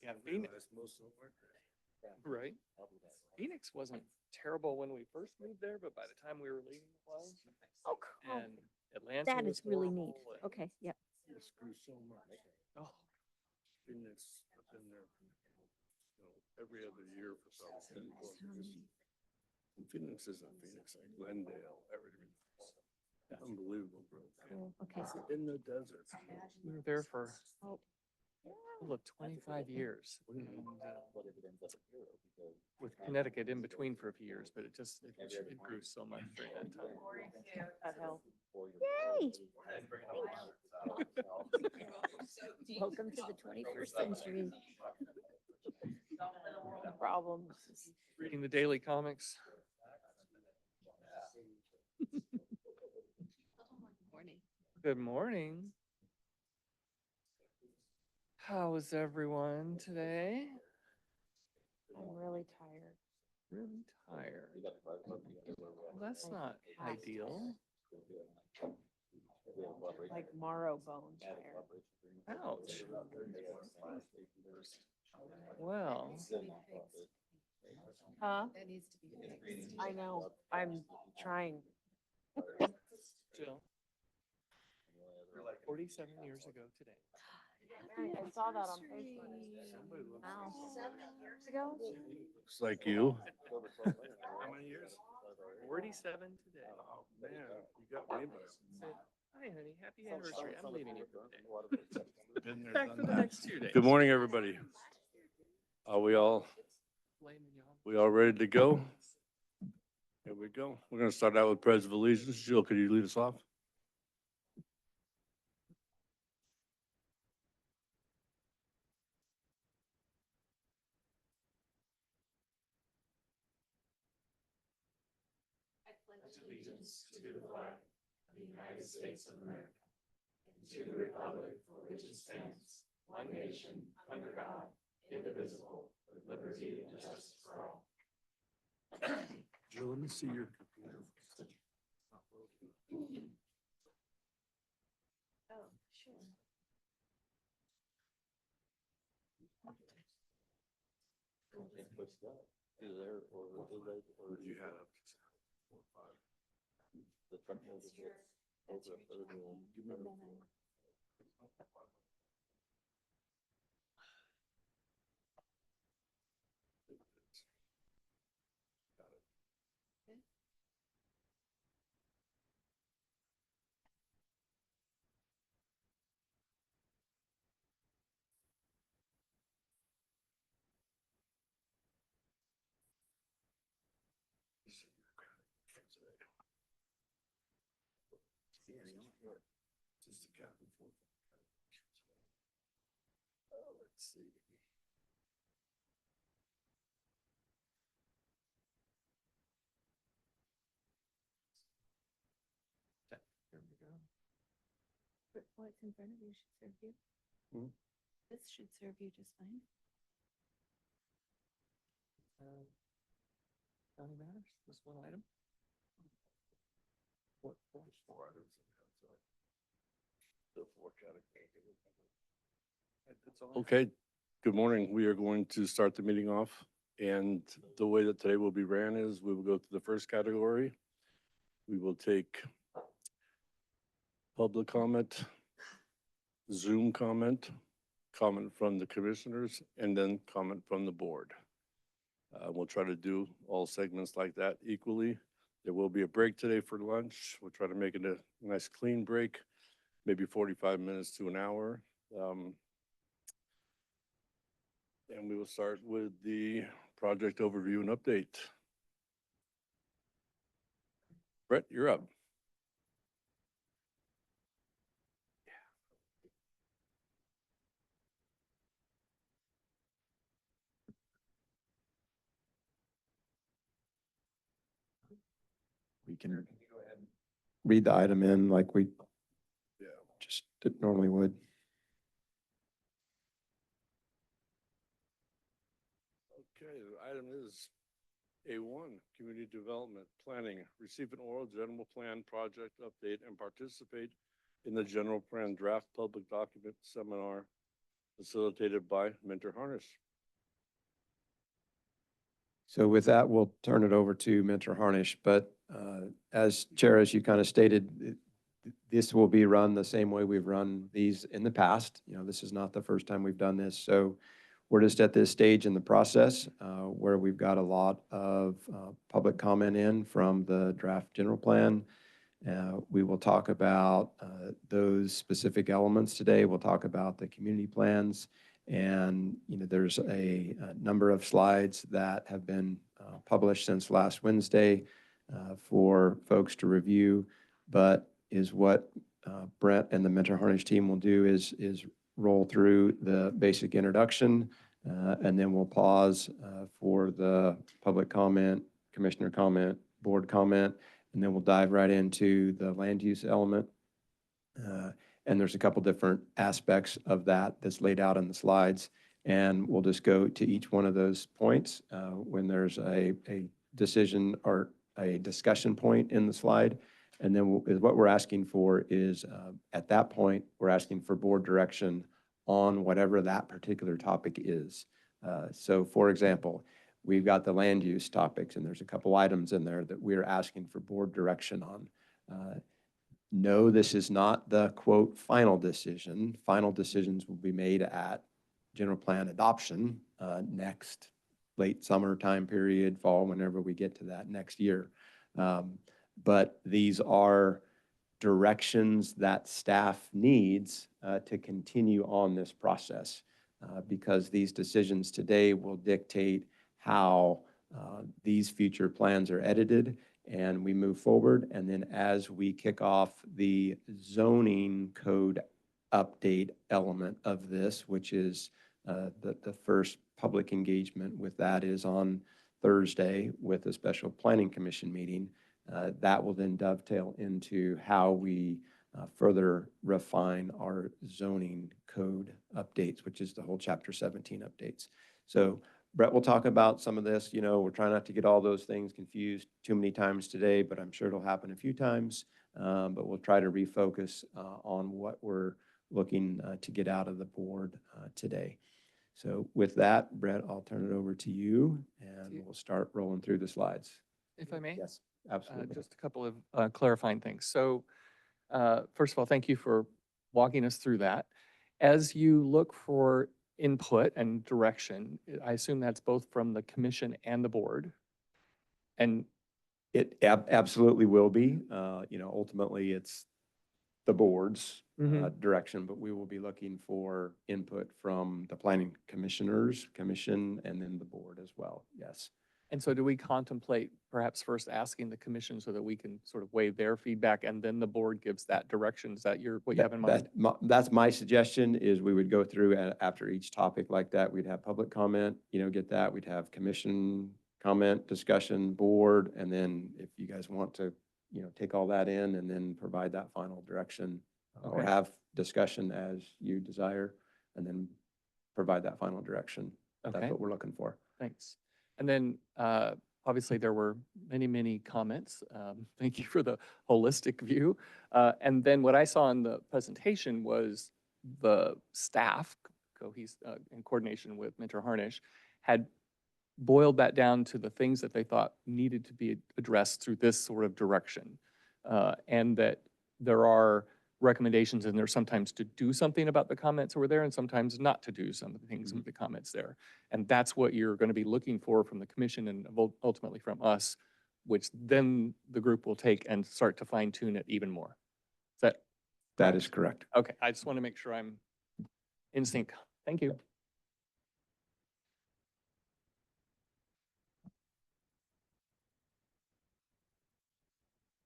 Yeah, Phoenix, right? Phoenix wasn't terrible when we first moved there, but by the time we were leaving the was, Oh, cool. and Atlanta That was is really neat. horrible, and- Okay, yep. It's grew so much. Oh, Phoenix, I've been there, every other year for probably 10, 12 years. And Phoenix isn't Phoenix, like Glendale, everything. Unbelievable growth. Cool. Okay. In the desert. we were there for Oh, all of 25 years. And, with Connecticut in between for a few years, but it grew so much during that time. that helped. Yay! Welcome to the 21st century. Problems. Reading the daily comics. Morning. Good morning. How is everyone today? I'm really tired. Really tired. Well, that's not ideal. Like marrowbone tired. Ouch. Well, Huh? That needs to be fixed. I know. I'm trying. Jill. 47 years ago today. I saw that on Facebook. Wow. 7 years ago? Looks like you. How many years? 47 today. Oh, man, you got me, Said, hi, honey. Happy anniversary. I'm leaving you for today. but. Been there, Back done for the that. next 2 days. Good morning, everybody. Are we all ready to go? Here we go. We're gonna start out with Pledge of Allegiance. Jill, could you lead us off? Allegiance to the flag of the United States of America, and to the republic for which it stands, one nation, under God, indivisible, with liberty and justice for all. Jill, let me see your computer. Oh, sure. What do you have? 4 or 5. Just a cap and forth. Let's see. Here we go. But what's in front of you should serve you. Hmm? This should serve you just fine. County matters, just one item. What, 4 items? The 4 categories. Okay, good morning. We are going to start the meeting off. And the way that today will be ran is we will go to the first category. We will take public comment, Zoom comment, comment from the commissioners, and then comment from the board. We'll try to do all segments like that equally. There will be a break today for lunch. We'll try to make it a nice clean break, maybe 45 minutes to an hour. And we will start with the project overview and update. Brett, you're up. We can read the item in like we Yeah. just normally would. Okay, the item is A1, community development, planning, receive an oral general plan project update and participate in the general plan draft public document seminar facilitated by Mentor Harness. So with that, we'll turn it over to Mentor Harnish. But as Chair, as you kind of stated, this will be run the same way we've run these in the past. You know, this is not the first time we've done this. So we're just at this stage in the process where we've got a lot of public comment in from the draft general plan. We will talk about those specific elements today. We'll talk about the community plans. And, you know, there's a number of slides that have been published since last Wednesday for folks to review. But is what Brett and the Mentor Harness team will do is roll through the basic introduction, and then we'll pause for the public comment, commissioner comment, board comment, and then we'll dive right into the land use element. And there's a couple different aspects of that that's laid out in the slides. And we'll just go to each one of those points when there's a decision or a discussion point in the slide. And then what we're asking for is at that point, we're asking for board direction on whatever that particular topic is. So for example, we've got the land use topics, and there's a couple items in there that we're asking for board direction on. No, this is not the quote final decision. Final decisions will be made at general plan adoption next late summer time period, fall, whenever we get to that next year. But these are directions that staff needs to continue on this process because these decisions today will dictate how these future plans are edited and we move forward. And then as we kick off the zoning code update element of this, which is the first public engagement with that is on Thursday with a special planning commission meeting. That will then dovetail into how we further refine our zoning code updates, which is the whole Chapter 17 updates. So Brett will talk about some of this. You know, we're trying not to get all those things confused too many times today, but I'm sure it'll happen a few times. But we'll try to refocus on what we're looking to get out of the board today. So with that, Brett, I'll turn it over to you and we'll start rolling through the slides. If I may? Yes, absolutely. Just a couple of clarifying things. So first of all, thank you for walking us through that. As you look for input and direction, I assume that's both from the commission and the board. And It absolutely will be. You know, ultimately it's the board's direction, but we will be looking for input from the planning commissioners, commission, and then the board as well. Yes. And so do we contemplate perhaps first asking the commission so that we can sort of weigh their feedback and then the board gives that direction? Is that what you have in mind? That's my suggestion is we would go through after each topic like that. We'd have public comment, you know, get that. We'd have commission comment, discussion, board. And then if you guys want to, you know, take all that in and then provide that final direction or Okay. have discussion as you desire and then provide that final direction. That's Okay. what we're looking for. Thanks. And then obviously there were many comments. Thank you for the holistic view. And then what I saw in the presentation was the staff, in coordination with Mentor Harnish, had boiled that down to the things that they thought needed to be addressed through this sort of direction. And that there are recommendations in there sometimes to do something about the comments that were there and sometimes not to do some of the things with the comments there. And that's what you're going to be looking for from the commission and ultimately from us, which then the group will take and start to fine tune it even more. That is correct. Okay, I just want to make sure I'm in sync. Thank you.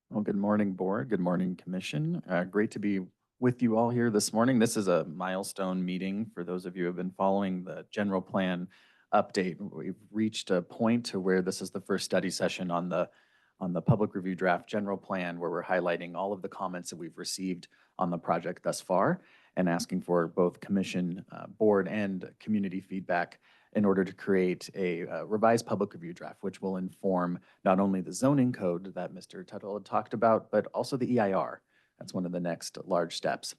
Well, good morning, board. Good morning, commission. Great to be with you all here this morning. This is a milestone meeting for those of you who have been following the general plan update. We've reached a point to where this is the first study session on the public review draft general plan, where we're highlighting all of the comments that we've received on the project thus far. and asking for both commission, board, and community feedback in order to create a revised public review draft, which will inform not only the zoning code that Mr. Tuttle had talked about, but also the EIR. That's one of the next large steps.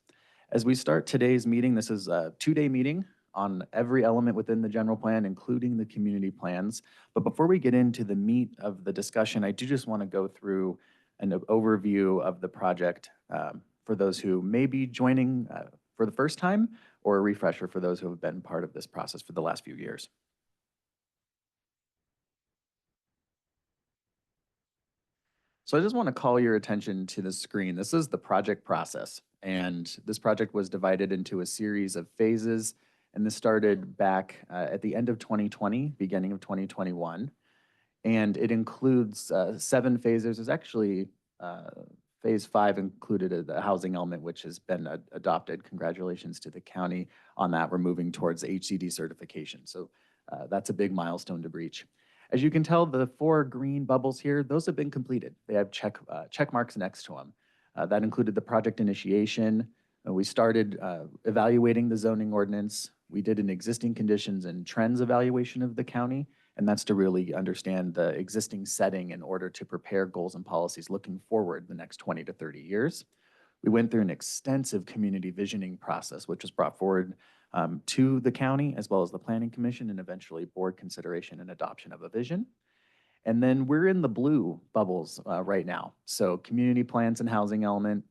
As we start today's meeting, this is a two-day meeting on every element within the general plan, including the community plans. But before we get into the meat of the discussion, I do just want to go through an overview of the project for those who may be joining for the first time, or a refresher for those who have been part of this process for the last few years. So I just want to call your attention to the screen. This is the project process, and this project was divided into a series of phases, and this started back at the end of 2020, beginning of 2021, and it includes 7 phases. There's actually Phase 5 included the housing element, which has been adopted. Congratulations to the county on that. We're moving towards HCD certification, so that's a big milestone to reach. As you can tell, the 4 green bubbles here, those have been completed. They have check marks next to them. That included the project initiation. We started evaluating the zoning ordinance. We did an existing conditions and trends evaluation of the county, and that's to really understand the existing setting in order to prepare goals and policies looking forward the next 20 to 30 years. We went through an extensive community visioning process, which was brought forward to the county as well as the Planning Commission, and eventually board consideration and adoption of a vision. And then we're in the blue bubbles right now. So community plans and housing element,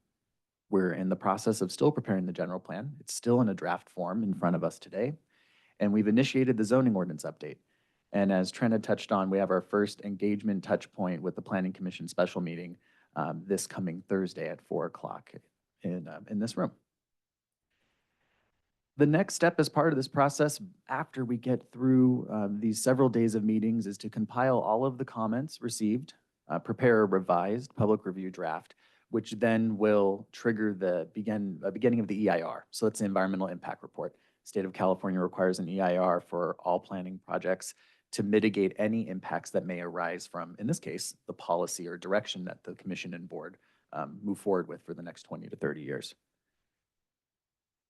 we're in the process of still preparing the general plan. It's still in a draft form in front of us today. And we've initiated the zoning ordinance update. And as Trina touched on, we have our first engagement touch point with the Planning Commission special meeting this coming Thursday at 4 o'clock in this room. The next step as part of this process, after we get through these several days of meetings, is to compile all of the comments received, prepare a revised public review draft, which then will trigger the beginning of the EIR. So that's the environmental impact report. State of California requires an EIR for all planning projects to mitigate any impacts that may arise from, in this case, the policy or direction that the commission and board move forward with for the next 20 to 30 years.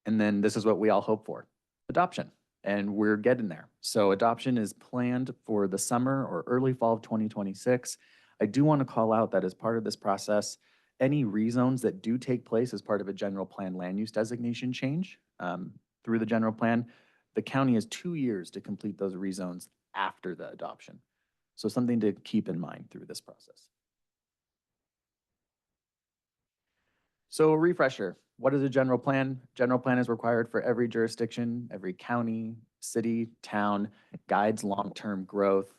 And then this is what we all hope for, adoption. And we're getting there. So adoption is planned for the summer or early fall of 2026. I do want to call out that as part of this process, any rezones that do take place as part of a general plan land use designation change through the general plan, the county has 2 years to complete those rezones after the adoption. So something to keep in mind through this process. So a refresher, what is a general plan? General plan is required for every jurisdiction, every county, city, town. It guides long-term growth.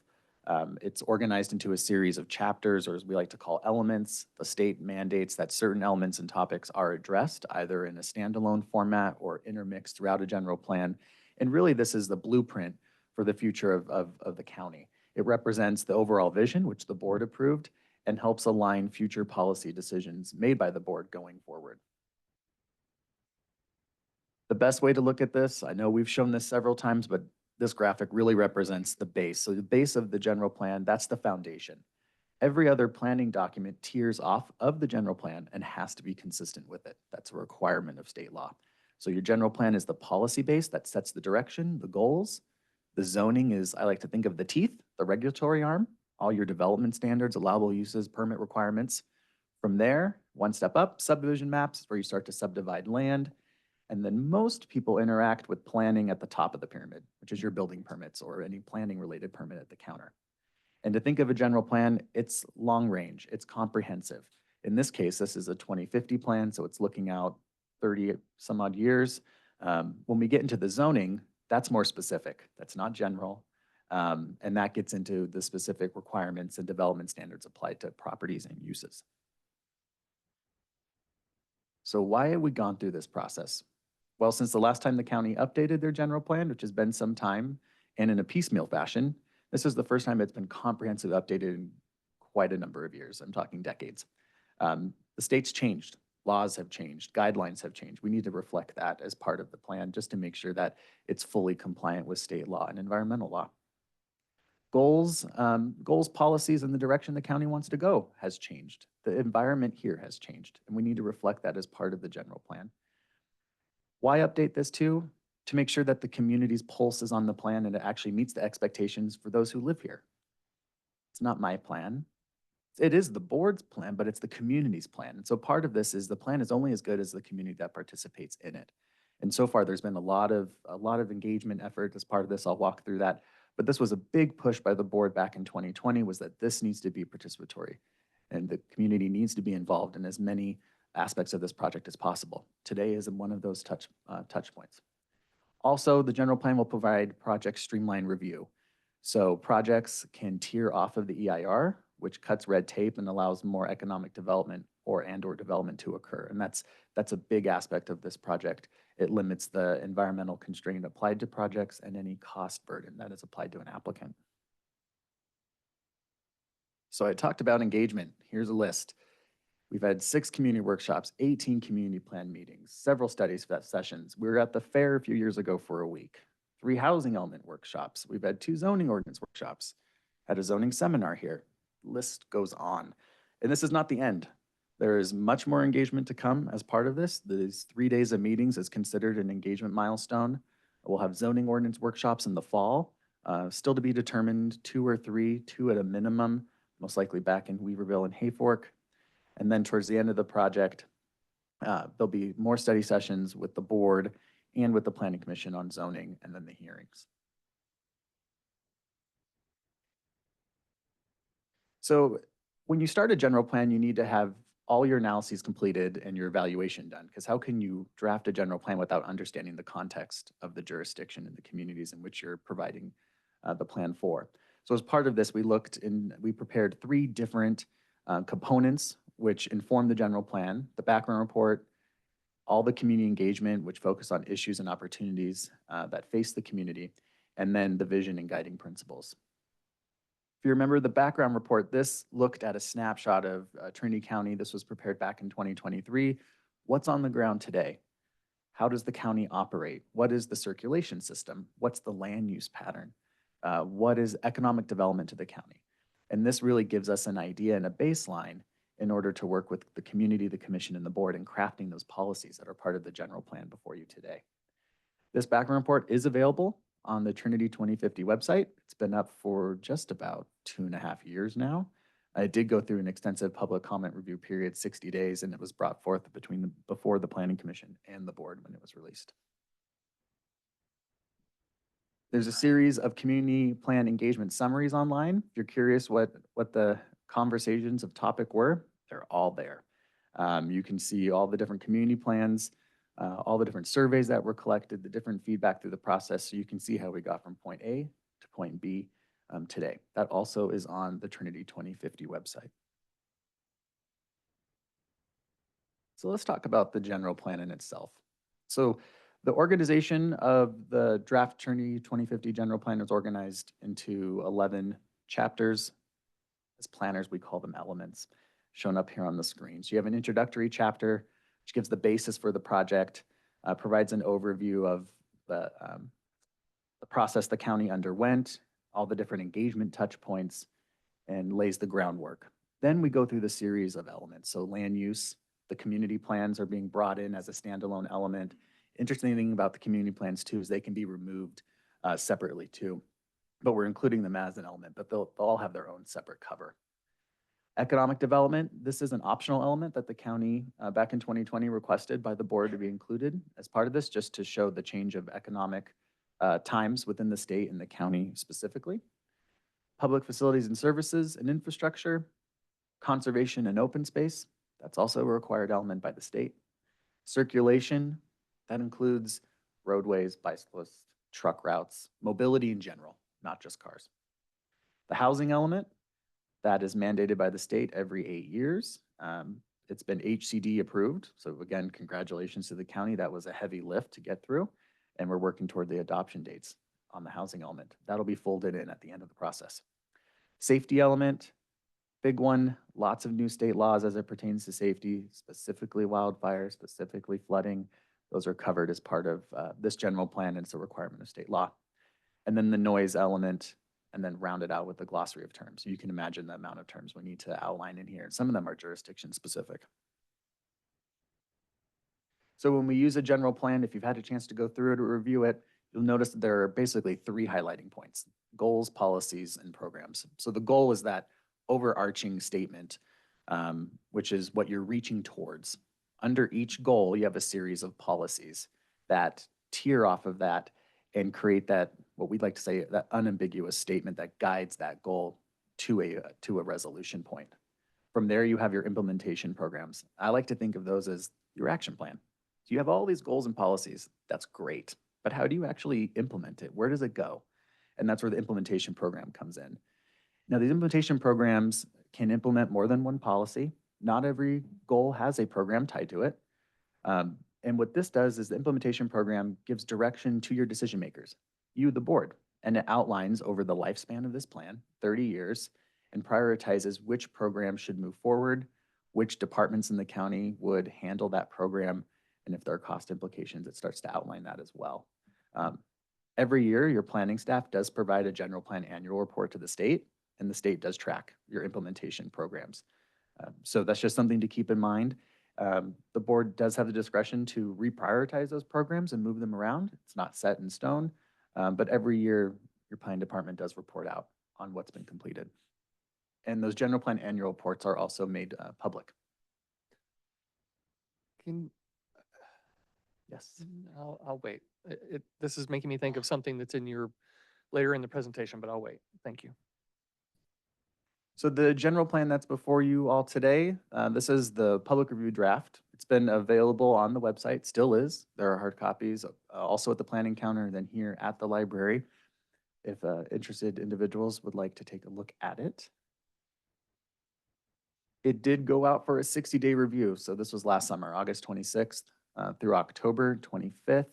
It's organized into a series of chapters, or as we like to call elements. The state mandates that certain elements and topics are addressed either in a standalone format or intermixed throughout a general plan. And really this is the blueprint for the future of the county. It represents the overall vision, which the board approved, and helps align future policy decisions made by the board going forward. The best way to look at this, I know we've shown this several times, but this graphic really represents the base. So the base of the general plan, that's the foundation. Every other planning document tiers off of the general plan and has to be consistent with it. That's a requirement of state law. So your general plan is the policy base that sets the direction, the goals. The zoning is, I like to think of the teeth, the regulatory arm, all your development standards, allowable uses, permit requirements. From there, one step up, subdivision maps, where you start to subdivide land. And then most people interact with planning at the top of the pyramid, which is your building permits or any planning related permit at the counter. And to think of a general plan, it's long range, it's comprehensive. In this case, this is a 2050 plan, so it's looking out 30 some odd years. When we get into the zoning, that's more specific. That's not general. And that gets into the specific requirements and development standards applied to properties and uses. So why have we gone through this process? Well, since the last time the county updated their general plan, which has been some time, and in a piecemeal fashion, this is the first time it's been comprehensively updated in quite a number of years. I'm talking decades. The state's changed. Laws have changed, guidelines have changed. We need to reflect that as part of the plan just to make sure that it's fully compliant with state law and environmental law. Goals, policies, and the direction the county wants to go has changed. The environment here has changed, and we need to reflect that as part of the general plan. Why update this too? To make sure that the community's pulse is on the plan and it actually meets the expectations for those who live here. It's not my plan. It is the board's plan, but it's the community's plan. And so part of this is the plan is only as good as the community that participates in it. And so far, there's been a lot of engagement effort as part of this. I'll walk through that. But this was a big push by the board back in 2020 was that this needs to be participatory and the community needs to be involved in as many aspects of this project as possible. Today is one of those touch points. Also, the general plan will provide project streamline review. So projects can tier off of the EIR, which cuts red tape and allows more economic development or development to occur. And that's a big aspect of this project. It limits the environmental constraint applied to projects and any cost burden that is applied to an applicant. So I talked about engagement. Here's a list. We've had 6 community workshops, 18 community plan meetings, several study sessions. We were at the fair a few years ago for a week. 3 housing element workshops. We've had 2 zoning ordinance workshops. Had a zoning seminar here. List goes on. And this is not the end. There is much more engagement to come as part of this. These 3 days of meetings is considered an engagement milestone. We'll have zoning ordinance workshops in the fall, still to be determined, 2 or 3, 2 at a minimum, most likely back in Weaverville and Hayfork. And then towards the end of the project, there'll be more study sessions with the board and with the Planning Commission on zoning, and then the hearings. So when you start a general plan, you need to have all your analyses completed and your evaluation done, because how can you draft a general plan without understanding the context of the jurisdiction and the communities in which you're providing the plan for? So as part of this, we prepared 3 different components which inform the general plan: the background report, all the community engagement, which focus on issues and opportunities that face the community, and then the vision and guiding principles. If you remember the background report, this looked at a snapshot of Trinity County. This was prepared back in 2023. What's on the ground today? How does the county operate? What is the circulation system? What's the land use pattern? What is economic development to the county? And this really gives us an idea and a baseline in order to work with the community, the commission, and the board in crafting those policies that are part of the general plan before you today. This background report is available on the Trinity 2050 website. It's been up for just about 2.5 years now. It did go through an extensive public comment review period, 60 days, and it was brought forth before the Planning Commission and the board when it was released. There's a series of community plan engagement summaries online. If you're curious what the conversations of topic were, they're all there. You can see all the different community plans, all the different surveys that were collected, the different feedback through the process, so you can see how we got from point A to point B today. That also is on the Trinity 2050 website. So let's talk about the general plan in itself. So the organization of the draft Trinity 2050 general plan is organized into 11 chapters. As planners, we call them elements, shown up here on the screen. So you have an introductory chapter, which gives the basis for the project, provides an overview of the process the county underwent, all the different engagement touch points, and lays the groundwork. Then we go through the series of elements. So land use, the community plans are being brought in as a standalone element. Interesting thing about the community plans too is they can be removed separately too, but we're including them as an element, but they'll all have their own separate cover. Economic development, this is an optional element that the county back in 2020 requested by the board to be included as part of this, just to show the change of economic times within the state and the county specifically. Public facilities and services and infrastructure, conservation and open space, that's also a required element by the state. Circulation, that includes roadways, bicyclists, truck routes, mobility in general, not just cars. The housing element, that is mandated by the state every 8 years. It's been HCD approved. So again, congratulations to the county. That was a heavy lift to get through. And we're working toward the adoption dates on the housing element. That'll be folded in at the end of the process. Safety element, big one, lots of new state laws as it pertains to safety, specifically wildfire, specifically flooding. Those are covered as part of this general plan, and it's a requirement of state law. And then the noise element, and then round it out with the glossary of terms. So you can imagine the amount of terms we need to outline in here. Some of them are jurisdiction specific. So when we use a general plan, if you've had a chance to go through it or review it, you'll notice that there are basically three highlighting points: goals, policies, and programs. So the goal is that overarching statement, which is what you're reaching towards. Under each goal, you have a series of policies that tier off of that and create that, what we'd like to say, that unambiguous statement that guides that goal to a resolution point. From there, you have your implementation programs. I like to think of those as your action plan. So you have all these goals and policies. That's great. But how do you actually implement it? Where does it go? And that's where the implementation program comes in. Now, these implementation programs can implement more than one policy. Not every goal has a program tied to it. And what this does is the implementation program gives direction to your decision makers, you, the board, and it outlines over the lifespan of this plan, 30 years, and prioritizes which program should move forward, which departments in the county would handle that program, and if there are cost implications, it starts to outline that as well. Every year, your planning staff does provide a general plan annual report to the state, and the state does track your implementation programs. So that's just something to keep in mind. The board does have the discretion to reprioritize those programs and move them around. It's not set in stone, but every year, your planning department does report out on what's been completed. And those general plan annual reports are also made public. Can, Yes. I'll wait. This is making me think of something that's in your, later in the presentation, but I'll wait. Thank you. So the general plan that's before you all today, this is the public review draft. It's been available on the website, still is. There are hard copies also at the planning counter and then here at the library if interested individuals would like to take a look at it. It did go out for a 60-day review. So this was last summer, August 26th through October 25th.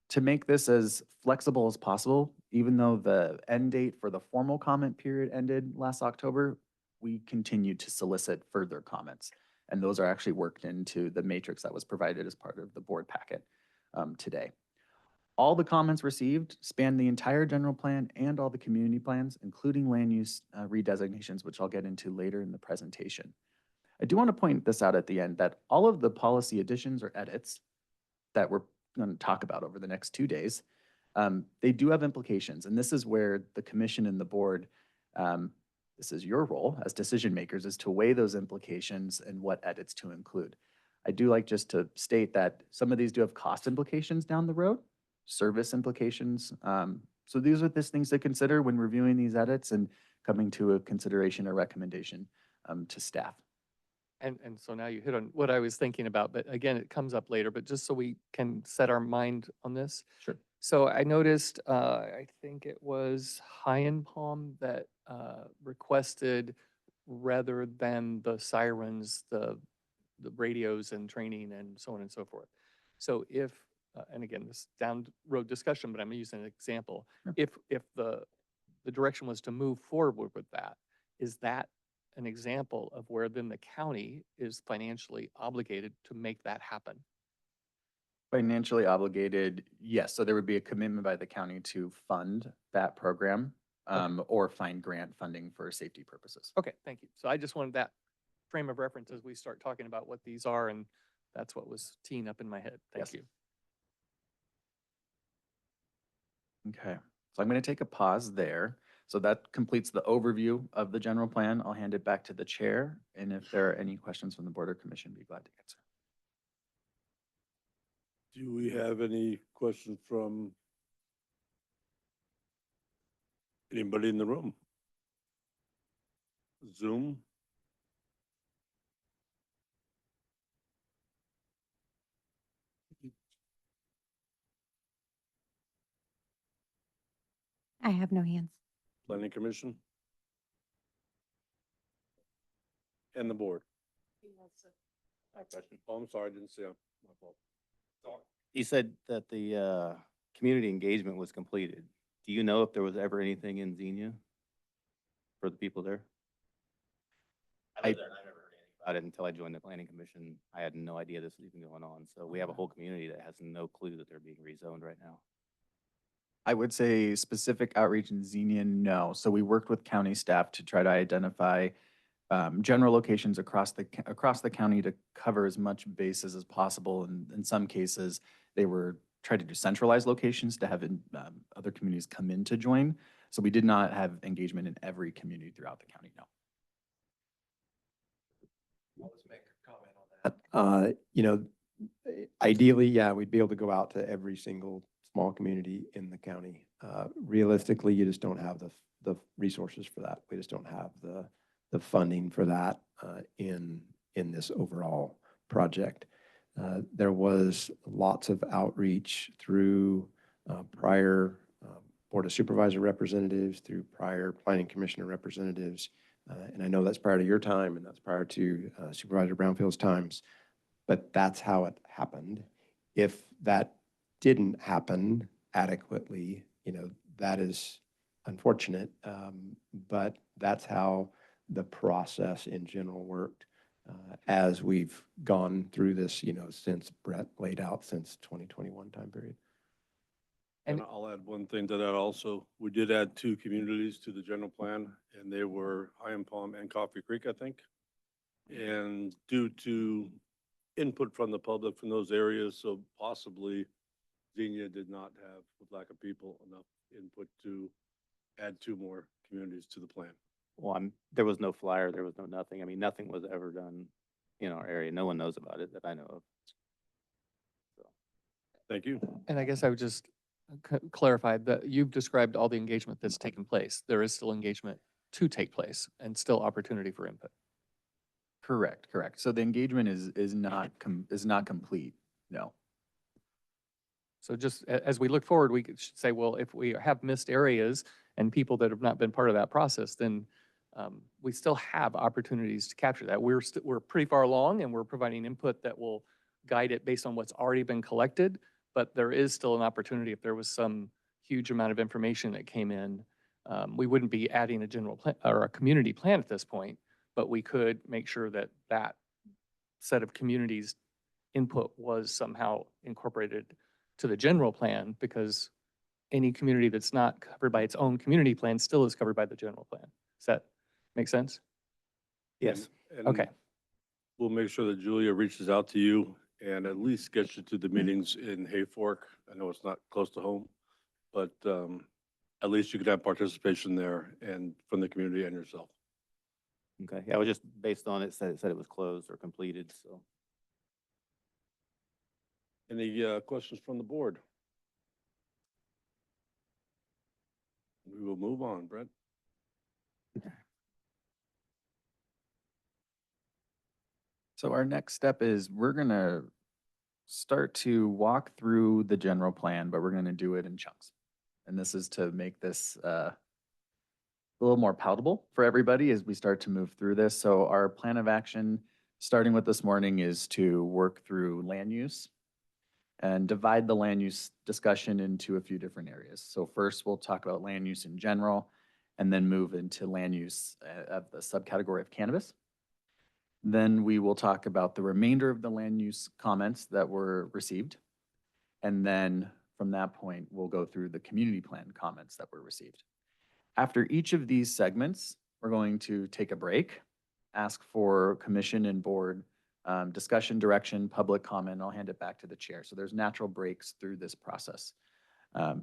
To make this as flexible as possible, even though the end date for the formal comment period ended last October, we continued to solicit further comments. And those are actually worked into the matrix that was provided as part of the board packet today. All the comments received span the entire general plan and all the community plans, including land use redesignations, which I'll get into later in the presentation. I do want to point this out at the end that all of the policy additions or edits that we're going to talk about over the next 2 days, they do have implications. And this is where the commission and the board, this is your role as decision makers, is to weigh those implications and what edits to include. I do like just to state that some of these do have cost implications down the road, service implications. So these are things to consider when reviewing these edits and coming to a consideration or recommendation to staff. And so now you hit on what I was thinking about, but again, it comes up later, but just so we can set our mind on this. Sure. So I noticed, I think it was High and Palm that requested, rather than the sirens, the radios and training and so on and so forth. So if, and again, this down the road discussion, but I'm using an example. Sure. If the direction was to move forward with that, is that an example of where then the county is financially obligated to make that happen? Financially obligated, yes. So there would be a commitment by the county to fund that program or find grant funding for safety purposes. Okay, thank you. So I just wanted that frame of reference as we start talking about what these are, and that's what was teeing up in my head. Thank Yes. you. Okay, so I'm going to take a pause there. So that completes the overview of the general plan. I'll hand it back to the chair. And if there are any questions from the board or commission, be glad to answer. Do we have any questions from anybody in the room? Zoom? I have no hands. Planning Commission? And the board? Oh, I'm sorry, I didn't see him. My fault. You said that the community engagement was completed. Do you know if there was ever anything in Xenia for the people there? I lived there and I never heard anything about it until I joined the planning commission. I had no idea this was even going on. So we have a whole community that has no clue that they're being rezoned right now. I would say specific outreach in Xenia, no. So we worked with county staff to try to identify general locations across the county to cover as much bases as possible. And in some cases, they were trying to do centralized locations to have other communities come in to join. So we did not have engagement in every community throughout the county, no. I'll just make a comment on that. You know, ideally, yeah, we'd be able to go out to every single small community in the county. Realistically, you just don't have the resources for that. We just don't have the funding for that in this overall project. There was lots of outreach through prior Board of Supervisor representatives, through prior Planning Commissioner representatives. And I know that's prior to your time and that's prior to Supervisor Brownfield's times, but that's how it happened. If that didn't happen adequately, you know, that is unfortunate, but that's how the process in general worked as we've gone through this, you know, since Brett laid out since 2021 time period. And I'll add one thing to that also. We did add 2 communities to the general plan, and they were High and Palm and Coffee Creek, I think. And due to input from the public from those areas, so possibly Xenia did not have, with lack of people, enough input to add 2 more communities to the plan. Well, there was no flyer, there was no nothing. I mean, nothing was ever done in our area. No one knows about it that I know of. So, Thank you. And I guess I would just clarify that you've described all the engagement that's taken place. There is still engagement to take place and still opportunity for input. Correct. So the engagement is not complete, no. So just as we look forward, we should say, well, if we have missed areas and people that have not been part of that process, then we still have opportunities to capture that. We're pretty far along and we're providing input that will guide it based on what's already been collected, but there is still an opportunity if there was some huge amount of information that came in. We wouldn't be adding a general plan or a community plan at this point, but we could make sure that that set of communities' input was somehow incorporated to the general plan, because any community that's not covered by its own community plan still is covered by the general plan. Does that make sense? yes. And Okay. We'll make sure that Julia reaches out to you and at least gets you to the meetings in Hayfork. I know it's not close to home, but at least you could have participation there and from the community and yourself. Okay. Yeah, I was just based on it said it was closed or completed, so. Any questions from the board? We will move on, Brett. So our next step is we're gonna start to walk through the general plan, but we're gonna do it in chunks. And this is to make this a little more palatable for everybody as we start to move through this. So our plan of action, starting with this morning, is to work through land use and divide the land use discussion into a few different areas. So first, we'll talk about land use in general, and then move into land use of the subcategory of cannabis. Then we will talk about the remainder of the land use comments that were received. And then from that point, we'll go through the community plan comments that were received. After each of these segments, we're going to take a break, ask for commission and board discussion, direction, public comment. I'll hand it back to the chair. So there's natural breaks through this process. The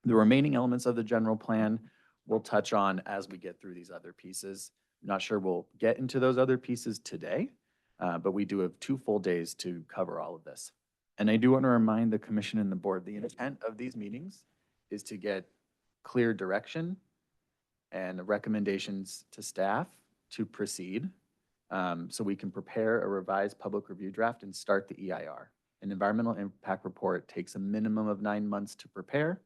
remaining elements of the general plan we'll touch on as we get through these other pieces. I'm not sure we'll get into those other pieces today, but we do have 2 full days to cover all of this. And I do want to remind the commission and the board, the intent of these meetings is to get clear direction and recommendations to staff to proceed. So we can prepare a revised public review draft and start the EIR. An environmental impact report takes a minimum of 9 months to prepare,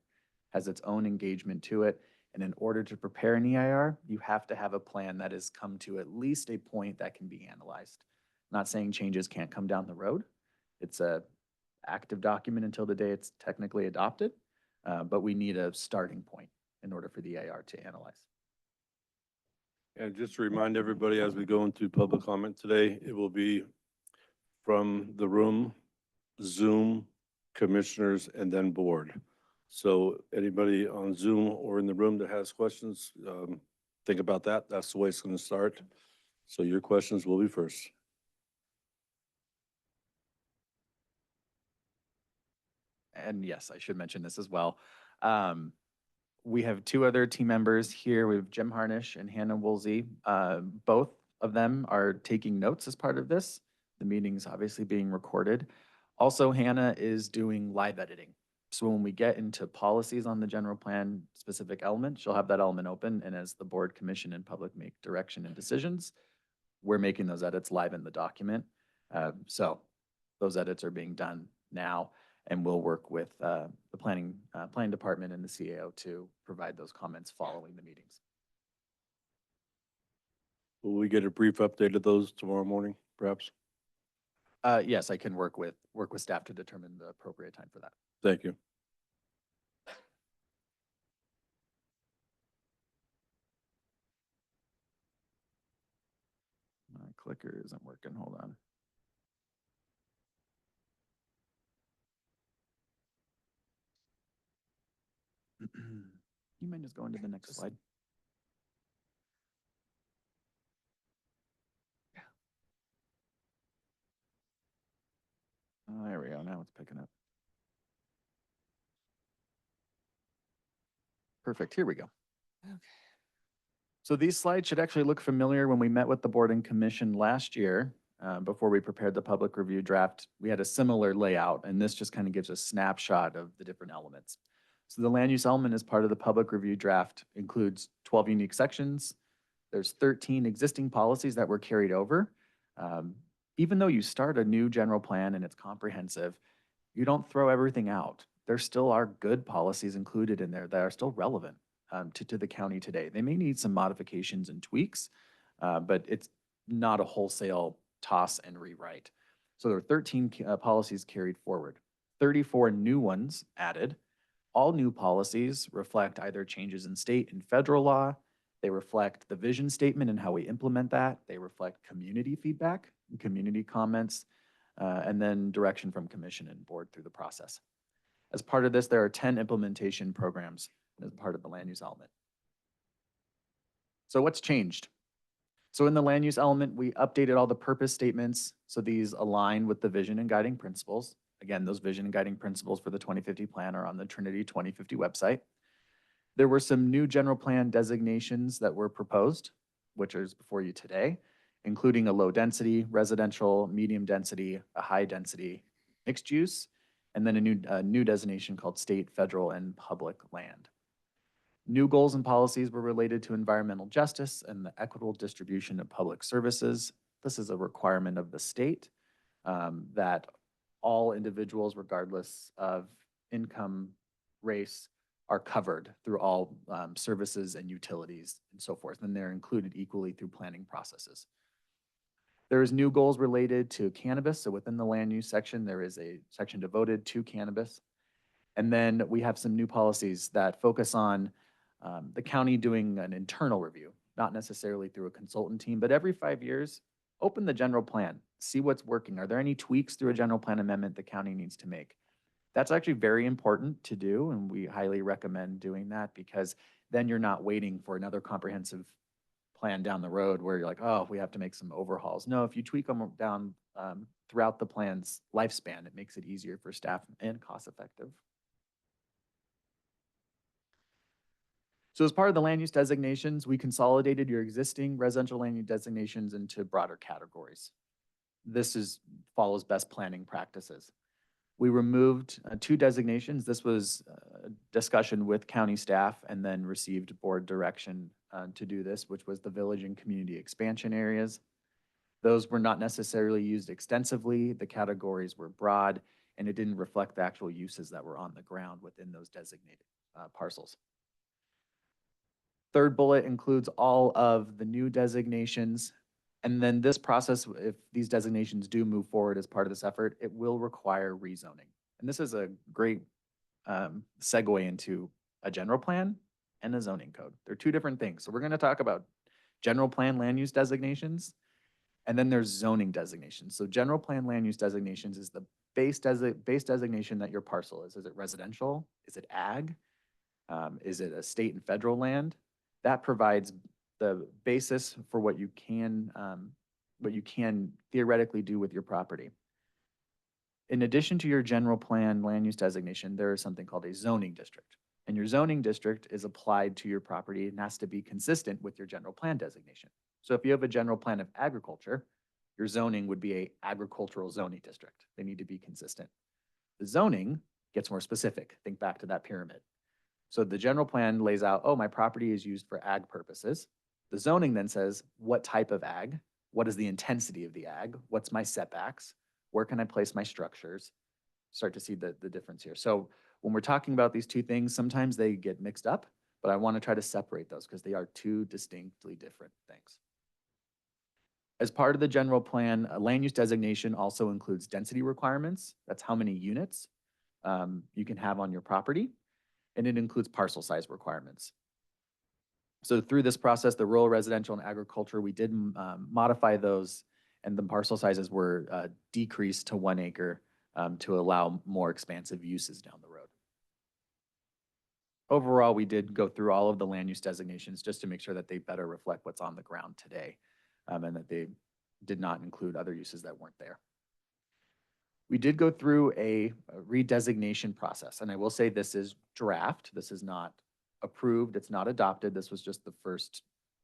has its own engagement to it. And in order to prepare an EIR, you have to have a plan that has come to at least a point that can be analyzed. Not saying changes can't come down the road. It's a active document until the day it's technically adopted, but we need a starting point in order for the EIR to analyze. And just to remind everybody, as we go into public comment today, it will be from the room, Zoom, commissioners, and then board. So anybody on Zoom or in the room that has questions, think about that. That's the way it's going to start. So your questions will be first. And yes, I should mention this as well. We have two other team members here. We have Jim Harnish and Hannah Woolsey. Both of them are taking notes as part of this. The meeting's obviously being recorded. Also, Hannah is doing live editing. So when we get into policies on the general plan specific element, she'll have that element open. And as the board, commission, and public make direction and decisions, we're making those edits live in the document. So those edits are being done now, and we'll work with the planning department and the CAO to provide those comments following the meetings. Will we get a brief update of those tomorrow morning, perhaps? Yes, I can work with staff to determine the appropriate time for that. Thank you. My clicker isn't working. Hold on. You mind just going to the next slide? There we go. Now it's picking up. Perfect. Here we go. Okay. So these slides should actually look familiar. When we met with the board and commission last year, before we prepared the public review draft, we had a similar layout, and this just kind of gives a snapshot of the different elements. So the land use element as part of the public review draft includes 12 unique sections. There's 13 existing policies that were carried over. Even though you start a new general plan and it's comprehensive, you don't throw everything out. There still are good policies included in there that are still relevant to the county today. They may need some modifications and tweaks, but it's not a wholesale toss and rewrite. So there are 13 policies carried forward, 34 new ones added. All new policies reflect either changes in state and federal law. They reflect the vision statement and how we implement that. They reflect community feedback and community comments, and then direction from commission and board through the process. As part of this, there are 10 implementation programs as part of the land use element. So what's changed? So in the land use element, we updated all the purpose statements. So these align with the vision and guiding principles. Again, those vision and guiding principles for the 2050 plan are on the Trinity 2050 website. There were some new general plan designations that were proposed, which is before you today, including a low density, residential, medium density, a high density, mixed use, and then a new designation called state, federal, and public land. New goals and policies were related to environmental justice and the equitable distribution of public services. This is a requirement of the state that all individuals, regardless of income, race, are covered through all services and utilities and so forth, and they're included equally through planning processes. There's new goals related to cannabis. So within the land use section, there is a section devoted to cannabis. And then we have some new policies that focus on the county doing an internal review, not necessarily through a consultant team, but every 5 years, open the general plan, see what's working. Are there any tweaks through a general plan amendment the county needs to make? That's actually very important to do, and we highly recommend doing that, because then you're not waiting for another comprehensive plan down the road where you're like, oh, we have to make some overhauls. No, if you tweak them down throughout the plan's lifespan, it makes it easier for staff and cost effective. So as part of the land use designations, we consolidated your existing residential land use designations into broader categories. This follows best planning practices. We removed 2 designations. This was a discussion with county staff and then received board direction to do this, which was the village and community expansion areas. Those were not necessarily used extensively. The categories were broad, and it didn't reflect the actual uses that were on the ground within those designated parcels. Third bullet includes all of the new designations. And then this process, if these designations do move forward as part of this effort, it will require rezoning. And this is a great segue into a general plan and a zoning code. They're 2 different things. So we're going to talk about general plan land use designations, and then there's zoning designations. So general plan land use designations is the base designation that your parcel is. Is it residential? Is it ag? Is it a state and federal land? That provides the basis for what you can theoretically do with your property. In addition to your general plan land use designation, there is something called a zoning district. And your zoning district is applied to your property and has to be consistent with your general plan designation. So if you have a general plan of agriculture, your zoning would be a agricultural zoning district. They need to be consistent. The zoning gets more specific. Think back to that pyramid. So the general plan lays out, oh, my property is used for ag purposes. The zoning then says, what type of ag? What is the intensity of the ag? What's my setbacks? Where can I place my structures? Start to see the difference here. So when we're talking about these two things, sometimes they get mixed up, but I want to try to separate those because they are two distinctly different things. As part of the general plan, a land use designation also includes density requirements. That's how many units you can have on your property. And it includes parcel size requirements. So through this process, the rural, residential, and agriculture, we did modify those, and the parcel sizes were decreased to 1 acre to allow more expansive uses down the road. Overall, we did go through all of the land use designations just to make sure that they better reflect what's on the ground today, and that they did not include other uses that weren't there. We did go through a redesignation process, and I will say this is draft. This is not approved. It's not adopted. This was just the first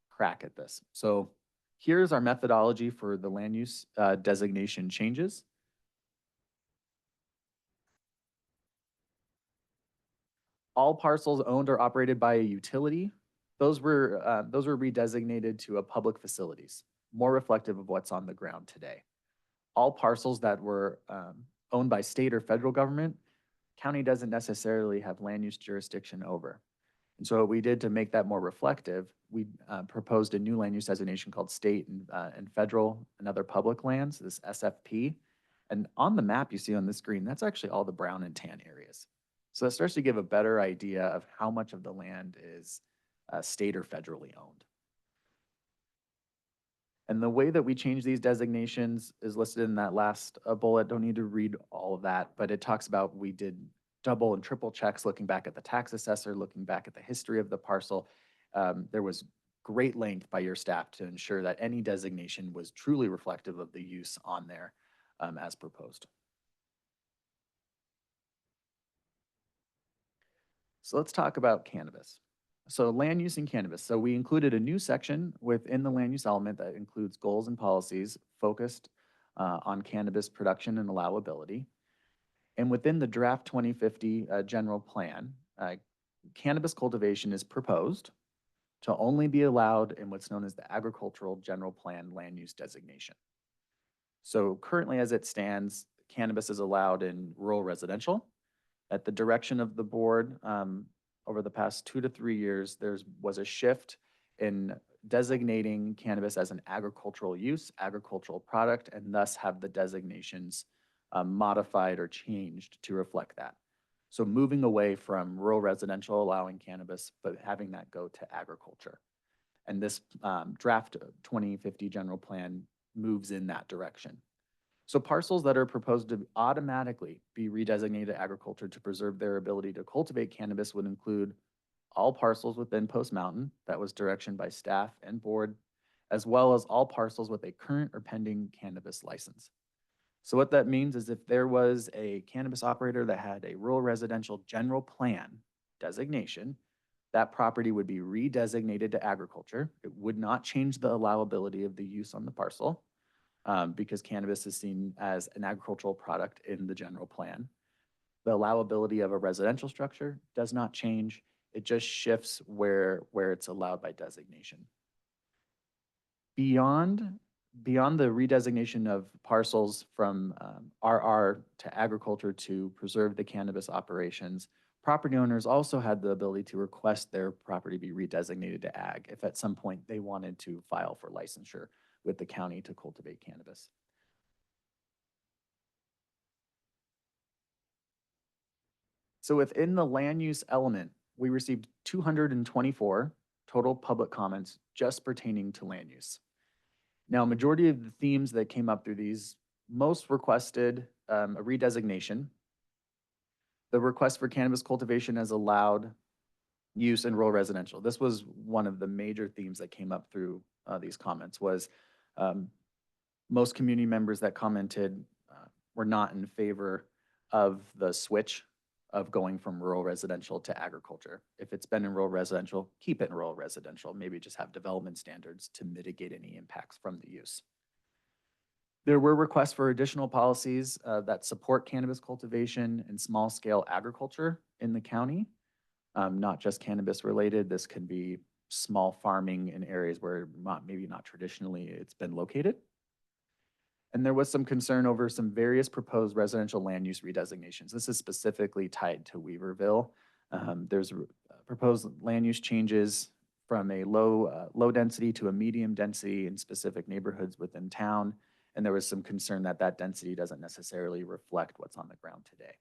crack at this. So here's our methodology for the land use designation changes. All parcels owned or operated by a utility, those were redesignated to a public facilities, more reflective of what's on the ground today. All parcels that were owned by state or federal government, county doesn't necessarily have land use jurisdiction over. And so what we did to make that more reflective, we proposed a new land use designation called state and federal and other public lands, this SFP. And on the map you see on this screen, that's actually all the brown and tan areas. So that starts to give a better idea of how much of the land is state or federally owned. And the way that we change these designations is listed in that last bullet. Don't need to read all of that, but it talks about we did double and triple checks, looking back at the tax assessor, looking back at the history of the parcel. There was great length by your staff to ensure that any designation was truly reflective of the use on there as proposed. So let's talk about cannabis. So land use in cannabis. So we included a new section within the land use element that includes goals and policies focused on cannabis production and allowability. And within the draft 2050 general plan, cannabis cultivation is proposed to only be allowed in what's known as the agricultural general plan land use designation. So currently as it stands, cannabis is allowed in rural residential. At the direction of the board, over the past 2 to 3 years, there was a shift in designating cannabis as an agricultural use, agricultural product, and thus have the designations modified or changed to reflect that. So moving away from rural residential allowing cannabis, but having that go to agriculture. And this draft 2050 general plan moves in that direction. So parcels that are proposed to automatically be redesignated agriculture to preserve their ability to cultivate cannabis would include all parcels within Post Mountain, that was direction by staff and board, as well as all parcels with a current or pending cannabis license. So what that means is if there was a cannabis operator that had a rural residential general plan designation, that property would be redesignated to agriculture. It would not change the allowability of the use on the parcel. Because cannabis is seen as an agricultural product in the general plan. The allowability of a residential structure does not change. It just shifts where it's allowed by designation. Beyond the redesignation of parcels from RR to agriculture to preserve the cannabis operations, property owners also had the ability to request their property be redesignated to ag if at some point they wanted to file for licensure with the county to cultivate cannabis. So within the land use element, we received 224 total public comments just pertaining to land use. Now, a majority of the themes that came up through these, most requested a redesignation. The request for cannabis cultivation as allowed use in rural residential. This was one of the major themes that came up through these comments was um, most community members that commented were not in favor of the switch of going from rural residential to agriculture. If it's been in rural residential, keep it in rural residential. Maybe just have development standards to mitigate any impacts from the use. There were requests for additional policies that support cannabis cultivation and small-scale agriculture in the county, not just cannabis related. This can be small farming in areas where maybe not traditionally it's been located. And there was some concern over some various proposed residential land use redesignations. This is specifically tied to Weaverville. There's proposed land use changes from a low density to a medium density in specific neighborhoods within town. And there was some concern that that density doesn't necessarily reflect what's on the ground today.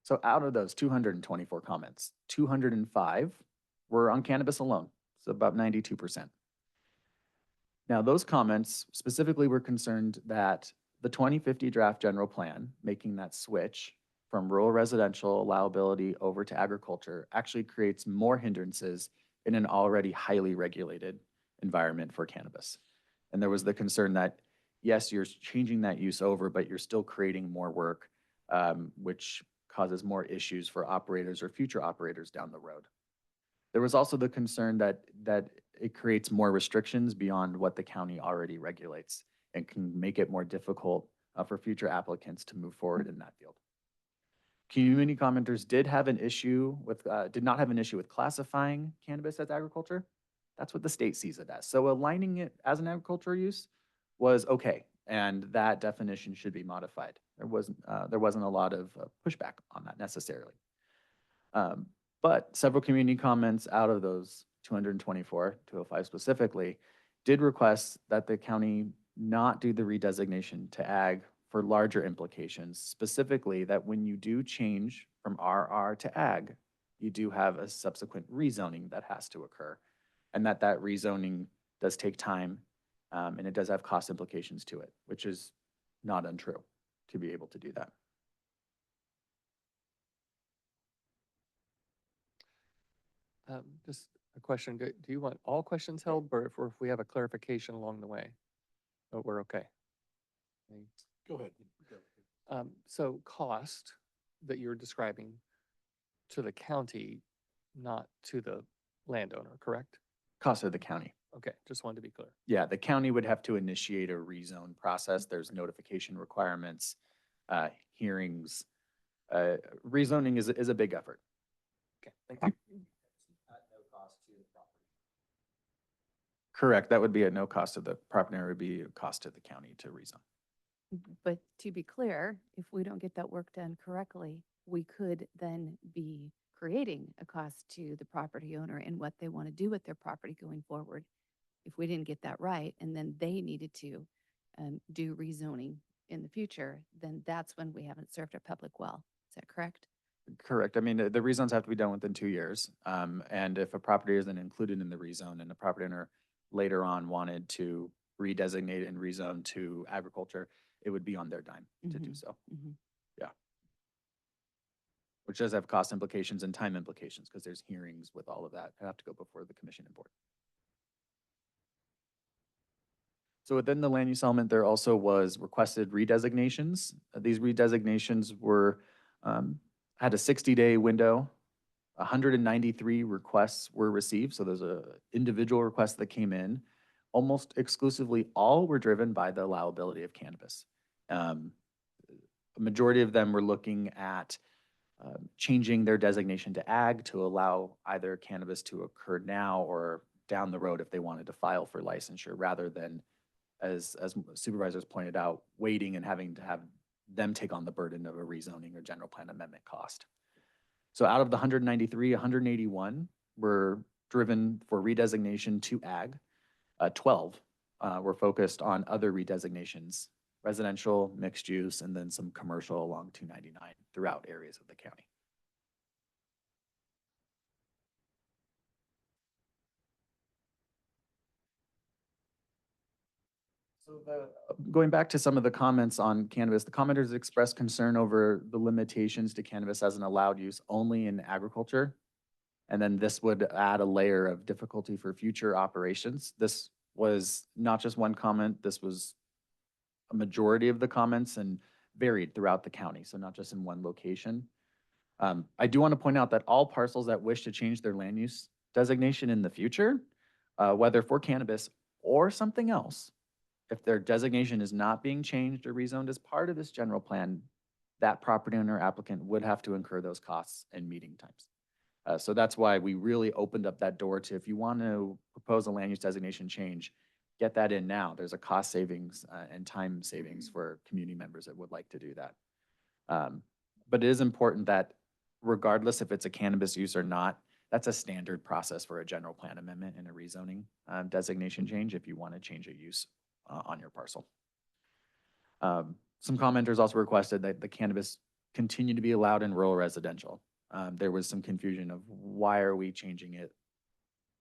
So out of those 224 comments, 205 were on cannabis alone, so about 92%. Now, those comments specifically were concerned that the 2050 draft general plan, making that switch from rural residential allowability over to agriculture, actually creates more hindrances in an already highly regulated environment for cannabis. And there was the concern that, yes, you're changing that use over, but you're still creating more work, which causes more issues for operators or future operators down the road. There was also the concern that it creates more restrictions beyond what the county already regulates and can make it more difficult for future applicants to move forward in that field. Community commenters did not have an issue with classifying cannabis as agriculture. That's what the state sees it as. So aligning it as an agricultural use was okay, and that definition should be modified. There wasn't a lot of pushback on that necessarily. But several community comments out of those 224, 205 specifically, did request that the county not do the redesignation to ag for larger implications, specifically that when you do change from RR to ag, you do have a subsequent rezoning that has to occur, and that rezoning does take time, and it does have cost implications to it, which is not untrue to be able to do that. Just a question, do you want all questions held, or if we have a clarification along the way? Oh, we're okay. Go ahead. So cost that you're describing to the county, not to the landowner, correct? Cost of the county. Okay, just wanted to be clear. Yeah, the county would have to initiate a rezone process. There's notification requirements, hearings. Rezoning is a big effort. Okay, thank you. Correct, that would be at no cost to the property owner, it would be a cost to the county to rezone. But to be clear, if we don't get that work done correctly, we could then be creating a cost to the property owner and what they want to do with their property going forward. If we didn't get that right, and then they needed to do rezoning in the future, then that's when we haven't served our public well. Is that correct? Correct, I mean, the rezones have to be done within 2 years. And if a property isn't included in the rezone and the property owner later on wanted to redesignate and rezone to agriculture, it would be on their dime to do so. Mhm. Yeah. Which does have cost implications and time implications because there's hearings with all of that. I have to go before the commission and board. So within the land use element, there also was requested redesignations. These redesignations were, had a 60-day window. 193 requests were received. So there's a individual request that came in. Almost exclusively all were driven by the allowability of cannabis. A majority of them were looking at changing their designation to ag to allow either cannabis to occur now or down the road if they wanted to file for licensure, rather than, as supervisors pointed out, waiting and having to have them take on the burden of a rezoning or general plan amendment cost. So out of the 193, 181 were driven for redesignation to ag. 12 were focused on other redesignations, residential, mixed use, and then some commercial along 299 throughout areas of the county. Going back to some of the comments on cannabis, the commenters expressed concern over the limitations to cannabis as an allowed use only in agriculture. And then this would add a layer of difficulty for future operations. This was not just one comment, this was a majority of the comments and varied throughout the county, so not just in one location. I do want to point out that all parcels that wish to change their land use designation in the future, whether for cannabis or something else, if their designation is not being changed or rezoned as part of this general plan, that property owner applicant would have to incur those costs and meeting times. So that's why we really opened up that door to, if you want to propose a land use designation change, get that in now. There's a cost savings and time savings for community members that would like to do that. But it is important that regardless if it's a cannabis use or not, that's a standard process for a general plan amendment and a rezoning designation change if you want to change a use on your parcel. Some commenters also requested that the cannabis continue to be allowed in rural residential. There was some confusion of why are we changing it?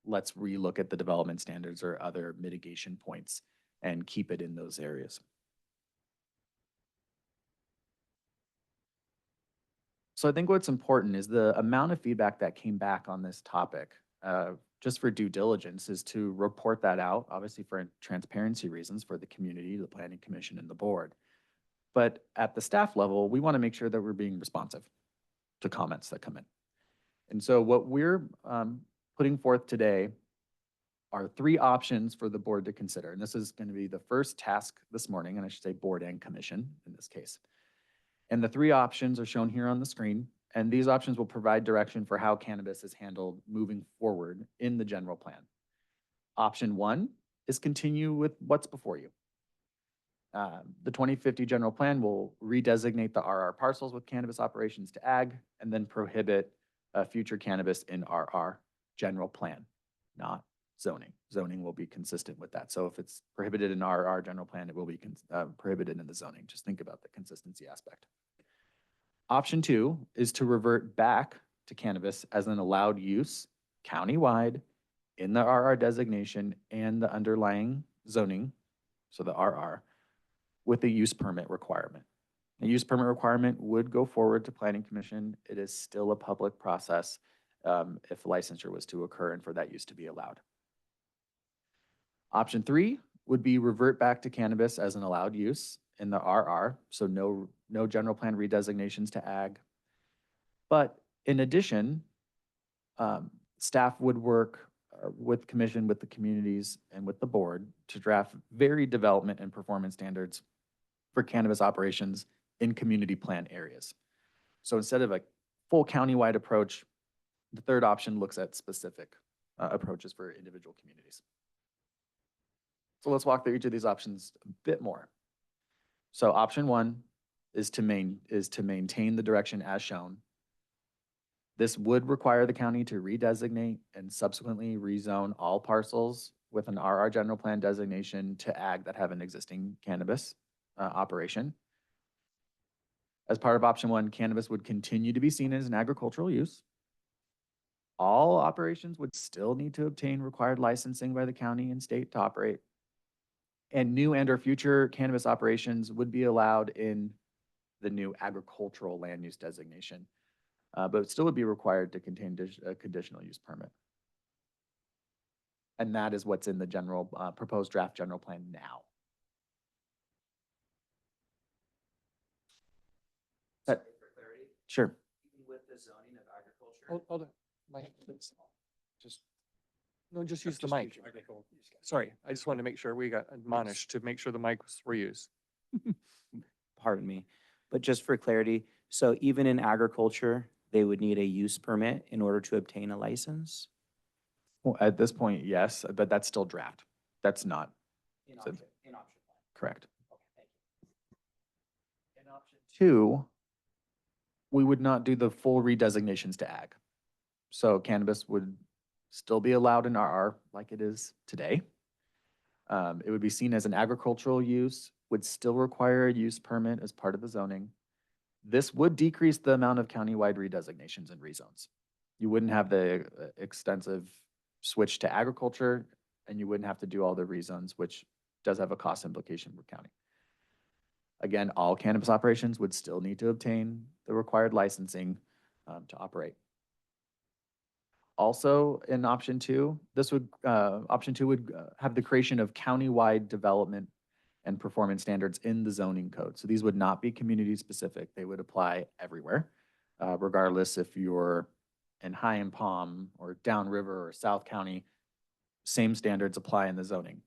Let's relook at the development standards or other mitigation points and keep it in those areas. So I think what's important is the amount of feedback that came back on this topic, just for due diligence, is to report that out, obviously for transparency reasons for the community, the planning commission, and the board. But at the staff level, we want to make sure that we're being responsive to comments that come in. And so what we're putting forth today are 3 options for the board to consider. And this is going to be the first task this morning, and I should say board and commission in this case. And the 3 options are shown here on the screen. And these options will provide direction for how cannabis is handled moving forward in the general plan. Option 1 is continue with what's before you. The 2050 general plan will redesignate the RR parcels with cannabis operations to ag and then prohibit future cannabis in RR general plan, not zoning. Zoning will be consistent with that. So if it's prohibited in RR general plan, it will be prohibited in the zoning. Just think about the consistency aspect. Option 2 is to revert back to cannabis as an allowed use countywide in the RR designation and the underlying zoning, so the RR, with a use permit requirement. The use permit requirement would go forward to Planning Commission. It is still a public process if licensure was to occur and for that use to be allowed. Option 3 would be revert back to cannabis as an allowed use in the RR, so no general plan redesignations to ag. But in addition, staff would work with commission, with the communities, and with the board to draft varied development and performance standards for cannabis operations in community plan areas. So instead of a full countywide approach, the third option looks at specific approaches for individual communities. So let's walk through each of these options a bit more. So option 1 is to maintain the direction as shown. This would require the county to redesignate and subsequently rezone all parcels with an RR general plan designation to ag that have an existing cannabis operation. As part of option 1, cannabis would continue to be seen as an agricultural use. All operations would still need to obtain required licensing by the county and state to operate. And new and or future cannabis operations would be allowed in the new agricultural land use designation, but still would be required to contain a conditional use permit. And that is what's in the general proposed draft general plan now. Sorry, for clarity, Sure. even with the zoning of agriculture. Hold on, Mike, please. Just use the mic. Sorry, I just wanted to make sure we got admonished to make sure the mics were used. Pardon me, but just for clarity, so even in agriculture, they would need a use permit in order to obtain a license? Well, at this point, yes, but that's still draft. That's not In So- option plan. correct. Okay, thank you. In option 2, we would not do the full redesignations to ag. So cannabis would still be allowed in RR like it is today. It would be seen as an agricultural use, would still require a use permit as part of the zoning. This would decrease the amount of countywide redesignations and rezones. You wouldn't have the extensive switch to agriculture, and you wouldn't have to do all the rezones, which does have a cost implication for county. Again, all cannabis operations would still need to obtain the required licensing to operate. Also, in option two, option two would have the creation of countywide development and performance standards in the zoning code. So these would not be community specific. They would apply everywhere, regardless if you're in High and Palm or Downriver or South County, same standards apply in the zoning.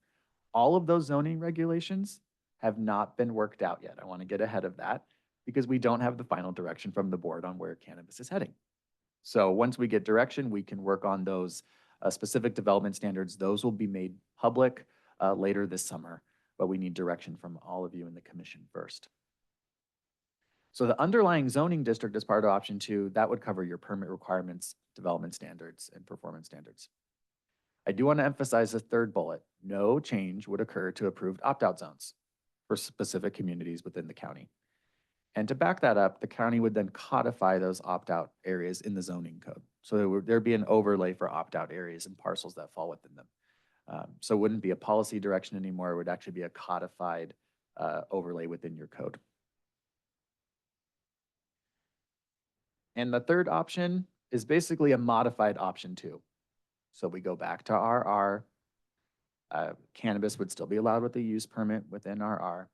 All of those zoning regulations have not been worked out yet. I want to get ahead of that because we don't have the final direction from the board on where cannabis is heading. So once we get direction, we can work on those specific development standards. Those will be made public later this summer, but we need direction from all of you in the commission first. So the underlying zoning district as part of option two, that would cover your permit requirements, development standards, and performance standards. I do want to emphasize the third bullet. No change would occur to approved opt-out zones for specific communities within the county. And to back that up, the county would then codify those opt-out areas in the zoning code. So there'd be an overlay for opt-out areas and parcels that fall within them. So it wouldn't be a policy direction anymore. It would actually be a codified overlay within your code. And the third option is basically a modified option two. So we go back to RR. Cannabis would still be allowed with a use permit within RR.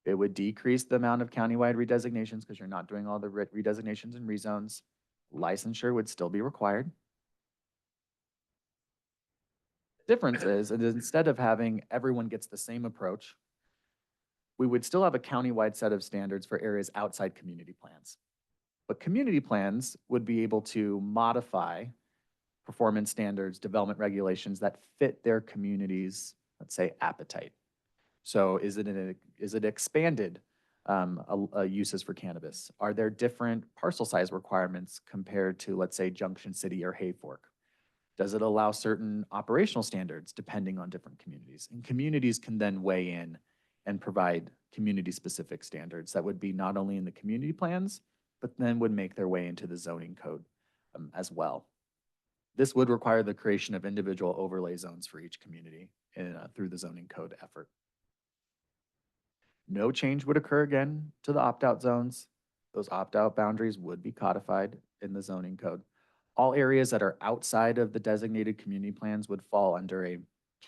It would decrease the amount of countywide redesignations because you're not doing all the redesignations and rezones. Licensure would still be required. The difference is instead of having everyone gets the same approach, we would still have a countywide set of standards for areas outside community plans. But community plans would be able to modify performance standards, development regulations that fit their community's, let's say, appetite. So is it expanded uses for cannabis? Are there different parcel size requirements compared to, let's say, Junction City or Hayfork? Does it allow certain operational standards depending on different communities? And communities can then weigh in and provide community-specific standards that would be not only in the community plans, but then would make their way into the zoning code as well. This would require the creation of individual overlay zones for each community through the zoning code effort. No change would occur again to the opt-out zones. Those opt-out boundaries would be codified in the zoning code. All areas that are outside of the designated community plans would fall under a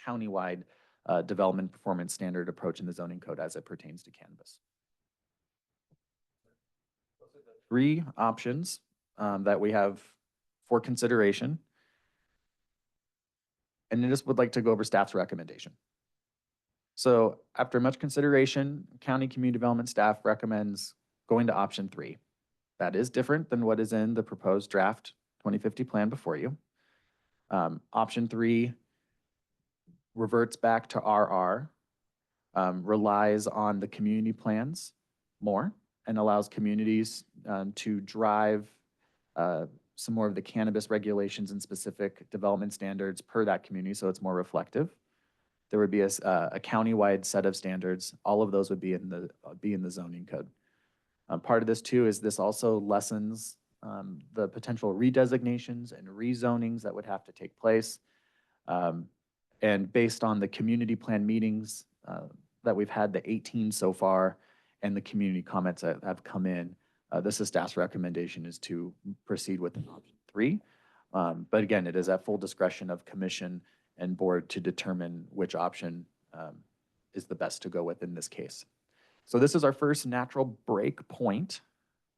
countywide development performance standard approach in the zoning code as it pertains to cannabis. Three options that we have for consideration. And I just would like to go over staff's recommendation. So after much consideration, county community development staff recommends going to option three. That is different than what is in the proposed draft 2050 plan before you. Option three reverts back to RR, relies on the community plans more, and allows communities to drive some more of the cannabis regulations and specific development standards per that community, so it's more reflective. There would be a countywide set of standards. All of those would be in the zoning code. Part of this too is this also lessens the potential redesignations and rezonings that would have to take place. And based on the community plan meetings that we've had, the 18 so far, and the community comments that have come in, this is staff's recommendation is to proceed with option three. But again, it is at full discretion of commission and board to determine which option is the best to go with in this case. So this is our first natural break point,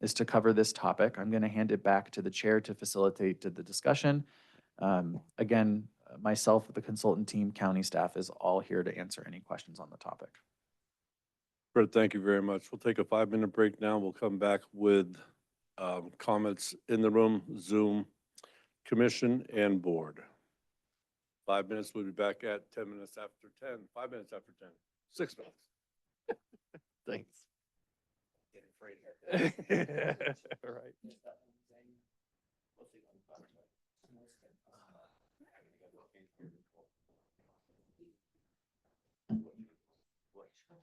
is to cover this topic. I'm going to hand it back to the chair to facilitate the discussion. Again, myself, the consultant team, county staff is all here to answer any questions on the topic. Fred, thank you very much. We'll take a 5-minute break now. We'll come back with comments in the room, Zoom, commission, and board. 5 minutes, we'll be back at 10 minutes after 10, 5 minutes after 10, 6 minutes. Thanks. All right.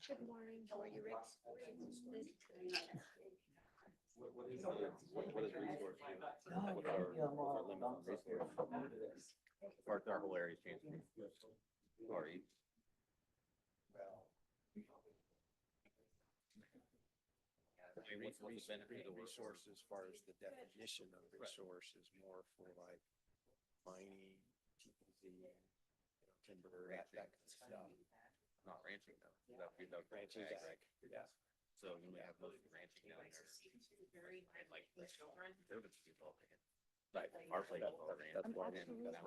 Good morning. How are you, Rick? What is resource? What's our limit on resource? Our whole area is changing. Sorry. Resource as far as the definition of resource is more for like mining, TPZ, timber, that kind of stuff. Not ranching though. Ranches, ag, yeah. So when we have most ranching down there. And like, they're the people. Like, our place. That's why. That's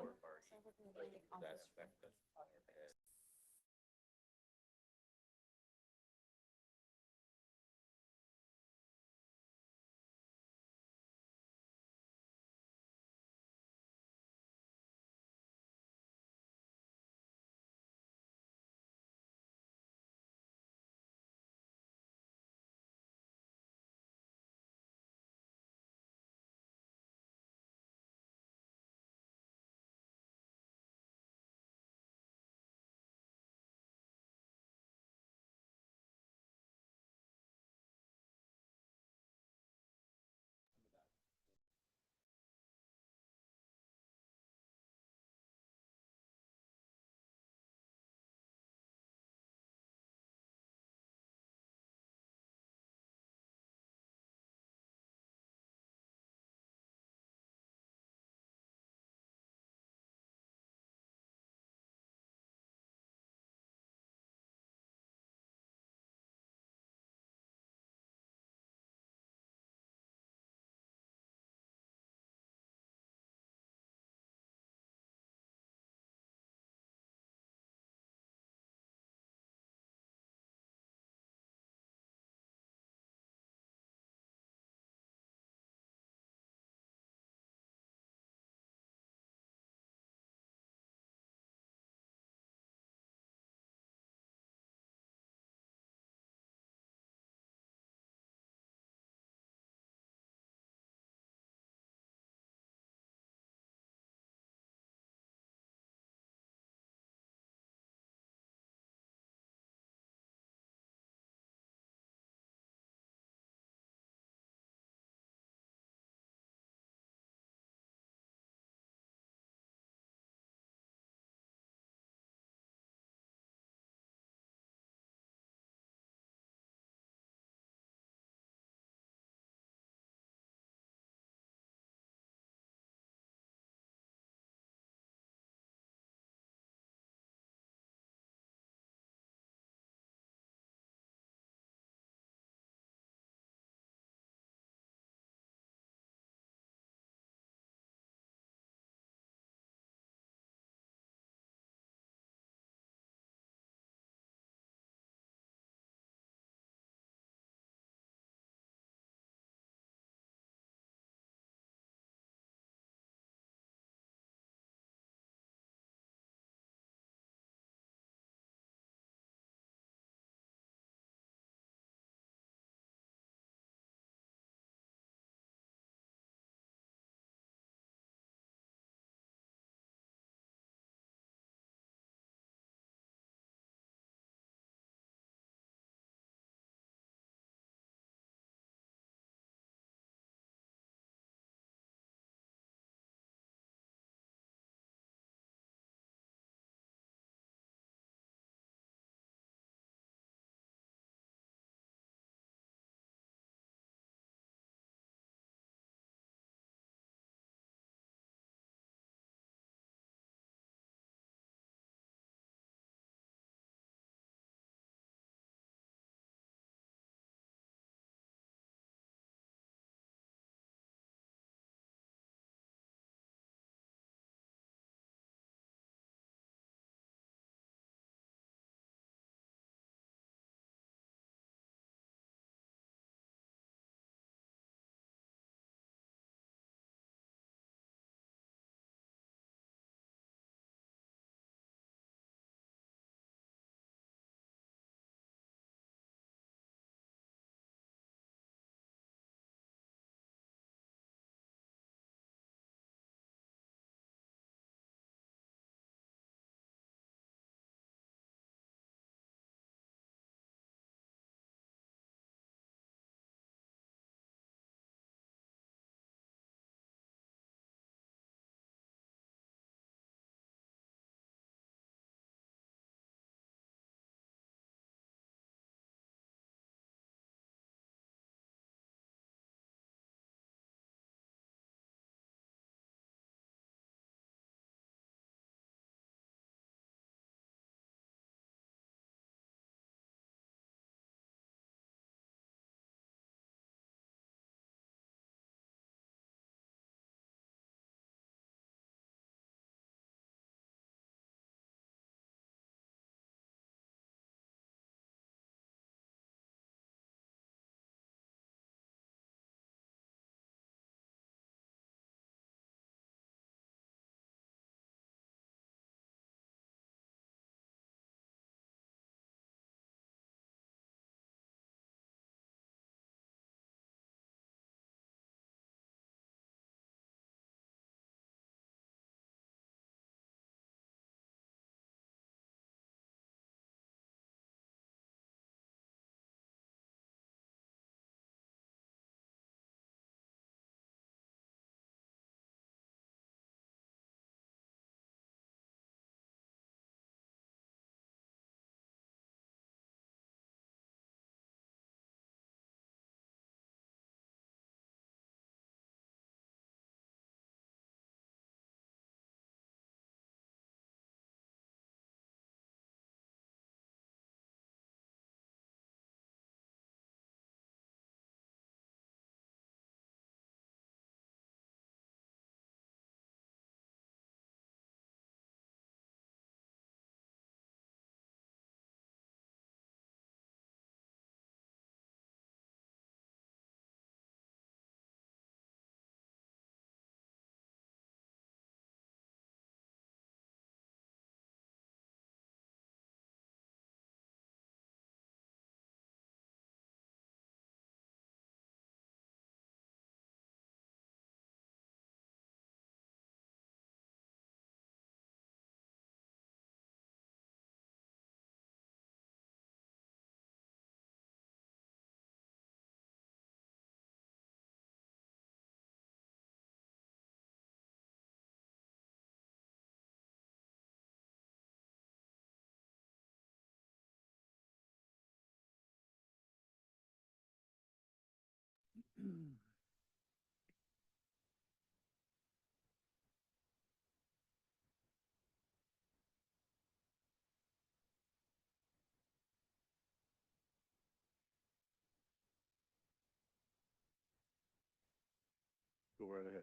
Go right ahead.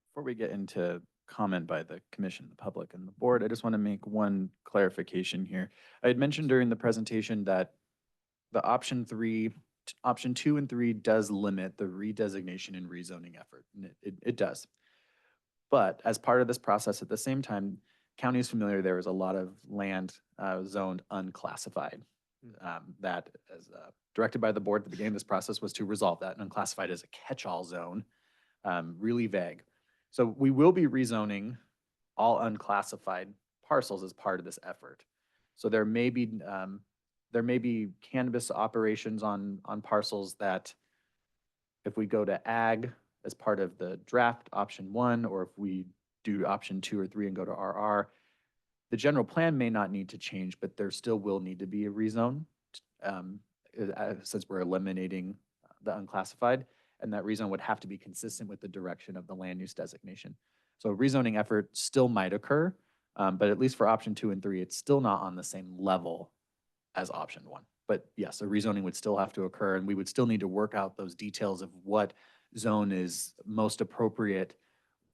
Before we get into comment by the commission, the public, and the board, I just want to make one clarification here. I had mentioned during the presentation that the option 2 and 3 does limit the redesignation and rezoning effort, and it does. But as part of this process, at the same time, county is familiar, there is a lot of land zoned unclassified. That, as directed by the board at the beginning of this process, was to resolve that, and unclassified as a catch-all zone, really vague. So we will be rezoning all unclassified parcels as part of this effort. So there may be cannabis operations on parcels that, if we go to ag as part of the draft option 1, or if we do option 2 or 3 and go to RR, the general plan may not need to change, but there still will need to be a rezone, since we're eliminating the unclassified, and that rezone would have to be consistent with the direction of the land use designation. So a rezoning effort still might occur, but at least for option 2 and 3, it's still not on the same level as option 1. But yes, a rezoning would still have to occur, and we would still need to work out those details of what zone is most appropriate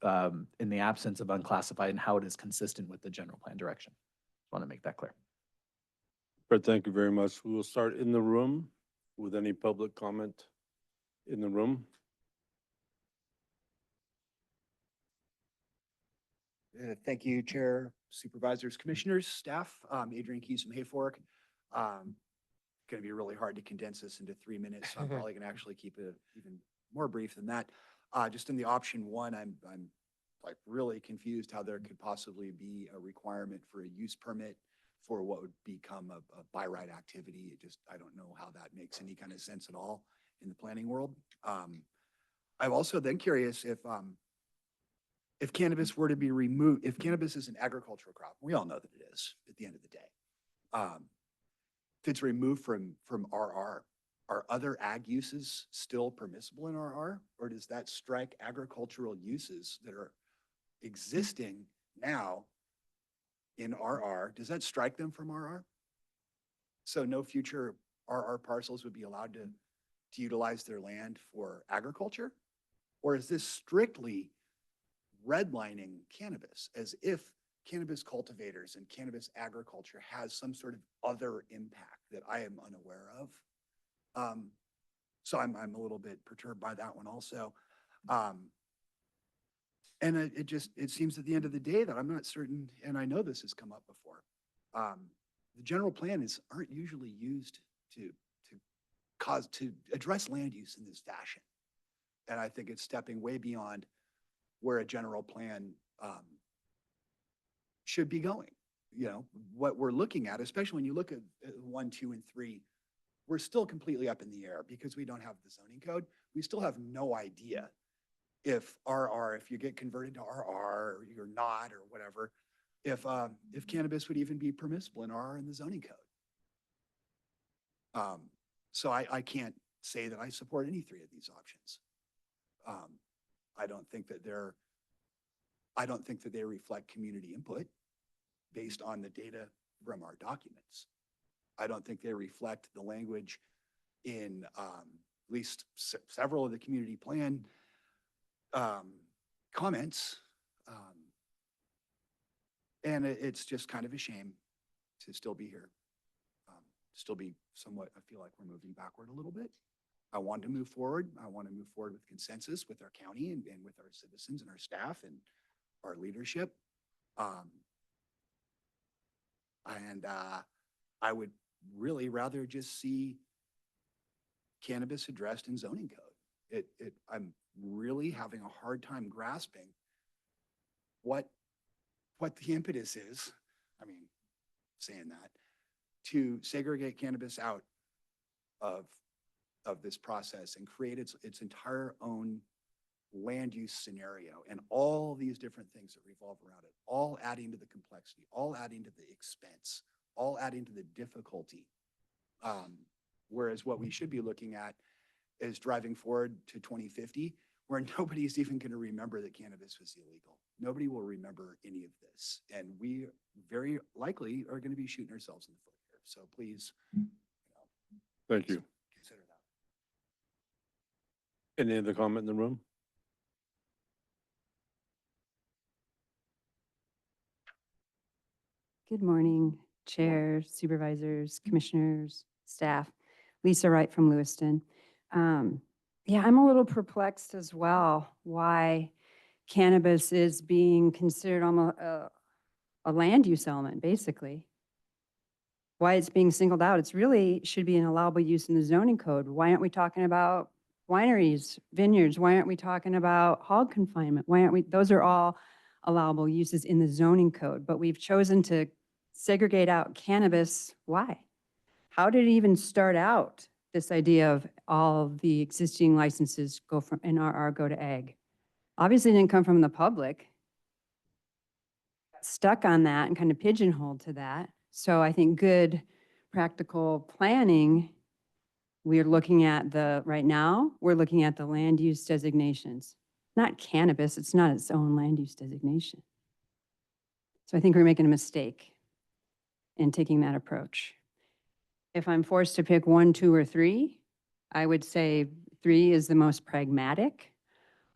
in the absence of unclassified and how it is consistent with the general plan direction. Just want to make that clear. Fred, thank you very much. We will start in the room with any public comment in the room. Thank you, Chair, Supervisors, Commissioners, staff. Adrian Keys from Hayfork. Going to be really hard to condense this into 3 minutes, so I'm probably going to actually keep it even more brief than that. Just in the option 1, I'm like really confused how there could possibly be a requirement for a use permit for what would become a by right activity. I don't know how that makes any kind of sense at all in the planning world. I'm also then curious if cannabis were to be removed, if cannabis is an agricultural crop, we all know that it is at the end of the day. If it's removed from RR, are other ag uses still permissible in RR? Or does that strike agricultural uses that are existing now in RR? Does that strike them from RR? So no future RR parcels would be allowed to utilize their land for agriculture? Or is this strictly redlining cannabis as if cannabis cultivators and cannabis agriculture has some sort of other impact that I am unaware of? So I'm a little bit perturbed by that one also. And it seems at the end of the day that I'm not certain, and I know this has come up before. The general plan aren't usually used to address land use in this fashion. And I think it's stepping way beyond where a general plan should be going. You know, what we're looking at, especially when you look at 1, 2, and 3, we're still completely up in the air because we don't have the zoning code. We still have no idea if you get converted to RR, or you're not, or whatever, if cannabis would even be permissible in RR in the zoning code. So I can't say that I support any 3 of these options. I don't think that they reflect community input based on the data from our documents. I don't think they reflect the language in at least several of the community plan comments. And it's just kind of a shame to still be here. Still be somewhat, I feel like we're moving backward a little bit. I want to move forward. I want to move forward with consensus with our county and with our citizens and our staff and our leadership. And I would really rather just see cannabis addressed in zoning code. I'm really having a hard time grasping what the impetus is. I mean, saying that, to segregate cannabis out of this process and create its entire own land use scenario and all these different things that revolve around it, all adding to the complexity, all adding to the expense, all adding to the difficulty. Whereas what we should be looking at is driving forward to 2050, where nobody's even going to remember that cannabis was illegal. Nobody will remember any of this. And we very likely are going to be shooting ourselves in the foot here. So please, Thank you. consider that. Any other comment in the room? Good morning, Chair, Supervisors, Commissioners, staff. Lisa Wright from Lewiston. Yeah, I'm a little perplexed as well why cannabis is being considered almost a land use element, basically. Why it's being singled out. It's really should be an allowable use in the zoning code. Why aren't we talking about wineries, vineyards? Why aren't we talking about hog confinement? Why aren't we? Those are all allowable uses in the zoning code, but we've chosen to segregate out cannabis. Why? How did it even start out, this idea of all the existing licenses go from NRR go to ag? Obviously it didn't come from the public. Stuck on that and kind of pigeonholed to that. So I think good practical planning, we're looking at right now, we're looking at the land use designations. Not cannabis, it's not its own land use designation. So I think we're making a mistake in taking that approach. If I'm forced to pick 1, 2, or 3, I would say 3 is the most pragmatic.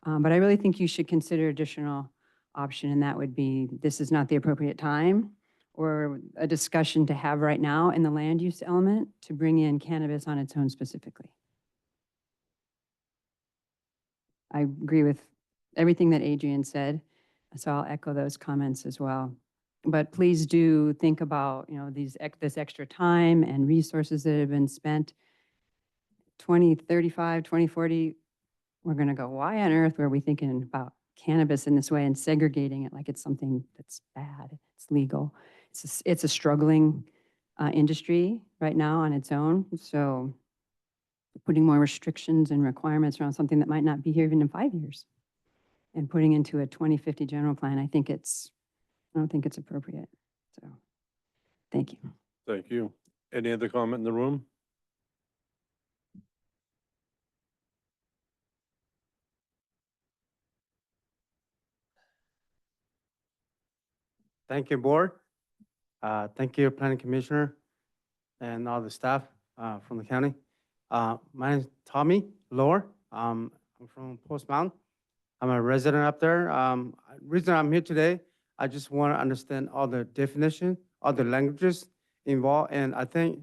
But I really think you should consider additional option, and that would be this is not the appropriate time, or a discussion to have right now in the land use element to bring in cannabis on its own specifically. I agree with everything that Adrian said, so I'll echo those comments as well. But please do think about, this extra time and resources that have been spent. 2035, 2040, we're going to go, why on earth were we thinking about cannabis in this way and segregating it like it's something that's bad? It's legal. It's a struggling industry right now on its own. So putting more restrictions and requirements around something that might not be here even in 5 years and putting into a 2050 general plan, I don't think it's appropriate. So thank you. Thank you. Any other comment in the room? Thank you, board. Thank you, planning commissioner and all the staff from the county. My name is Tommy Lohr. I'm from Post Mountain. I'm a resident up there. Reason I'm here today, I just want to understand all the definition, all the languages involved. And I think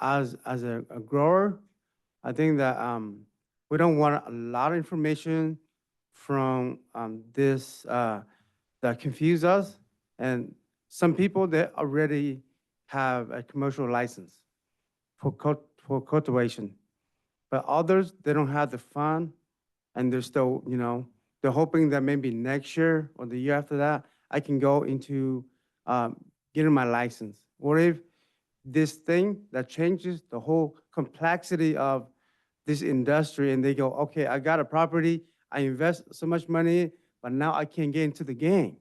as a grower, I think that we don't want a lot of information from this that confuse us. And some people that already have a commercial license for cultivation, but others, they don't have the fund, and they're still, they're hoping that maybe next year or the year after that, I can go into getting my license. What if this thing that changes the whole complexity of this industry, and they go, okay, I got a property, I invest so much money, but now I can't get into the game.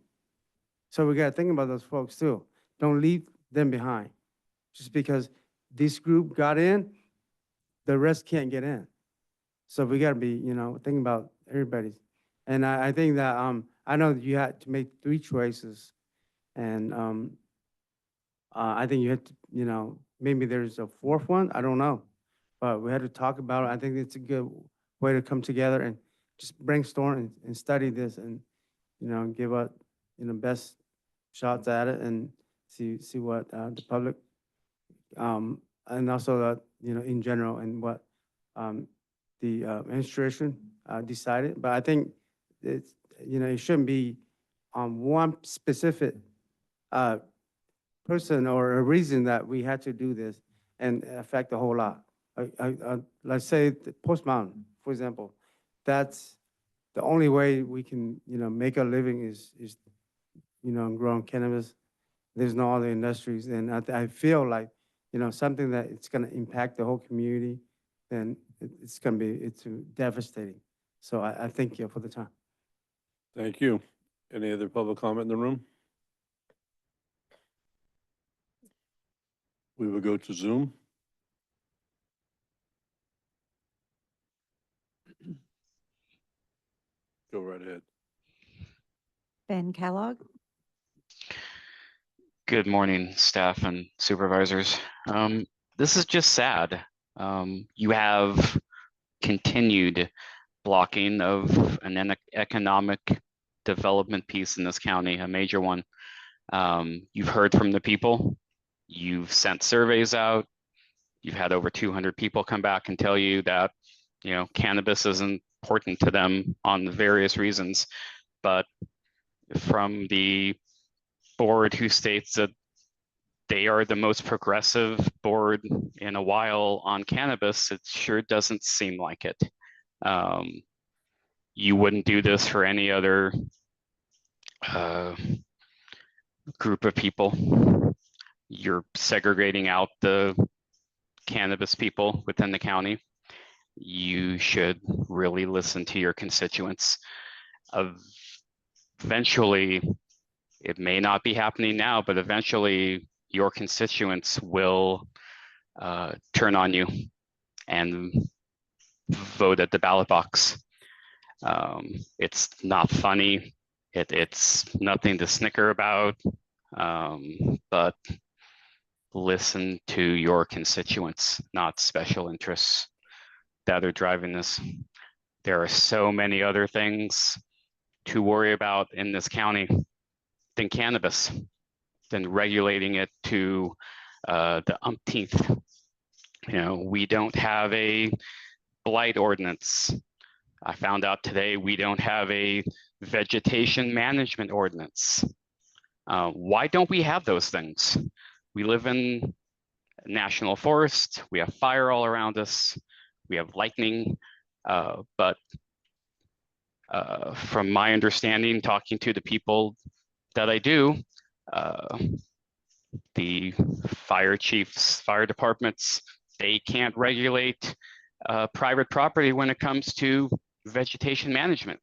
So we got to think about those folks too. Don't leave them behind. Just because this group got in, the rest can't get in. So we got to be, thinking about everybody's. And I think that I know that you had to make 3 choices, and I think you had to, maybe there's a 4th one. I don't know, but we had to talk about it. I think it's a good way to come together and just brainstorm and study this, and give up best shots at it, and see what the public and also in general, and what the administration decided. But I think it's it shouldn't be one specific person or a reason that we had to do this and affect a whole lot. Let's say the Post Mountain, for example, that's the only way we can make a living is growing cannabis. There's no other industries, and I feel like something that it's going to impact the whole community, then it's devastating. So I thank you for the time. Thank you. Any other public comment in the room? We will go to Zoom. Go right ahead. Ben Kellogg. Good morning, staff and supervisors. This is just sad. You have continued blocking of an economic development piece in this county, a major one. You've heard from the people, you've sent surveys out, you've had over 200 people come back and tell you that, cannabis is important to them on the various reasons. But from the board who states that they are the most progressive board in a while on cannabis, it sure doesn't seem like it. You wouldn't do this for any other group of people. You're segregating out the cannabis people within the county. You should really listen to your constituents. Eventually, it may not be happening now, but eventually your constituents will turn on you and vote at the ballot box. It's not funny. It's nothing to snicker about, but listen to your constituents, not special interests that are driving this. There are so many other things to worry about in this county than cannabis, than regulating it to the umpteenth. We don't have a blight ordinance. I found out today we don't have a vegetation management ordinance. Why don't we have those things? We live in a national forest, we have fire all around us, we have lightning, but from my understanding, talking to the people that I do, the fire chiefs, fire departments, they can't regulate private property when it comes to vegetation management.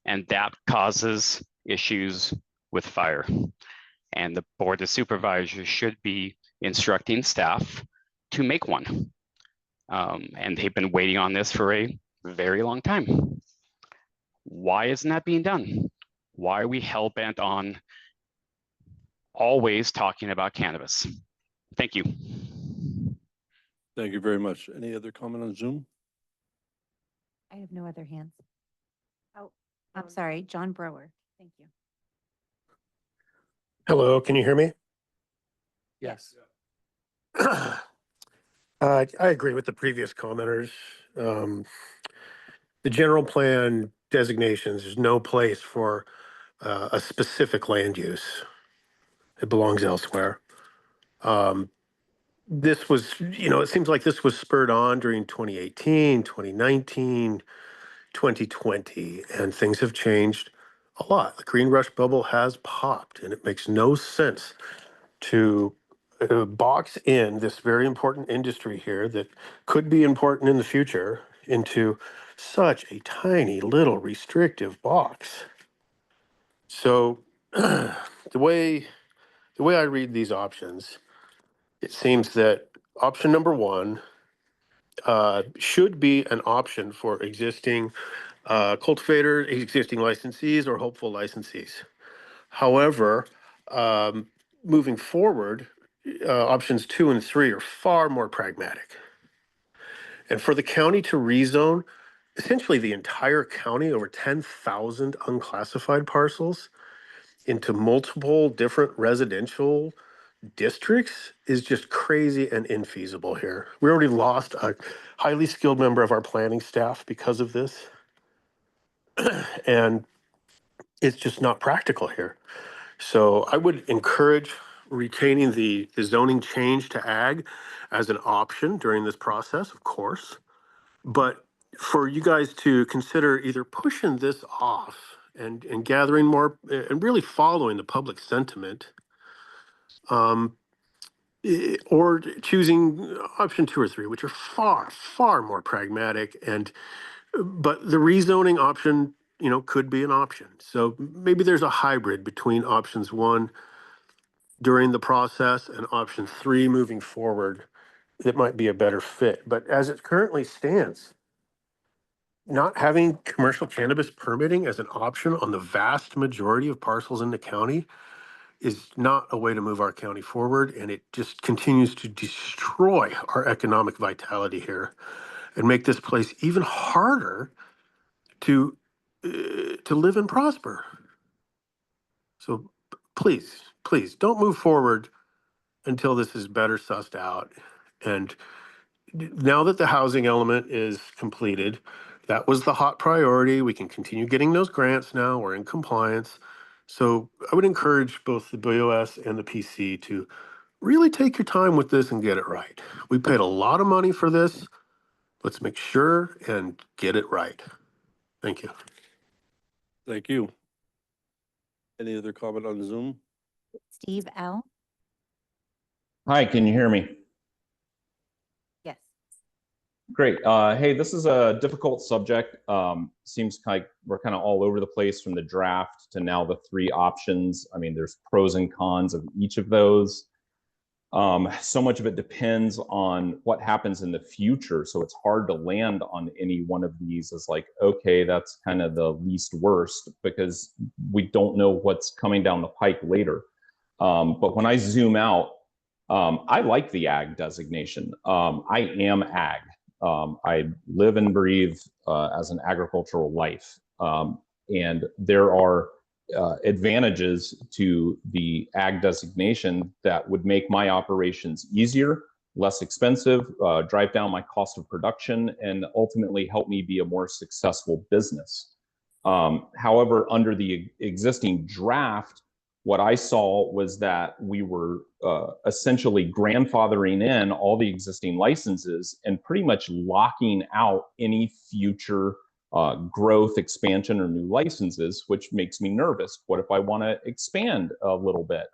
And that causes issues with fire. And the Board of Supervisors should be instructing staff to make one. And they've been waiting on this for a very long time. Why isn't that being done? Why are we hell-bent on always talking about cannabis? Thank you. Thank you very much. Any other comment on Zoom? I have no other hands. Oh, I'm sorry, John Brower. Thank you. Hello, can you hear me? Yes. I agree with the previous commenters. The general plan designations, there's no place for a specific land use. It belongs elsewhere. This was, it seems like this was spurred on during 2018, 2019, 2020, and things have changed a lot. The green rush bubble has popped, and it makes no sense to box in this very important industry here that could be important in the future into such a tiny little restrictive box. So the way I read these options, it seems that option number one should be an option for existing cultivators, existing licensees, or hopeful licensees. However, moving forward, options 2 and 3 are far more pragmatic. And for the county to rezone essentially the entire county, over 10,000 unclassified parcels, into multiple different residential districts is just crazy and infeasible here. We already lost a highly skilled member of our planning staff because of this. And it's just not practical here. So I would encourage retaining the zoning change to ag as an option during this process, of course. But for you guys to consider either pushing this off and gathering more and really following the public sentiment, or choosing option 2 or 3, which are far, far more pragmatic. But the rezoning option, could be an option. So maybe there's a hybrid between options 1 during the process and option 3 moving forward that might be a better fit. But as it currently stands, not having commercial cannabis permitting as an option on the vast majority of parcels in the county is not a way to move our county forward, and it just continues to destroy our economic vitality here. and make this place even harder to live and prosper. So please, please don't move forward until this is better sussed out. And now that the housing element is completed, that was the hot priority. We can continue getting those grants now. We're in compliance. So I would encourage both the BOS and the PC to really take your time with this and get it right. We paid a lot of money for this. Let's make sure and get it right. Thank you. Thank you. Any other comment on Zoom? Steve L. Hi, can you hear me? Yes. Great. Hey, this is a difficult subject. Seems like we're kind of all over the place from the draft to now the three options. I mean, there's pros and cons of each of those. So much of it depends on what happens in the future. So it's hard to land on any one of these as like, okay, that's kind of the least worst because we don't know what's coming down the pike later. But when I zoom out, I like the ag designation. I am ag. I live and breathe as an agricultural life. And there are advantages to the ag designation that would make my operations easier, less expensive, drive down my cost of production, and ultimately help me be a more successful business. However, under the existing draft, what I saw was that we were essentially grandfathering in all the existing licenses and pretty much locking out any future growth, expansion, or new licenses, which makes me nervous. What if I want to expand a little bit?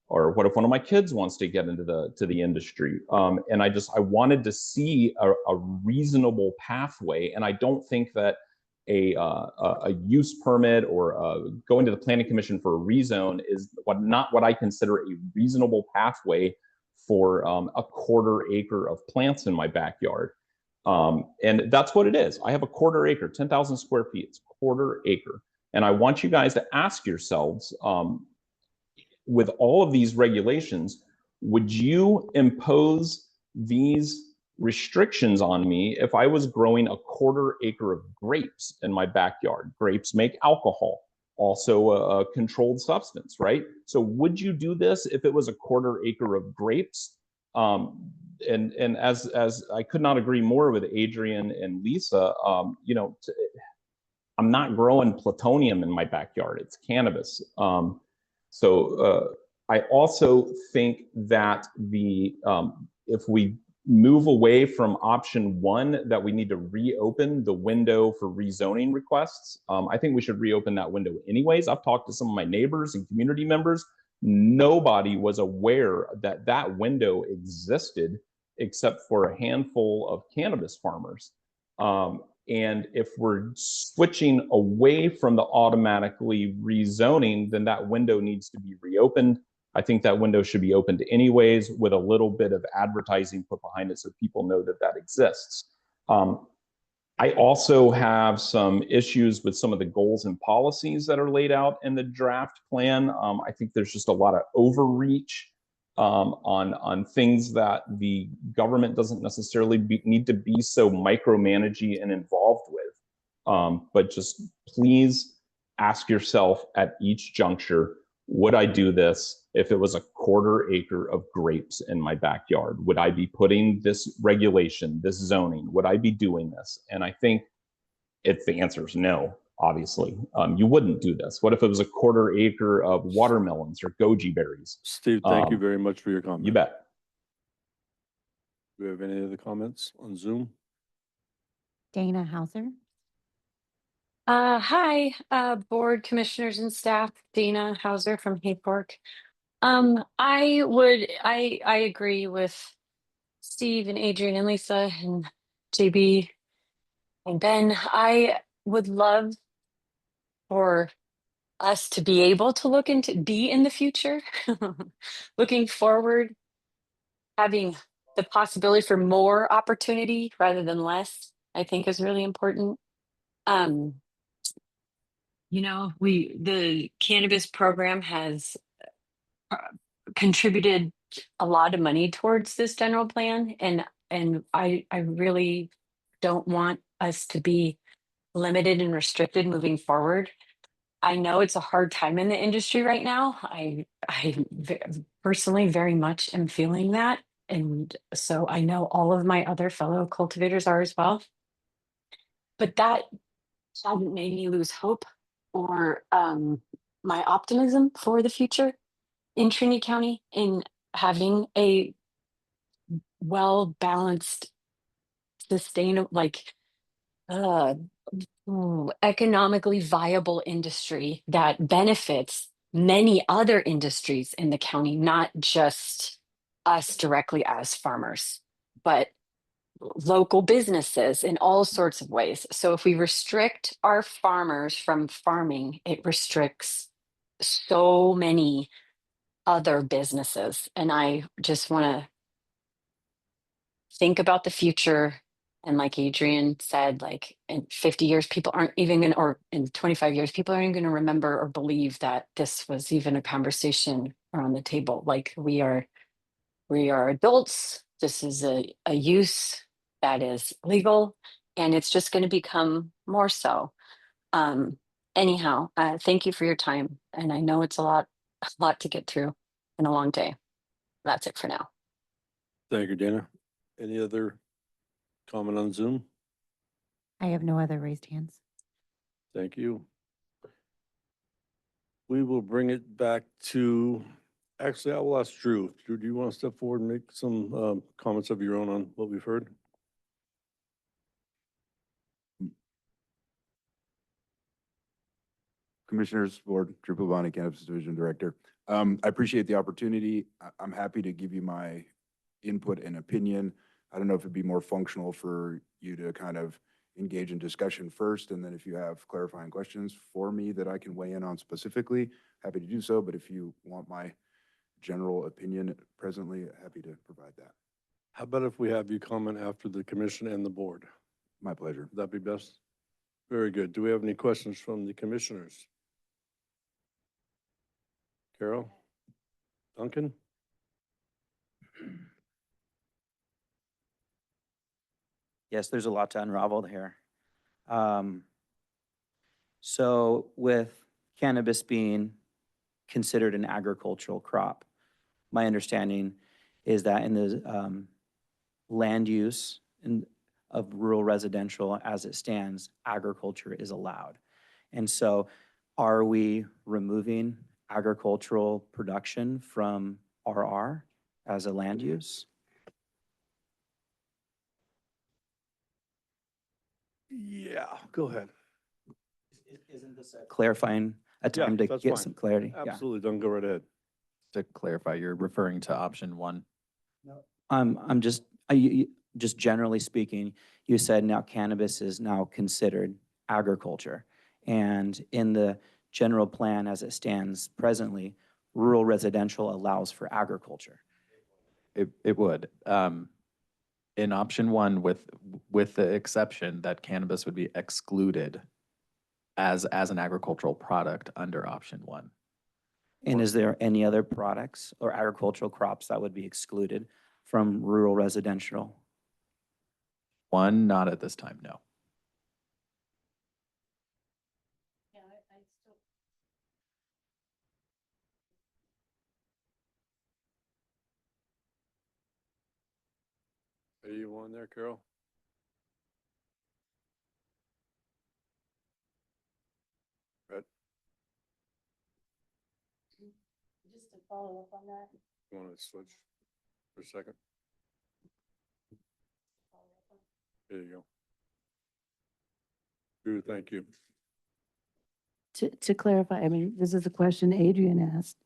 Or what if one of my kids wants to get into the industry? And I wanted to see a reasonable pathway, and I don't think that a use permit or going to the planning commission for a rezone is not what I consider a reasonable pathway for a quarter acre of plants in my backyard. And that's what it is. I have a quarter acre, 10,000 square feet, it's quarter acre. And I want you guys to ask yourselves, with all of these regulations, would you impose these restrictions on me if I was growing a quarter acre of grapes in my backyard? Grapes make alcohol, also a controlled substance, right? So would you do this if it was a quarter acre of grapes? And as I could not agree more with Adrian and Lisa, I'm not growing plutonium in my backyard, it's cannabis. So I also think that if we move away from option one, that we need to reopen the window for rezoning requests. I think we should reopen that window anyways. I've talked to some of my neighbors and community members. Nobody was aware that that window existed except for a handful of cannabis farmers. And if we're switching away from the automatically rezoning, then that window needs to be reopened. I think that window should be opened anyways with a little bit of advertising put behind it so people know that that exists. I also have some issues with some of the goals and policies that are laid out in the draft plan. I think there's just a lot of overreach on things that the government doesn't necessarily need to be so micromanaging and involved with. But just please ask yourself at each juncture, would I do this if it was a quarter acre of grapes in my backyard? Would I be putting this regulation, this zoning, would I be doing this? And I think if the answer is no, obviously, you wouldn't do this. What if it was a quarter acre of watermelons or goji berries? Steve, thank you very much for your comment. You bet. Do we have any other comments on Zoom? Dana Hauser. Hi, board commissioners and staff, Dana Hauser from Hayfork. I agree with Steve and Adrian and Lisa and JB and Ben. I would love for us to be able to be in the future, looking forward, having the possibility for more opportunity rather than less, I think is really important. The cannabis program has contributed a lot of money towards this general plan, and I really don't want us to be limited and restricted moving forward. I know it's a hard time in the industry right now. Personally very much am feeling that. And so I know all of my other fellow cultivators are as well. But that hasn't made me lose hope or my optimism for the future in Trinity County in having a well-balanced, sustainable, like uh, economically viable industry that benefits many other industries in the county, not just us directly as farmers, but local businesses in all sorts of ways. So if we restrict our farmers from farming, it restricts so many other businesses. And I just want to think about the future. And like Adrian said, like in 50 years, people aren't even going to, or in 25 years, people aren't going to remember or believe that this was even a conversation around the table. Like we are adults. This is a use that is legal, and it's just going to become more so. Anyhow, thank you for your time. And I know it's a lot to get through in a long day. That's it for now. Thank you, Dana. Any other comment on Zoom? I have no other raised hands. Thank you. We will bring it back to, actually, I will ask Drew. Drew, do you want to step forward and make some comments of your own on what we've heard? Commissioners, Board, Drew Pavani, Cannabis Division Director. I appreciate the opportunity. I'm happy to give you my input and opinion. I don't know if it'd be more functional for you to kind of engage in discussion first, and then if you have clarifying questions for me that I can weigh in on specifically, happy to do so. But if you want my general opinion presently, happy to provide that. How about if we have you comment after the commission and the board? My pleasure. Would that be best? Very good. Do we have any questions from the commissioners? Carol? Duncan? Yes, there's a lot to unravel here. So with cannabis being considered an agricultural crop, my understanding is that in the land use of rural residential as it stands, agriculture is allowed. And so are we removing agricultural production from RR as a land use? Yeah, go ahead. Isn't this clarifying a time to that's get fine. some clarity? Yeah. Absolutely, don't go right ahead. To clarify, you're referring to option one. I'm just, just generally speaking, you said now cannabis is now considered agriculture. And in the general plan as it stands presently, rural residential allows for agriculture. It would. In option one, with the exception that cannabis would be excluded as an agricultural product under option one. And is there any other products or agricultural crops that would be excluded from rural residential? One, not at this time, no. Are you on there, Carol? Right. Just to follow up on that. You want to switch for a second? There you go. Drew, thank you. To clarify, I mean, this is a question Adrian asked.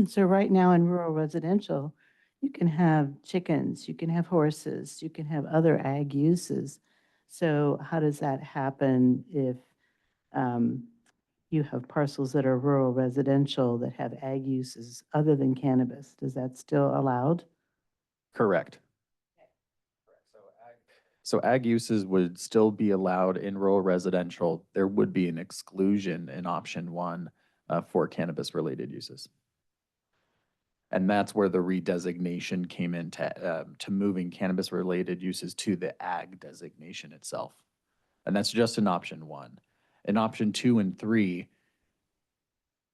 So right now in rural residential, you can have chickens, you can have horses, you can have other ag uses. So how does that happen if you have parcels that are rural residential that have ag uses other than cannabis? Does that still allowed? Correct. So ag uses would still be allowed in rural residential. There would be an exclusion in option one for cannabis related uses. And that's where the redesignation came into, to moving cannabis-related uses to the ag designation itself. And that's just in option 1. In option 2 and 3,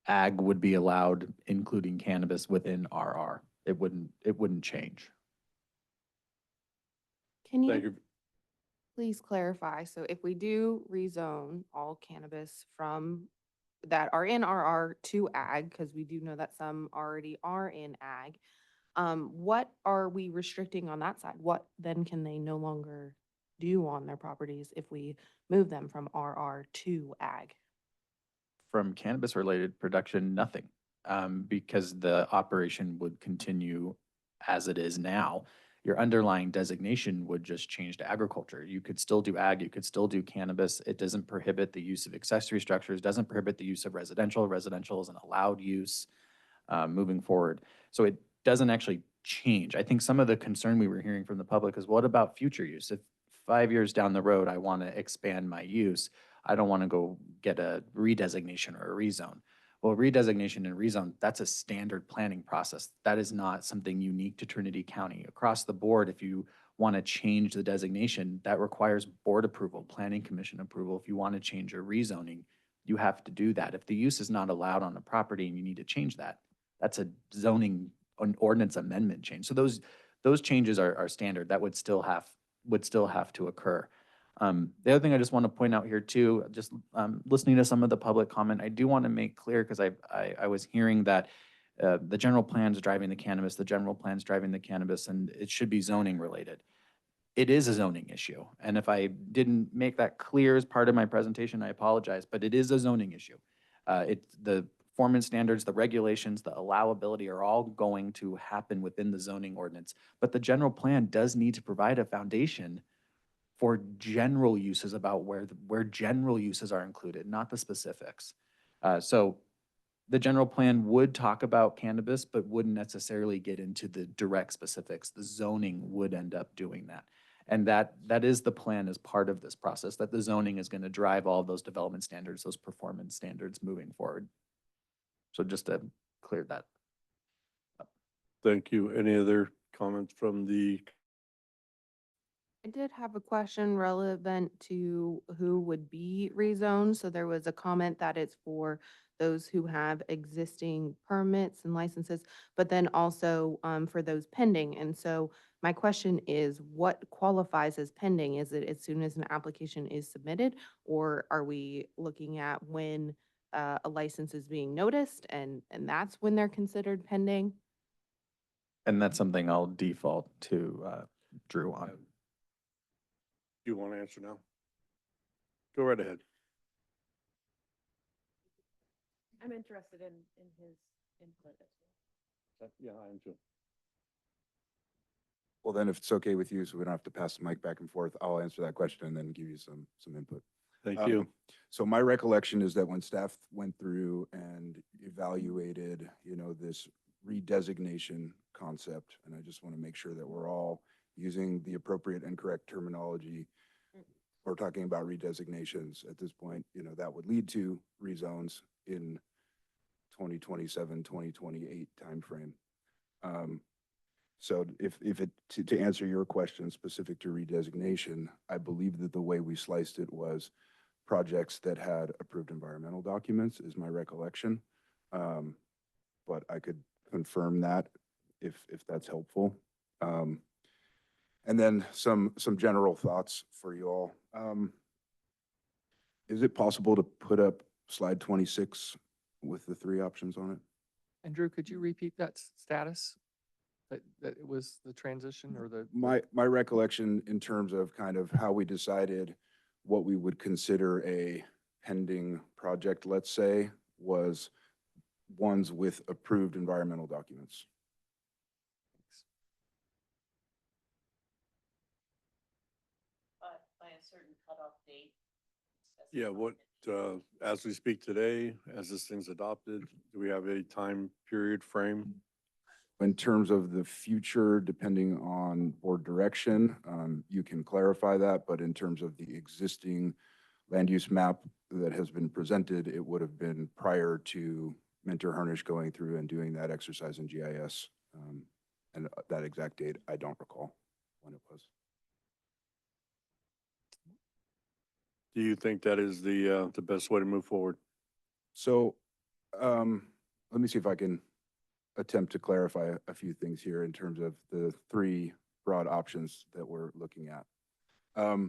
ag would be allowed, including cannabis within RR. It wouldn't change. Can Thank you you. please clarify? So if we do rezone all cannabis from that are in RR to ag, because we do know that some already are in ag, what are we restricting on that side? What then can they no longer do on their properties if we move them from RR to ag? From cannabis-related production, nothing, because the operation would continue as it is now. Your underlying designation would just change to agriculture. You could still do ag, you could still do cannabis. It doesn't prohibit the use of accessory structures, doesn't prohibit the use of residential. Residential is an allowed use moving forward. So it doesn't actually change. I think some of the concern we were hearing from the public is, what about future use? If 5 years down the road, I want to expand my use, I don't want to go get a redesignation or a rezone. Well, redesignation and rezone, that's a standard planning process. That is not something unique to Trinity County. Across the board, if you want to change the designation, that requires board approval, planning commission approval. If you want to change your rezoning, you have to do that. If the use is not allowed on the property and you need to change that, that's a zoning an ordinance amendment change. So those changes are standard. That would still have to occur. The other thing I just want to point out here too, just listening to some of the public comment, I do want to make clear, because I was hearing that the general plan is driving the cannabis, and it should be zoning related. It is a zoning issue. And if I didn't make that clear as part of my presentation, I apologize, but it is a zoning issue. The performance standards, the regulations, the allowability are all going to happen within the zoning ordinance. But the general plan does need to provide a foundation for general uses about where general uses are included, not the specifics. So the general plan would talk about cannabis, but wouldn't necessarily get into the direct specifics. The zoning would end up doing that. And that is the plan as part of this process, that the zoning is going to drive all of those development standards, those performance standards moving forward. So just to clear that up. Thank you. Any other comments from the? I did have a question relevant to who would be rezoned. So there was a comment that it's for those who have existing permits and licenses, but then also for those pending. And so my question is, what qualifies as pending? Is it as soon as an application is submitted, or are we looking at when a license is being noticed and that's when they're considered pending? And that's something I'll default to Drew on. Do you want to answer now? Go right ahead. I'm interested in his input. Yeah, I am too. Well, then if it's okay with you, so we don't have to pass the mic back and forth, I'll answer that question and then give you some input. Thank you. So my recollection is that when staff went through and evaluated, this redesignation concept, and I just want to make sure that we're all using the appropriate and correct terminology. We're talking about redesignations at this point, that would lead to rezones in 2027, 2028 timeframe. So to answer your question specific to redesignation, I believe that the way we sliced it was projects that had approved environmental documents is my recollection. But I could confirm that if that's helpful. And then some general thoughts for you all. Is it possible to put up slide 26 with the 3 options on it? Andrew, could you repeat that status? That it was the transition or the? My recollection in terms of kind of how we decided what we would consider a pending project, let's say, was ones with approved environmental documents. By a certain cutoff date. Yeah, as we speak today, as this thing's adopted, do we have a time period frame? In terms of the future, depending on board direction, you can clarify that, but in terms of the existing land use map that has been presented, it would have been prior to Mentor Harnish going through and doing that exercise in GIS. And that exact date, I don't recall when it was. Do you think that is the best way to move forward? So let me see if I can attempt to clarify a few things here in terms of the three broad options that we're looking at. I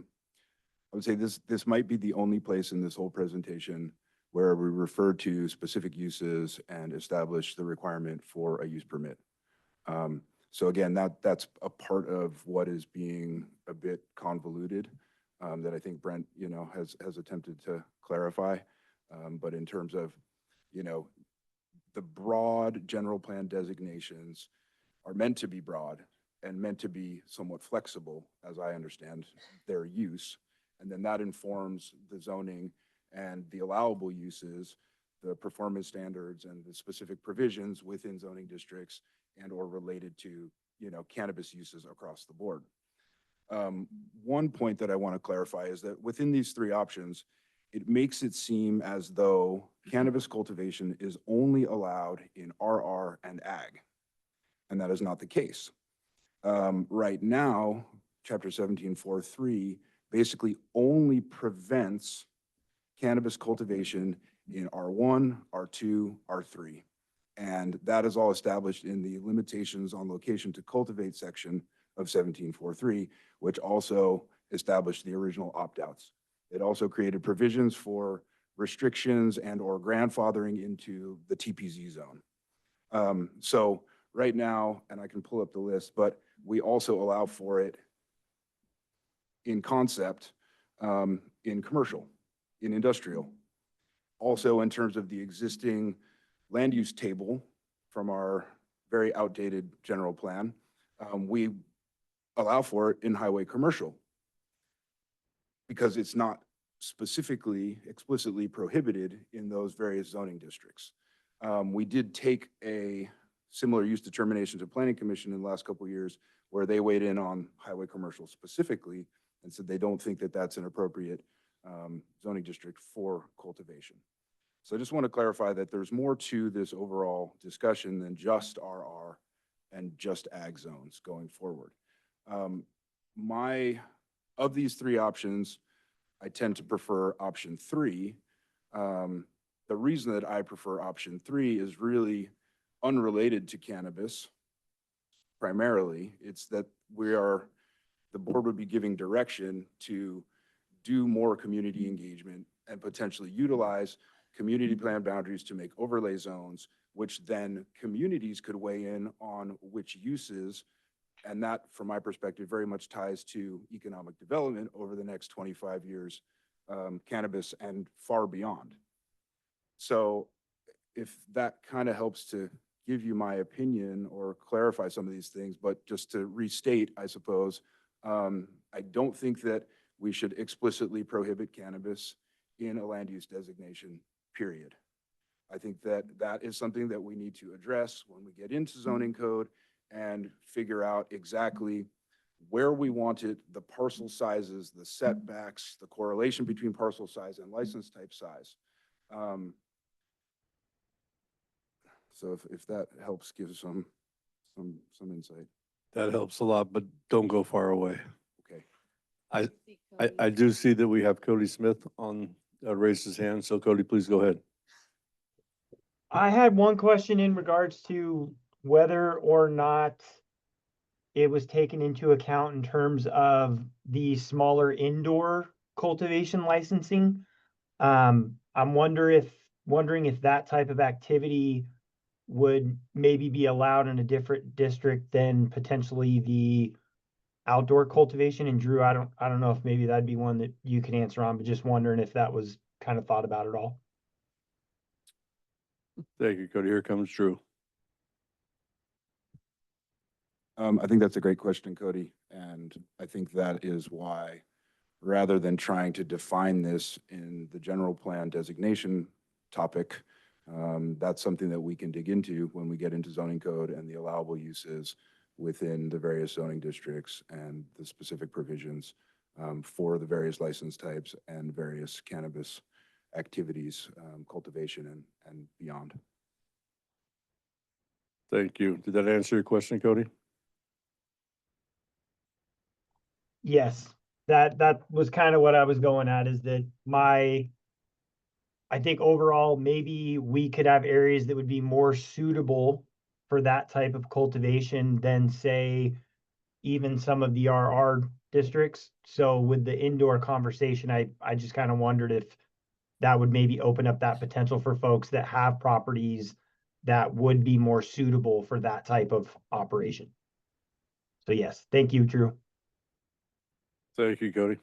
would say this might be the only place in this whole presentation where we refer to specific uses and establish the requirement for a use permit. So again, that's a part of what is being a bit convoluted that I think Brent, has attempted to clarify. But in terms of, the broad general plan designations are meant to be broad and meant to be somewhat flexible, as I understand their use. And then that informs the zoning and the allowable uses, the performance standards and the specific provisions within zoning districts and or related to, cannabis uses across the board. One point that I want to clarify is that within these three options, it makes it seem as though cannabis cultivation is only allowed in RR and ag, and that is not the case. Right now, Chapter 17.4.3 basically only prevents cannabis cultivation in R1, R2, R3. And that is all established in the limitations on location to cultivate section of 17.4.3, which also established the original opt-outs. It also created provisions for restrictions and or grandfathering into the TPZ zone. So right now, and I can pull up the list, but we also allow for it in concept, in commercial, in industrial. Also in terms of the existing land use table from our very outdated general plan, we allow for it in highway commercial because it's not specifically, explicitly prohibited in those various zoning districts. We did take a similar use determination to Planning Commission in the last couple of years where they weighed in on highway commercial specifically and said they don't think that that's an appropriate zoning district for cultivation. So I just want to clarify that there's more to this overall discussion than just RR and just ag zones going forward. Of these three options, I tend to prefer option 3. The reason that I prefer option 3 is really unrelated to cannabis. Primarily, it's that the board would be giving direction to do more community engagement and potentially utilize community plan boundaries to make overlay zones, which then communities could weigh in on which uses. And that, from my perspective, very much ties to economic development over the next 25 years, cannabis and far beyond. So if that kind of helps to give you my opinion or clarify some of these things, but just to restate, I suppose, I don't think that we should explicitly prohibit cannabis in a land use designation, period. I think that that is something that we need to address when we get into zoning code and figure out exactly where we want it, the parcel sizes, the setbacks, the correlation between parcel size and license type size. So if that helps give some insight. That helps a lot, but don't go far away. Okay. I do see that we have Cody Smith on, raised his hand. So Cody, please go ahead. I had one question in regards to whether or not it was taken into account in terms of the smaller indoor cultivation licensing. I'm wondering if that type of activity would maybe be allowed in a different district than potentially the outdoor cultivation. And Drew, I don't know if maybe that'd be one that you can answer on, but just wondering if that was kind of thought about at all. Thank you, Cody. Here comes Drew. I think that's a great question, Cody. And I think that is why, rather than trying to define this in the general plan designation topic, that's something that we can dig into when we get into zoning code and the allowable uses within the various zoning districts and the specific provisions for the various license types and various cannabis activities, cultivation and beyond. Thank you. Did that answer your question, Cody? Yes, that was kind of what I was going at, is that I think overall, maybe we could have areas that would be more suitable for that type of cultivation than, say, even some of the RR districts. So with the indoor conversation, I just kind of wondered if that would maybe open up that potential for folks that have properties that would be more suitable for that type of operation. So yes, thank you, Drew. Thank you, Cody.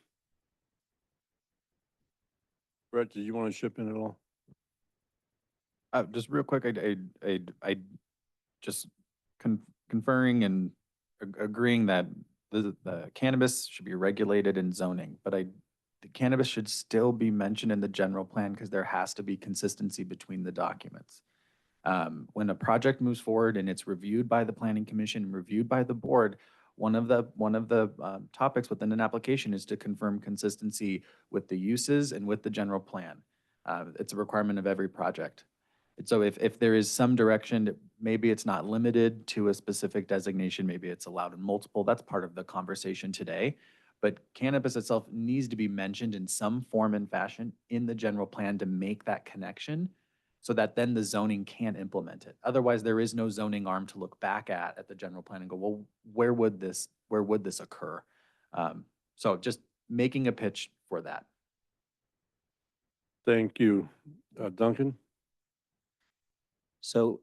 Brett, did you want to chip in at all? Just real quick, I just conferring and agreeing that the cannabis should be regulated in zoning, but the cannabis should still be mentioned in the general plan because there has to be consistency between the documents. When a project moves forward and it's reviewed by the planning commission, reviewed by the board, one of the topics within an application is to confirm consistency with the uses and with the general plan. It's a requirement of every project. And so if there is some direction, maybe it's not limited to a specific designation, maybe it's allowed in multiple, that's part of the conversation today. But cannabis itself needs to be mentioned in some form and fashion in the general plan to make that connection so that then the zoning can implement it. Otherwise, there is no zoning arm to look back at the general plan and go, well, where would this occur? So just making a pitch for that. Thank you. Duncan? So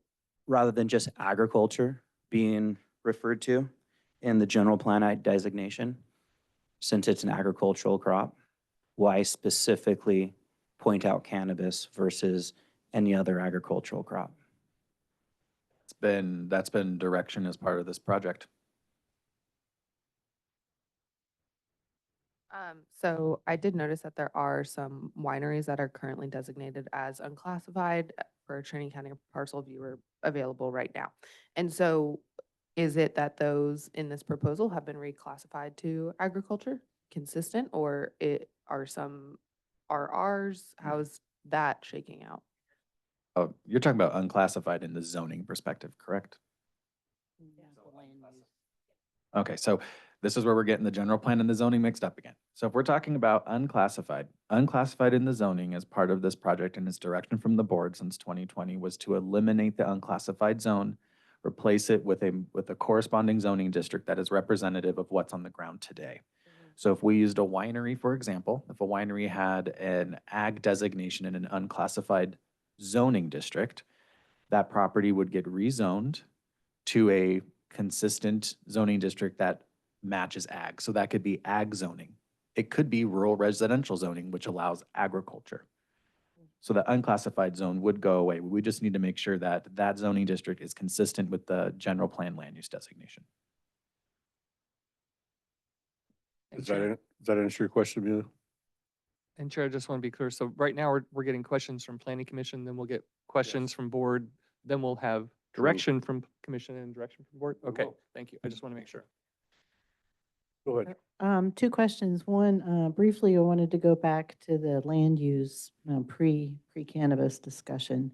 rather than just agriculture being referred to in the general plan designation, since it's an agricultural crop, why specifically point out cannabis versus any other agricultural crop? That's been direction as part of this project. So I did notice that there are some wineries that are currently designated as unclassified for Trinity County parcel viewer available right now. And so is it that those in this proposal have been reclassified to agriculture consistent, or are some RRs? How's that shaking out? Oh, you're talking about unclassified in the zoning perspective, correct? Okay, so this is where we're getting the general plan and the zoning mixed up again. So if we're talking about unclassified in the zoning as part of this project, and its direction from the board since 2020 was to eliminate the unclassified zone, replace it with a corresponding zoning district that is representative of what's on the ground today. So if we used a winery, for example, if a winery had an ag designation in an unclassified zoning district, that property would get rezoned to a consistent zoning district that matches ag. So that could be ag zoning. It could be rural residential zoning, which allows agriculture. So the unclassified zone would go away. We just need to make sure that that zoning district is consistent with the general plan land use designation. Does that answer your question, Amelia? And Chair, I just want to be clear. So right now we're getting questions from planning commission, then we'll get questions from board, then we'll have direction from commission and direction from board. Okay, thank you. I just want to make sure. Go ahead. Two questions. One, briefly, I wanted to go back to the land use pre-cannabis discussion.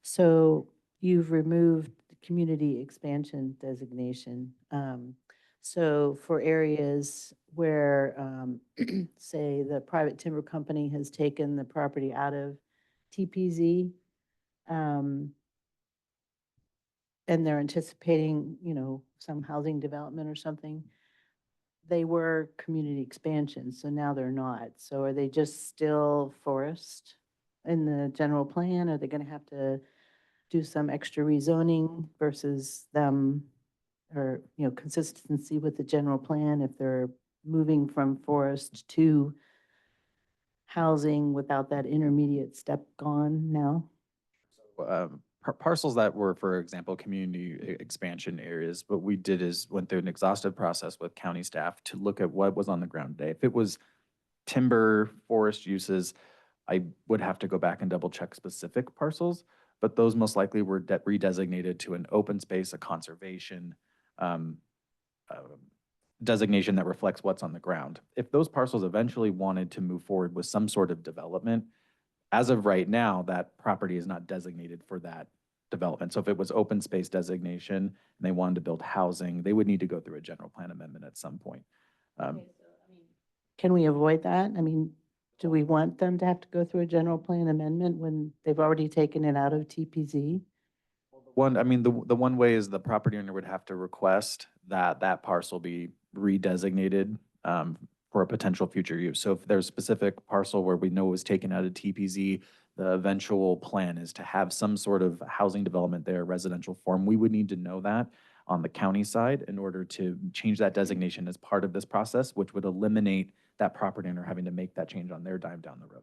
So you've removed the community expansion designation. So for areas where, say, the private timber company has taken the property out of TPZ, and they're anticipating, some housing development or something, they were community expansion, so now they're not. So are they just still forest in the general plan? Are they going to have to do some extra rezoning versus them, or, consistency with the general plan if they're moving from forest to housing without that intermediate step gone now? Parcels that were, for example, community expansion areas, what we did is went through an exhaustive process with county staff to look at what was on the ground today. If it was timber forest uses, I would have to go back and double check specific parcels, but those most likely were redesignated to an open space, a conservation designation that reflects what's on the ground. If those parcels eventually wanted to move forward with some sort of development, as of right now, that property is not designated for that development. So if it was open space designation and they wanted to build housing, they would need to go through a general plan amendment at some point. Can we avoid that? I mean, do we want them to have to go through a general plan amendment when they've already taken it out of TPZ? I mean, the one way is the property owner would have to request that that parcel be redesignated for a potential future use. So if there's a specific parcel where we know it was taken out of TPZ, the eventual plan is to have some sort of housing development there, residential form. We would need to know that on the county side in order to change that designation as part of this process, which would eliminate that property owner having to make that change on their dime down the road.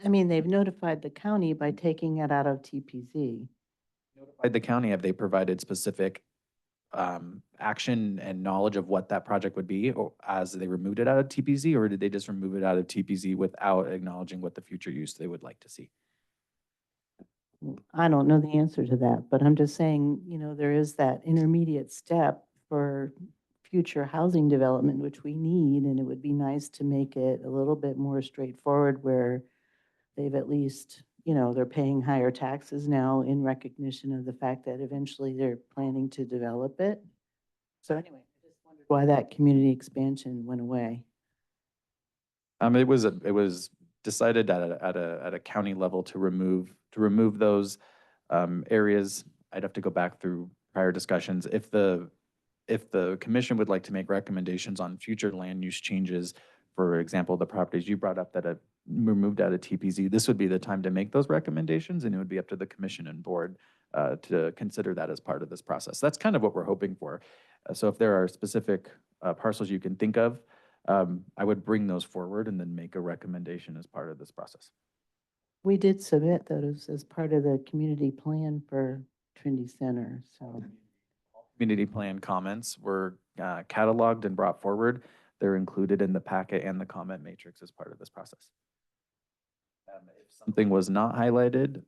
I mean, they've notified the county by taking it out of TPZ. By the county, have they provided specific action and knowledge of what that project would be, or as they removed it out of TPZ, or did they just remove it out of TPZ without acknowledging what the future use they would like to see? I don't know the answer to that, but I'm just saying, you know, there is that intermediate step for future housing development, which we need, and it would be nice to make it a little bit more straightforward where they've at least, you know, they're paying higher taxes now in recognition of the fact that eventually they're planning to develop it. So anyway, I just wondered why that community expansion went away. It was decided at a county level to remove those areas. I'd have to go back through prior discussions. If the commission would like to make recommendations on future land use changes, for example, the properties you brought up that have removed out of TPZ, this would be the time to make those recommendations, and it would be up to the commission and board to consider that as part of this process. That's kind of what we're hoping for. So if there are specific parcels you can think of, I would bring those forward and then make a recommendation as part of this process. We did submit those as part of the community plan for Trinity Center, so. Community plan comments were cataloged and brought forward. They're included in the packet and the comment matrix as part of this process. If something was not highlighted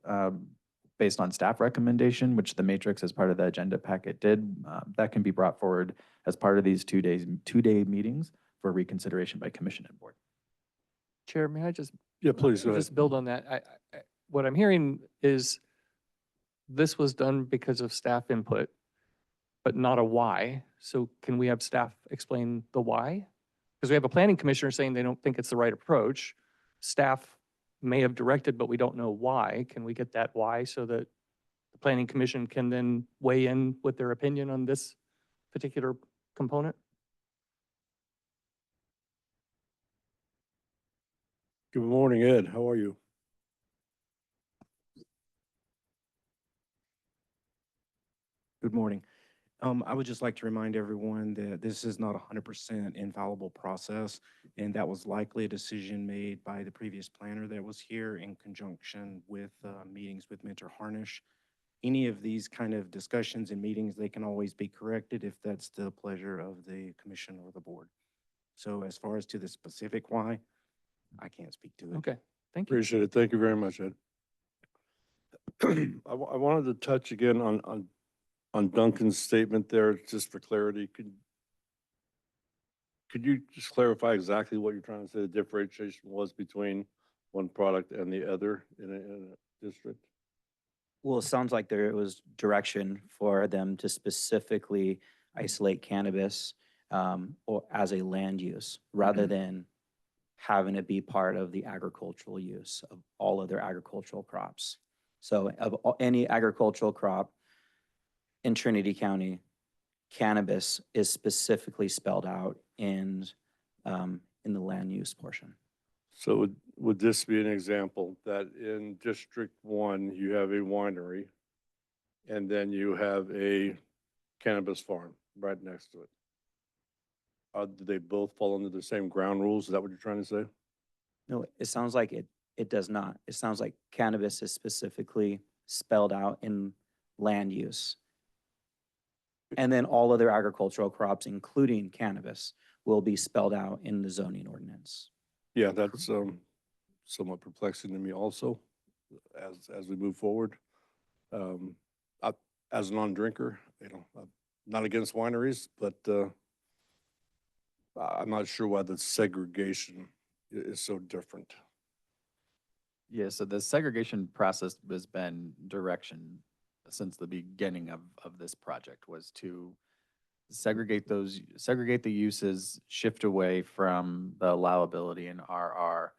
based on staff recommendation, which the matrix as part of the agenda packet did, that can be brought forward as part of these two-day meetings for reconsideration by commission and board. Chair, may I just? Yeah, please, go ahead. Just build on that. What I'm hearing is this was done because of staff input, but not a why. So can we have staff explain the why? Because we have a planning commissioner saying they don't think it's the right approach. Staff may have directed, but we don't know why. Can we get that why so that the planning commission can then weigh in with their opinion on this particular component? Good morning, Ed. How are you? Good morning. I would just like to remind everyone that this is not a 100% infallible process, and that was likely a decision made by the previous planner that was here in conjunction with meetings with Mentor Harnish. Any of these kind of discussions and meetings, they can always be corrected if that's the pleasure of the commission or the board. So as far as to the specific why, I can't speak to it. Okay, thank you. Appreciate it. Thank you very much, Ed. I wanted to touch again on Duncan's statement there, just for clarity. Could you just clarify exactly what you're trying to say the differentiation was between one product and the other in a district? Well, it sounds like there was direction for them to specifically isolate cannabis or as a land use, rather than having it be part of the agricultural use of all other agricultural crops. So of any agricultural crop in Trinity County, cannabis is specifically spelled out in the land use portion. So would this be an example that in District 1, you have a winery and then you have a cannabis farm right next to it? Do they both fall under the same ground rules? Is that what you're trying to say? No, it sounds like it does not. It sounds like cannabis is specifically spelled out in land use. And then all other agricultural crops, including cannabis, will be spelled out in the zoning ordinance. Yeah, that's somewhat perplexing to me also as we move forward. As a non-drinker, I'm not against wineries, but I'm not sure why the segregation is so different. Yeah, so the segregation process has been direction since the beginning of this project was to segregate the uses, shift away from the allowability in RR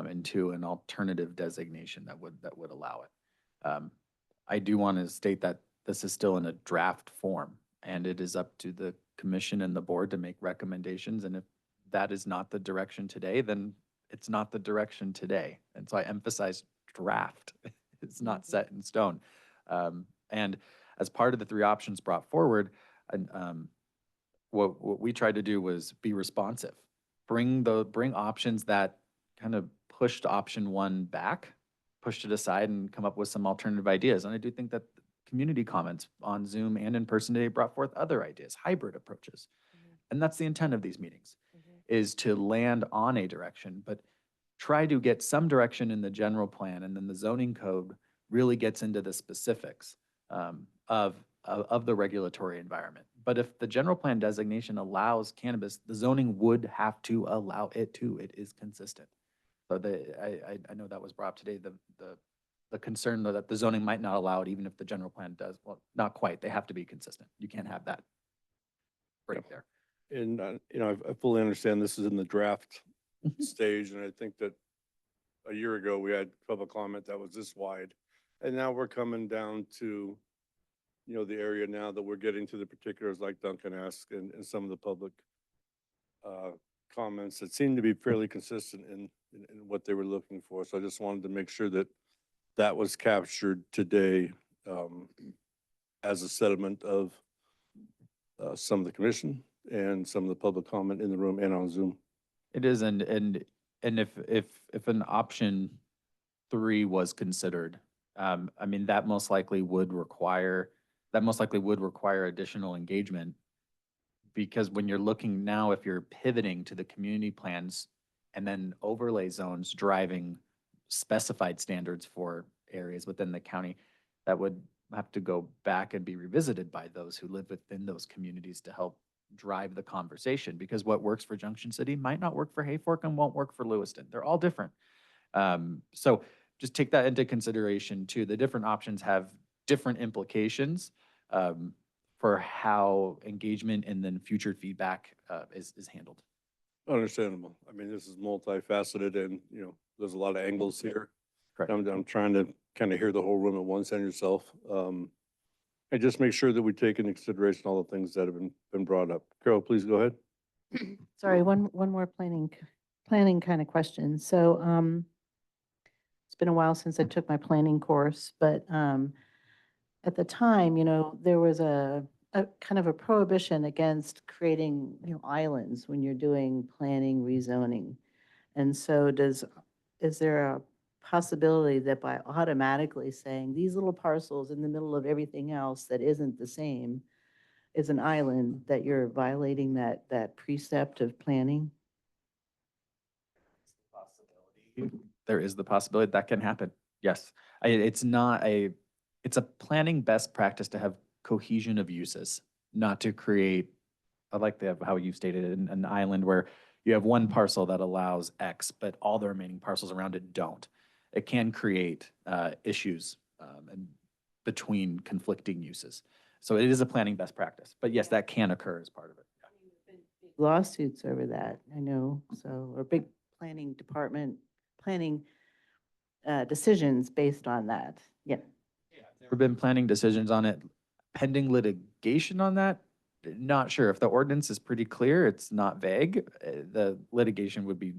into an alternative designation that would allow it. I do want to state that this is still in a draft form, and it is up to the commission and the board to make recommendations. And if that is not the direction today, then it's not the direction today. And so I emphasize draft. It's not set in stone. And as part of the three options brought forward, what we tried to do was be responsive. Bring options that kind of pushed option one back, pushed it aside, and come up with some alternative ideas. And I do think that community comments on Zoom and in person today brought forth other ideas, hybrid approaches. And that's the intent of these meetings, is to land on a direction, but try to get some direction in the general plan, and then the zoning code really gets into the specifics of the regulatory environment. But if the general plan designation allows cannabis, the zoning would have to allow it to. It is consistent. So I know that was brought up today, the concern though that the zoning might not allow it even if the general plan does. Well, not quite. They have to be consistent. You can't have that break there. And, I fully understand this is in the draft stage, and I think that a year ago, we had public comment that was this wide. And now we're coming down to, the area now that we're getting to the particulars like Duncan asked and some of the public comments that seem to be fairly consistent in what they were looking for. So I just wanted to make sure that that was captured today as a sediment of some of the commission and some of the public comment in the room and on Zoom. It is, and if an option 3 was considered, I mean, that most likely would require additional engagement, because when you're looking now, if you're pivoting to the community plans and then overlay zones driving specified standards for areas within the county, that would have to go back and be revisited by those who live within those communities to help drive the conversation, because what works for Junction City might not work for Hayfork and won't work for Lewiston. They're all different. So just take that into consideration too. The different options have different implications for how engagement and then future feedback is handled. Understandable. I mean, this is multifaceted and, there's a lot of angles here. Correct. I'm trying to kind of hear the whole room at once and yourself. And just make sure that we take into consideration all the things that have been brought up. Carol, please go ahead. Sorry, one more planning kind of question. So it's been a while since I took my planning course, but at the time, there was a kind of a prohibition against creating, islands when you're doing planning, rezoning. And so is there a possibility that by automatically saying these little parcels in the middle of everything else that isn't the same is an island, that you're violating that precept of planning? There is the possibility that can happen. Yes. It's a planning best practice to have cohesion of uses, not to create, I like how you stated it, an island where you have one parcel that allows X, but all the remaining parcels around it don't. It can create issues and between conflicting uses. So it is a planning best practice, but yes, that can occur as part of it. Lawsuits over that, I know, or big planning decisions based on that. Yeah. There have been planning decisions on it. Pending litigation on that, not sure. If the ordinance is pretty clear, it's not vague, the litigation would be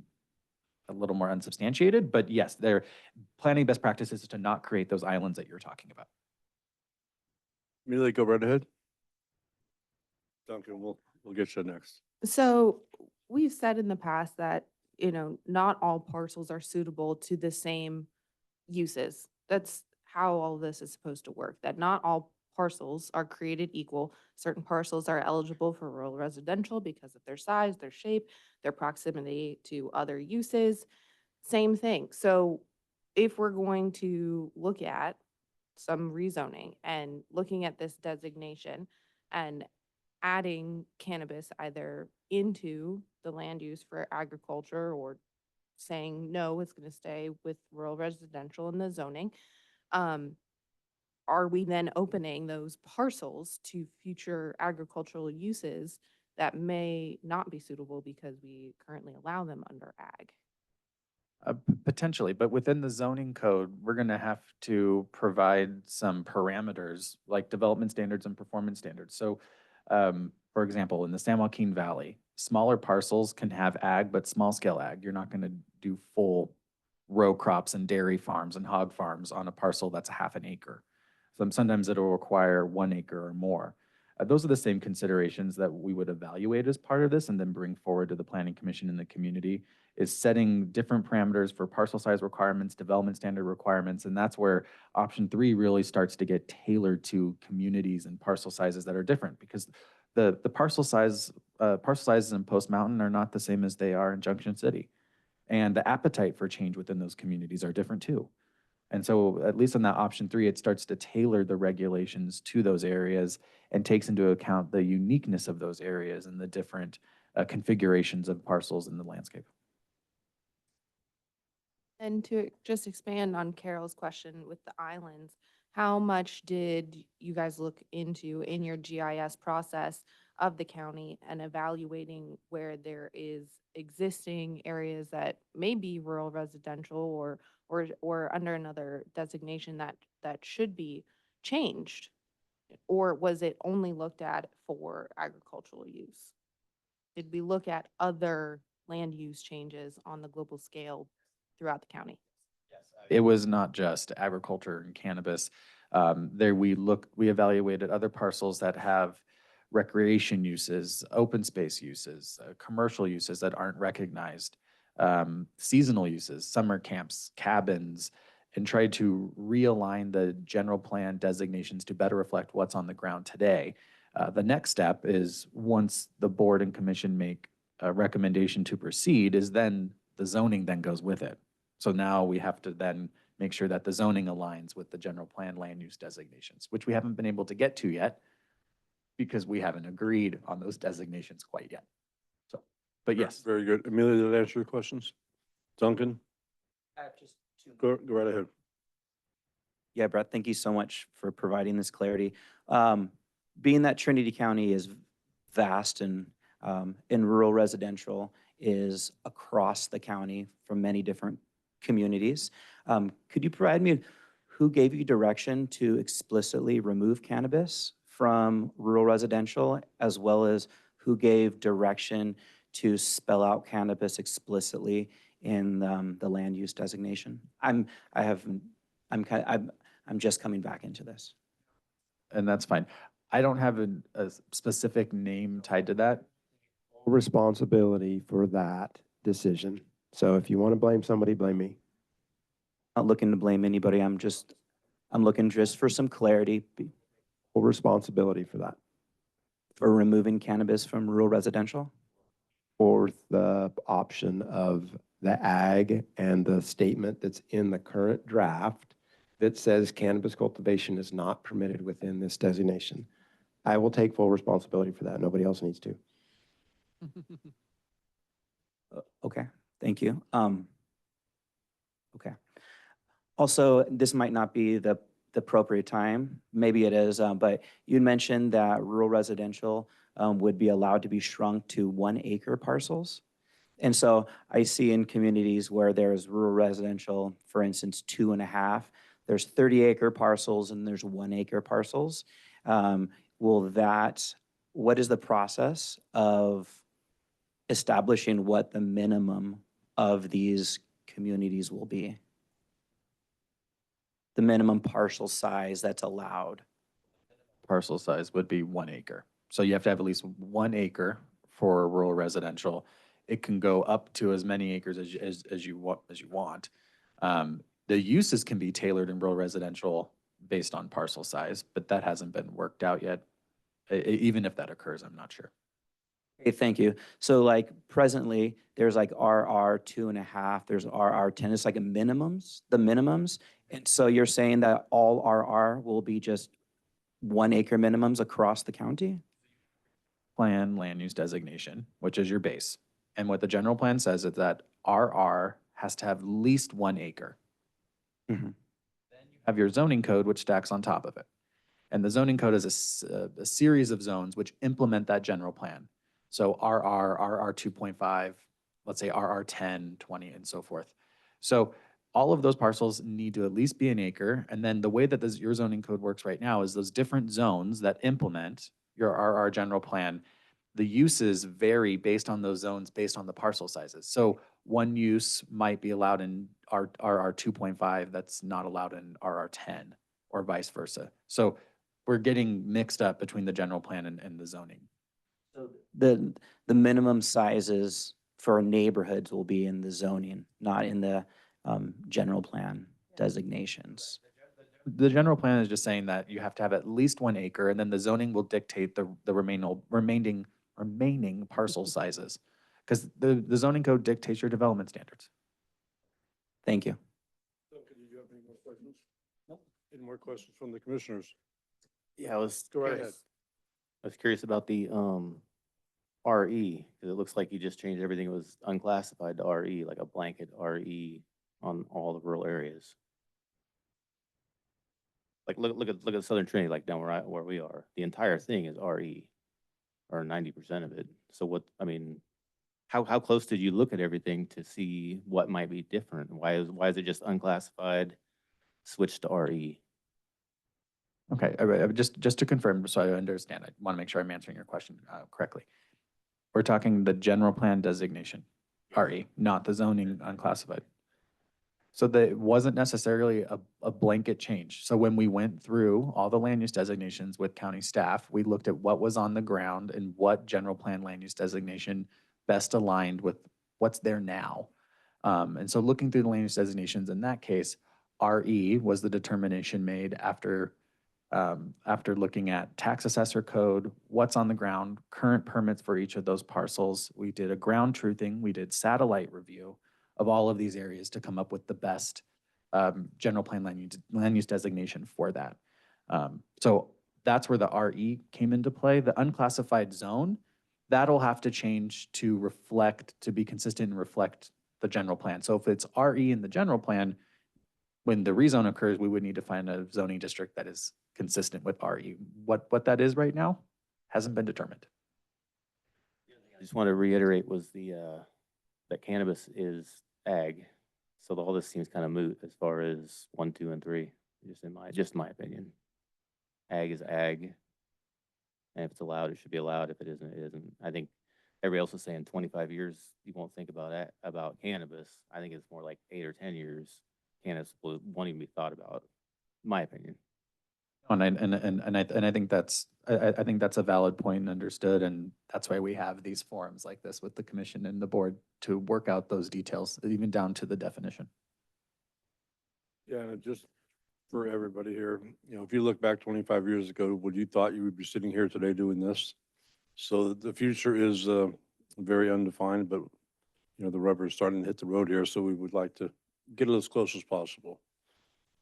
a little more unsubstantiated, but yes, their planning best practices is to not create those islands that you're talking about. Amelia, go right ahead. Duncan, we'll get you next. So we've said in the past that, not all parcels are suitable to the same uses. That's how all this is supposed to work, that not all parcels are created equal. Certain parcels are eligible for rural residential because of their size, their shape, their proximity to other uses. Same thing. So if we're going to look at some rezoning and looking at this designation and adding cannabis either into the land use for agriculture or saying, no, it's going to stay with rural residential in the zoning, are we then opening those parcels to future agricultural uses that may not be suitable because we currently allow them under ag? Potentially, but within the zoning code, we're going to have to provide some parameters like development standards and performance standards. So, for example, in the San Joaquin Valley, smaller parcels can have ag, but small scale ag. You're not going to do full row crops and dairy farms and hog farms on a parcel that's half an acre. Sometimes it'll require 1 acre or more. Those are the same considerations that we would evaluate as part of this and then bring forward to the Planning Commission and the community, is setting different parameters for parcel size requirements, development standard requirements, and that's where option 3 really starts to get tailored to communities and parcel sizes that are different, because the parcel sizes in Post Mountain are not the same as they are in Junction City, and the appetite for change within those communities are different too. And so at least in that option 3, it starts to tailor the regulations to those areas and takes into account the uniqueness of those areas and the different configurations of parcels in the landscape. And to just expand on Carol's question with the islands, how much did you guys look into in your GIS process of the county and evaluating where there is existing areas that may be rural residential or under another designation that should be changed? Or was it only looked at for agricultural use? Did we look at other land use changes on the global scale throughout the county? It was not just agriculture and cannabis. We evaluated other parcels that have recreation uses, open space uses, commercial uses that aren't recognized, seasonal uses, summer camps, cabins, and tried to realign the general plan designations to better reflect what's on the ground today. The next step is, once the board and commission make a recommendation to proceed, is then the zoning then goes with it. So now we have to then make sure that the zoning aligns with the general plan land use designations, which we haven't been able to get to yet because we haven't agreed on those designations quite yet. So, but yes. Very good. Amelia, did that answer your questions? Duncan? I have just two. Go right ahead. Yeah, Brett, thank you so much for providing this clarity. Being that Trinity County is vast and in rural residential is across the county from many different communities, could you provide me who gave you direction to explicitly remove cannabis from rural residential, as well as who gave direction to spell out cannabis explicitly in the land use designation? I'm just coming back into this. And that's fine. I don't have a specific name tied to that. Responsibility for that decision. So if you want to blame somebody, blame me. Not looking to blame anybody. I'm looking just for some clarity. Full responsibility for that. For removing cannabis from rural residential? For the option of the ag and the statement that's in the current draft that says cannabis cultivation is not permitted within this designation. I will take full responsibility for that. Nobody else needs to. Okay, thank you. Okay. Also, this might not be the appropriate time. Maybe it is, but you mentioned that rural residential would be allowed to be shrunk to 1 acre parcels. And so I see in communities where there's rural residential, for instance, 2.5, there's 30-acre parcels and there's 1 acre parcels. What is the process of establishing what the minimum of these communities will be? The minimum parcel size that's allowed. Parcel size would be 1 acre. So you have to have at least 1 acre for rural residential. It can go up to as many acres as you want. The uses can be tailored in rural residential based on parcel size, but that hasn't been worked out yet. Even if that occurs, I'm not sure. Okay, thank you. So like presently, there's like RR 2.5, there's RR 10. It's like the minimums. And so you're saying that all RR will be just 1 acre minimums across the county? Plan land use designation, which is your base. And what the general plan says is that RR has to have at least 1 acre. Mm-hmm. Then you have your zoning code, which stacks on top of it. And the zoning code is a series of zones which implement that general plan. So RR 2.5, let's say RR 10, 20, and so forth. So all of those parcels need to at least be an acre. And then the way that your zoning code works right now is those different zones that implement your RR general plan, the uses vary based on those zones, based on the parcel sizes. So one use might be allowed in RR 2.5 that's not allowed in RR 10, or vice versa. So we're getting mixed up between the general plan and the zoning. So the minimum sizes for neighborhoods will be in the zoning, not in the general plan designations. The general plan is just saying that you have to have at least 1 acre, and then the zoning will dictate the remaining parcel sizes. Because the zoning code dictates your development standards. Thank you. Duncan, did you have any more questions? Nope. Any more questions from the commissioners? Yeah, I was Go right curious. ahead. I was curious about the RE, because it looks like you just changed everything. It was unclassified to RE, like a blanket RE on all the rural areas. Like look at Southern Trinity, like down where we are. The entire thing is RE, or 90% of it. So what, I mean, how close did you look at everything to see what might be different? Why is it just unclassified, switched to RE? Okay, just to confirm, so I understand, I want to make sure I'm answering your question correctly. We're talking the general plan designation, RE, not the zoning unclassified. So that it wasn't necessarily a blanket change. So when we went through all the land use designations with county staff, we looked at what was on the ground and what general plan land use designation best aligned with what's there now. And so looking through the land use designations in that case, RE was the determination made after looking at tax assessor code, what's on the ground, current permits for each of those parcels. We did a ground truthing, we did satellite review of all of these areas to come up with the best general plan land use designation for that. So that's where the RE came into play. The unclassified zone, that'll have to change to be consistent and reflect the general plan. So if it's RE in the general plan, when the rezone occurs, we would need to find a zoning district that is consistent with RE. What that is right now hasn't been determined. I just want to reiterate was that cannabis is ag. So all this seems kind of moot as far as 1, 2, and 3, just in my opinion. Ag is ag. And if it's allowed, it should be allowed. If it isn't, it isn't. I think everybody else is saying 25 years, you won't think about cannabis. I think it's more like 8 or 10 years. Cannabis won't even be thought about, in my opinion. And I think that's a valid point and understood, and that's why we have these forums like this with the commission and the board to work out those details, even down to the definition. Yeah, and just for everybody here, if you look back 25 years ago, would you thought you would be sitting here today doing this? So the future is very undefined, but the rubber is starting to hit the road here, so we would like to get it as close as possible.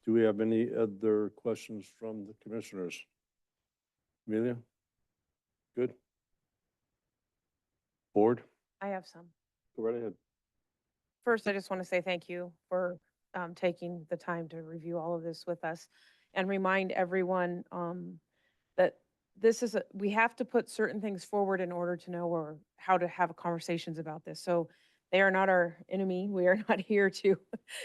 Do we have any other questions from the commissioners? Amelia? Good? Board? I have some. Go right ahead. First, I just want to say thank you for taking the time to review all of this with us and remind everyone that we have to put certain things forward in order to know how to have conversations about this. So they are not our enemy. We are not here to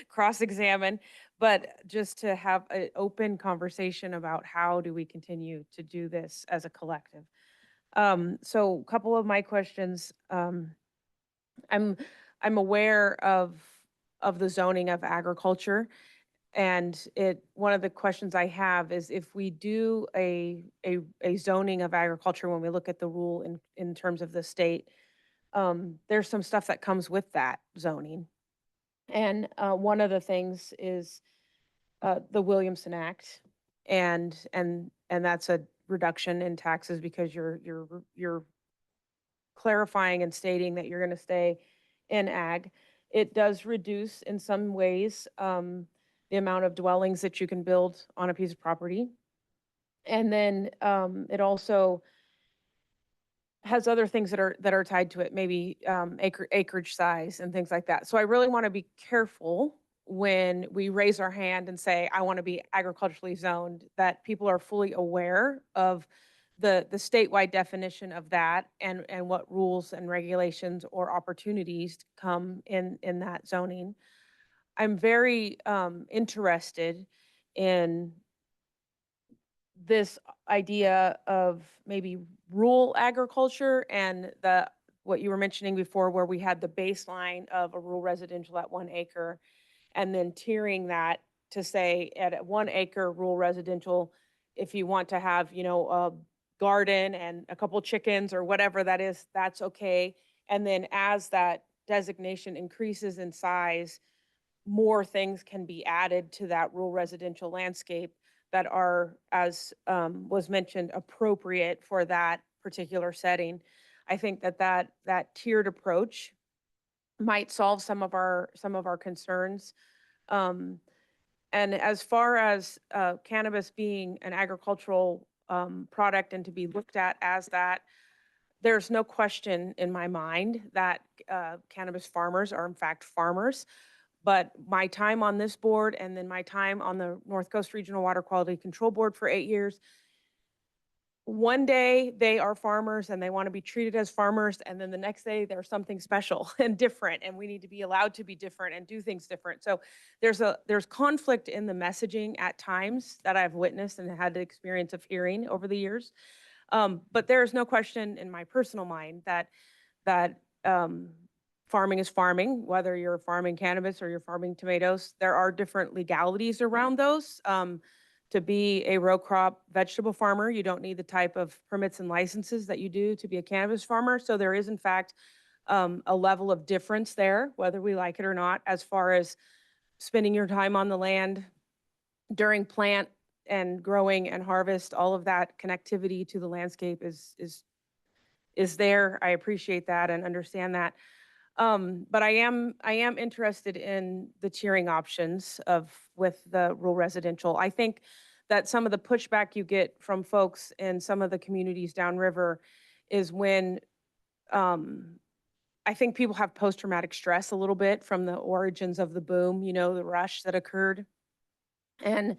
cross-examine, but just to have an open conversation about how do we continue to do this as a collective. So a couple of my questions, I'm aware of the zoning of agriculture, and one of the questions I have is if we do a zoning of agriculture, when we look at the rule in terms of the state, there's some stuff that comes with that zoning. And one of the things is the Williamson Act, and that's a reduction in taxes because you're clarifying and stating that you're going to stay in ag. It does reduce in some ways the amount of dwellings that you can build on a piece of property. And then it also has other things that are tied to it, maybe acreage size and things like that. So I really want to be careful when we raise our hand and say, I want to be agriculturally zoned, that people are fully aware of the statewide definition of that and what rules and regulations or opportunities come in that zoning. I'm very interested in this idea of maybe rural agriculture and what you were mentioning before, where we had the baseline of a rural residential at 1 acre, and then tiering that to say at a 1 acre rural residential, if you want to have, a garden and a couple chickens or whatever that is, that's okay. And then as that designation increases in size, more things can be added to that rural residential landscape that are, as was mentioned, appropriate for that particular setting. I think that tiered approach might solve some of our concerns. And as far as cannabis being an agricultural product and to be looked at as that, there's no question in my mind that cannabis farmers are in fact farmers. But my time on this board and then my time on the North Coast Regional Water Quality Control Board for 8 years, one day they are farmers and they want to be treated as farmers, and then the next day they're something special and different, and we need to be allowed to be different and do things different. So there's conflict in the messaging at times that I've witnessed and had the experience of hearing over the years. But there is no question in my personal mind that farming is farming, whether you're farming cannabis or you're farming tomatoes. There are different legalities around those. To be a row crop vegetable farmer, you don't need the type of permits and licenses that you do to be a cannabis farmer. So there is, in fact, a level of difference there, whether we like it or not, as far as spending your time on the land during plant and growing and harvest. All of that connectivity to the landscape is there. I appreciate that and understand that. But I am interested in the tiering options with the rural residential. I think that some of the pushback you get from folks in some of the communities downriver is when I think people have post-traumatic stress a little bit from the origins of the boom, the rush that occurred. And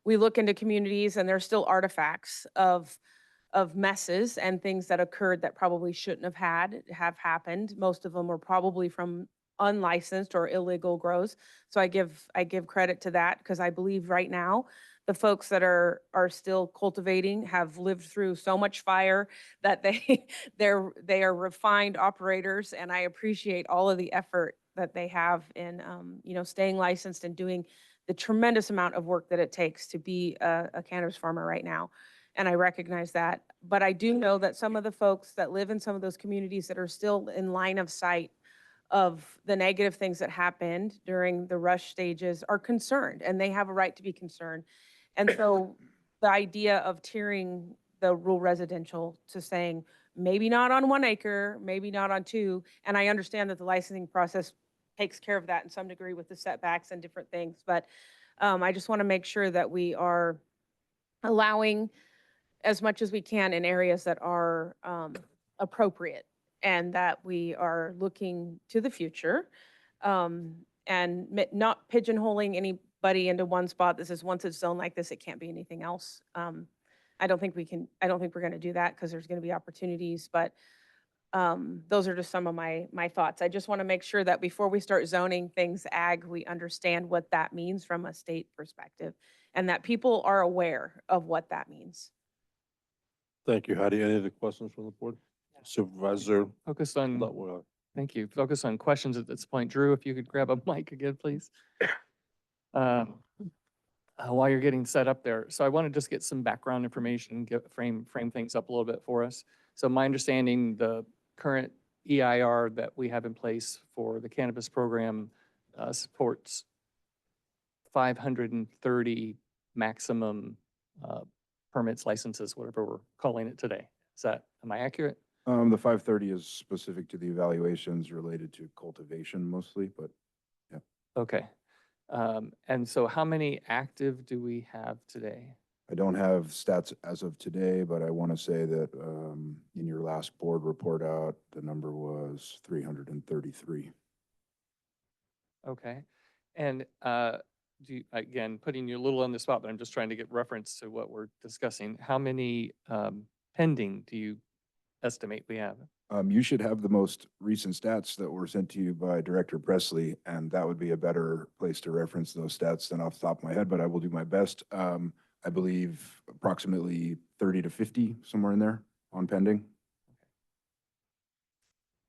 we look into communities and there's still artifacts of messes and things that occurred that probably shouldn't have happened. Most of them were probably from unlicensed or illegal grows. So I give credit to that, because I believe right now the folks that are still cultivating have lived through so much fire that they are refined operators, and I appreciate all of the effort that they have in staying licensed and doing the tremendous amount of work that it takes to be a cannabis farmer right now. And I recognize that. But I do know that some of the folks that live in some of those communities that are still in line of sight of the negative things that happened during the rush stages are concerned, and they have a right to be concerned. And so the idea of tiering the rural residential to saying, maybe not on 1 acre, maybe not on 2, and I understand that the licensing process takes care of that in some degree with the setbacks and different things, but I just want to make sure that we are allowing as much as we can in areas that are appropriate, and that we are looking to the future, and not pigeonholing anybody into one spot that says once it's zoned like this, it can't be anything else. I don't think we're going to do that, because there's going to be opportunities, but those are just some of my thoughts. I just want to make sure that before we start zoning things ag, we understand what that means from a state perspective, and that people are aware of what that means. Thank you, Heidi. Any other questions from the board? Supervisor. Focus on, Lutwell. thank you. Focus on questions at this point. Drew, if you could grab a mic again, please. While you're getting set up there. So I want to just get some background information, frame things up a little bit for us. So my understanding, the current EIR that we have in place for the cannabis program supports 530 maximum permits, licenses, whatever we're calling it today. Am I accurate? The 530 is specific to the evaluations related to cultivation mostly, but yeah. Okay. And so how many active do we have today? I don't have stats as of today, but I want to say that in your last board report out, the number was 333. Okay. And again, putting you a little on the spot, but I'm just trying to get reference to what we're discussing. How many pending do you estimate we have? You should have the most recent stats that were sent to you by Director Presley, and that would be a better place to reference those stats than off the top of my head, but I will do my best. I believe approximately 30 to 50, somewhere in there on pending.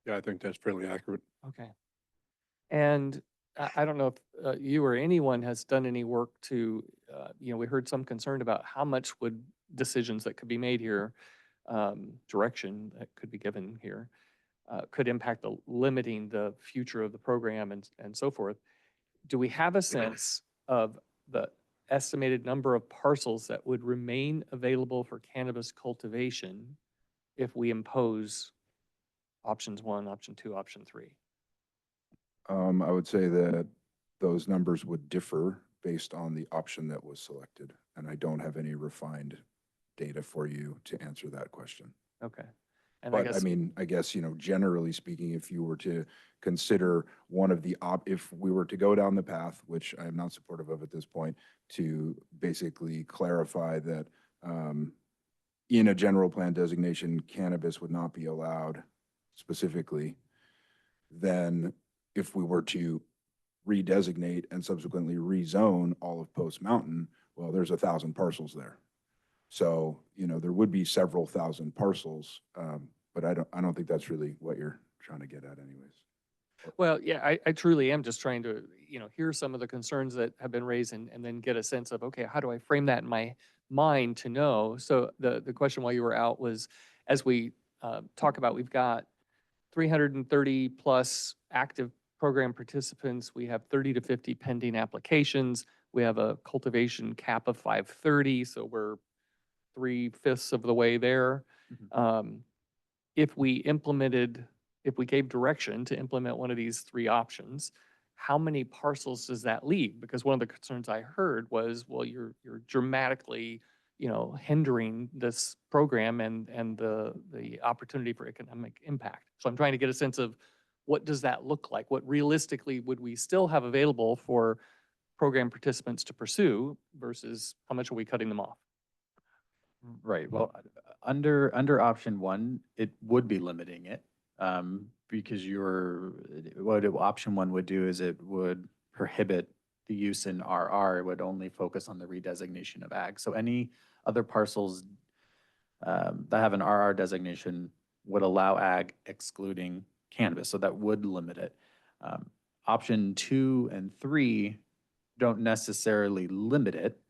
Yeah, I think that's fairly accurate. Okay. And I don't know if you or anyone has done any work to, we heard some concern about how much would decisions that could be made here, direction that could be given here, could impact limiting the future of the program and so forth. Do we have a sense of the estimated number of parcels that would remain available for cannabis cultivation if we impose options 1, option 2, option 3? I would say that those numbers would differ based on the option that was selected, and I don't have any refined data for you to answer that question. Okay. And But I guess, generally speaking, if you were to consider one of the if we were to go down the path, which I am not supportive of at this point, to basically clarify that in a general plan designation, cannabis would not be allowed specifically, then if we were to redesignate and subsequently rezone all of Post Mountain, well, there's 1,000 parcels there. So, there would be several thousand parcels, but I don't think that's really what you're trying to get at anyways. Well, yeah, I truly am just trying to, hear some of the concerns that have been raised and then get a sense of, okay, how do I frame that in my mind to know? So the question while you were out was, as we talk about, we've got 330 plus active program participants. We have 30 to 50 pending applications. We have a cultivation cap of 530, so we're 3/5 of the way there. If we gave direction to implement one of these 3 options, how many parcels does that leave? Because one of the concerns I heard was, well, you're dramatically, hindering this program and the opportunity for economic impact. So I'm trying to get a sense of what does that look like? What realistically would we still have available for program participants to pursue versus how much are we cutting them off? Right. Well, under option 1, it would be limiting it, because what option 1 would do is it would prohibit the use in RR. It would only focus on the redesignation of ag. So any other parcels that have an RR designation would allow ag excluding cannabis. So that would limit it. Option 2 and 3 don't necessarily limit it,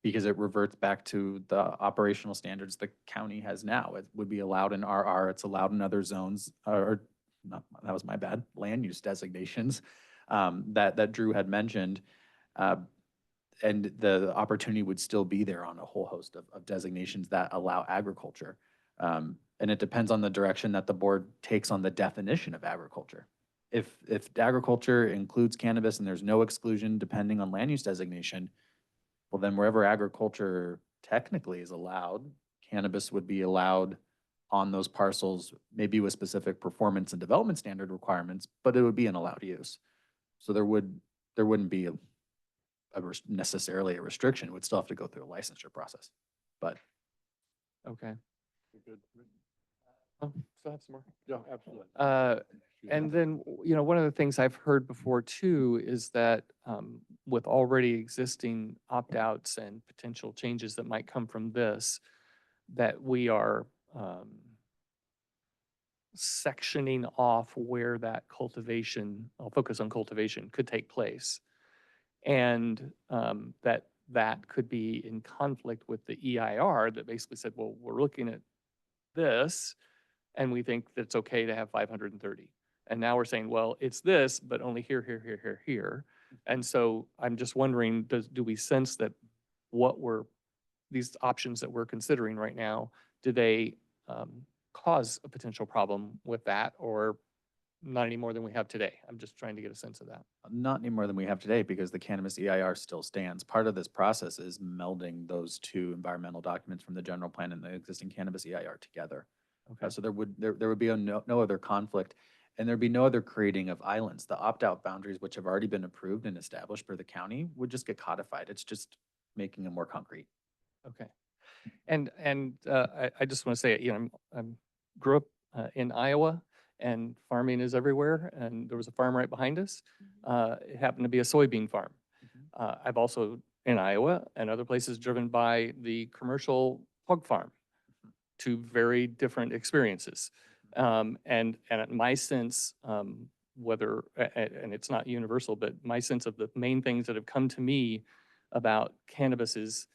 because it reverts back to the operational standards the county has now. It would be allowed in RR, it's allowed in other zones, or not, that was my bad, land use designations that Drew had mentioned. And the opportunity would still be there on a whole host of designations that allow agriculture. And it depends on the direction that the board takes on the definition of agriculture. If agriculture includes cannabis and there's no exclusion depending on land use designation, well, then wherever agriculture technically is allowed, cannabis would be allowed on those parcels, maybe with specific performance and development standard requirements, but it would be an allowed use. So there wouldn't be necessarily a restriction. It would still have to go through a licensure process, but. Okay. Good. Still have some more? Yeah, absolutely. And then, one of the things I've heard before too is that with already existing opt-outs and potential changes that might come from this, that we are sectioning off where that cultivation, I'll focus on cultivation, could take place. And that could be in conflict with the EIR that basically said, well, we're looking at this and we think that it's okay to have 530. And now we're saying, well, it's this, but only here, here, here, here, here. And so I'm just wondering, do we sense that these options that we're considering right now, do they cause a potential problem with that, or not any more than we have today? I'm just trying to get a sense of that. Not any more than we have today, because the cannabis EIR still stands. Part of this process is melding those 2 environmental documents from the general plan and the existing cannabis EIR together. Okay. So there would be no other conflict. And there'd be no other creating of islands. The opt-out boundaries, which have already been approved and established for the county, would just get codified. It's just making them more concrete. Okay. And I just want to say, you know, I'm grew up in Iowa, and farming is everywhere. And there was a farm right behind us. It happened to be a soybean farm. I've also in Iowa and other places driven by the commercial hog farm. Two very different experiences. And my sense, whether, and it's not universal, but my sense of the main things that have come to me about cannabis is,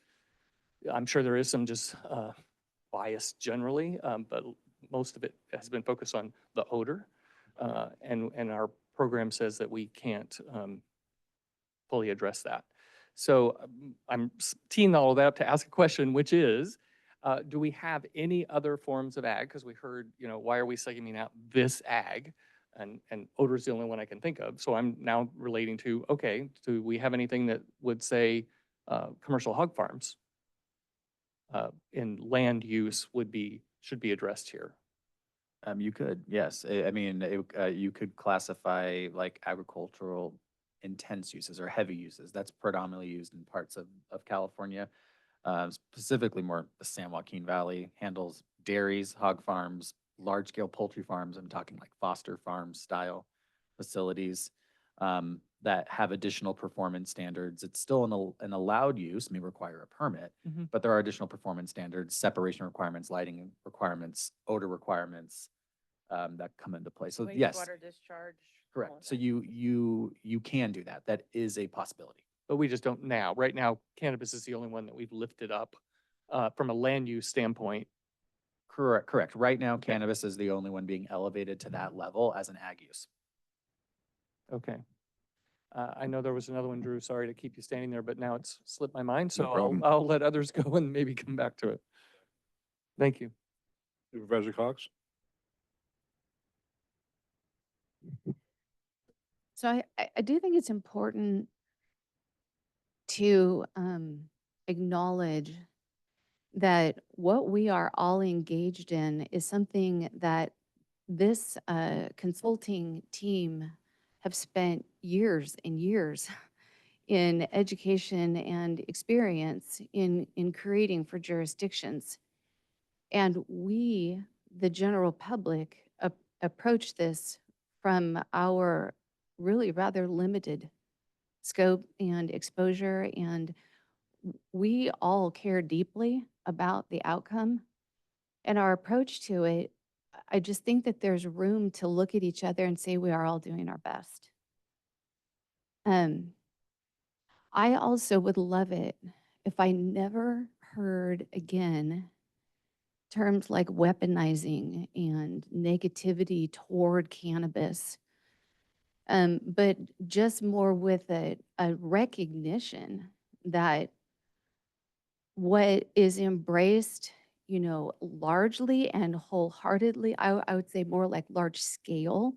I'm sure there is some just bias generally, but most of it has been focused on the odor. And our program says that we can't fully address that. So I'm teeing all of that up to ask a question, which is, do we have any other forms of ag? Because we heard, you know, why are we segmenting out this ag? And odor is the only one I can think of. So I'm now relating to, okay, do we have anything that would say commercial hog farms in land use should be addressed here? You could, yes. I mean, you could classify like agricultural intense uses or heavy uses. That's predominantly used in parts of California. Specifically more the San Joaquin Valley handles dairies, hog farms, large-scale poultry farms. I'm talking like Foster Farm style facilities that have additional performance standards. It's still an allowed use, may require a permit, but there are additional performance standards, separation requirements, lighting requirements, odor requirements that come into play. So yes, Wastewater discharge. all correct. of So that. you can do that. That is a possibility. But we just don't now. Right now, cannabis is the only one that we've lifted up from a land use standpoint. Correct. Right now, cannabis is the only one being elevated to that level as an ag use. Okay. I know there was another one, Drew. Sorry to keep you standing there, but now it's slipped my mind. No So problem. I'll let others go and maybe come back to it. Thank you. Supervisor Cox? So I do think it's important to acknowledge that what we are all engaged in is something that this consulting team have spent years and years in education and experience in creating for jurisdictions. And we, the general public, approach this from our really rather limited scope and exposure, and we all care deeply about the outcome. And our approach to it, I just think that there's room to look at each other and say we are all doing our best. I also would love it if I never heard again terms like weaponizing and negativity toward cannabis, but just more with a recognition that what is embraced, you know, largely and wholeheartedly, I would say more like large scale,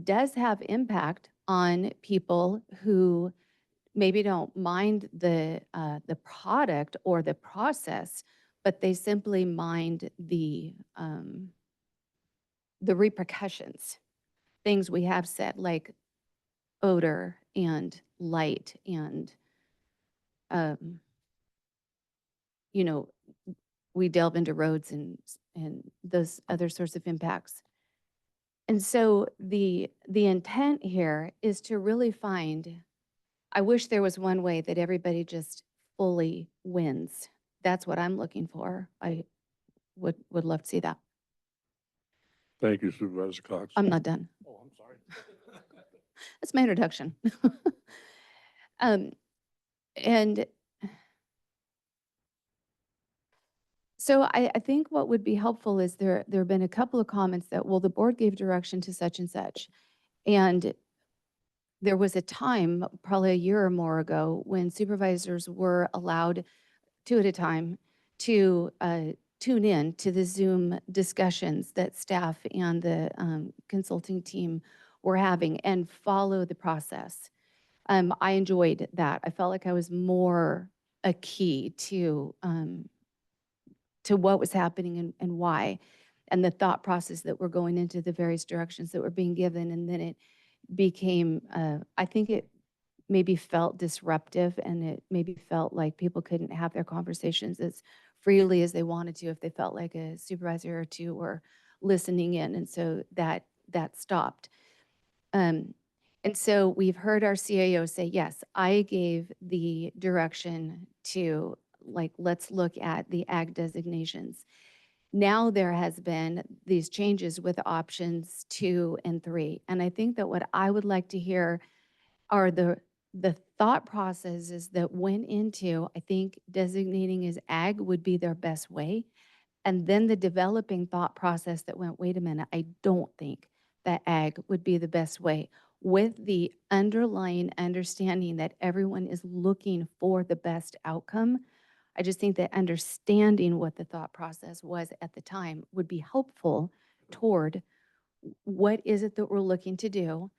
does have impact on people who maybe don't mind the product or the process, but they simply mind the repercussions, things we have said like odor and light and you know, we delve into roads and those other sorts of impacts. And so the intent here is to really find, I wish there was one way that everybody just fully wins. That's what I'm looking for. I would love to see that. Thank you, Supervisor Cox. I'm not done. Oh, I'm sorry. That's my introduction. And so I think what would be helpful is there have been a couple of comments that, well, the board gave direction to such and such. And there was a time, probably a year or more ago, when supervisors were allowed, 2 at a time, to tune in to the Zoom discussions that staff and the consulting team were having and follow the process. I enjoyed that. I felt like I was more a key to what was happening and why. and the thought process that we're going into, the various directions that were being given. And then it became, I think it maybe felt disruptive, and it maybe felt like people couldn't have their conversations as freely as they wanted to if they felt like a supervisor or two were listening in. And so that stopped. And so we've heard our CAO say, yes, I gave the direction to, like, let's look at the ag designations. Now there has been these changes with options 2 and 3. And I think that what I would like to hear are the thought processes that went into, I think, designating as ag would be their best way. And then the developing thought process that went, wait a minute, I don't think that ag would be the best way, with the underlying understanding that everyone is looking for the best outcome. I just think that understanding what the thought process was at the time would be helpful toward what is it that we're looking to do.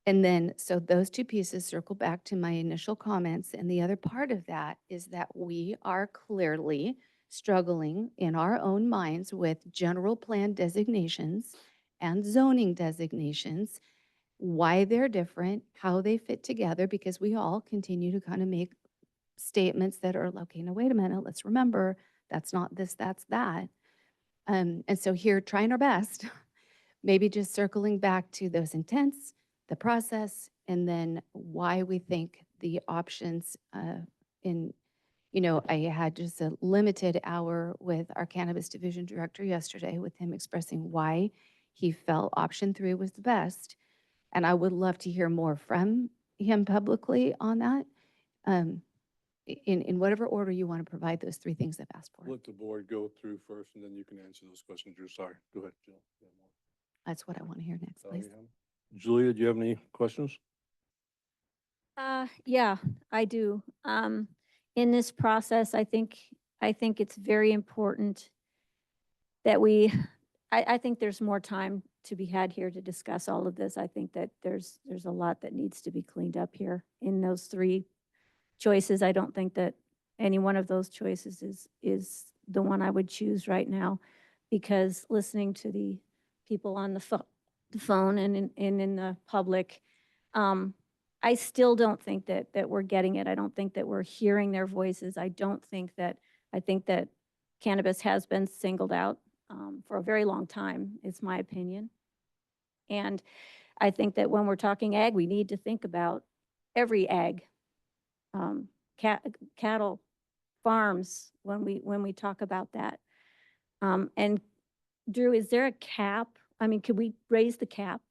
And then, so those two pieces circle back to my initial comments. And the other part of that is that we are clearly struggling in our own minds with general plan designations and zoning designations, why they're different, how they fit together, because we all continue to kind of make statements that are, okay, no, wait a minute, let's remember, that's not this, that's that. And so here, trying our best, maybe just circling back to those intents, the process, and then why we think the options I had just a limited hour with our cannabis division director yesterday, with him expressing why he felt option 3 was the best. And I would love to hear more from him publicly on that. In whatever order you want to provide those 3 things I've asked for. Let the board go through first, and then you can answer those questions. Drew, sorry. Go ahead, Jill. You have more. That's what I want to hear next, please. Julia, do you have any questions? Yeah, I do. In this process, I think it's very important that I think there's more time to be had here to discuss all of this. I think that there's a lot that needs to be cleaned up here in those 3 choices. I don't think that any one of those choices is the one I would choose right now, because listening to the people on the phone and in the public, I still don't think that we're getting it. I don't think that we're hearing their voices. I think that cannabis has been singled out for a very long time, it's my opinion. And I think that when we're talking ag, we need to think about every ag, cattle, farms, when we talk about that. And Drew, is there a cap? I mean, could we raise the cap?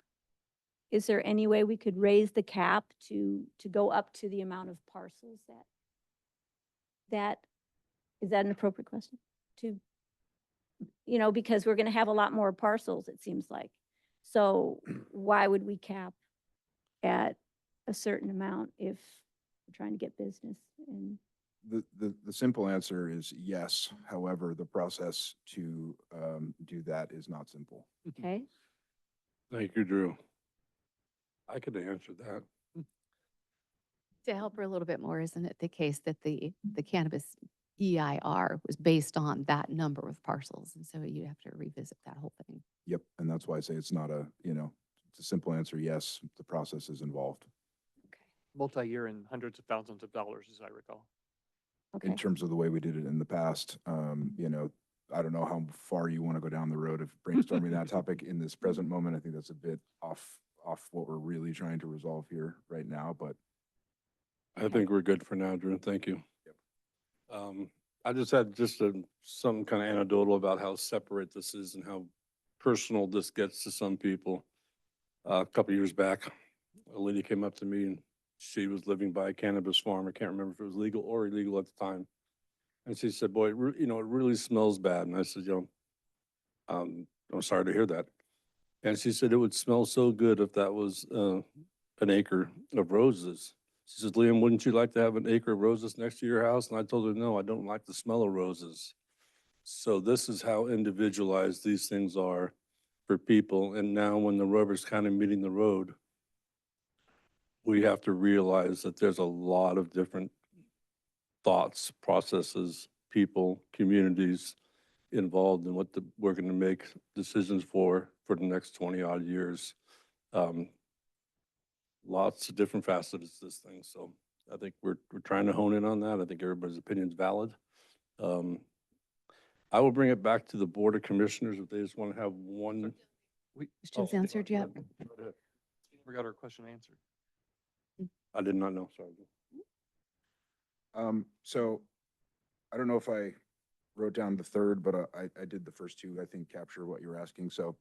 Is there any way we could raise the cap to go up to the amount of parcels is that an appropriate question? Because we're going to have a lot more parcels, it seems like. So why would we cap at a certain amount if we're trying to get business? And The simple answer is yes. However, the process to do that is not simple. okay, Thank you, Drew. I could answer that. To help her a little bit more, isn't it the case that the cannabis EIR was based on that number of parcels? And so you have to revisit that whole thing. Yep, and that's why I say it's not it's a simple answer, yes, the process is involved. Multi-year and hundreds of thousands of dollars, as I recall. okay. In terms of the way we did it in the past, I don't know how far you want to go down the road of brainstorming that topic in this present moment. I think that's a bit off what we're really trying to resolve here right now, but I think we're good for now, Drew. Thank you. I just had some kind of anecdotal about how separate this is and how personal this gets to some people. A couple of years back, a lady came up to me, and she was living by a cannabis farm. I can't remember if it was legal or illegal at the time. And she said, boy, it really smells bad. And I said, I'm sorry to hear that. And she said, it would smell so good if that was an acre of roses. She says, Liam, wouldn't you like to have an acre of roses next to your house? And I told her, no, I don't like the smell of roses. So this is how individualized these things are for people. And now when the rubber's kind of meeting the road, we have to realize that there's a lot of different thoughts, processes, people, communities involved in what we're going to make decisions for the next 20 odd years. Lots of different facets to this thing. So I think we're trying to hone in on that. I think everybody's opinion is valid. I will bring it back to the Board of Commissioners if they just want to have one. Questions Oh, answered yet? go ahead. We got our question answered. I did not know, sorry. So I don't know if I wrote down the third, but I did the first two, I think, capture what you were asking. So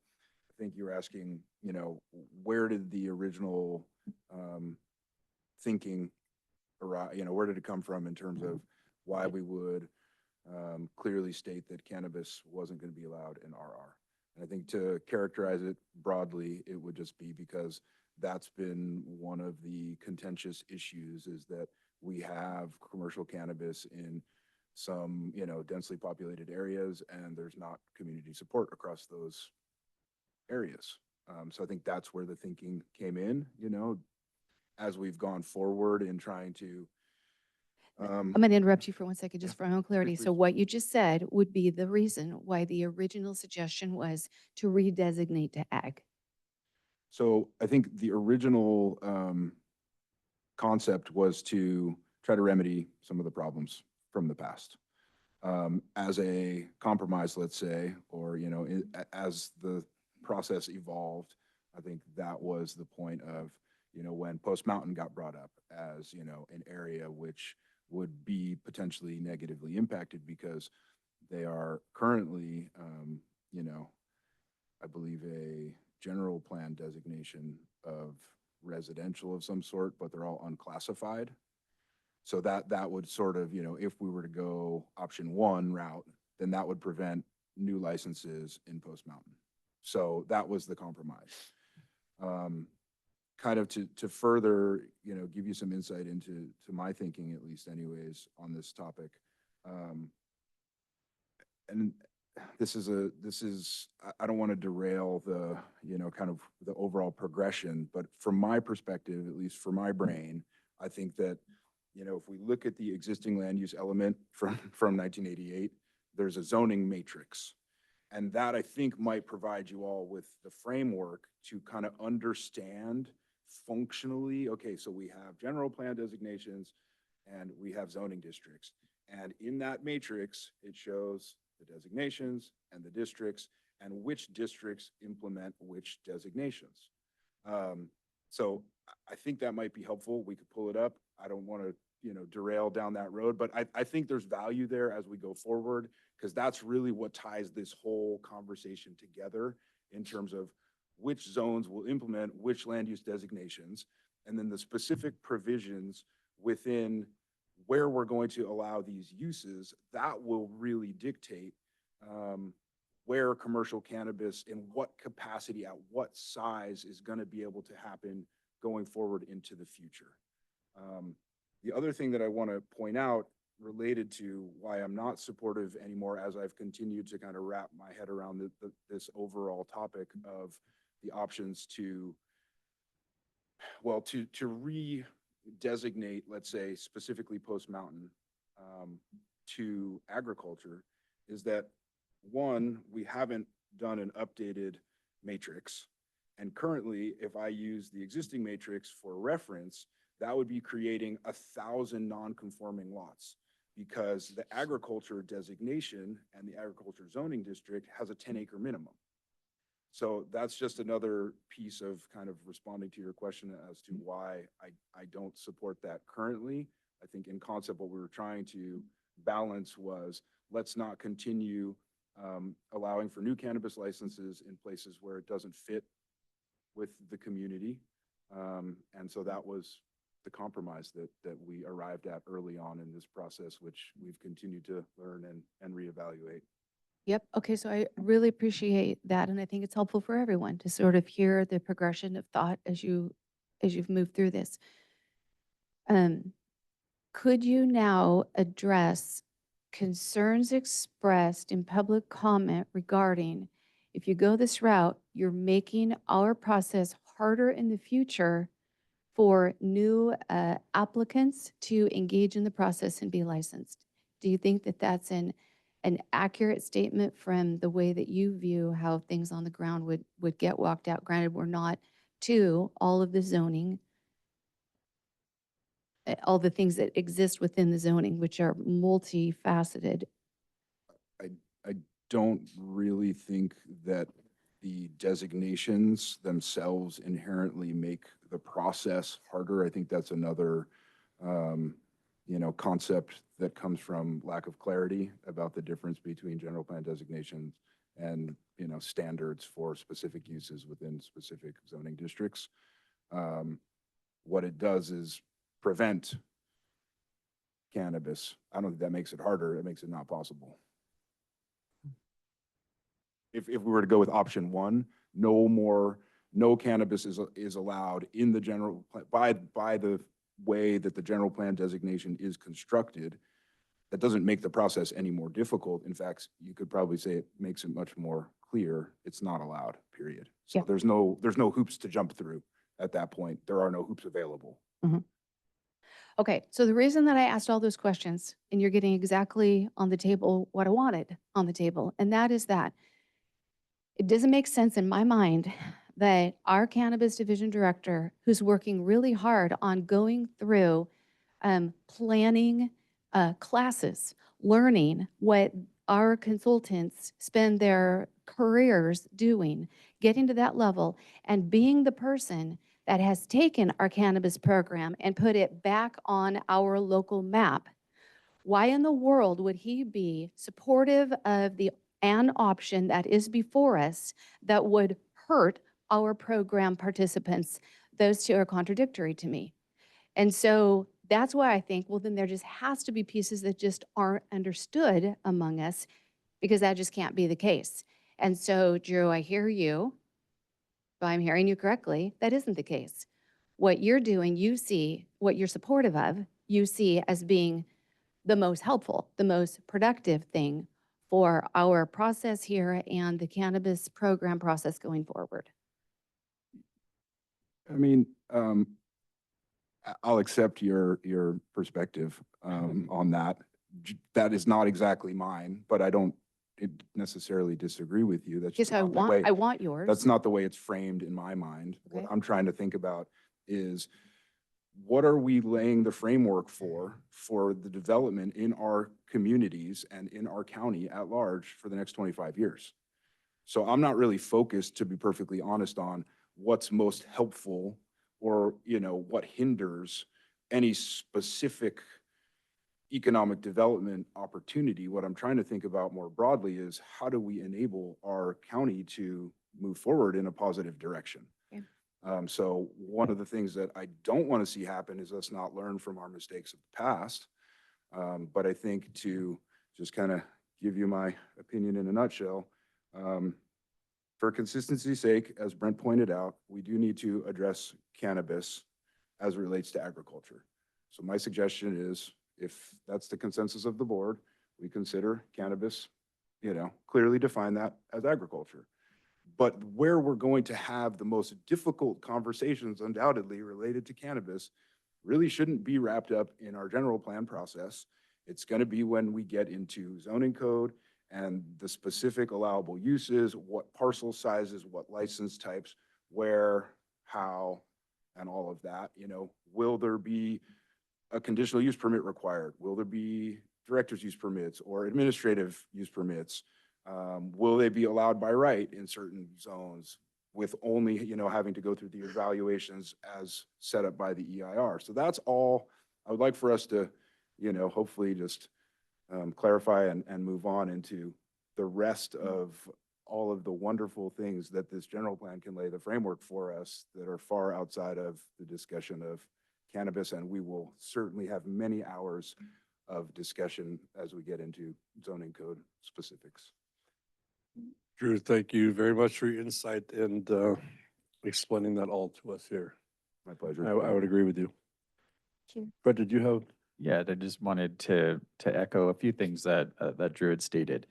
I think you were asking, you know, where did the original thinking arise, you know, where did it come from in terms of why we would clearly state that cannabis wasn't going to be allowed in RR? And I think to characterize it broadly, it would just be because that's been one of the contentious issues, is that we have commercial cannabis in some, you know, densely populated areas, and there's not community support across those areas. So I think that's where the thinking came in, you know, as we've gone forward in trying to. I'm going to interrupt you for 1 second, just yeah, for my own clarity. So please. what you just said would be the reason why the original suggestion was to redesignate to ag. So I think the original concept was to try to remedy some of the problems from the past. As a compromise, let's say, or, you know, as the process evolved, I think that was the point of, you know, when Post Mountain got brought up as, you know, an area which would be potentially negatively impacted because they are currently, you know, I believe a general plan designation of residential of some sort, but they're all unclassified. So that would sort of, you know, if we were to go option one route, then that would prevent new licenses in Post Mountain. So that was the compromise. Kind of to further, you know, give you some insight into my thinking, at least anyways, on this topic. And this is, I don't want to derail the, you know, kind of the overall progression, but from my perspective, at least for my brain, I think that, you know, if we look at the existing land use element from 1988, there's a zoning matrix. And that, I think, might provide you all with the framework to kind of understand functionally, okay, so we have general plan designations and we have zoning districts. And in that matrix, it shows the designations and the districts and which districts implement which designations. So I think that might be helpful. We could pull it up. I don't want to, you know, derail down that road, but I think there's value there as we go forward, because that's really what ties this whole conversation together in terms of which zones will implement which land use designations, and then the specific provisions within where we're going to allow these uses. That will really dictate where commercial cannabis, in what capacity, at what size, is going to be able to happen going forward into the future. The other thing that I want to point out related to why I'm not supportive anymore, as I've continued to kind of wrap my head around this overall topic of the options to, well, to re-designate, let's say, specifically Post Mountain to agriculture, is that, one, we haven't done an updated matrix. And currently, if I use the existing matrix for reference, that would be creating 1,000 non-conforming lots, because the agriculture designation and the agriculture zoning district has a 10-acre minimum. So that's just another piece of kind of responding to your question as to why I don't support that currently. I think in concept, what we were trying to balance was, let's not continue allowing for new cannabis licenses in places where it doesn't fit with the community. And so that was the compromise that we arrived at early on in this process, which we've continued to learn and reevaluate. Yep. Okay. So I really appreciate that. And I think it's helpful for everyone to sort of hear the progression of thought as you've moved through this. Could you now address concerns expressed in public comment regarding, if you go this route, you're making our process harder in the future for new applicants to engage in the process and be licensed? Do you think that that's an an accurate statement from the way that you view how things on the ground would get walked out? Granted, we're not to all of the zoning, all the things that exist within the zoning, which are multifaceted. I don't really think that the designations themselves inherently make the process harder. I think that's another, concept that comes from lack of clarity about the difference between general plan designations and, standards for specific uses within specific zoning districts. What it does is prevent cannabis. I don't think that makes it harder. It makes it not possible. If we were to go with option one, no cannabis is allowed in the general, by the way that the general plan designation is constructed, that doesn't make the process any more difficult. In fact, you could probably say it makes it much more clear. It's not allowed, period. So Yeah. there's no hoops to jump through at that point. There are no hoops available. Okay, so the reason that I asked all those questions, and you're getting exactly on the table what I wanted on the table, and that is that it doesn't make sense in my mind that our cannabis division director, who's working really hard on going through planning classes, learning what our consultants spend their careers doing, getting to that level, and being the person that has taken our cannabis program and put it back on our local map. Why in the world would he be supportive of an option that is before us that would hurt our program participants? Those two are contradictory to me. And so that's why I think, well, then there just has to be pieces that just aren't understood among us, because that just can't be the case. And so, Drew, I hear you. If I'm hearing you correctly, that isn't the case. What you're doing, you see, what you're supportive of, you see as being the most helpful, the most productive thing for our process here and the cannabis program process going forward. I mean, I'll accept your perspective on that. That is not exactly mine, but I don't necessarily disagree with you. That's Yes, just I not the way. want yours. That's not the way it's framed in my mind. Okay. What I'm trying to think about is, what are we laying the framework for the development in our communities and in our county at large for the next 25 years? So I'm not really focused, to be perfectly honest, on what's most helpful or, what hinders any specific economic development opportunity. What I'm trying to think about more broadly is, how do we enable our county to move forward in a positive direction? Okay. So one of the things that I don't want to see happen is us not learn from our mistakes of the past. But I think, to just kind of give you my opinion in a nutshell, for consistency's sake, as Brent pointed out, we do need to address cannabis as it relates to agriculture. So my suggestion is, if that's the consensus of the board, we consider cannabis, clearly define that as agriculture. But where we're going to have the most difficult conversations, undoubtedly related to cannabis, really shouldn't be wrapped up in our general plan process. It's going to be when we get into zoning code and the specific allowable uses, what parcel sizes, what license types, where, how, and all of that. Will there be a conditional use permit required? Will there be director's use permits or administrative use permits? Will they be allowed by right in certain zones, with only, having to go through the evaluations as set up by the EIR? So that's all I would like for us to, hopefully just clarify and move on into the rest of all of the wonderful things that this general plan can lay the framework for us, that are far outside of the discussion of cannabis. And we will certainly have many hours of discussion as we get into zoning code specifics. Drew, thank you very much for your insight and explaining that all to us here. My pleasure. I would agree with you. Sure. Brett, did you have? Yeah, I just wanted to echo a few things that Drew had stated.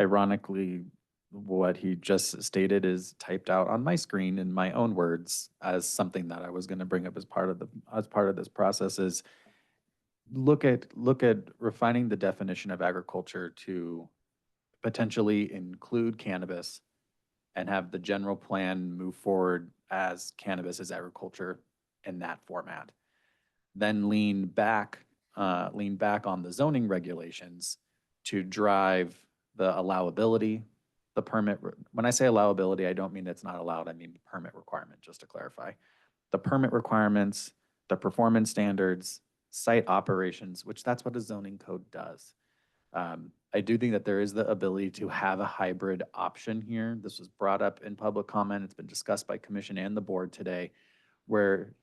Ironically, what he just stated is typed out on my screen in my own words as something that I was going to bring up as part of this process. Is look at refining the definition of agriculture to potentially include cannabis and have the general plan move forward as cannabis as agriculture in that format. Then lean back on the zoning regulations to drive the allowability, the permit. When I say allowability, I don't mean it's not allowed, I mean the permit requirement, just to clarify. The permit requirements, the performance standards, site operations, which that's what a zoning code does. I do think that there is the ability to have a hybrid option here. This was brought up in public comment. It's been discussed by commission and the board today, where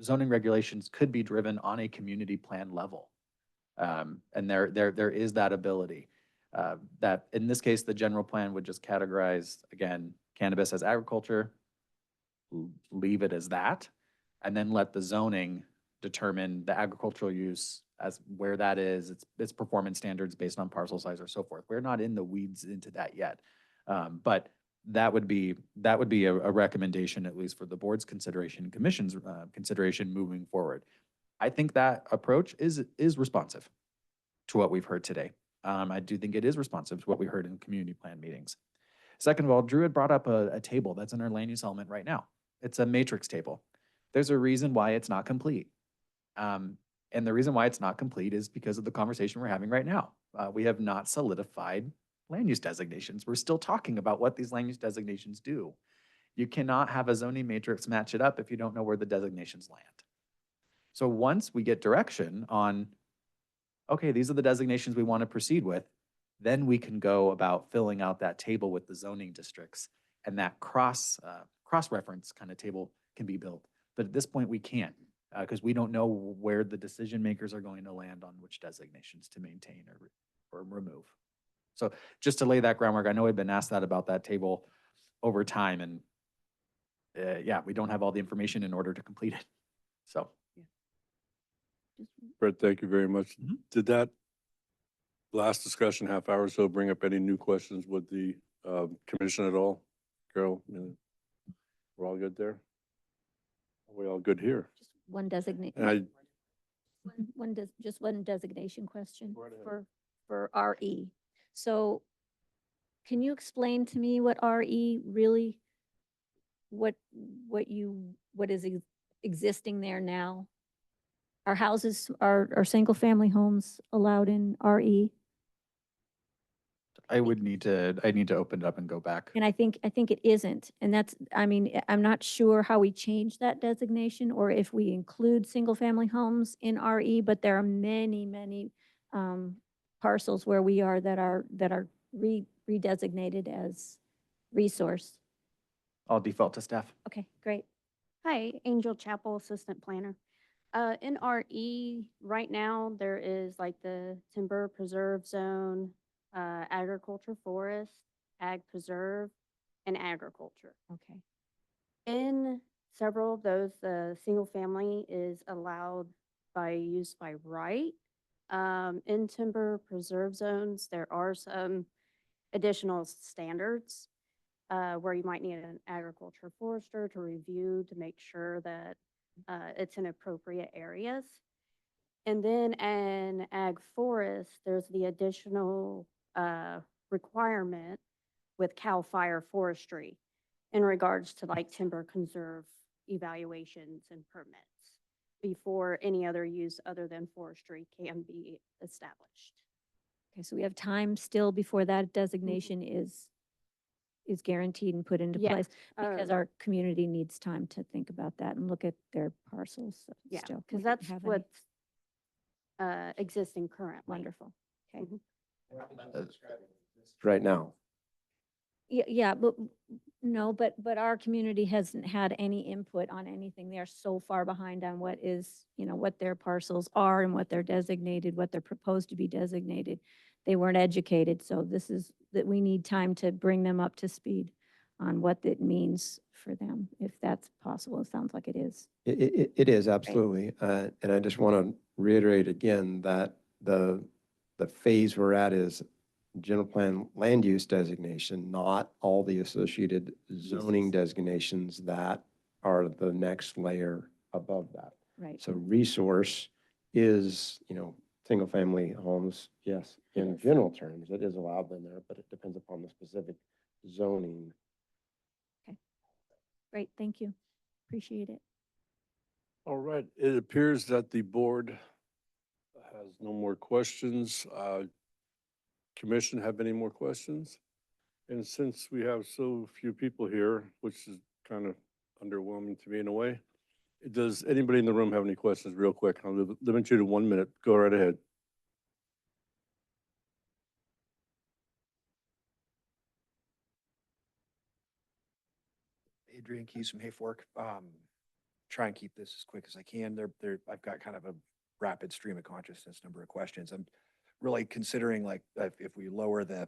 zoning regulations could be driven on a community plan level. And there is that ability. That in this case, the general plan would just categorize, again, cannabis as agriculture, leave it as that, and then let the zoning determine the agricultural use as where that is, its performance standards based on parcel size or so forth. We're not in the weeds into that yet. But that would be a recommendation, at least for the board's consideration, commission's consideration moving forward. I think that approach is responsive to what we've heard today. I do think it is responsive to what we heard in community plan meetings. Second of all, Drew had brought up a table that's in our land use element right now. It's a matrix table. There's a reason why it's not complete. And the reason why it's not complete is because of the conversation we're having right now. We have not solidified land use designations. We're still talking about what these land use designations do. You cannot have a zoning matrix match it up if you don't know where the designations land. So once we get direction on, okay, these are the designations we want to proceed with, then we can go about filling out that table with the zoning districts, and that cross-reference kind of table can be built. But at this point, we can't, because we don't know where the decision makers are going to land on which designations to maintain or remove. So just to lay that groundwork, I know I've been asked that about that table over time, and yeah, we don't have all the information in order to complete it. So. Brett, thank you very much. Mhm. Did that last discussion, half hour or so, bring up any new questions with the commission at all? Carol, we're all good there? Are we all good here? Just one designate. And Just one designation question Go right ahead. for RE. So can you explain to me what RE really, what is existing there now? Are houses, are single family homes allowed in RE? I need to open it up and go back. And I think it isn't. And that's, I mean, I'm not sure how we change that designation or if we include single family homes in RE, but there are many parcels where we are that are redesignated as resource. I'll default to staff. Okay, great. Hi, Angel Chapel, Assistant Planner. In RE, right now, there is like the Timber Preserve Zone, Agriculture Forest, Ag Preserve, and Agriculture. Okay. In several of those, the single family is allowed by use by right. In Timber Preserve Zones, there are some additional standards where you might need an agriculture forester to review to make sure that it's in appropriate areas. And then in ag forest, there's the additional requirement with CAL FIRE forestry in regards to like timber conserve evaluations and permits before any other use other than forestry can be established. Okay, so we have time still before that designation is guaranteed and put into Yeah, place because our community needs time to think about that and look at their parcels Yeah, still. We because don't that's have any. what's existing currently. Wonderful. Okay. Right now. Yeah, but no, but our community hasn't had any input on anything. They are so far behind on what is, what their parcels are and what they're designated, what they're proposed to be designated. They weren't educated, so this is that we need time to bring them up to speed on what it means for them, if that's possible. It sounds like it is. It is, absolutely. And I just want to reiterate again that the phase we're at is general plan land use designation, not all the associated zoning designations that are the next layer above that. Right. So resource is, single-family homes, yes, in general terms, it is allowed in there, but it depends upon the specific zoning. Great, thank you. Appreciate it. All right, it appears that the board has no more questions. Commission have any more questions? And since we have so few people here, which is kind of underwhelming to me in a way, does anybody in the room have any questions real quick? I'll limit you to 1 minute. Go right ahead. Adrian Keys from Hayfork. Try and keep this as quick as I can. I've got kind of a rapid stream of consciousness number of questions. I'm really considering like if we lower the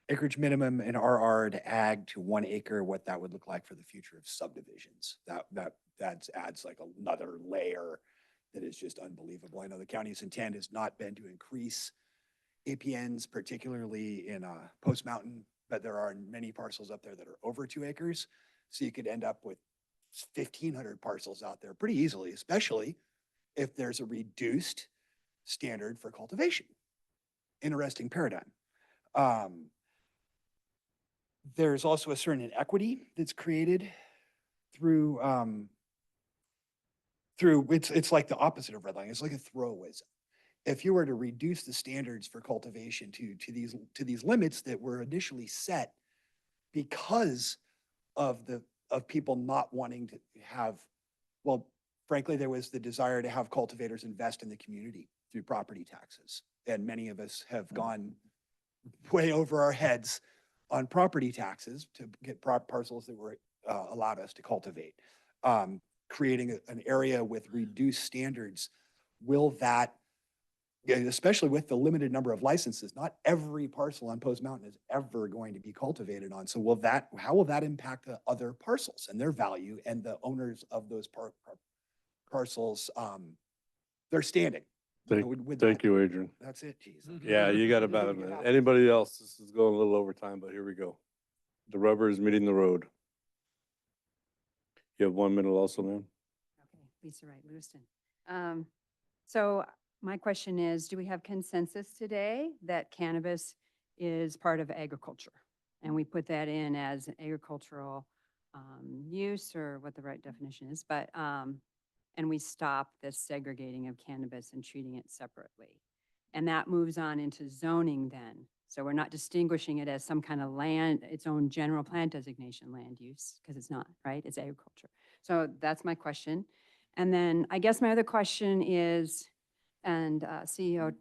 acreage minimum in RR to ag to 1 acre, what that would look like for the future of subdivisions. That adds like another layer that is just unbelievable. I know the county's intent has not been to increase APNs, particularly in Post Mountain, but there are many parcels up there that are over 2 acres. So you could end up with 1,500 parcels out there pretty easily, especially if there's a reduced standard for cultivation. Interesting paradigm. There's also a certain inequity that's created through it's like the opposite of redlining. It's like a throwaway zone. If you were to reduce the standards for cultivation to these limits that were initially set because of people not wanting to have, well, frankly, there was the desire to have cultivators invest in the community through property taxes. And many of us have gone way over our heads on property taxes to get parcels that were allowed us to cultivate. Creating an area with reduced standards, will that, especially with the limited number of licenses, not every parcel on Post Mountain is ever going to be cultivated on. So how will that impact the other parcels and their value and the owners of those parcels, their standing? Thank you, Adrian. That's it, geez. Yeah, you got about a minute. Anybody else? This is going a little over time, but here we go. The rubber is meeting the road. You have 1 minute also, ma'am. Okay, Lisa Wright, Lewiston. So my question is, do we have consensus today that cannabis is part of agriculture? And we put that in as an agricultural use, or what the right definition is, but and we stop this segregating of cannabis and treating it separately. And that moves on into zoning then. So we're not distinguishing it as some kind of land, its own general plan designation land use, because it's not, right? It's agriculture. So that's my question. And then I guess my other question is, and CEO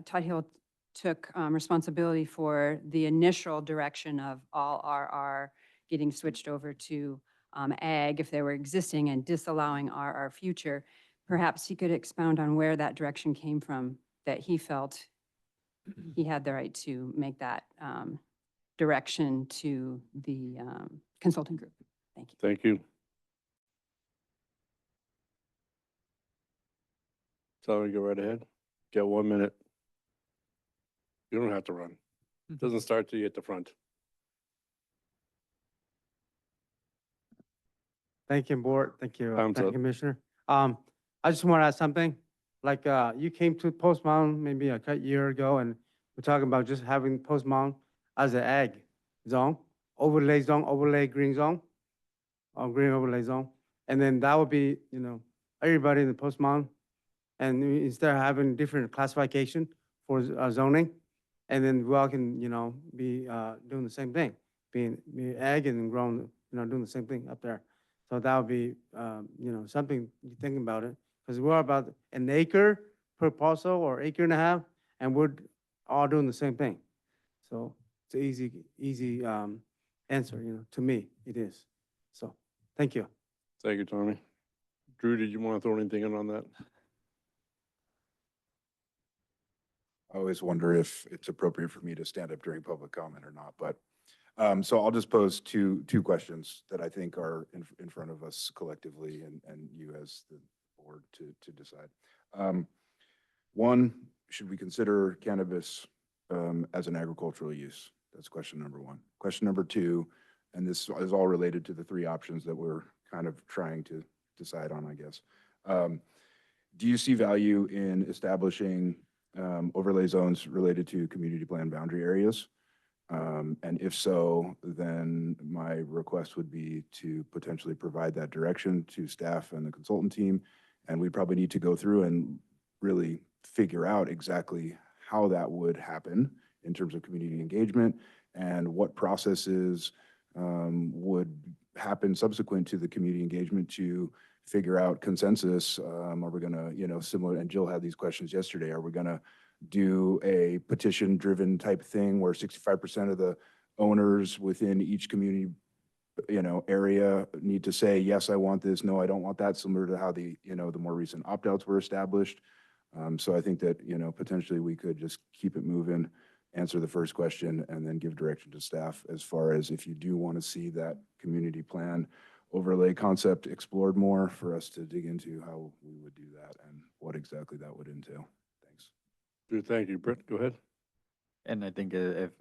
Todd Hill took responsibility for the initial direction of all RR getting switched over to ag if they were existing and disallowing RR future. Perhaps he could expound on where that direction came from, that he felt he had the right to make that direction to the consulting group. Thank you. Thank you. Sorry, go right ahead. Get 1 minute. You don't have to run. It doesn't start till you hit the front. Thank you, board. Thank you, Time's Planning up. Commissioner. I just want to add something. Like, you came to Post Mountain maybe a year ago, and we're talking about just having Post Mountain as an ag zone, overlay green zone, or green overlay zone. And then that would be, everybody in the Post Mountain. And instead of having different classification for zoning, and then we all can, be doing the same thing, being ag and growing, doing the same thing up there. So that would be, something you think about it, because we're about an acre per parcel or acre and a half, and we're all doing the same thing. So it's an easy answer, to me, it is. So, thank you. Thank you, Tommy. Drew, did you want to throw anything in on that? I always wonder if it's appropriate for me to stand up during public comment or not, but so I'll just pose two questions that I think are in front of us collectively and you as the board to decide. One, should we consider cannabis as an agricultural use? That's question number one. Question number two, and this is all related to the 3 options that we're kind of trying to decide on, I guess. do you see value in establishing overlay zones related to community plan boundary areas? And if so, then my request would be to potentially provide that direction to staff and the consultant team. And we probably need to go through and really figure out exactly how that would happen in terms of community engagement and what processes would happen subsequent to the community engagement to figure out consensus. Are we gonna, similar, and Jill had these questions yesterday, are we gonna do a petition-driven type thing where 65% of the owners within each community, area need to say, yes, I want this, no, I don't want that, similar to how the more recent opt-outs were established. So I think that, potentially we could just keep it moving, answer the first question, and then give direction to staff as far as if you do want to see that community plan overlay concept explored more, for us to dig into how we would do that and what exactly that would entail. Thanks. Good, thank you. Brett, go ahead. And I think if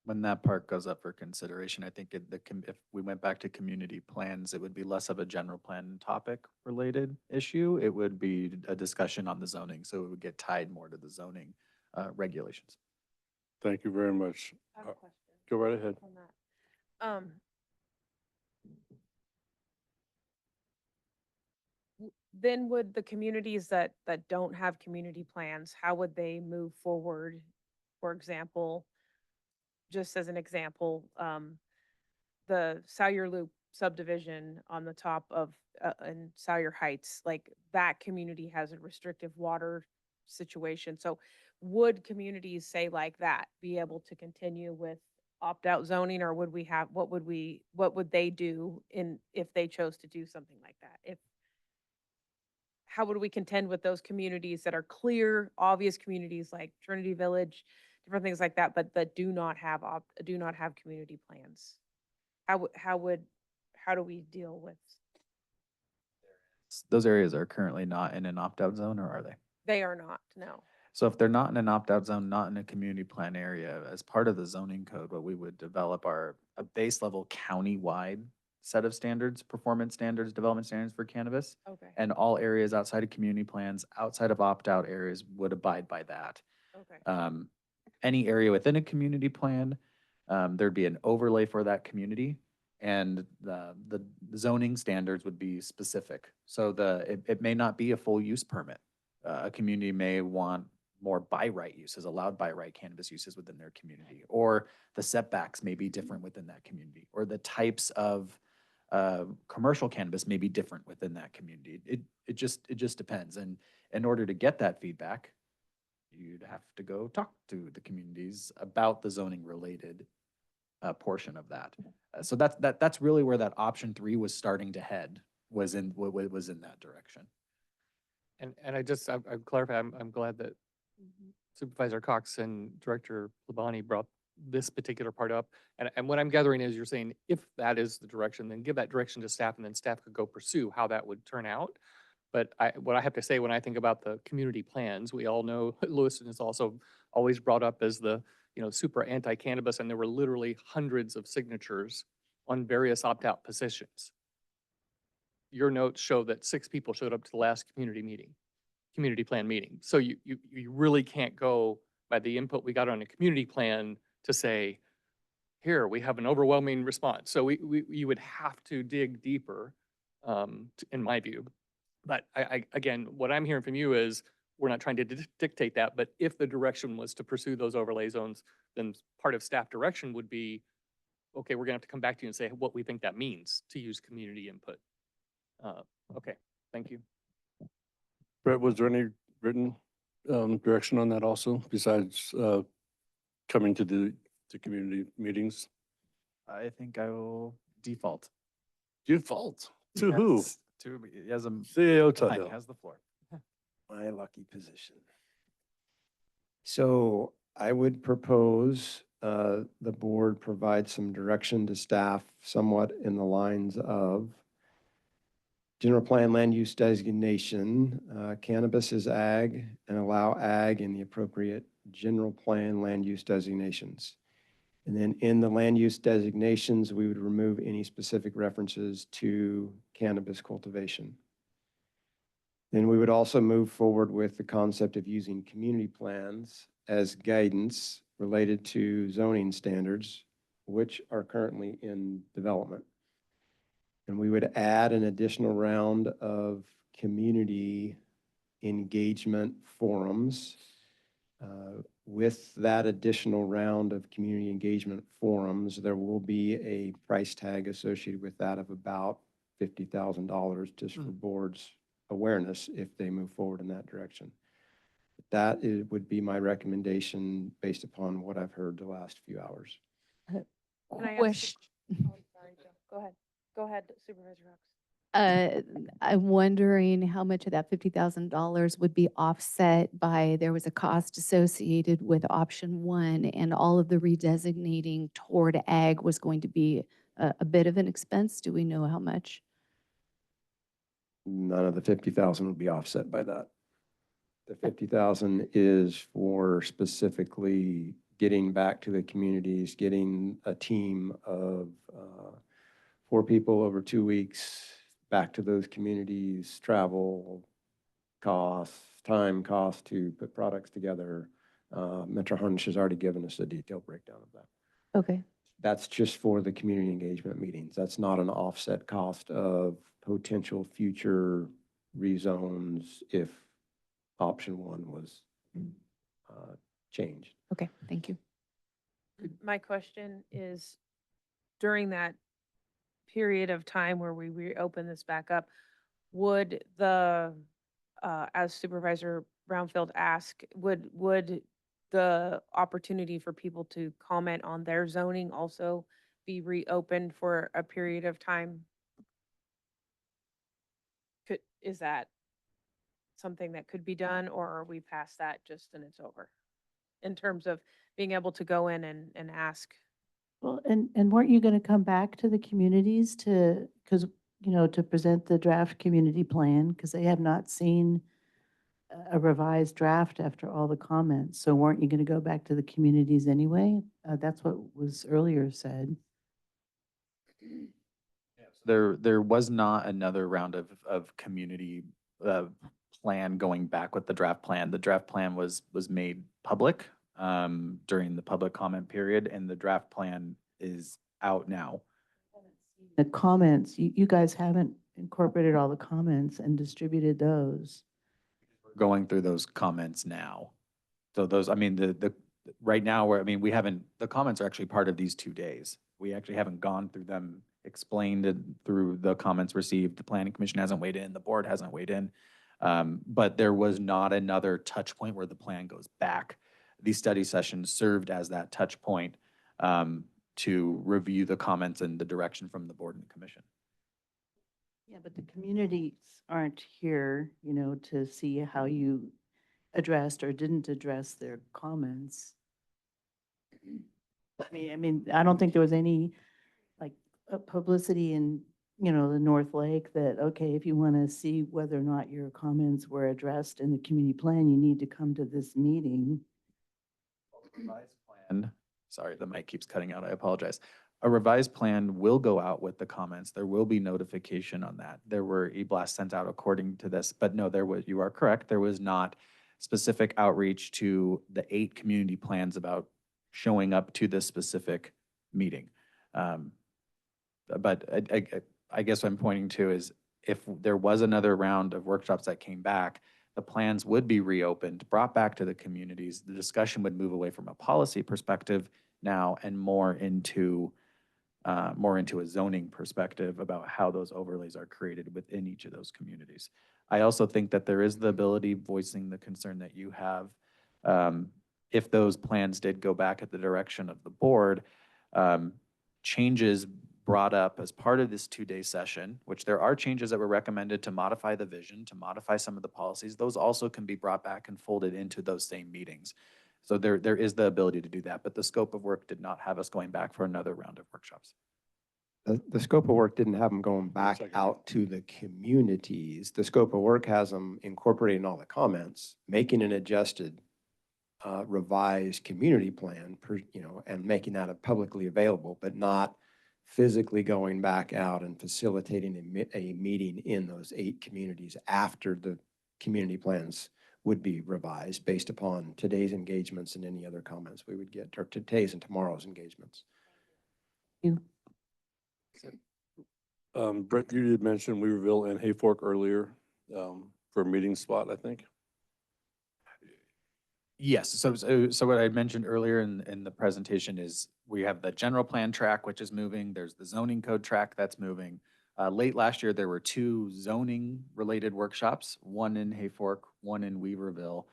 when that part goes up for consideration, I think if we went back to community plans, it would be less of a general plan topic related issue. It would be a discussion on the zoning, so it would get tied more to the zoning regulations. Thank you very much. I have a question Go right ahead. on that. Then would the communities that don't have community plans, how would they move forward? For example, just as an example, the Salyer Loop subdivision on the top of in Salyer Heights, like that community has a restrictive water situation. So would communities say like that be able to continue with opt-out zoning, or would we have, what would they do if they chose to do something like that? How would we contend with those communities that are clear, obvious communities like Trinity Village, different things like that, but that do not have community plans? How do we deal with? Those areas are currently not in an opt-out zone, or are they? They are not, no. So if they're not in an opt-out zone, not in a community plan area, as part of the zoning code, what we would develop are a base level county-wide set of standards, performance standards, development standards for cannabis. Okay. And all areas outside of community plans, outside of opt-out areas would abide by that. Okay. Any area within a community plan, there'd be an overlay for that community, and the zoning standards would be specific. So it may not be a full use permit. A community may want more by right uses, allowed by right cannabis uses within their community, or the setbacks may be different within that community, or the types of commercial cannabis may be different within that community. It just depends. And in order to get that feedback, you'd have to go talk to the communities about the zoning related portion of that. So that's really where that option 3 was starting to head, was in that direction. And I clarify, I'm glad that Supervisor Cox and Director Labani brought this particular part up. And what I'm gathering is you're saying if that is the direction, then give that direction to staff, and then staff could go pursue how that would turn out. But what I have to say, when I think about the community plans, we all know Lewiston is also always brought up as the super anti-cannabis, and there were literally hundreds of signatures on various opt-out positions. Your notes show that 6 people showed up to the last community plan meeting. So you really can't go by the input we got on a community plan to say, here, we have an overwhelming response. So you would have to dig deeper, in my view. But again, what I'm hearing from you is we're not trying to dictate that, but if the direction was to pursue those overlay zones, then part of staff direction would be, okay, we're gonna have to come back to you and say what we think that means to use community input. Okay, thank you. Brett, was there any written direction on that also, besides coming to the community meetings? I think I will default. Default? To who? Yes, to, as a CEO Mike Tuthill. has the floor. My lucky position. So I would propose the board provide some direction to staff somewhat in the lines of general plan land use designation, cannabis is ag, and allow ag in the appropriate general plan land use designations. And then in the land use designations, we would remove any specific references to cannabis cultivation. Then we would also move forward with the concept of using community plans as guidance related to zoning standards, which are currently in development. And we would add an additional round of community engagement forums. With that additional round of community engagement forums, there will be a price tag associated with that of about $50,000 just for boards' awareness if they move forward in that direction. That would be my recommendation based upon what I've heard the last few hours. Can I ask Question. Oh, sorry, Joe. Go ahead. Go ahead, Supervisor Hawks. I'm wondering how much of that $50,000 would be offset by, there was a cost associated with option one and all of the redesignating toward ag was going to be a bit of an expense. Do we know how much? None of the 50,000 would be offset by that. The 50,000 is for specifically getting back to the communities, getting a team of 4 people over 2 weeks back to those communities, travel costs, time costs to put products together. Metro Harnish has already given us a detailed breakdown of that. Okay. That's just for the community engagement meetings. That's not an offset cost of potential future rezones if option one was changed. Okay, thank you. My question is, during that period of time where we reopen this back up, would the, as Supervisor Brownfield asked, would the opportunity for people to comment on their zoning also be reopened for a period of time? Is that something that could be done, or are we past that just and it's over? In terms of being able to go in and ask. Well, and weren't you going to come back to the communities to, because, to present the draft community plan? Because they have not seen a revised draft after all the comments. So weren't you going to go back to the communities anyway? That's what was earlier said. There was not another round of community plan going back with the draft plan. The draft plan was made public during the public comment period, and the draft plan is out now. The comments, you guys haven't incorporated all the comments and distributed those. Going through those comments now. So those, I mean, the right now, we haven't, the comments are actually part of these 2 days. We actually haven't gone through them, explained it through the comments received. The planning commission hasn't weighed in, the board hasn't weighed in. But there was not another touch point where the plan goes back. These study sessions served as that touch point to review the comments and the direction from the board and the commission. Yeah, but the communities aren't here, to see how you addressed or didn't address their comments. I mean, I don't think there was any publicity in, the North Lake that, okay, if you want to see whether or not your comments were addressed in the community plan, you need to come to this meeting. Plan, sorry, the mic keeps cutting out, I apologize. A revised plan will go out with the comments. There will be notification on that. There were e-blasts sent out according to this, but no, you are correct. There was not specific outreach to the 8 community plans about showing up to this specific meeting. But I guess what I'm pointing to is if there was another round of workshops that came back, the plans would be reopened, brought back to the communities. The discussion would move away from a policy perspective now and more into a zoning perspective about how those overlays are created within each of those communities. I also think that there is the ability, voicing the concern that you have, if those plans did go back at the direction of the board, changes brought up as part of this 2-day session, which there are changes that were recommended to modify the vision, to modify some of the policies, those also can be brought back and folded into those same meetings. So there is the ability to do that, but the scope of work did not have us going back for another round of workshops. The scope of work didn't have them going back out to the communities. The scope of work has them incorporating all the comments, making an adjusted revised community plan, and making that publicly available, but not physically going back out and facilitating a meeting in those 8 communities after the community plans would be revised based upon today's engagements and any other comments we would get, or today's and tomorrow's engagements. Brett, you did mention Weaverville and Hayfork earlier, for a meeting spot, I think. Yes, so what I mentioned earlier in the presentation is we have the general plan track, which is moving. There's the zoning code track that's moving. Late last year, there were 2 zoning-related workshops, one in Hayfork, one in Weaverville.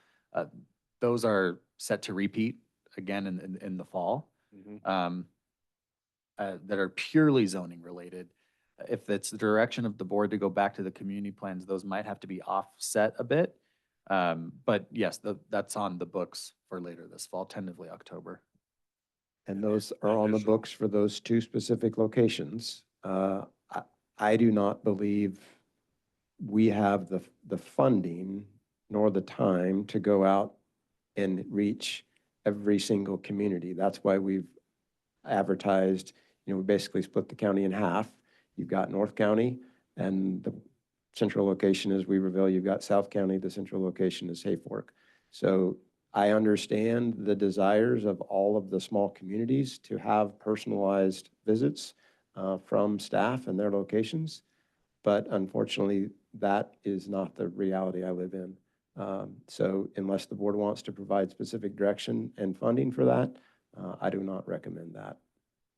Those are set to repeat again in the fall, that are purely zoning-related. If it's the direction of the board to go back to the community plans, those might have to be offset a bit. But yes, that's on the books for later this fall, tentatively October. And those are on the books for those 2 specific locations. I do not believe we have the funding nor the time to go out and reach every single community. That's why we've advertised, we basically split the county in half. You've got North County, and the central location is Weaverville. You've got South County, the central location is Hayfork. So I understand the desires of all of the small communities to have personalized visits from staff and their locations. But unfortunately, that is not the reality I live in. So unless the board wants to provide specific direction and funding for that, I do not recommend that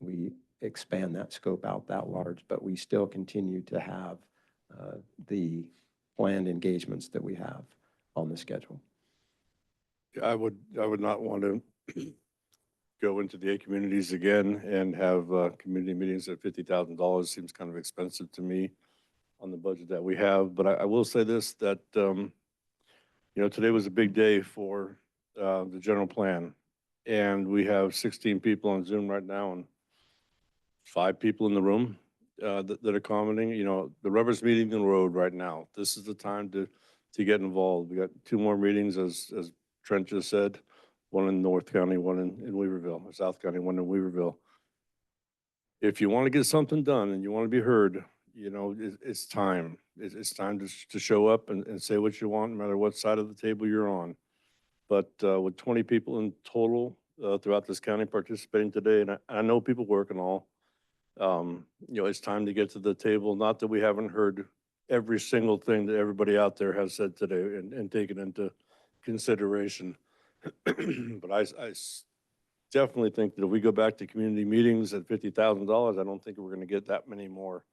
we expand that scope out that large, but we still continue to have the planned engagements that we have on the schedule. I would not want to go into the 8 communities again and have community meetings at $50,000. Seems kind of expensive to me on the budget that we have. But I will say this, that, today was a big day for the general plan. And we have 16 people on Zoom right now and 5 people in the room that are commenting. The rubber's meeting the road right now. This is the time to get involved. We got 2 more meetings, as Trent just said, one in North County, one in Weaverville, or South County, one in Weaverville. If you want to get something done and you want to be heard, it's time. It's time to show up and say what you want, no matter what side of the table you're on. But with 20 people in total throughout this county participating today, and I know people work and all, it's time to get to the table. Not that we haven't heard every single thing that everybody out there has said today and taken into consideration. But I definitely think that if we go back to community meetings at $50,000, I don't think we're going to get that many more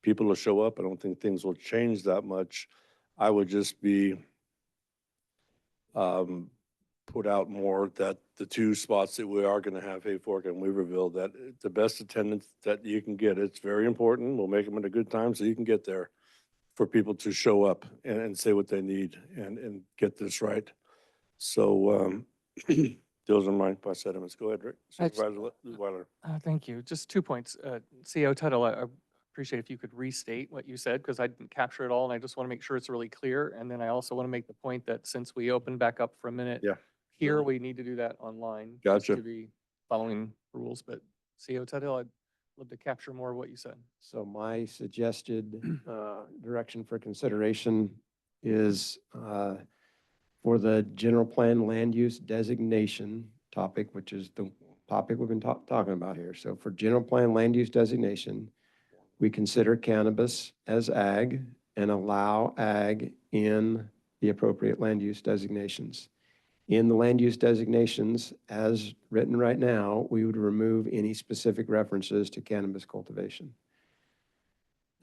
people to show up. I don't think things will change that much. I would just be put out more that the 2 spots that we are going to have, Hayfork and Weaverville, that the best attendance that you can get. It's very important. We'll make them at a good time so you can get there, for people to show up and say what they need and get this right. So those are my sentiments. Go ahead, Rick. Supervisor Weiler. Thank you. Just 2 points. CEO Tuttle, I appreciate if you could restate what you said, because I didn't capture it all, and I just want to make sure it's really clear. And then I also want to make the point that since we open back up for a minute, here we need to do that online. Gotcha. Just to be following rules. But CEO Tuttle, I'd love to capture more of what you said. So my suggested direction for consideration is for the general plan land use designation topic, which is the topic we've been talking about here. So for general plan land use designation, we consider cannabis as ag and allow ag in the appropriate land use designations. In the land use designations, as written right now, we would remove any specific references to cannabis cultivation.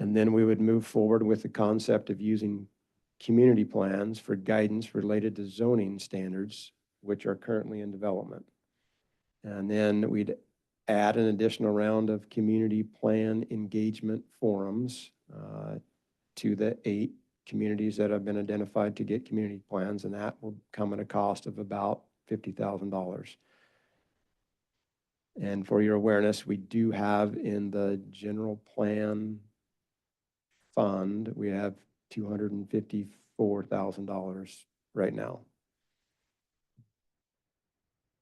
And then we would move forward with the concept of using community plans for guidance related to zoning standards, which are currently in development. And then we'd add an additional round of community plan engagement forums to the 8 communities that have been identified to get community plans, and that will come at a cost of about $50,000. And for your awareness, we do have in the general plan fund, we have $254,000 right now.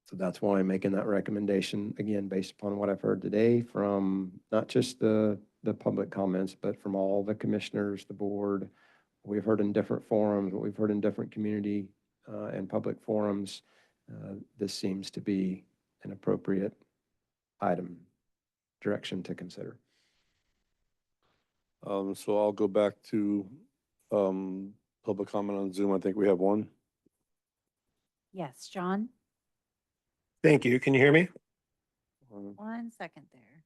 So that's why I'm making that recommendation, again, based upon what I've heard today from not just the public comments, but from all the commissioners, the board, we've heard in different forums, what we've heard in different community and public forums, this seems to be an appropriate item, direction to consider. So I'll go back to public comment on Zoom. I think we have one. Yes, John, Thank you. Can you hear me? 1 second there.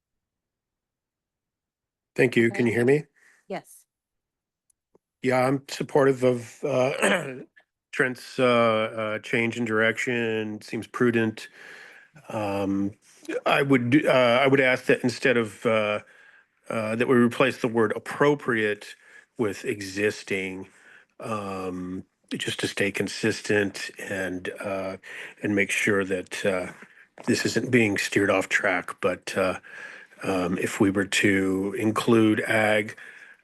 Thank you. Can you hear me? Yes. Yeah, I'm supportive of Trent's change in direction. Seems prudent. I would ask that instead of that we replace the word appropriate with existing, just to stay consistent and make sure that this isn't being steered off track. But if we were to include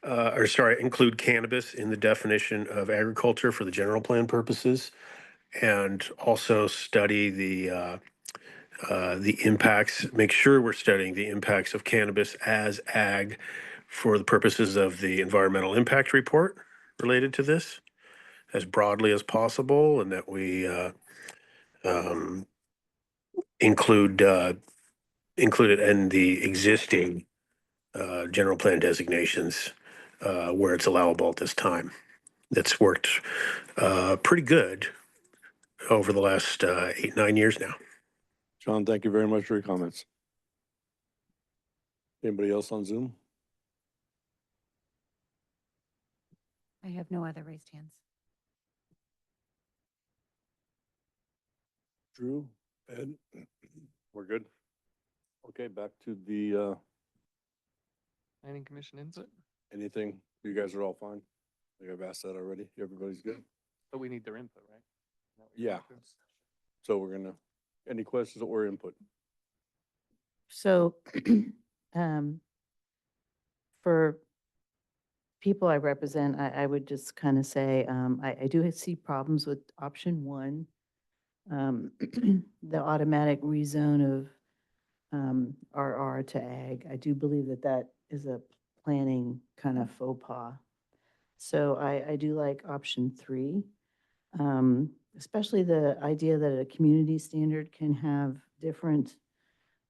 include cannabis in the definition of agriculture for the general plan purposes, and also study the impacts, make sure we're studying the impacts of cannabis as ag for the purposes of the environmental impact report related to this as broadly as possible, and that we um, include include it in the existing general plan designations where it's allowable at this time. That's worked pretty good over the last 8, 9 years now. John, thank you very much for your comments. Anybody else on Zoom? I have no other raised hands. Drew, Ed, we're good. Okay, back to the Planning Commission input, anything. You guys are all fine. I think I've asked that already. Everybody's good. but we need their input, right? Is that what you're Yeah. talking? So we're gonna, any questions or input? So, for people I represent, I would just kind of say, I do see problems with option 1. The automatic rezone of RR to ag. I do believe that that is a planning kind of faux pas. So I do like option 3, especially the idea that a community standard can have different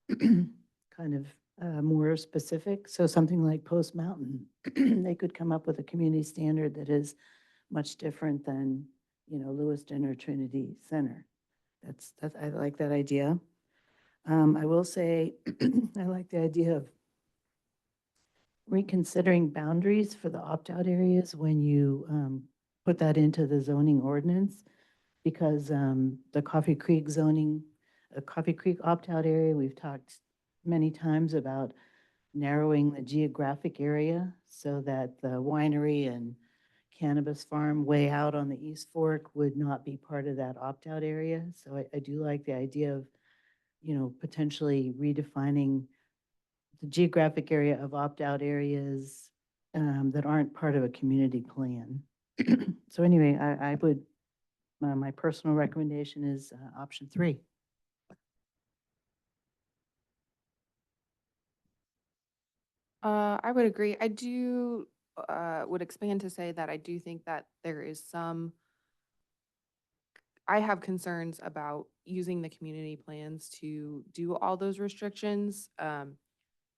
kind of more specific. So something like Post Mountain, they could come up with a community standard that is much different than, Lewiston or Trinity Center. I like that idea. I will say, I like the idea of reconsidering boundaries for the opt-out areas when you put that into the zoning ordinance, because the Coffee Creek Coffee Creek opt-out area, we've talked many times about narrowing the geographic area so that the winery and cannabis farm way out on the East Fork would not be part of that opt-out area. So I do like the idea of, potentially redefining the geographic area of opt-out areas that aren't part of a community plan. So anyway, I would, my personal recommendation is option 3. I would agree. I do, would expand to say that I do think that there is I have concerns about using the community plans to do all those restrictions.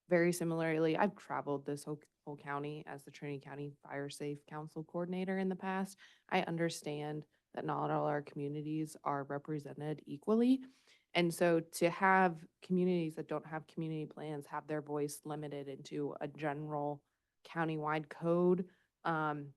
Very similarly, I've traveled this whole county as the Trinity County Fire Safe Council Coordinator in the past. I understand that not all our communities are represented equally. And so to have communities that don't have community plans have their voice limited into a general countywide code, I'm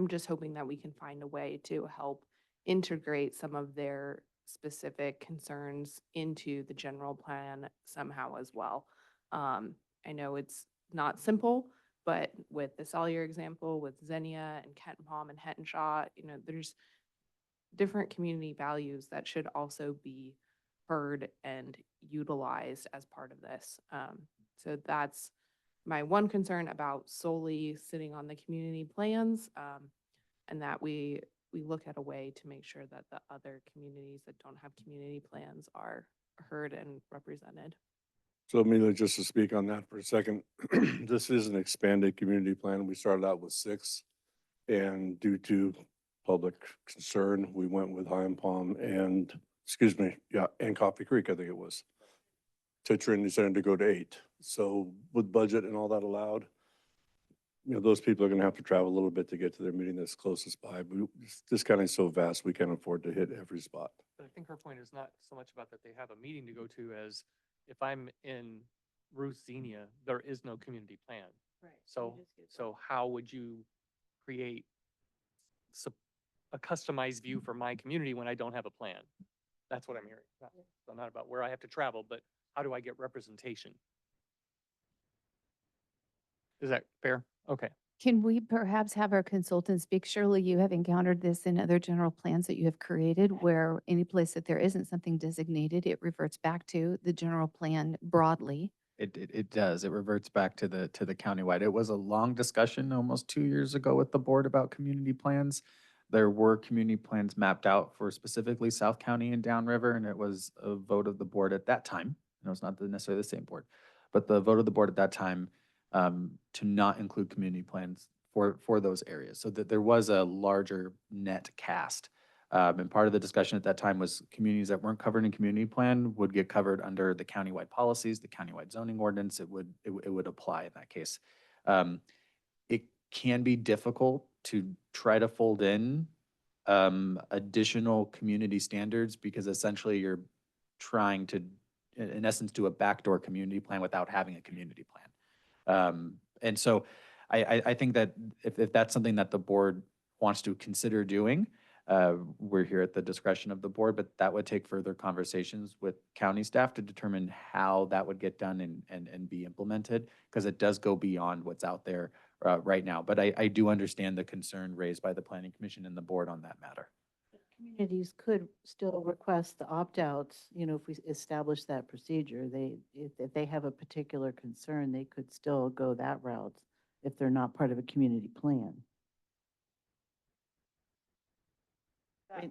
just hoping that we can find a way to help integrate some of their specific concerns into the general plan somehow as well. I know it's not simple, but with the Salyer example, with Xenia and Kent Palm and Hettenshaw, there's different community values that should also be heard and utilized as part of this. So that's my one concern about solely sitting on the community plans, and that we look at a way to make sure that the other communities that don't have community plans are heard and represented. So Amelia, just to speak on that for a second, this is an expanded community plan. We started out with 6. And due to public concern, we went with High and Palm and, excuse me, yeah, and Coffee Creek, I think it was, to Trinity Center to go to 8. So with budget and all that allowed, those people are gonna have to travel a little bit to get to their meeting that's closest by. But this county is so vast, we can't afford to hit every spot. But I think her point is not so much about that they have a meeting to go to as if I'm in Ruth Xenia, there is no community plan. Right. So how would you create a customized view for my community when I don't have a plan? That's what I'm hearing. Not about where I have to travel, but how do I get representation? Is that fair? Okay. Can we perhaps have our consultants speak? Surely you have encountered this in other general plans that you have created where any place that there isn't something designated, it reverts back to the general plan broadly. It does. It reverts back to the countywide. It was a long discussion almost 2 years ago with the board about community plans. There were community plans mapped out for specifically South County and Downriver, and it was a vote of the board at that time. And it was not necessarily the same board, but the vote of the board at that time to not include community plans for those areas, so that there was a larger net cast. And part of the discussion at that time was communities that weren't covered in community plan would get covered under the countywide policies, the countywide zoning ordinance. It would apply in that case. It can be difficult to try to fold in additional community standards because essentially you're trying to, in essence, do a backdoor community plan without having a community plan. And so I think that if that's something that the board wants to consider doing, we're here at the discretion of the board, but that would take further conversations with county staff to determine how that would get done and be implemented, because it does go beyond what's out there right now. But I do understand the concern raised by the Planning Commission and the board on that matter. Communities could still request the opt-outs, if we establish that procedure. If they have a particular concern, they could still go that route if they're not part of a community plan.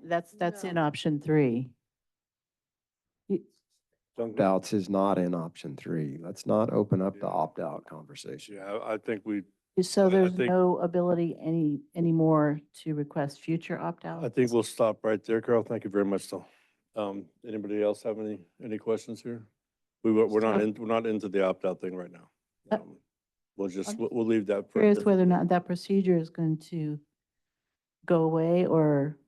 That's in option 3. Opt-outs is not in option 3. Let's not open up the opt-out conversation. Yeah, I think we, So I there's think- no ability anymore to request future opt-outs? I think we'll stop right there, Carol. Thank you very much, though. Anybody else have any questions here? We're not into the opt-out thing right now. We'll leave that. for- Curious whether or not that procedure is going to go away or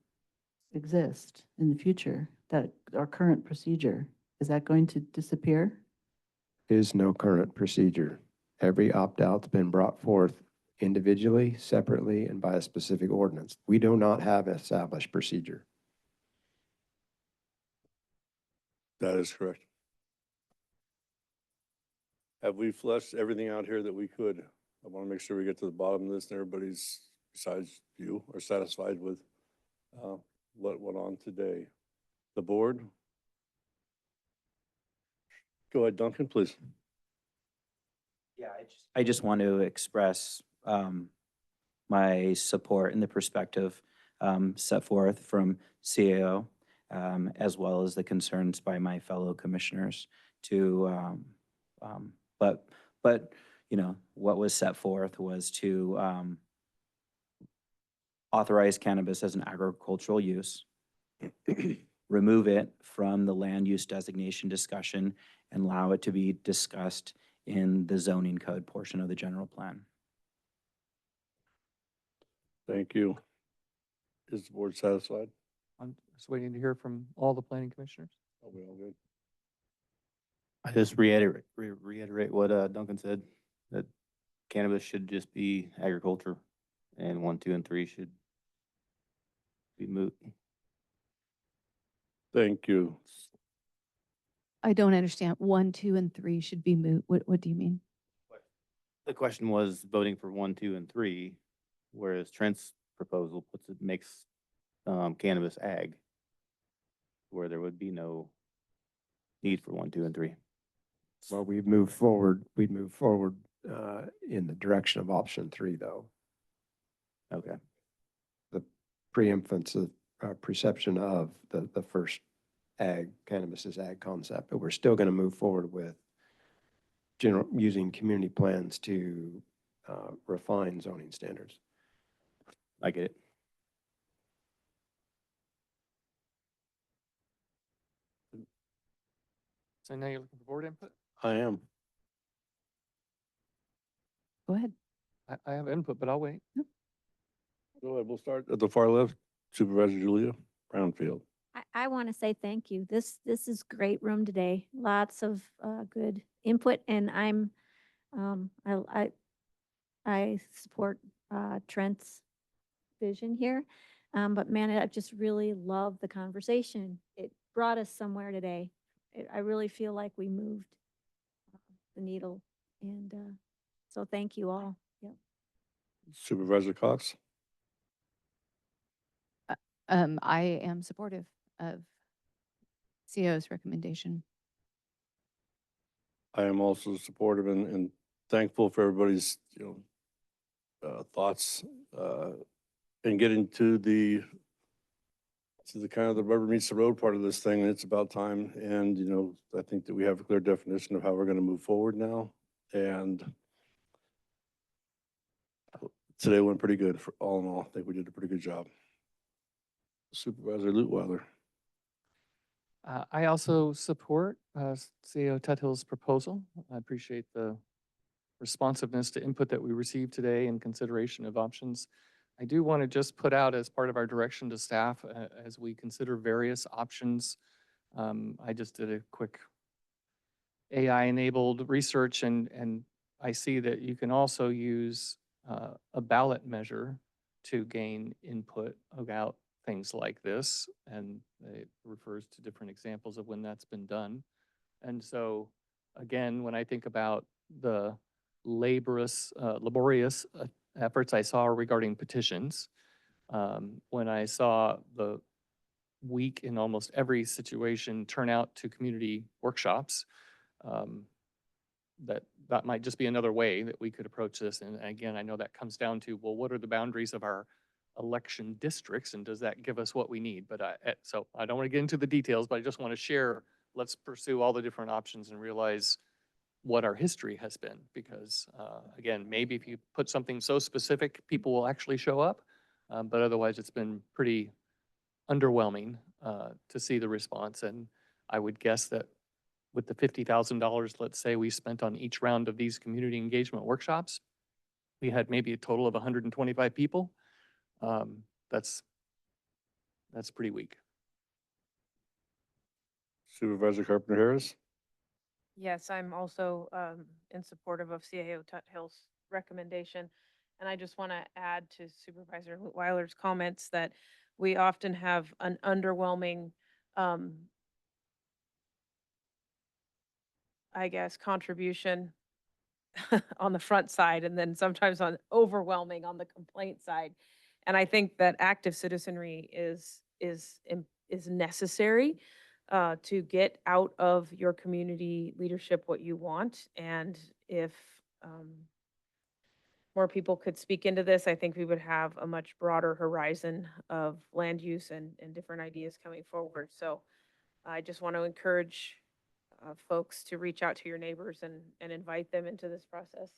exist in the future, that our current procedure, is that going to disappear? Is no current procedure. Every opt-out's been brought forth individually, separately, and by a specific ordinance. We do not have an established procedure. That is correct. Have we fleshed everything out here that we could? I want to make sure we get to the bottom of this and everybody's, besides you, are satisfied with what went on today. The board? Go ahead, Duncan, please. Yeah, I just want to express my support and the perspective set forth from CAO, as well as the concerns by my fellow commissioners to, but what was set forth was to authorize cannabis as an agricultural use, remove it from the land use designation discussion, and allow it to be discussed in the zoning code portion of the general plan. Thank you. Is the board satisfied? I'm just waiting to hear from all the planning commissioners. Are we all good? I just reiterate what Duncan said, that cannabis should just be agriculture, and 1, 2, and 3 should be moot. Thank you. I don't understand. 1, 2, and 3 should be moot. What do you mean? The question was voting for 1, 2, and 3, whereas Trent's proposal makes cannabis ag, where there would be no need for 1, 2, and 3. Well, we'd move forward in the direction of option 3, though. Okay. The preemption of perception of the first cannabis as ag concept, but we're still going to move forward with using community plans to refine zoning standards. I get it. So now you're looking for board input? I am. Go ahead. I have input, but I'll wait. Go ahead, we'll start at the far left, Supervisor Julia Brownfield. I want to say thank you. This is great room today. Lots of good input, and I support Trent's vision here. But man, I just really love the conversation. It brought us somewhere today. I really feel like we moved the needle, and so thank you all. Yep. Supervisor Cox. I am supportive of CO's recommendation. I am also supportive and thankful for everybody's, thoughts, and getting to the kind of the rubber meets the road part of this thing. And it's about time. And, I think that we have a clear definition of how we're going to move forward now. And today went pretty good for all in all. I think we did a pretty good job. Supervisor Lutweiler. I also support CEO Tuthill's proposal. I appreciate the responsiveness to input that we received today and consideration of options. I do want to just put out as part of our direction to staff as we consider various options. I just did a quick AI-enabled research, and I see that you can also use a ballot measure to gain input about things like this, and it refers to different examples of when that's been done. And so, again, when I think about the laborious efforts I saw regarding petitions, when I saw the week in almost every situation turn out to community workshops, that might just be another way that we could approach this. And again, I know that comes down to, well, what are the boundaries of our election districts, and does that give us what we need? But so I don't want to get into the details, but I just want to share, let's pursue all the different options and realize what our history has been. Because again, maybe if you put something so specific, people will actually show up. But otherwise, it's been pretty underwhelming to see the response. And I would guess that with the $50,000, let's say, we spent on each round of these community engagement workshops, we had maybe a total of 125 people. That's pretty weak. Supervisor Carpenter Harris. Yes, I'm also in supportive of CAO Tuthill's recommendation. And I just want to add to Supervisor Weiler's comments that we often have an underwhelming, I guess, contribution on the front side, and then sometimes overwhelming on the complaint side. And I think that active citizenry is necessary to get out of your community leadership what you want. And if more people could speak into this, I think we would have a much broader horizon of land use and different ideas coming forward. So I just want to encourage folks to reach out to your neighbors and invite them into this process,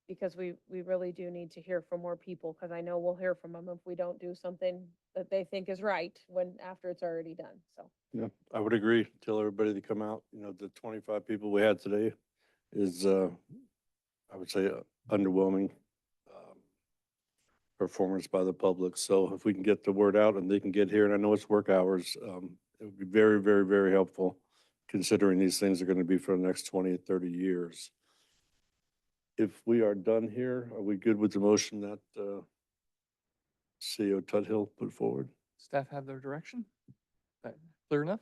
because we really do need to hear from more people, because I know we'll hear from them if we don't do something that they think is right after it's already done. So Yeah, I would agree. Tell everybody to come out. The 25 people we had today is, I would say, underwhelming performance by the public. So if we can get the word out and they can get here, and I know it's work hours, it would be very, very, very helpful, considering these things are going to be for the next 20, 30 years. If we are done here, are we good with the motion that CEO Tuthill put forward? Staff have their direction? That clear enough?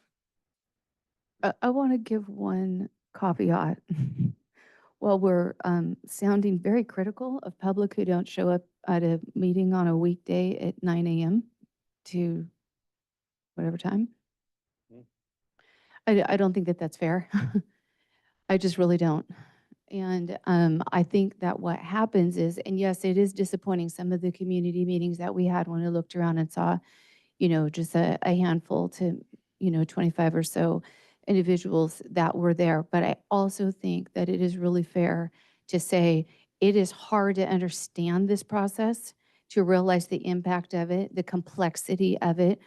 I want to give one caveat. While we're sounding very critical of public who don't show up at a meeting on a weekday at 9 a.m. to whatever time, I don't think that that's fair. I just really don't. And I think that what happens is, and yes, it is disappointing, some of the community meetings that we had when I looked around and saw, just a handful to, 25 or so. individuals that were there, but I also think that it is really fair to say it is hard to understand this process, to realize the impact of it, the complexity of it.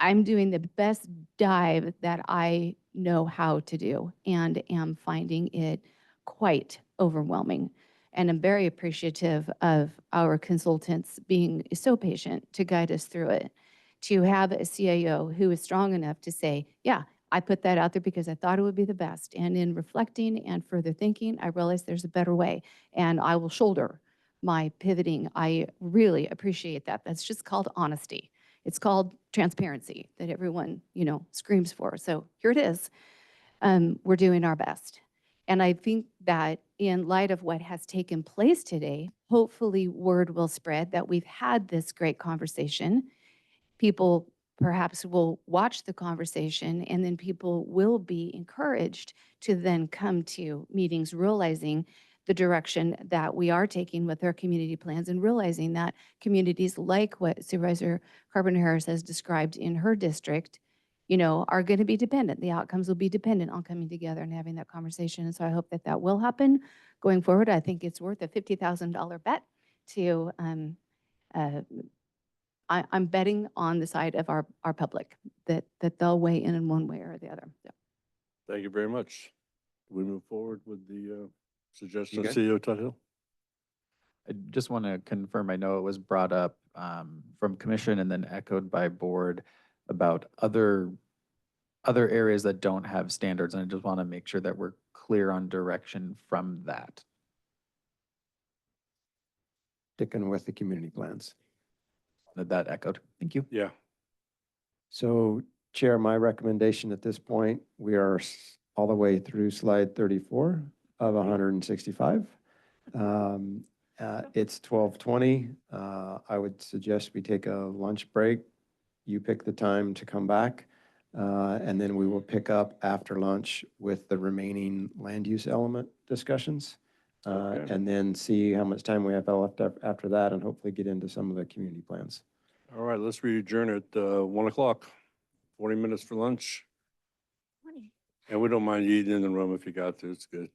I'm doing the best dive that I know how to do and am finding it quite overwhelming. And I'm very appreciative of our consultants being so patient to guide us through it. To have a CAO who is strong enough to say, yeah, I put that out there because I thought it would be the best. And in reflecting and further thinking, I realized there's a better way. And I will shoulder my pivoting. I really appreciate that. That's just called honesty. It's called transparency that everyone, screams for. So here it is. We're doing our best. And I think that in light of what has taken place today, hopefully word will spread that we've had this great conversation. People perhaps will watch the conversation, and then people will be encouraged to then come to meetings realizing the direction that we are taking with our community plans, and realizing that communities like what Supervisor Carpenter Harris has described in her district, are going to be dependent. The outcomes will be dependent on coming together and having that conversation. And so I hope that that will happen going forward. I think it's worth a $50,000 bet to I'm betting on the side of our public that they'll weigh in one way or the other. So. Thank you very much. We move forward with the suggestion of good? CEO Tuthill. I just want to confirm, I know it was brought up from commission and then echoed by board about other areas that don't have standards, and I just want to make sure that we're clear on direction from that. Sticking with the community plans. That echoed. Thank you. Yeah. So Chair, my recommendation at this point, we are all the way through slide 34 of 165. It's 12:20. I would suggest we take a lunch break. You pick the time to come back, and then we will pick up after lunch with the remaining land use element discussions. Okay. And then see how much time we have left after that, and hopefully get into some of the community plans. All right, let's adjourn at 1 o'clock. 40 minutes for lunch. And we don't mind you eating in the room if you got to. It's good.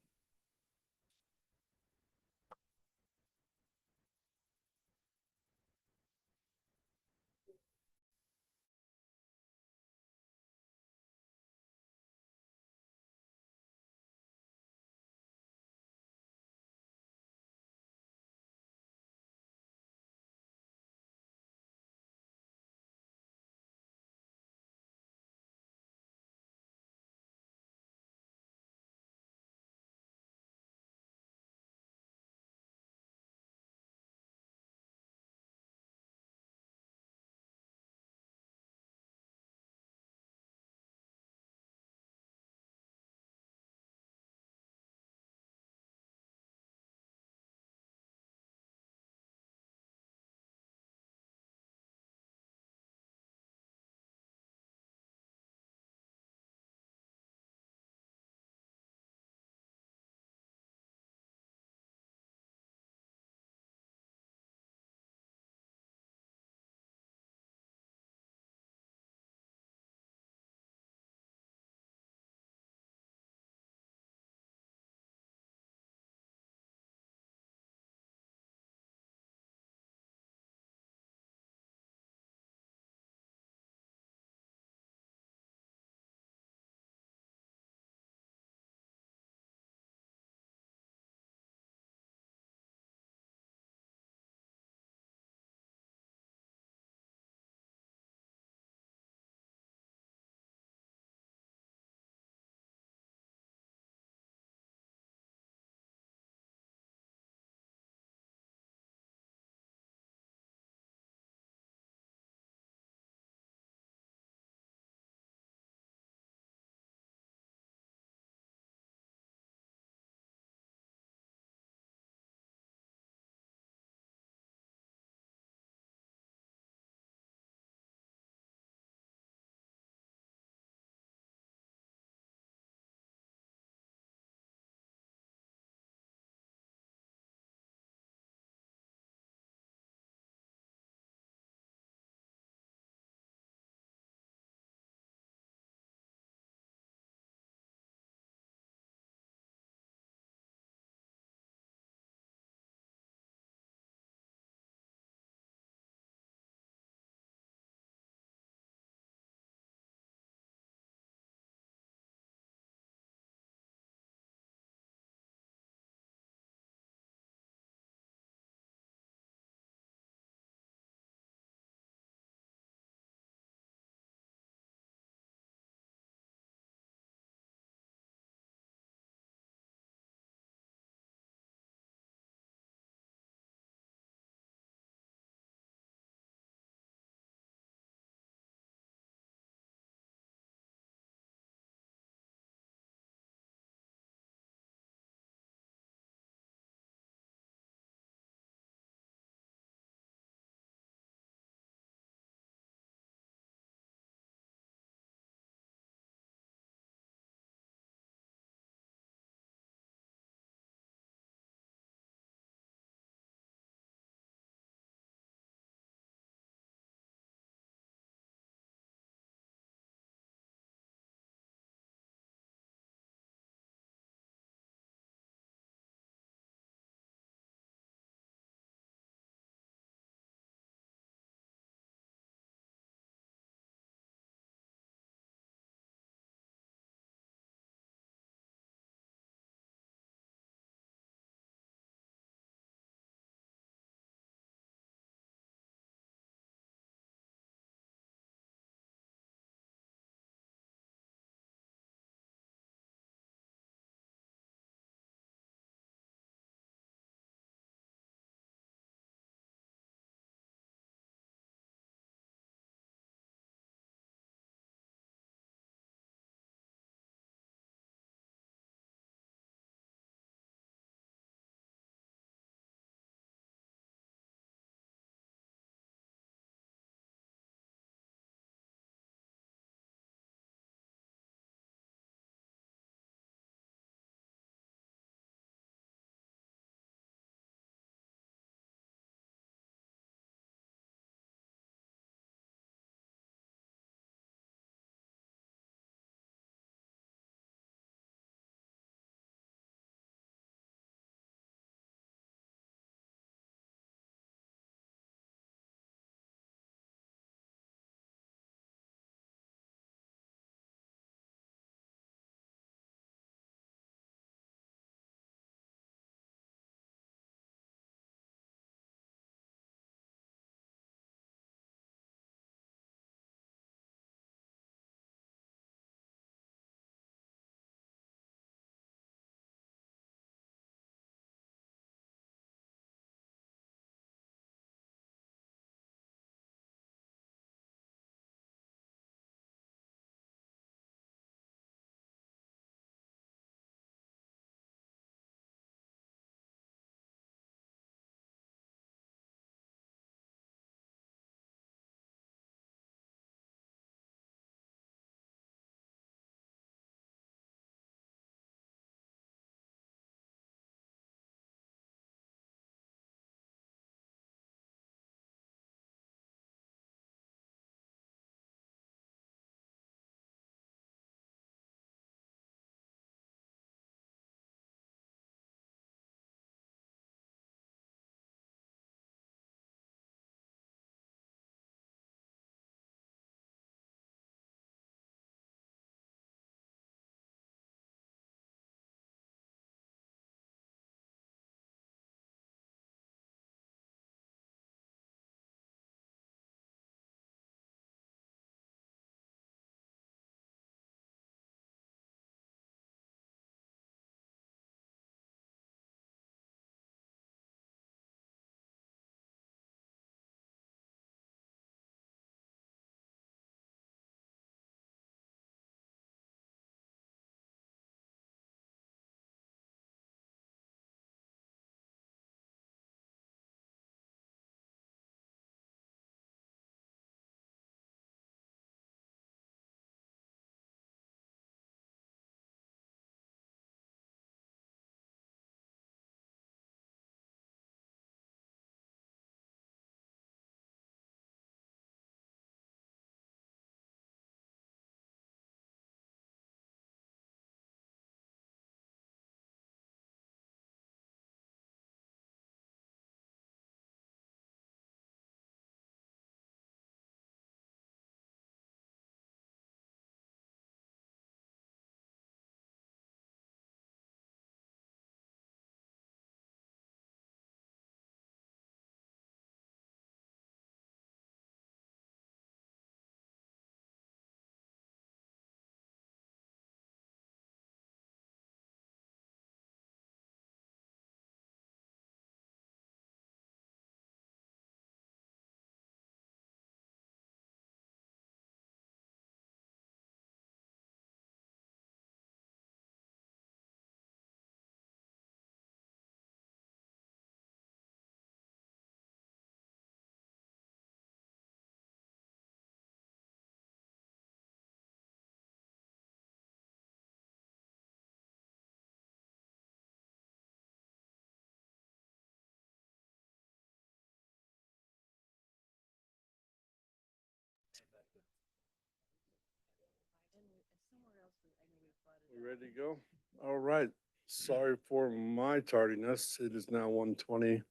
We ready to go? All right. Sorry for my tardiness. It is now 1:20,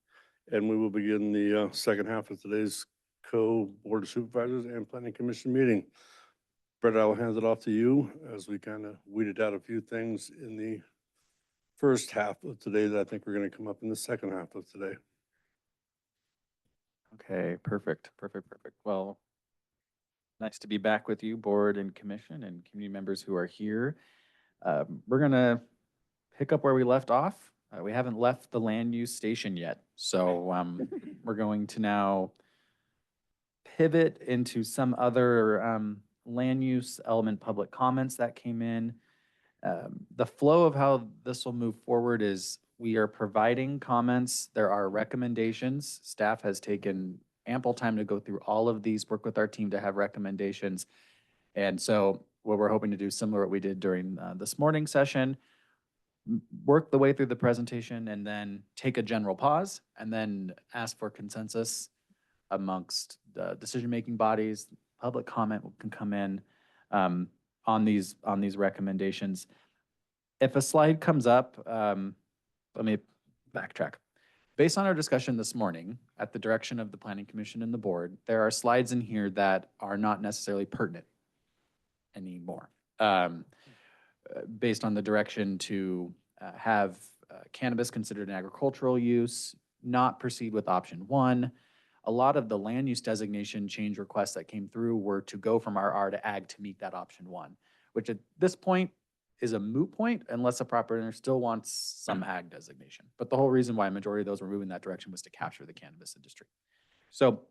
and we will begin the second half of today's Co-Board of Supervisors and Planning Commission meeting. Brett, I will hand it off to you as we kind of weeded out a few things in the first half of today that I think we're going to come up in the second half of today. Okay, perfect. Well, nice to be back with you, board and commission and community members who are here. We're gonna pick up where we left off. We haven't left the land use station yet, so we're going to now pivot into some other land use element public comments that came in. The flow of how this will move forward is we are providing comments. There are recommendations. Staff has taken ample time to go through all of these, work with our team to have recommendations. And so what we're hoping to do, similar to what we did during this morning session, work the way through the presentation and then take a general pause and then ask for consensus amongst the decision-making bodies. Public comment can come in on these recommendations. If a slide comes up, let me backtrack. Based on our discussion this morning, at the direction of the Planning Commission and the board, there are slides in here that are not necessarily pertinent anymore. Based on the direction to have cannabis considered an agricultural use, not proceed with option 1. A lot of the land use designation change requests that came through were to go from RR to ag to meet that option 1, which at this point is a moot point unless a property owner still wants some ag designation. But the whole reason why a majority of those were moving that direction was to capture the cannabis industry. So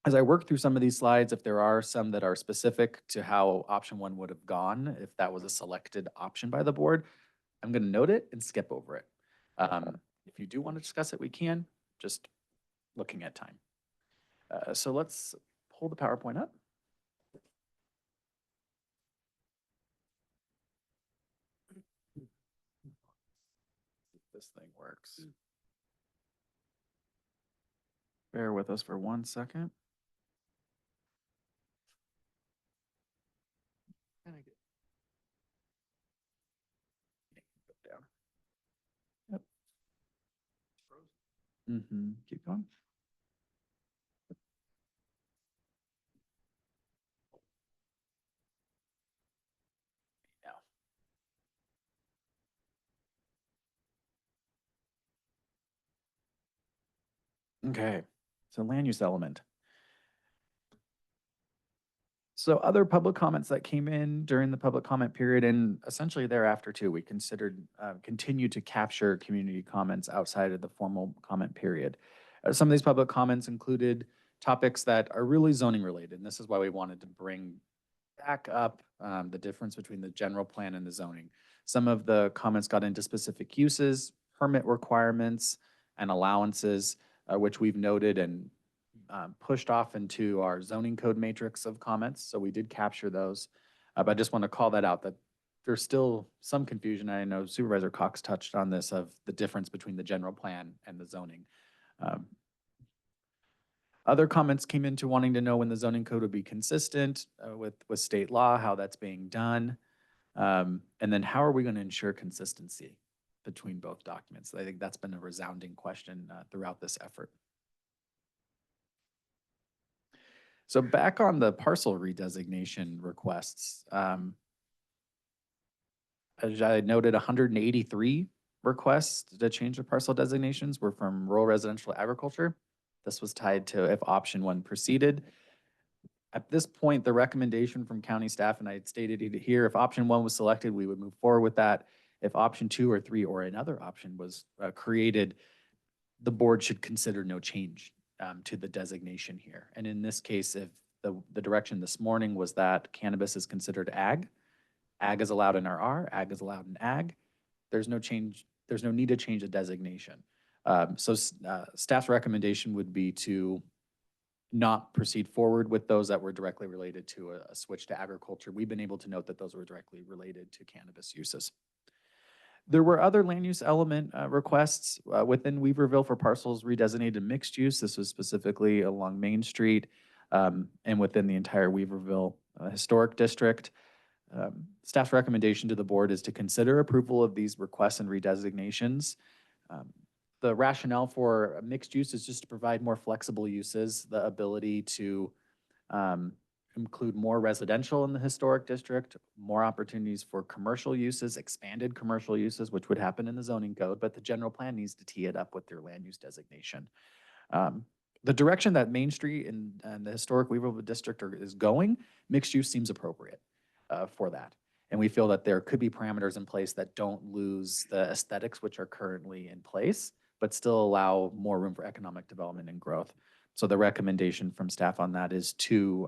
as I work through some of these slides, if there are some that are specific to how option 1 would have gone, if that was a selected option by the board, I'm going to note it and skip over it. If you do want to discuss it, we can, just looking at time. So let's pull the PowerPoint up. If this thing works. Bear with us for 1 second. Down. Yep. Keep going. Okay, so land use element. So other public comments that came in during the public comment period and essentially thereafter too, we considered continue to capture community comments outside of the formal comment period. Some of these public comments included topics that are really zoning related, and this is why we wanted to bring back up the difference between the general plan and the zoning. Some of the comments got into specific uses, permit requirements, and allowances, which we've noted and pushed off into our zoning code matrix of comments. So we did capture those. But I just want to call that out that there's still some confusion. I know Supervisor Cox touched on this of the difference between the general plan and the zoning. Other comments came into wanting to know when the zoning code would be consistent with state law, how that's being done. And then how are we going to ensure consistency between both documents? I think that's been a resounding question throughout this effort. So back on the parcel redesignation requests, as I noted, 183 requests to change the parcel designations were from rural residential agriculture. This was tied to if option 1 proceeded. At this point, the recommendation from county staff, and I had stated it here, if option 1 was selected, we would move forward with that. If option 2 or 3 or another option was created, the board should consider no change to the designation here. And in this case, if the direction this morning was that cannabis is considered ag is allowed in RR, ag is allowed in ag, there's no change, there's no need to change the designation. So staff's recommendation would be to not proceed forward with those that were directly related to a switch to agriculture. We've been able to note that those were directly related to cannabis uses. There were other land use element requests within Weaverville for parcels redesignated mixed use. This was specifically along Main Street and within the entire Weaverville historic district. Staff's recommendation to the board is to consider approval of these requests and redesignations. The rationale for a mixed use is just to provide more flexible uses, the ability to include more residential in the historic district, more opportunities for commercial uses, expanded commercial uses, which would happen in the zoning code, but the general plan needs to tee it up with their land use designation. The direction that Main Street and the historic Weaverville district is going, mixed use seems appropriate for that. And we feel that there could be parameters in place that don't lose the aesthetics which are currently in place, but still allow more room for economic development and growth. So the recommendation from staff on that is to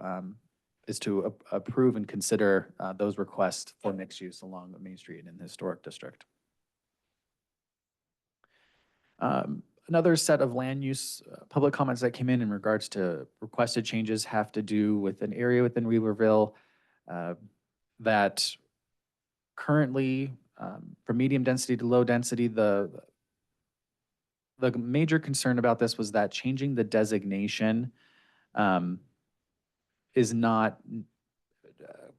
approve and consider those requests for mixed use along Main Street in the historic district. Another set of land use public comments that came in regards to requested changes have to do with an area within Weaverville that currently, from medium density to low density, the major concern about this was that changing the designation is not,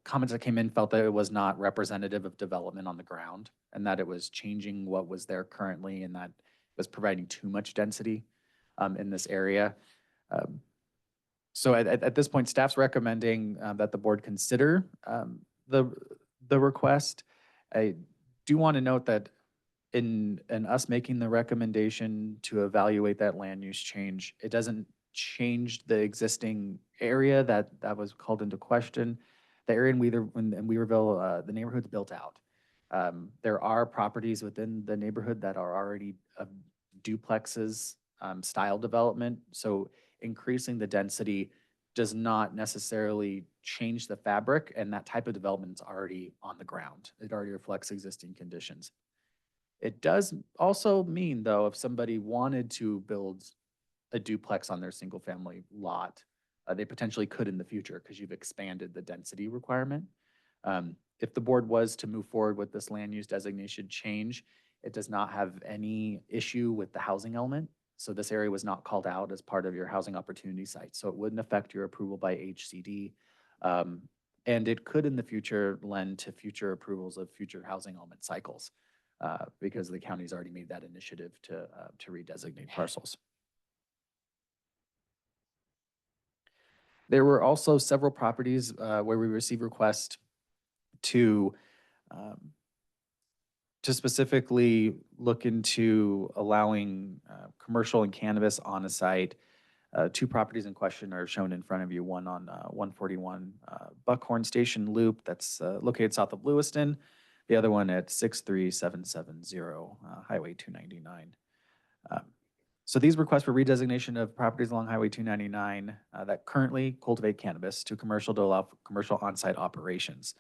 comments that came in felt that it was not representative of development on the ground, and that it was changing what was there currently, and that was providing too much density in this area. So at this point, staff's recommending that the board consider the request. I do want to note that in us making the recommendation to evaluate that land use change, it doesn't change the existing area that was called into question. The area in Weaverville, the neighborhood's built out. There are properties within the neighborhood that are already duplexes style development. So increasing the density does not necessarily change the fabric, and that type of development is already on the ground. It already reflects existing conditions. It does also mean, though, if somebody wanted to build a duplex on their single family lot, they potentially could in the future because you've expanded the density requirement. If the board was to move forward with this land use designation change, it does not have any issue with the housing element. So this area was not called out as part of your housing opportunity site. So it wouldn't affect your approval by HCD. And it could in the future lend to future approvals of future housing element cycles because the county's already made that initiative to redesignate parcels. There were also several properties where we received requests to specifically look into allowing commercial and cannabis on a site. Two properties in question are shown in front of you, one on 141 Buckhorn Station Loop that's located south of Lewiston, the other one at 63770 Highway 299. So these requests for redesignation of properties along Highway 299 that currently cultivate cannabis to commercial to allow for commercial on-site operations.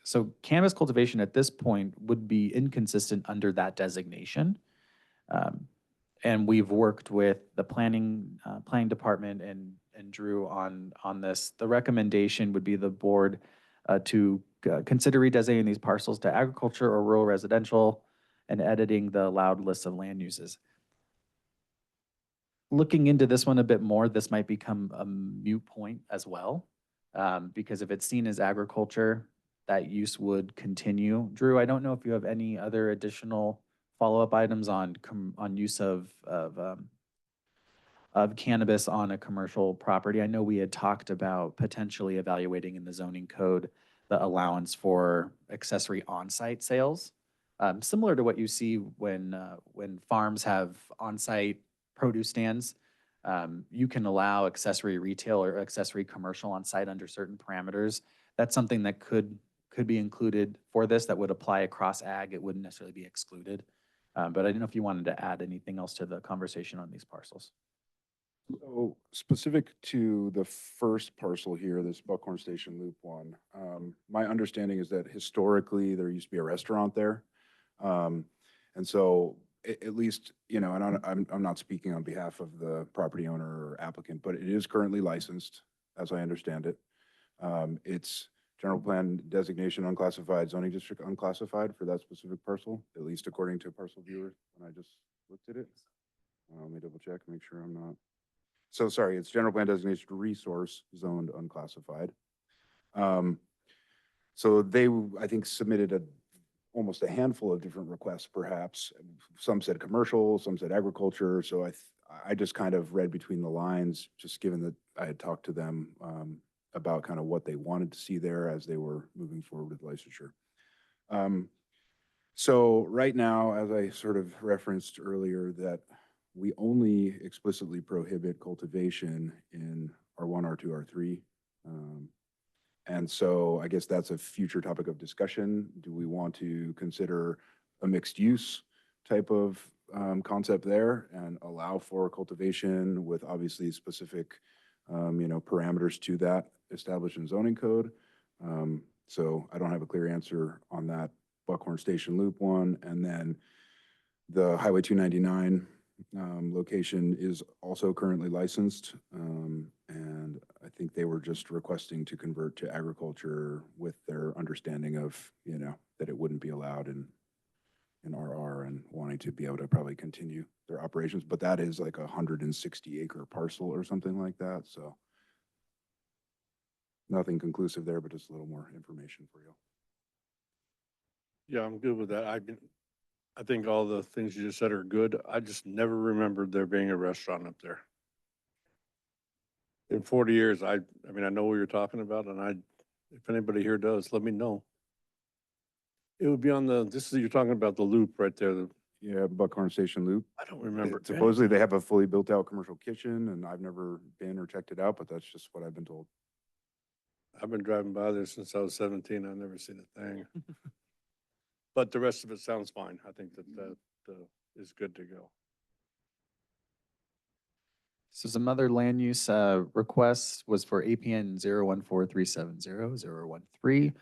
So cannabis cultivation at this point would be inconsistent under that designation. And we've worked with the planning department and Drew on this. The recommendation would be the board to consider redesignating these parcels to agriculture or rural residential and editing the allowed list of land uses. Looking into this one a bit more, this might become a moot point as well, because if it's seen as agriculture, that use would continue. Drew, I don't know if you have any other additional follow-up items on use of cannabis on a commercial property. I know we had talked about potentially evaluating in the zoning code the allowance for accessory on-site sales, similar to what you see when farms have on-site produce stands. You can allow accessory retail or accessory commercial on site under certain parameters. That's something that could be included for this that would apply across ag. It wouldn't necessarily be excluded. But I didn't know if you wanted to add anything else to the conversation on these parcels. So specific to the first parcel here, this Buckhorn Station Loop one, my understanding is that historically there used to be a restaurant there. And so at least, you know, and I'm not speaking on behalf of the property owner or applicant, but it is currently licensed, as I understand it. It's general plan designation unclassified, zoning district unclassified for that specific parcel, at least according to Parcel Viewer when I just looked at it. Let me double check, make sure I'm not. So sorry, it's general plan designation resource zoned unclassified. So they, I think, submitted almost a handful of different requests, perhaps. Some said commercial, some said agriculture. So I just kind of read between the lines, just given that I had talked to them about kind of what they wanted to see there as they were moving forward with licensure. So right now, as I sort of referenced earlier, that we only explicitly prohibit cultivation in R1, R2, R3. And so I guess that's a future topic of discussion. Do we want to consider a mixed use type of concept there and allow for cultivation with obviously specific, parameters to that established in zoning code? So I don't have a clear answer on that Buckhorn Station Loop one. And then the Highway 299 location is also currently licensed. And I think they were just requesting to convert to agriculture with their understanding of, that it wouldn't be allowed in RR and wanting to be able to probably continue their operations. But that is like a 160-acre parcel or something like that. So nothing conclusive there, but just a little more information for you. Yeah, I'm good with that. I think all the things you just said are good. I just never remembered there being a restaurant up there. In 40 years, I mean, I know what you're talking about, and if anybody here does, let me know. It would be on you're talking about the loop right there. Yeah, Buckhorn Station Loop. I don't remember. Supposedly they have a fully built out commercial kitchen, and I've never been or checked it out, but that's just what I've been told. I've been driving by there since I was 17. I've never seen a thing. But the rest of it sounds fine. I think that is good to go. So some other land use requests was for APN 014370013.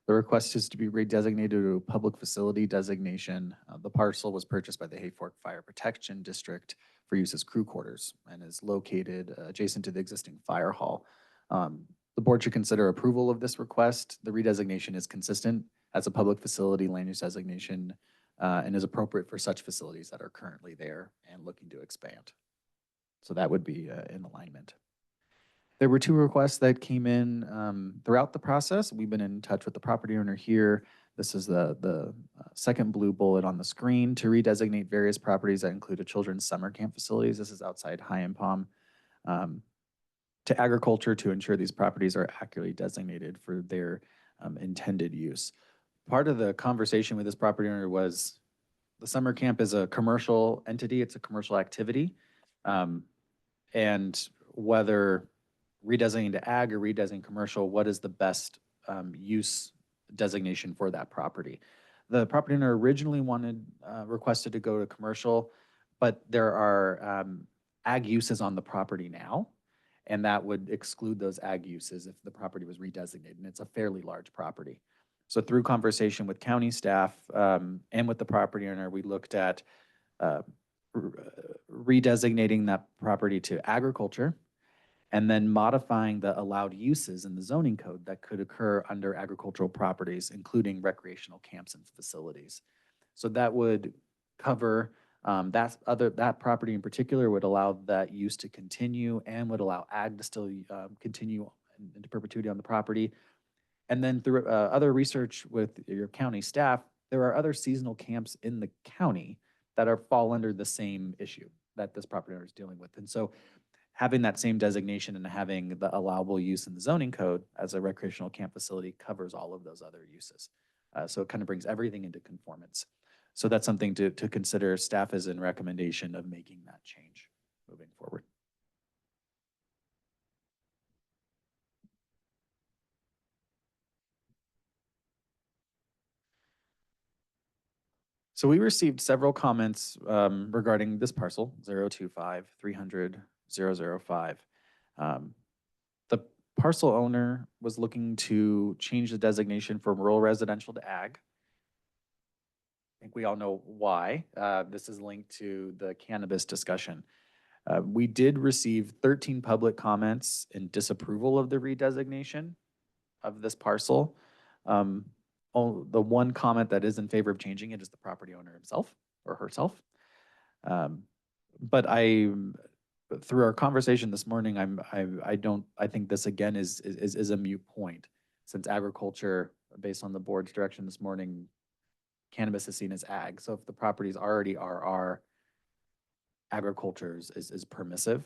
The request is to be redesignated to a public facility designation. The parcel was purchased by the Hayfork Fire Protection District for use as crew quarters and is located adjacent to the existing fire hall. The board should consider approval of this request. The redesignation is consistent as a public facility land use designation and is appropriate for such facilities that are currently there and looking to expand. So that would be in alignment. There were 2 requests that came in throughout the process. We've been in touch with the property owner here. This is the second blue bullet on the screen to redesignate various properties that include a children's summer camp facilities. This is outside High and Palm. To agriculture to ensure these properties are accurately designated for their intended use. Part of the conversation with this property owner was the summer camp is a commercial entity. It's a commercial activity. And whether redesignating to ag or redesignating commercial, what is the best use designation for that property? The property owner originally requested to go to commercial, but there are ag uses on the property now, and that would exclude those ag uses if the property was redesignated, and it's a fairly large property. So through conversation with county staff and with the property owner, we looked at redesignating that property to agriculture and then modifying the allowed uses in the zoning code that could occur under agricultural properties, including recreational camps and facilities. So that would cover that property in particular would allow that use to continue and would allow ag to still continue into perpetuity on the property. And then through other research with your county staff, there are other seasonal camps in the county that fall under the same issue that this property owner is dealing with. And so having that same designation and having the allowable use in the zoning code as a recreational camp facility covers all of those other uses. So it kind of brings everything into conformance. So that's something to consider. Staff is in recommendation of making that change moving forward. So we received several comments regarding this parcel, 025-300-005. The parcel owner was looking to change the designation from rural residential to ag. I think we all know why. This is linked to the cannabis discussion. We did receive 13 public comments in disapproval of the redesignation of this parcel. The one comment that is in favor of changing it is the property owner himself or herself. But through our conversation this morning, I think this again is a moot point, since agriculture based on the board's direction this morning, cannabis is seen as ag. So if the properties already are agriculture is permissive.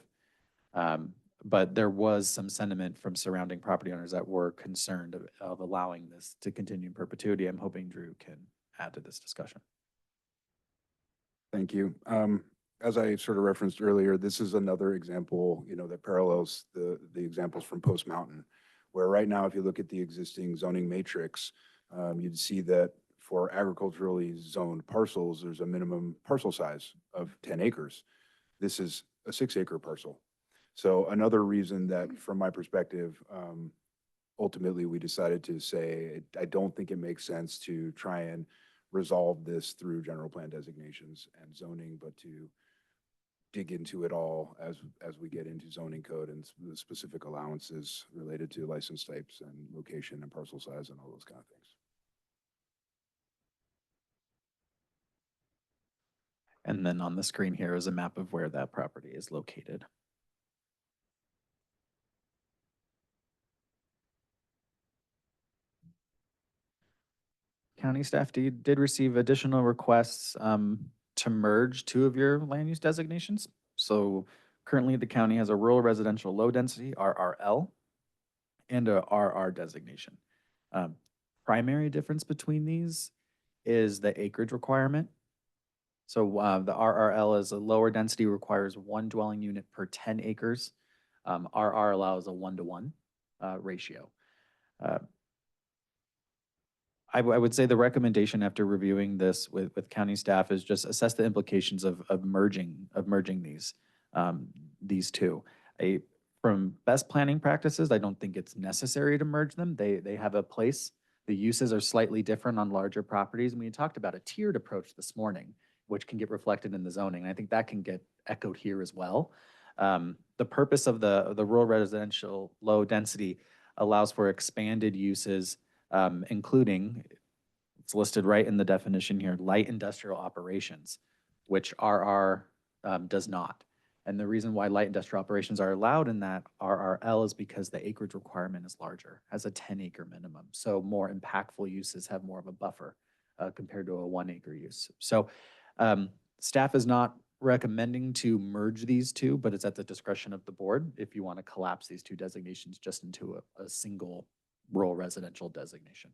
But there was some sentiment from surrounding property owners that were concerned of allowing this to continue in perpetuity. I'm hoping Drew can add to this discussion. Thank you. As I sort of referenced earlier, this is another example, that parallels the examples from Post Mountain, where right now, if you look at the existing zoning matrix, you'd see that for agriculturally zoned parcels, there's a minimum parcel size of 10 acres. This is a 6-acre parcel. So another reason that, from my perspective, ultimately we decided to say, I don't think it makes sense to try and resolve this through general plan designations and zoning, but to dig into it all as we get into zoning code and the specific allowances related to license types and location and parcel size and all those kind of things. And then on the screen here is a map of where that property is located. County staff did receive additional requests to merge 2 of your land use designations. So currently the county has a rural residential low density, RRL, and a RR designation. Primary difference between these is the acreage requirement. So the RRL is a lower density, requires 1 dwelling unit per 10 acres. RR allows a 1-to-1 ratio. I would say the recommendation after reviewing this with county staff is just assess the implications of merging these 2. From best planning practices, I don't think it's necessary to merge them. They have a place. The uses are slightly different on larger properties. And we talked about a tiered approach this morning, which can get reflected in the zoning. And I think that can get echoed here as well. The purpose of the rural residential low density allows for expanded uses, including, it's listed right in the definition here, light industrial operations, which RR does not. And the reason why light industrial operations are allowed in that RRL is because the acreage requirement is larger, has a 10-acre minimum. So more impactful uses have more of a buffer compared to a 1-acre use. So staff is not recommending to merge these 2, but it's at the discretion of the board if you want to collapse these 2 designations just into a single rural residential designation.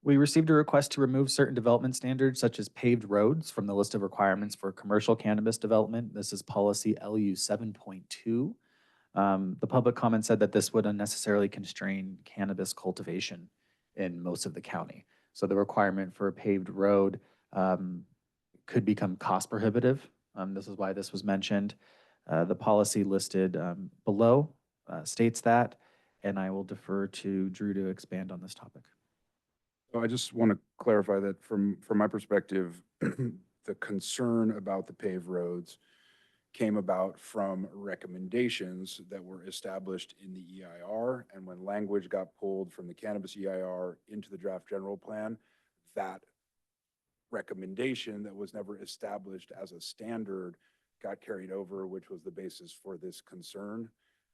We received a request to remove certain development standards such as paved roads from the list of requirements for commercial cannabis development. This is policy LU 7.2. The public comment said that this would unnecessarily constrain cannabis cultivation in most of the county. So the requirement for a paved road could become cost prohibitive. This is why this was mentioned. The policy listed below states that, and I will defer to Drew to expand on this topic. So I just want to clarify that from my perspective, the concern about the paved roads came about from recommendations that were established in the EIR. And when language got pulled from the cannabis EIR into the draft general plan, that recommendation that was never established as a standard got carried over, which was the basis for this concern.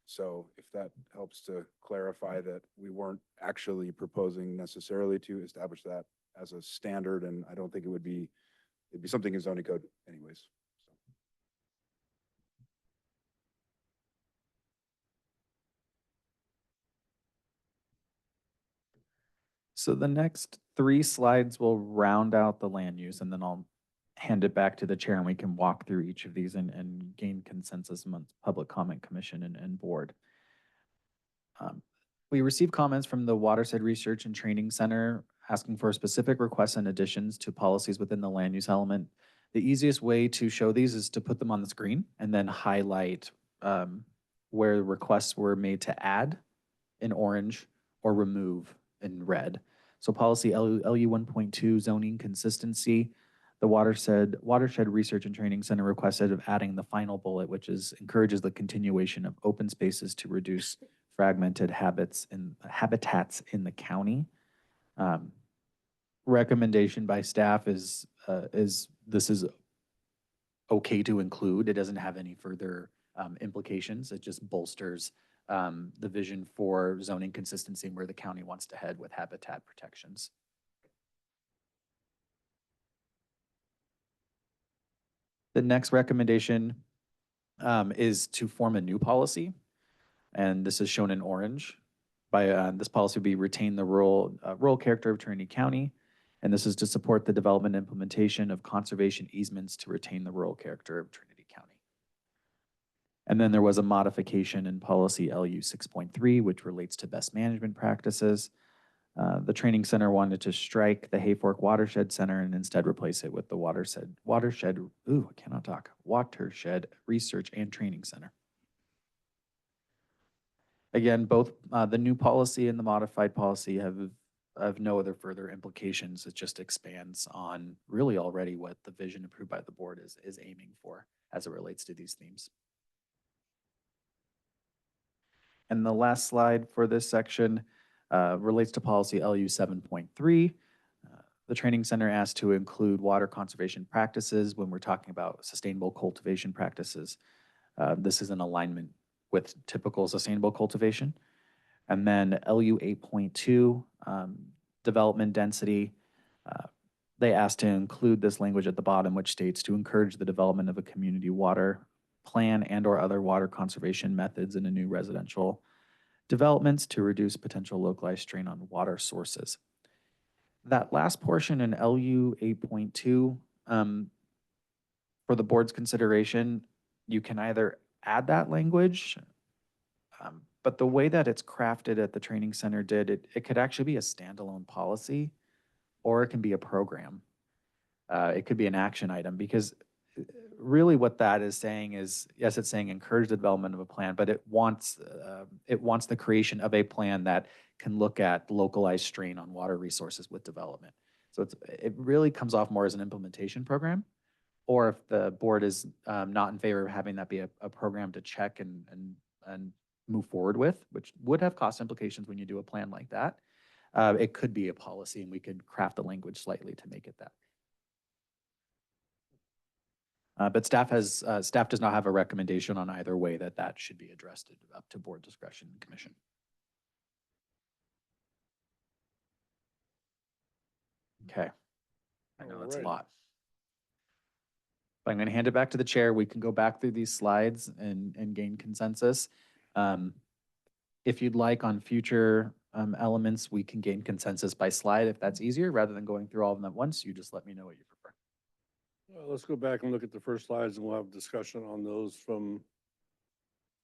So if that helps to clarify that we weren't actually proposing necessarily to establish that as a standard, and I don't think it'd be something in zoning code anyways. So the next 3 slides will round out the land use, and then I'll hand it back to the chair and we can walk through each of these and gain consensus amongst public comment commission and board. We received comments from the Watershed Research and Training Center asking for specific requests and additions to policies within the land use element. The easiest way to show these is to put them on the screen and then highlight where requests were made to add in orange or remove in red. So policy LU 1.2 zoning consistency, the Watershed Research and Training Center requested of adding the final bullet, which is encourages the continuation of open spaces to reduce fragmented habitats in the county. Recommendation by staff is this is okay to include. It doesn't have any further implications. It just bolsters the vision for zoning consistency and where the county wants to head with habitat protections. The next recommendation is to form a new policy, and this is shown in orange. By this policy would be retain the rural character of Trinity County, and this is to support the development and implementation of conservation easements to retain the rural character of Trinity County. And then there was a modification in policy LU 6.3, which relates to best management practices. The training center wanted to strike the Hayfork Watershed Center and instead replace it with the Watershed Research and Training Center. Again, both the new policy and the modified policy have no other further implications. It just expands on really already what the vision approved by the board is aiming for as it relates to these themes. And the last slide for this section relates to policy LU 7.3. The training center asked to include water conservation practices when we're talking about sustainable cultivation practices. This is in alignment with typical sustainable cultivation. And then LU 8.2, development density, they asked to include this language at the bottom, which states to encourage the development of a community water plan and or other water conservation methods in a new residential developments to reduce potential localized strain on water sources. That last portion in LU 8.2, for the board's consideration, you can either add that language, but the way that it's crafted at the training center it could actually be a standalone policy, or it can be a program. It could be an action item, because really what that is saying is, yes, it's saying encourage the development of a plan, but it wants the creation of a plan that can look at localized strain on water resources with development. So it really comes off more as an implementation program, or if the board is not in favor of having that be a program to check and move forward with, which would have cost implications when you do a plan like that, it could be a policy, and we could craft the language slightly to make it that. But staff does not have a recommendation on either way that should be addressed up to board discretion and commission. Okay. I know that's a lot. But I'm going to hand it back to the chair. We can go back through these slides and gain consensus. If you'd like, on future elements, we can gain consensus by slide if that's easier, rather than going through all of them at once. You just let me know what you prefer. Let's go back and look at the first slides, and we'll have discussion on those from,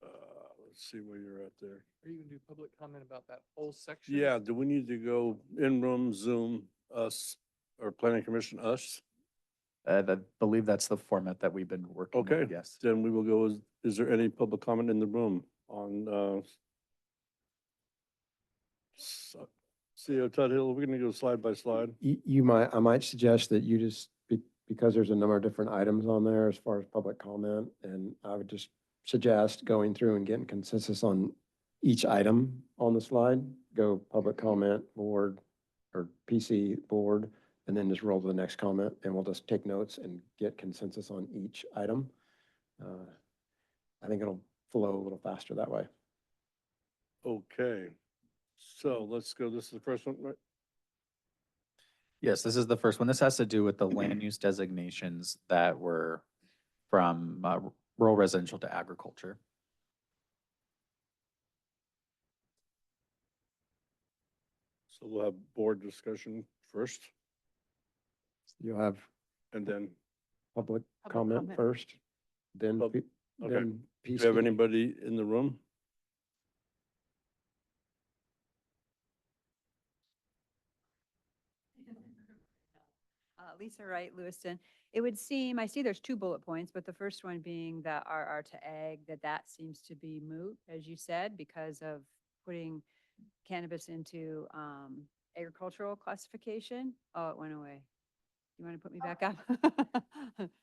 let's see where you're at there. Are you going to do public comment about that whole section? Yeah, do we need to go in room, Zoom, us, or planning commission, us? I believe that's the format that we've been working Okay, with, yes. then we will go, is there any public comment in the room on, CEO Tuthill? We're gonna go slide by slide. I might suggest that you just, because there's a number of different items on there as far as public comment, and I would just suggest going through and getting consensus on each item on the slide. Go public comment, board, or PC, board, and then just roll to the next comment, and we'll just take notes and get consensus on each item. I think it'll flow a little faster that way. Okay, so let's go, this is the first one, right? Yes, this is the first one. This has to do with the land use designations that were from rural residential to agriculture. So we'll have board discussion first, You'll have and then, public comment first, then, okay. then Do you PC. have anybody in the room? Lisa Wright, Lewiston. It would seem, I see there's 2 bullet points, but the first one being the RR to ag, that seems to be moot, as you said, because of putting cannabis into agricultural classification. Oh, it went away. You want to put me back up?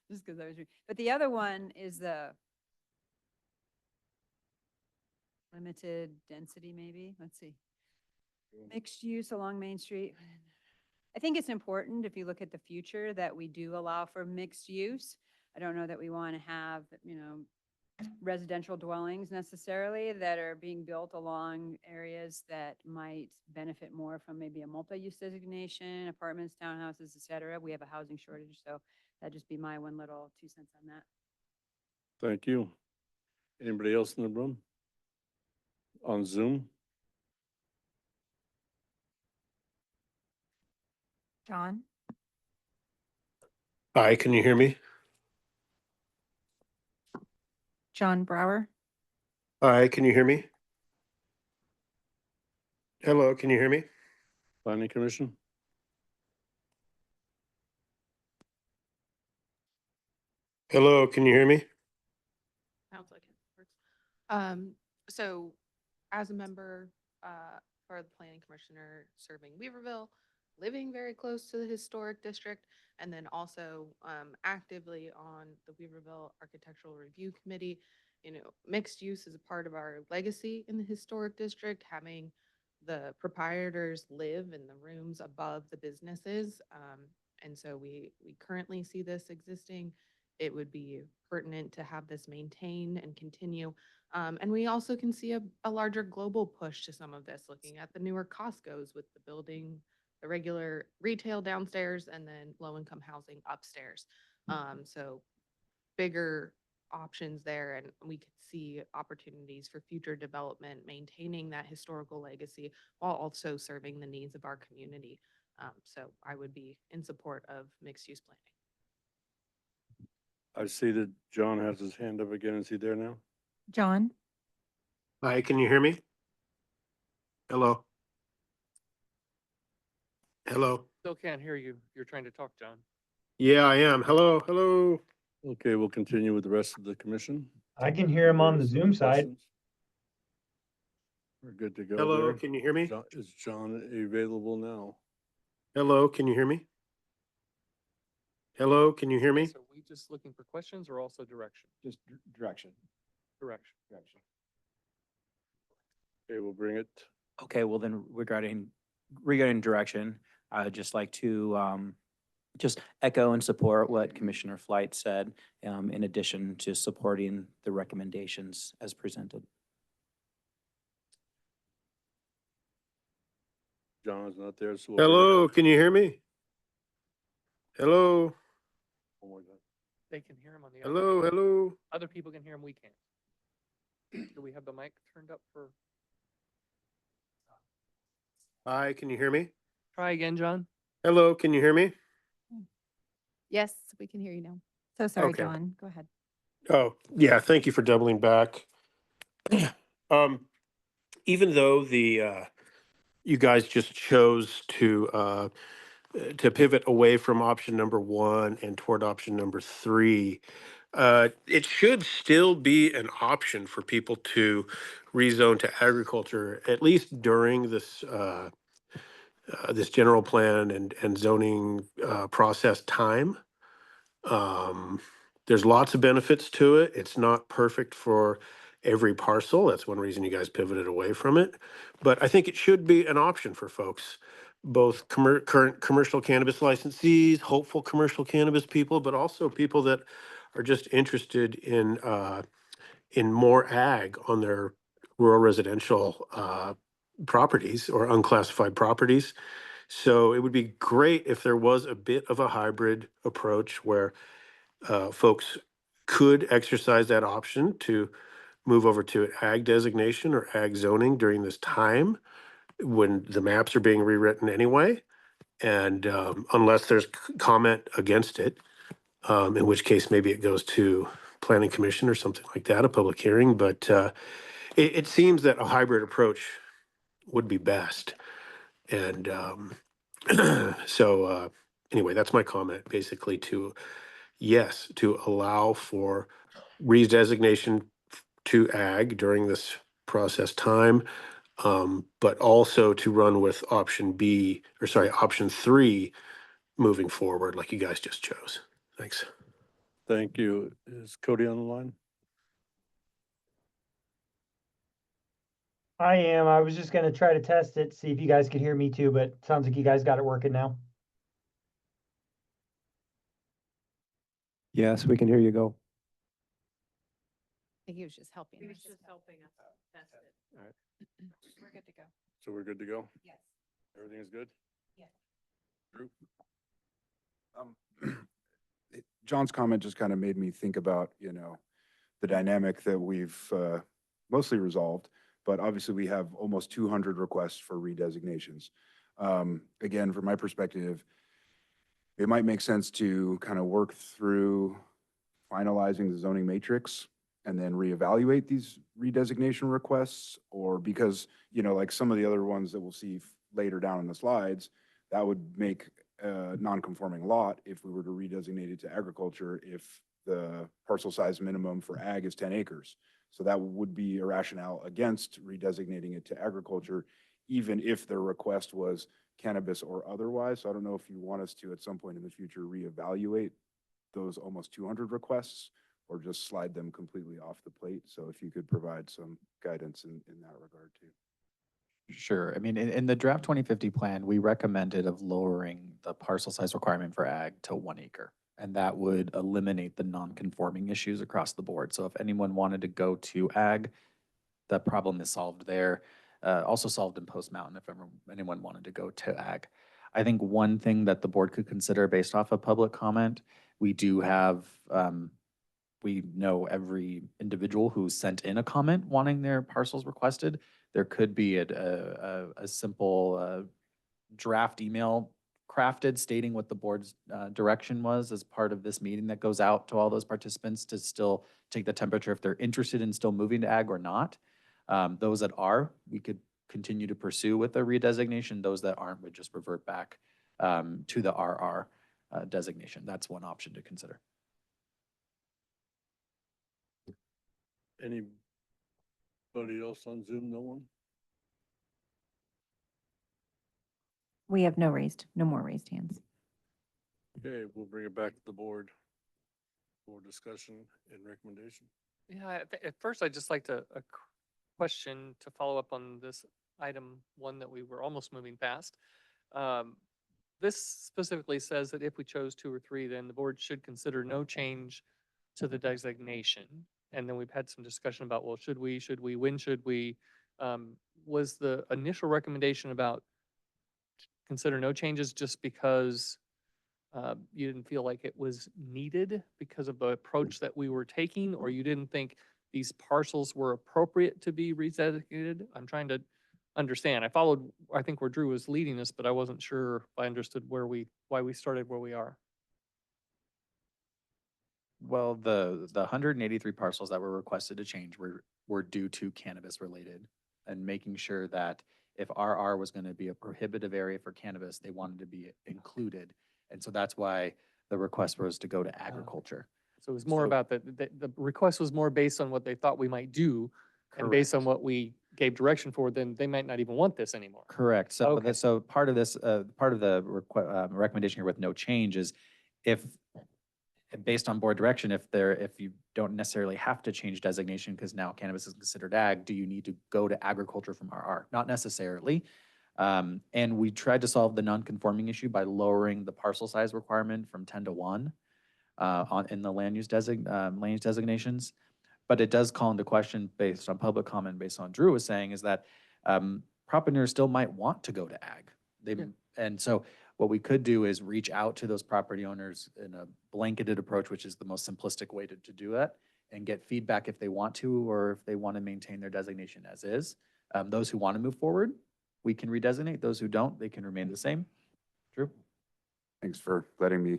Just because I was reading. But the other one is the limited density, maybe. Let's see. Mixed use along Main Street. I think it's important, if you look at the future, that we do allow for mixed use. I don't know that we want to have, residential dwellings necessarily that are being built along areas that might benefit more from maybe a multi-use designation, apartments, townhouses, et cetera. We have a housing shortage, so that'd just be my one little 2 cents on that. Thank you. Anybody else in the room? On Zoom? John? Hi, can you hear me? John Brower? Hi, can you hear me? Hello, can you hear me? Planning Commission? Hello, can you hear me? Sounds like it works. So as a member, for the planning commissioner serving Weaverville, living very close to the historic district, and then also, actively on the Weaverville Architectural Review Committee, mixed use is a part of our legacy in the historic district, having the proprietors live in the rooms above the businesses. And so we currently see this existing. It would be pertinent to have this maintain and continue. And we also can see a larger global push to some of this, looking at the newer Costco's with the building, the regular retail downstairs, and then low-income housing upstairs. So bigger options there, and we could see opportunities for future development, maintaining that historical legacy while also serving the needs of our community. So I would be in support of mixed-use planning. I see that John has his hand up again. Is he there now? John? Hi, can you hear me? Hello? Hello? Still can't hear you. You're trying to talk, John. Yeah, I am. Hello, hello. Okay, we'll continue with the rest of the commission. I can hear him on the There's no Zoom side. questions. We're good to go Hello, there. can you hear me? Is John available now? Hello, can you hear me? Hello, can you hear me? So are we just looking for questions or also direction? Just direction. Direction. Okay, we'll bring it. Okay, well then regarding direction, I would just like to just echo and support what Commissioner Flight said, in addition to supporting the recommendations as presented. John's not there, so. We'll bring it Hello, up. can you hear me? Hello, One more time. They can hear him on the hello, hello. other people can hear him, we can't. Do we have the mic turned up for? Hi, can you hear me? Try again, John. Hello, can you hear me? Yes, we can hear you now. So sorry, Okay. John. Go ahead. Oh, yeah, thank you for doubling back. Even though you guys just chose to pivot away from option number 1 and toward option number 3, it should still be an option for people to rezone to agriculture, at least during this general plan and zoning process time. There's lots of benefits to it. It's not perfect for every parcel. That's one reason you guys pivoted away from it. But I think it should be an option for folks, both current commercial cannabis licensees, hopeful commercial cannabis people, but also people that are just interested in more ag on their rural residential properties or unclassified properties. So it would be great if there was a bit of a hybrid approach where folks could exercise that option to move over to an ag designation or ag zoning during this time when the maps are being rewritten anyway. And unless there's comment against it, in which case maybe it goes to planning commission or something like that, a public hearing. But it seems that a hybrid approach would be best. And so anyway, that's my comment basically to allow for redesignation to ag during this process time, but also to run with option 3 moving forward like you guys just chose. Thanks. Thank you. Is Cody on the line? I am. I was just gonna try to test it, see if you guys could hear me too, but sounds like you guys got it working now. Yes, we can hear you go. I think he was just helping He us. was just helping us test it. All right. We're good to go. So we're good to go? Yes. Everything is good? Yes. Drew? John's comment just kind of made me think about, the dynamic that we've mostly resolved, but obviously we have almost 200 requests for redesignations. Again, from my perspective, it might make sense to kind of work through finalizing the zoning matrix and then reevaluate these redesignation requests, or because, like some of the other ones that we'll see later down in the slides, that would make a non-conforming lot if we were to redesignate it to agriculture if the parcel size minimum for ag is 10 acres. So that would be a rationale against redesignating it to agriculture, even if the request was cannabis or otherwise. So I don't know if you want us to, at some point in the future, reevaluate those almost 200 requests or just slide them completely off the plate. So if you could provide some guidance in that regard too. Sure. I mean, in the draft 2050 plan, we recommended of lowering the parcel size requirement for ag to 1 acre. And that would eliminate the non-conforming issues across the board. So if anyone wanted to go to ag, the problem is solved there. Also solved in Post Mountain if anyone wanted to go to ag. I think one thing that the board could consider based off of public comment, we do have, we know every individual who sent in a comment wanting their parcels requested. There could be a simple draft email crafted stating what the board's direction was as part of this meeting that goes out to all those participants to still take the temperature if they're interested in still moving to ag or not. Those that are, we could continue to pursue with the redesignation. Those that aren't would just revert back to the RR designation. That's one option to consider. Anybody else on Zoom? No one? We have no more raised hands. Okay, we'll bring it back to the board for discussion and recommendation. Yeah, at first I'd just like to, question to follow up on this item one that we were almost moving past. This specifically says that if we chose 2 or 3, then the board should consider no change to the designation. And then we've had some discussion about, well, should we, when should we? Was the initial recommendation about consider no changes just because you didn't feel like it was needed because of the approach that we were taking, or you didn't think these parcels were appropriate to be redesignated? I'm trying to understand. I followed, I think, where Drew was leading us, but I wasn't sure if I understood why we started where we are. Well, the 183 parcels that were requested to change were due to cannabis related, and making sure that if RR was going to be a prohibitive area for cannabis, they wanted to be included. And so that's why the request was to go to agriculture. So it was more about the request was more based on what they thought we might do, and based on what we gave direction for, then they might not even want this anymore. Correct. So, Okay. so part of this, part of the recommendation here with no change is if, based on board direction, if you don't necessarily have to change designation because now cannabis is considered ag, do you need to go to agriculture from RR? Not necessarily. And we tried to solve the non-conforming issue by lowering the parcel size requirement from 10 to 1 in the land use designations. But it does call into question, based on public comment, based on Drew was saying, is that property owners still might want to go to ag. And so what we could do is reach out to those property owners in a blanketed approach, which is the most simplistic way to do that, and get feedback if they want to, or if they want to maintain their designation as is. Those who want to move forward, we can redesignate. Those who don't, they can remain the same. Drew? Thanks for letting me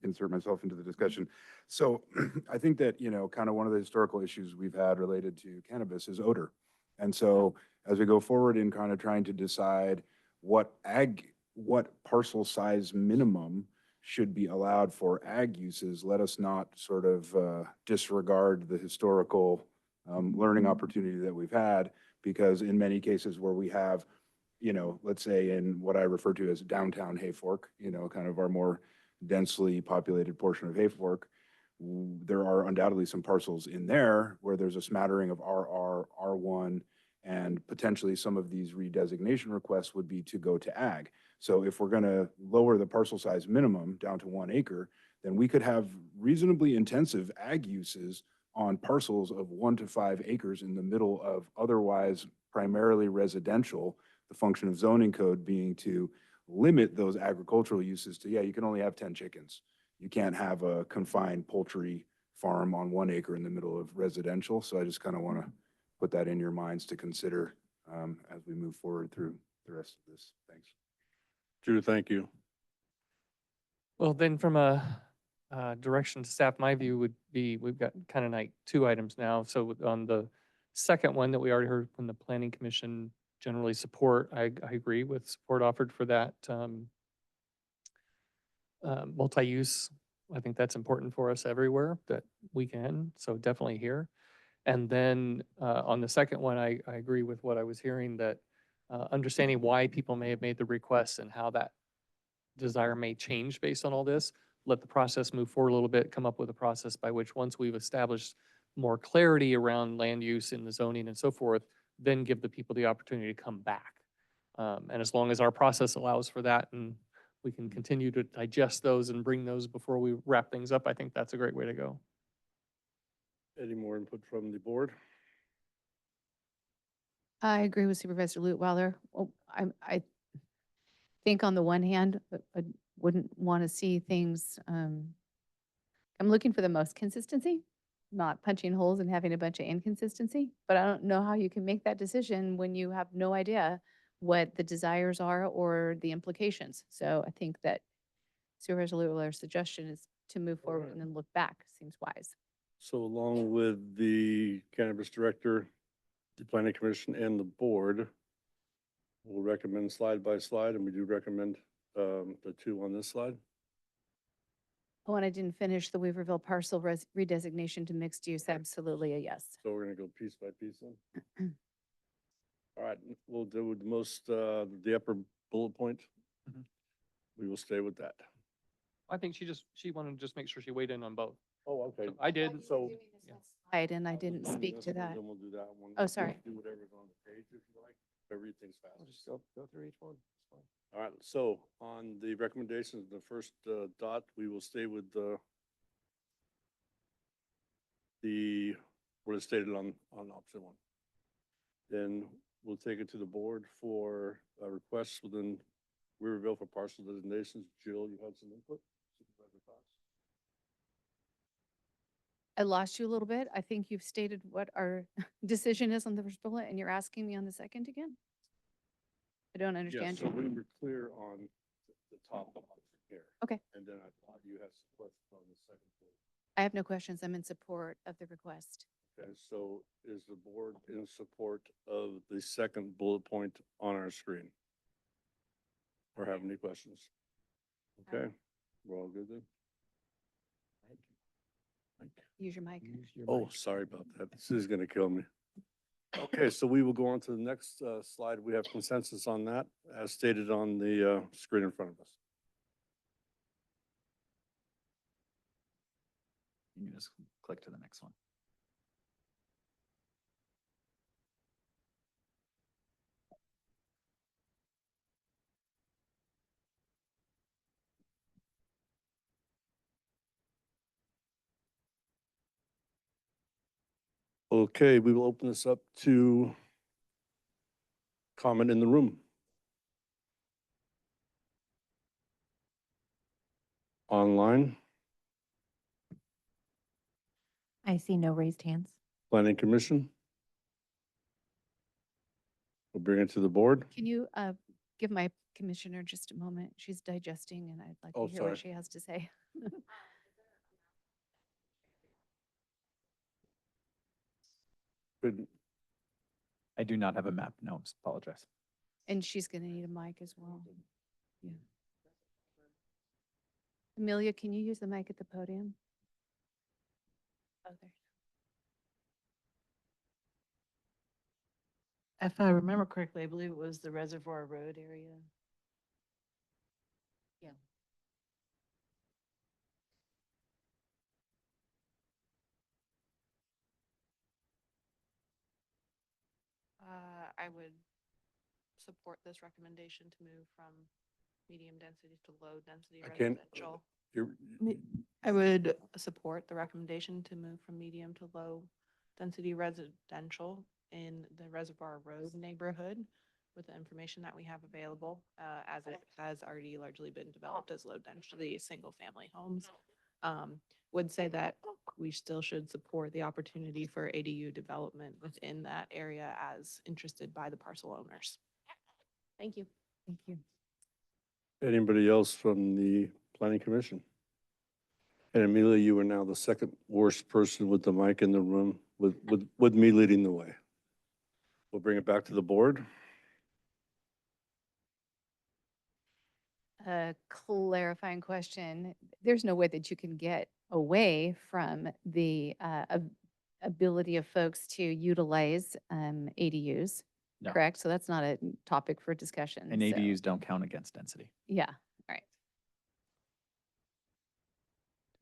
insert myself into the discussion. So I think that, kind of one of the historical issues we've had related to cannabis is odor. And so as we go forward in kind of trying to decide what parcel size minimum should be allowed for ag uses, let us not sort of disregard the historical learning opportunity that we've had, because in many cases where we have, let's say in what I refer to as downtown Hayfork, kind of our more densely populated portion of Hayfork, there are undoubtedly some parcels in there where there's a smattering of RR, R1, and potentially some of these redesignation requests would be to go to ag. So if we're going to lower the parcel size minimum down to 1 acre, then we could have reasonably intensive ag uses on parcels of 1 to 5 acres in the middle of otherwise primarily residential, the function of zoning code being to limit those agricultural uses to, yeah, you can only have 10 chickens. You can't have a confined poultry farm on 1 acre in the middle of residential. So I just kind of want to put that in your minds to consider as we move forward through the rest of this. Thanks. Drew, thank you. Well, then from a direction to staff, my view would be, we've got kind of like 2 items now. So on the second one that we already heard from the Planning Commission, generally support, I agree with support offered for that multi-use. I think that's important for us everywhere that we can, so definitely here. And then on the second one, I agree with what I was hearing, that understanding why people may have made the requests and how that desire may change based on all this, let the process move forward a little bit, come up with a process by which, once we've established more clarity around land use and the zoning and so forth, then give the people the opportunity to come back. And as long as our process allows for that and we can continue to digest those and bring those before we wrap things up, I think that's a great way to go. Any more input from the board? I agree with Supervisor Lutweiler. Well, I think on the one hand, I wouldn't want to see things, I'm looking for the most consistency, not punching holes and having a bunch of inconsistency, but I don't know how you can make that decision when you have no idea what the desires are or the implications. So I think that Supervisor Lutweiler's suggestion is to move forward and then look back seems wise. So along with the cannabis director, the planning commission and the board, we'll recommend slide by slide, and we do recommend the 2 on this slide. Oh, and I didn't finish the Weaverville parcel redesignation to mixed use. Absolutely a yes. So we're gonna go piece by piece then. All right, we'll do the most, the upper bullet point. Mhm. We will stay with that. I think she wanted to just make sure she weighed in on both. Oh, okay. So I did. So. Right, and I didn't speak to that. Then we'll do that one. Oh, sorry. Do whatever's on the page if you like, whatever you think's fast. We'll just go through each one. It's fine. All right, so on the recommendations, the first dot, we will stay with what is stated on option 1. Then we'll take it to the board for requests within Weaverville for parcel designations. Jill, you had some input? Supervisor Cox? I lost you a little bit. I think you've stated what our decision is on the first bullet, and you're asking me on the second again? I don't Yes, understand so you. we were clear on the top option here. Okay. And then I thought you had some questions on the second bullet. I have no questions. I'm in support of the request. Okay, so is the board in support of the second bullet point on our screen? Or have any questions? Okay, we're all good then? Use your mic. Oh, sorry about that. This is gonna kill me. Okay, so we will go on to the next slide. We have consensus on that, as stated on the screen in front of us. You can just click to the next one. Okay, we will open this up to comment in the room. Online, I see no raised hands. planning commission. We'll bring it to the board. Can you give my commissioner just a moment? She's digesting and I'd like Oh, to hear sorry. what she has to say. Good. I do not have a map. No, apologize. And she's going to need a mic as well. Yeah. Amelia, can you use the mic at the podium? Oh, there. If I remember correctly, I believe it was the Reservoir Road area. Yeah. I would support this recommendation to move from medium density to low density I can't, residential. You're, I would support the recommendation to move from medium to low density residential in the Reservoir Road neighborhood with the information that we have available, as it has already largely been developed as low density, single family homes. Would say that we still should support the opportunity for ADU development within that area as interested by the parcel owners. Thank you. Thank you. anybody else from the planning commission? And Amelia, you are now the second worst person with the mic in the room with me leading the way. We'll bring it back to the board. A clarifying question. There's no way that you can get away from the ability of folks to utilize ADUs, No. correct? So that's not a topic for discussion. And so- ADUs don't count against density. Yeah, all right.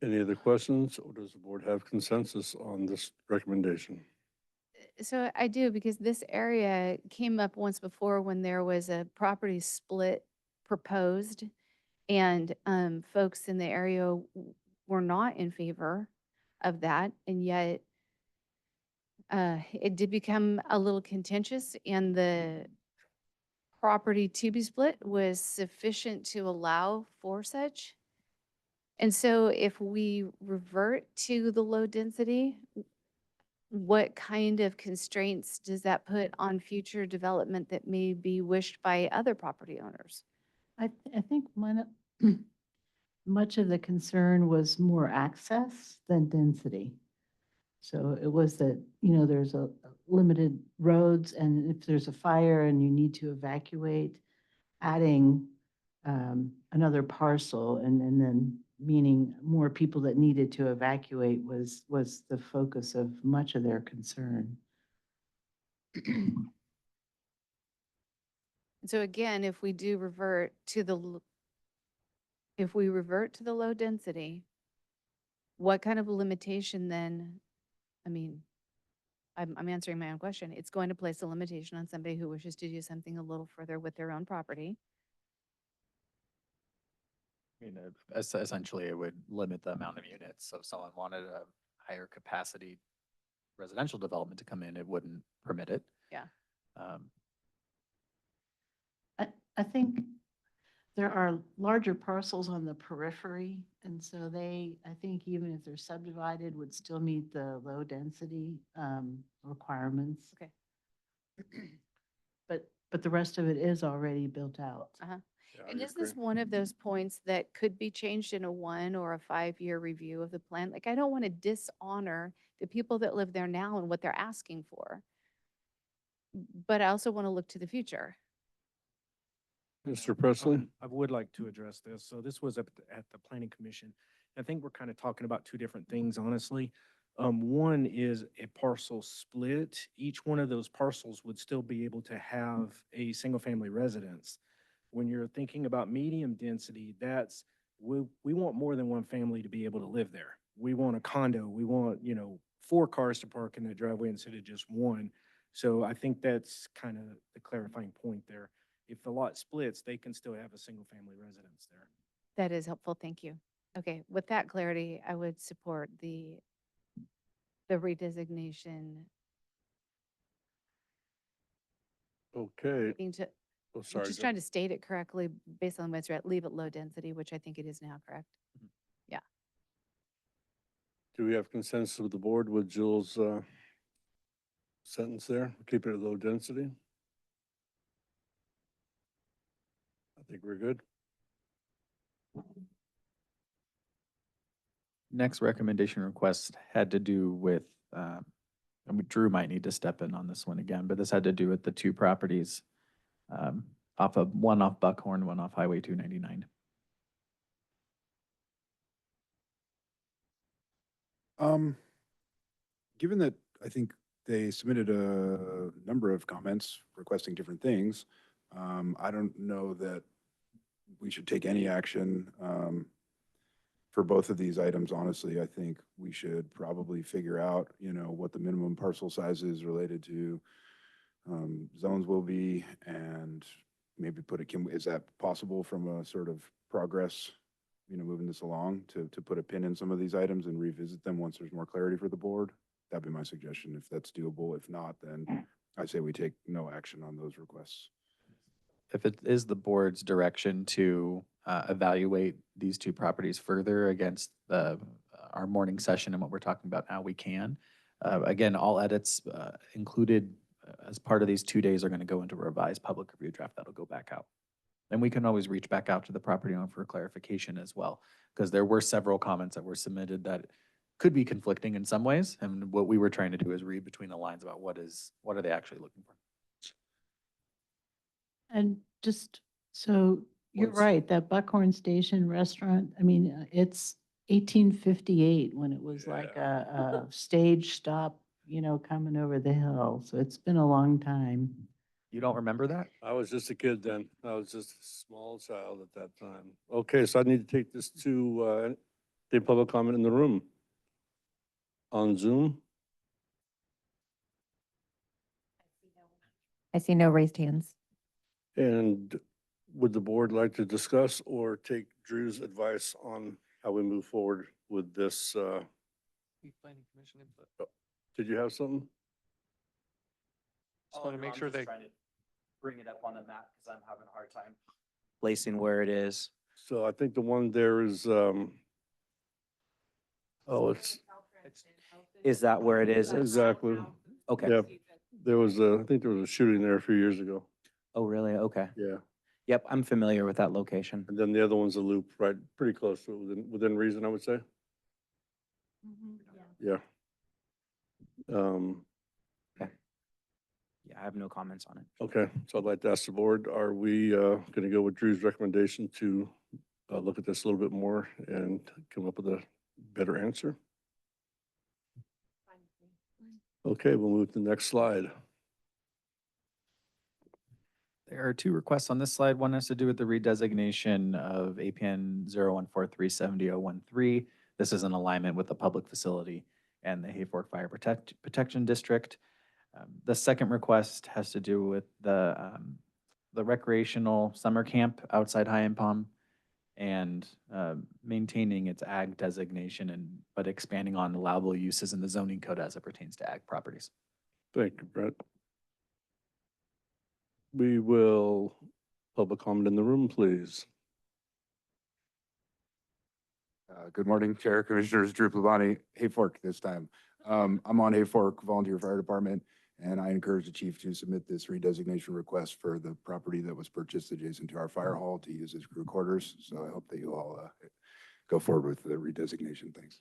Any other questions, or does the board have consensus on this recommendation? So I do, because this area came up once before when there was a property split proposed, and folks in the area were not in favor of that, and yet it did become a little contentious, and the property to be split was sufficient to allow for such. And so if we revert to the low density, what kind of constraints does that put on future development that may be wished by other property owners? I think much of the concern was more access than density. So it was that, there's a limited roads, and if there's a fire and you need to evacuate, adding another parcel and then meaning more people that needed to evacuate was the focus of much of their concern. So again, if we do revert to if we revert to the low density, what kind of a limitation then? I mean, I'm answering my own question. It's going to place a limitation on somebody who wishes to do something a little further with their own property. I mean, essentially, it would limit the amount of units. So if someone wanted a higher capacity residential development to come in, it wouldn't permit it. Yeah. I think there are larger parcels on the periphery, and so I think even if they're subdivided, would still meet the low density requirements. Okay. But the rest of it is already built out. Uh-huh. Yeah, And I is this agree. one of those points that could be changed in a 1 or a 5-year review of the plan? Like, I don't want to dishonor the people that live there now and what they're asking for, but I also want to look to the future. Mr. Presley? I would like to address this. So this was at the Planning Commission. I think we're kind of talking about two different things, honestly. One is a parcel split. Each one of those parcels would still be able to have a single-family residence. When you're thinking about medium density, we want more than one family to be able to live there. We want a condo. We want, 4 cars to park in the driveway instead of just one. So I think that's kind of the clarifying point there. If the lot splits, they can still have a single-family residence there. That is helpful. Thank you. Okay, with that clarity, I would support the redesignation. Okay. Needing to- Oh, I'm sorry. just go- trying to state it correctly based on what's right. Leave it low density, which I think it is now, correct? Yeah. Do we have consensus with the board with Jill's sentence there? Keep it at low density? I think we're good. Next recommendation request had to do with, Drew might need to step in on this one again, but this had to do with the 2 properties, one off Buckhorn, one off Highway 299. Given that I think they submitted a number of comments requesting different things, I don't know that we should take any action for both of these items. Honestly, I think we should probably figure out, what the minimum parcel size is related to zones will be, and maybe is that possible from a sort of progress moving this along to put a pin in some of these items and revisit them once there's more clarity for the board. That'd be my suggestion, if that's doable. If not, then I say we take no action on those requests. If it is the board's direction to evaluate these two properties further against our morning session and what we're talking about now, we can. Again, all edits included as part of these 2 days are going to go into a revised public review draft that'll go back out. And we can always reach back out to the property owner for clarification as well, because there were several comments that were submitted that could be conflicting in some ways. And what we were trying to do is read between the lines about what are they actually looking for. And just, so you're Once- right, that Buckhorn Station restaurant, I mean, it's 1858 when it was like a stage stop, coming over the hill. So it's been a long time. You don't remember that? I was just a kid then. I was just a small child at that time. Okay, so I need to take this to the public comment in the room. On Zoom, I see no raised hands. and would the board like to discuss or take Drew's advice on how we move forward with this? Planning commission input. Did you have something? Just want to make sure they. Bring it up on the map because I'm having a hard time placing where it is. So I think the one there is, Is that where it is? exactly. Okay. Yeah, I think there was a shooting there a few years ago. Oh, really? Okay. Yeah. Yep, I'm familiar with that location. And then the other one's a loop, right, pretty close to it, within reason, I would say. Yeah. Yeah, I have no comments on it. Okay, so I'd like to ask the board, are we gonna go with Drew's recommendation to look at this a little bit more and come up with a better answer? Okay, we'll move to the next slide. There are two requests on this slide. One has to do with the redesignation of APN 01437013. This is in alignment with the public facility and the Hayfork Fire Protection District. The second request has to do with the recreational summer camp outside High and Palm and maintaining its ag designation but expanding on allowable uses in the zoning code as it pertains to ag properties. Thank you, Brett. We will, public comment in the room, please. Good morning, Chair, Commissioners, Drew Plabani, Hayfork this time. I'm on Hayfork Volunteer Fire Department, and I encourage the chief to submit this redesignation request for the property that was purchased adjacent to our fire hall to use as crew quarters. So I hope that you all go forward with the redesignation. Thanks.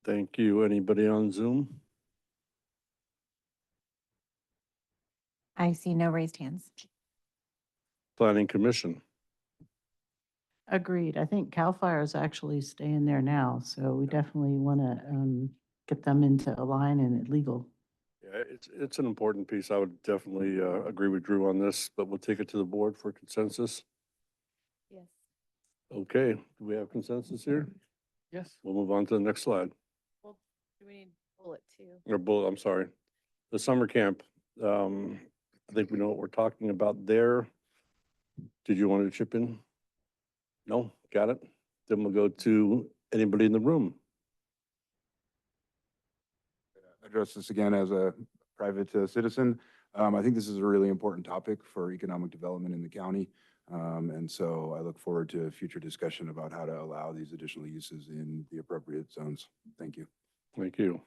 Thank you. Anybody on Zoom? I see no raised hands. Planning Commission. Agreed. I think CAL FIRE is actually staying there now, so we definitely want to get them into a line and legal. Yeah, it's an important piece. I would definitely agree with Drew on this, but we'll take it to the board for consensus. Yes. Okay, do we have consensus here? Yes. We'll move on to the next slide. Well, do we need bullet two? Or bullet, I'm sorry. The summer camp. I think we know what we're talking about there. Did you want to chip in? No, got it. Then we'll go to anybody in the room. Address this again as a private citizen. I think this is a really important topic for economic development in the county. And so I look forward to a future discussion about how to allow these additional uses in the appropriate zones. Thank you. Thank you.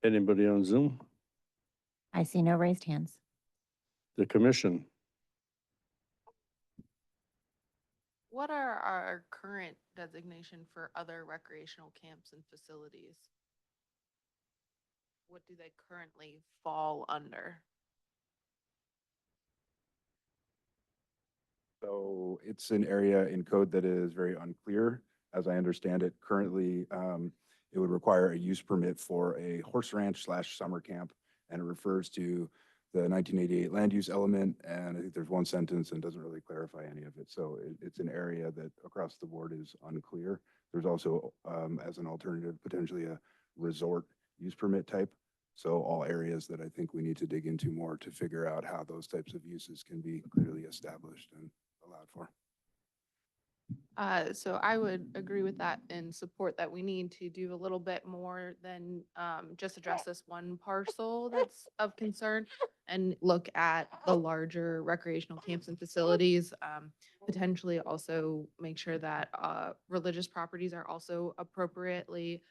Anybody on Zoom? I see no raised hands. The commission. What are our current designation for other recreational camps and facilities? What do they currently fall under? So it's an area in code that is very unclear. As I understand it, currently, it would require a use permit for a horse ranch / summer camp, and it refers to the 1988 land use element, and I think there's one sentence and doesn't really clarify any of it. So it's an area that across the board is unclear. There's also, as an alternative, potentially a resort use permit type. So all areas that I think we need to dig into more to figure out how those types of uses can be clearly established and allowed for. So I would agree with that and support that we need to do a little bit more than just address this one parcel that's of concern and look at the larger recreational camps and facilities. Potentially also make sure that religious properties are also appropriately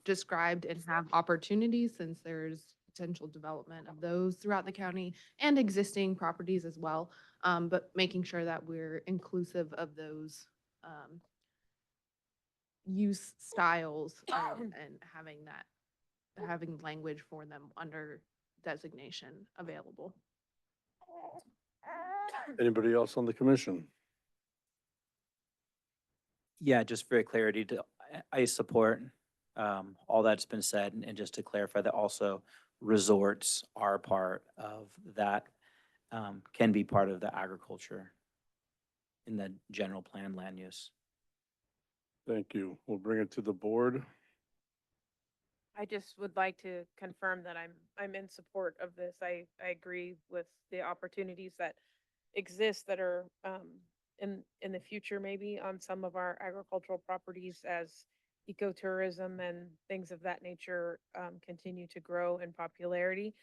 described and have opportunities, since there's potential development of those throughout the county and existing properties as well. But making sure that we're inclusive of those use styles and having language for them under designation available. Anybody else on the commission? Yeah, just for clarity, I support all that's been said, and just to clarify that also resorts are part of that, can be part of the agriculture in the general plan land use. Thank you. We'll bring it to the board. I just would like to confirm that I'm in support of this. I agree with the opportunities that exist that are in the future, maybe on some of our agricultural properties, as ecotourism and things of that nature continue to grow in popularity.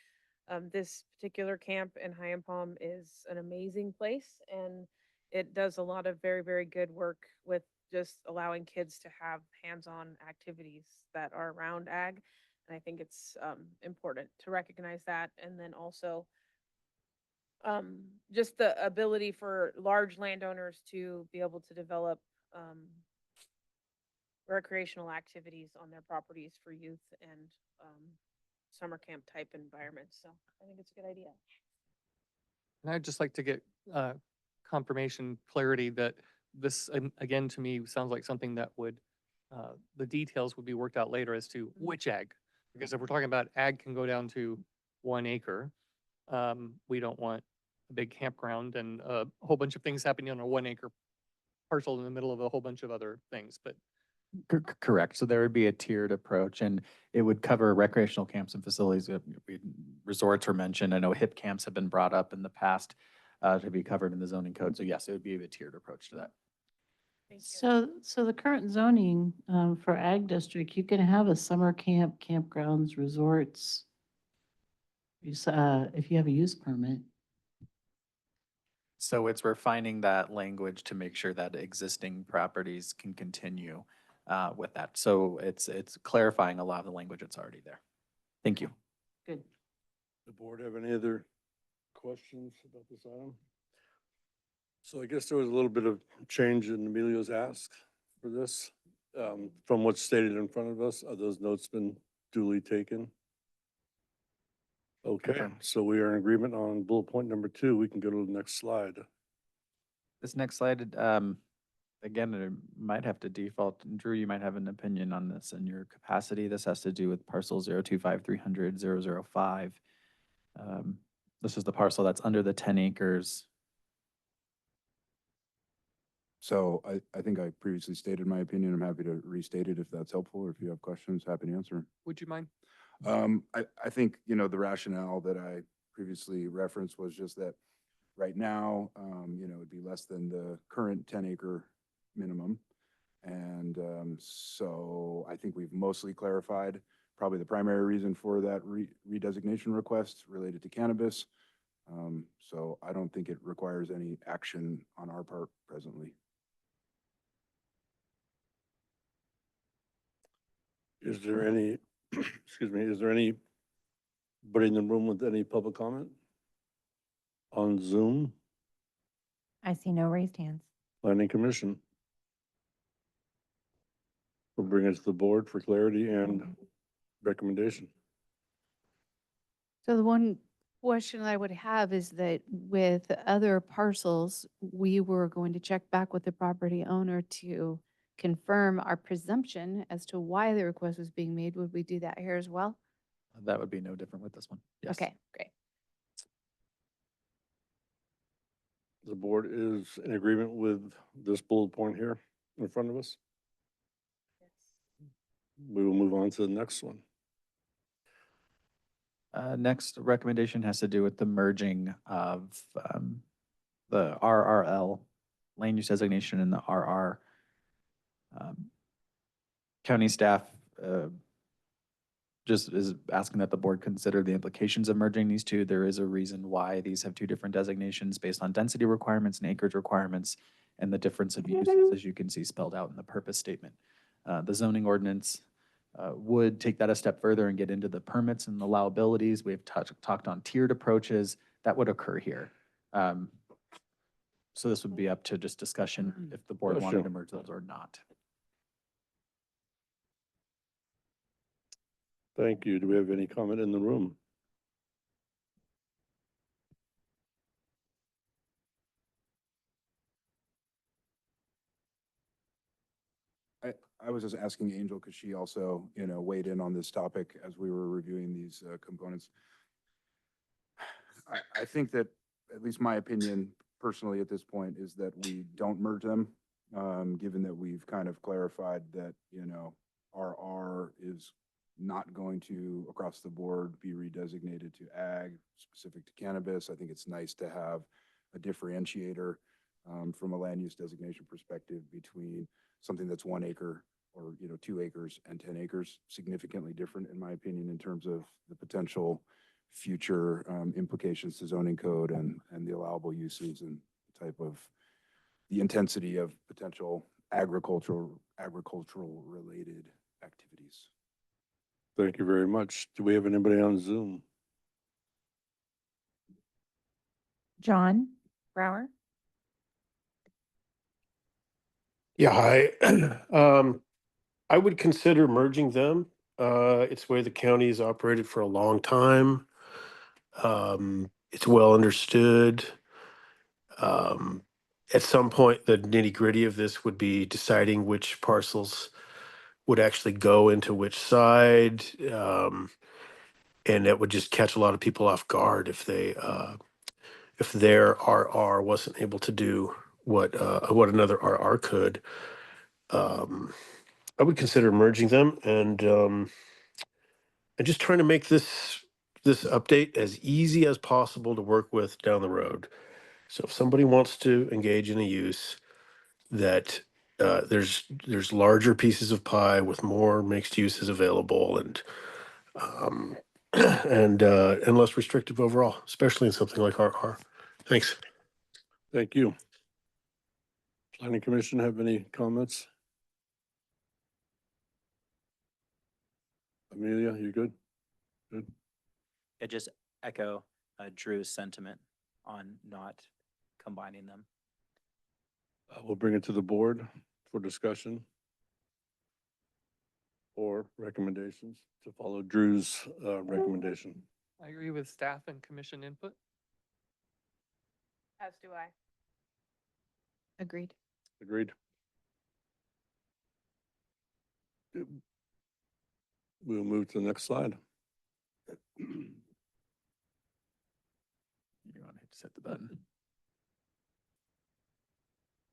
This particular camp in High and Palm is an amazing place, and it does a lot of very, very good work with just allowing kids to have hands-on activities that are around ag. And I think it's important to recognize that. And then also just the ability for large landowners to be able to develop recreational activities on their properties for youth and summer camp type environments. So I think it's a good idea. And I'd just like to get confirmation, clarity that this, again, to me, sounds like something that would, the details would be worked out later as to which ag. Because if we're talking about ag can go down to 1 acre, we don't want a big campground and a whole bunch of things happening on a 1 acre parcel in the middle of a whole bunch of other things. But Correct. So there would be a tiered approach, and it would cover recreational camps and facilities. Resorts were mentioned. I know HIP camps have been brought up in the past to be covered in the zoning code. So yes, it would be a tiered approach to that. So the current zoning for ag district, you can have a summer camp, campgrounds, resorts, if you have a use permit. So it's refining that language to make sure that existing properties can continue with that. So it's clarifying a lot of the language that's already there. Thank you. Good. The board have any other questions about this item? So I guess there was a little bit of change in Emilio's ask for this. From what's stated in front of us, are those notes been duly taken? Okay, so we are in agreement on bullet point number 2. We can go to the next slide. This next slide, again, it might have to default. Drew, you might have an opinion on this in your capacity. This has to do with parcel 025-300-005. This is the parcel that's under the 10 acres. So I think I previously stated my opinion. I'm happy to restate it if that's helpful, or if you have questions, happy to answer. would you mind? I think, the rationale that I previously referenced was just that right now, it'd be less than the current 10-acre minimum. And so I think we've mostly clarified probably the primary reason for that redesignation request related to cannabis. So I don't think it requires any action on our part presently. Is there any, excuse me, is there anybody in the room with any public comment on Zoom? I see no raised hands. Planning Commission? We'll bring it to the board for clarity and recommendation. So the one question I would have is that with other parcels, we were going to check back with the property owner to confirm our presumption as to why the request was being made. Would we do that here as well? That would be no different with this one. Yes. Okay, great. The board is in agreement with this bullet point here in front of us. We will move on to the next one. Next recommendation has to do with the merging of the RRL land use designation in the RR. County staff just is asking that the board consider the implications of merging these two. There is a reason why these have two different designations based on density requirements and acreage requirements and the difference of uses, as you can see spelled out in the purpose statement. The zoning ordinance would take that a step further and get into the permits and allowabilities. We've talked on tiered approaches that would occur here. So this would be up to just discussion if the board wanted to merge those or not. Thank you. Do we have any comment in the room? I was just asking Angel because she also, weighed in on this topic as we were reviewing these components. I think that, at least my opinion personally at this point, is that we don't merge them, given that we've kind of clarified that, RR is not going to, across the board, be redesignated to ag, specific to cannabis. I think it's nice to have a differentiator from a land use designation perspective between something that's 1 acre or 2 acres and 10 acres, significantly different in my opinion in terms of the potential future implications to zoning code and the allowable uses and type of the intensity of potential agricultural related activities. Thank you very much. Do we have anybody on Zoom? John Brower? Yeah, hi. I would consider merging them. It's the way the county has operated for a long time. It's well understood. At some point, the nitty-gritty of this would be deciding which parcels would actually go into which side. And it would just catch a lot of people off guard if if their RR wasn't able to do what another RR could. I would consider merging them and just trying to make this update as easy as possible to work with down the road. So if somebody wants to engage in a use that there's larger pieces of pie with more mixed uses available and and less restrictive overall, especially in something like RR. Thanks. Thank you. Planning Commission have any comments? Amelia, you good? Good. I just echo Drew's sentiment on not combining them. We'll bring it to the board for discussion or recommendations to follow Drew's recommendation. I agree with staff and commission input. As do I. Agreed. Agreed. We'll move to the next slide. You want to hit the button?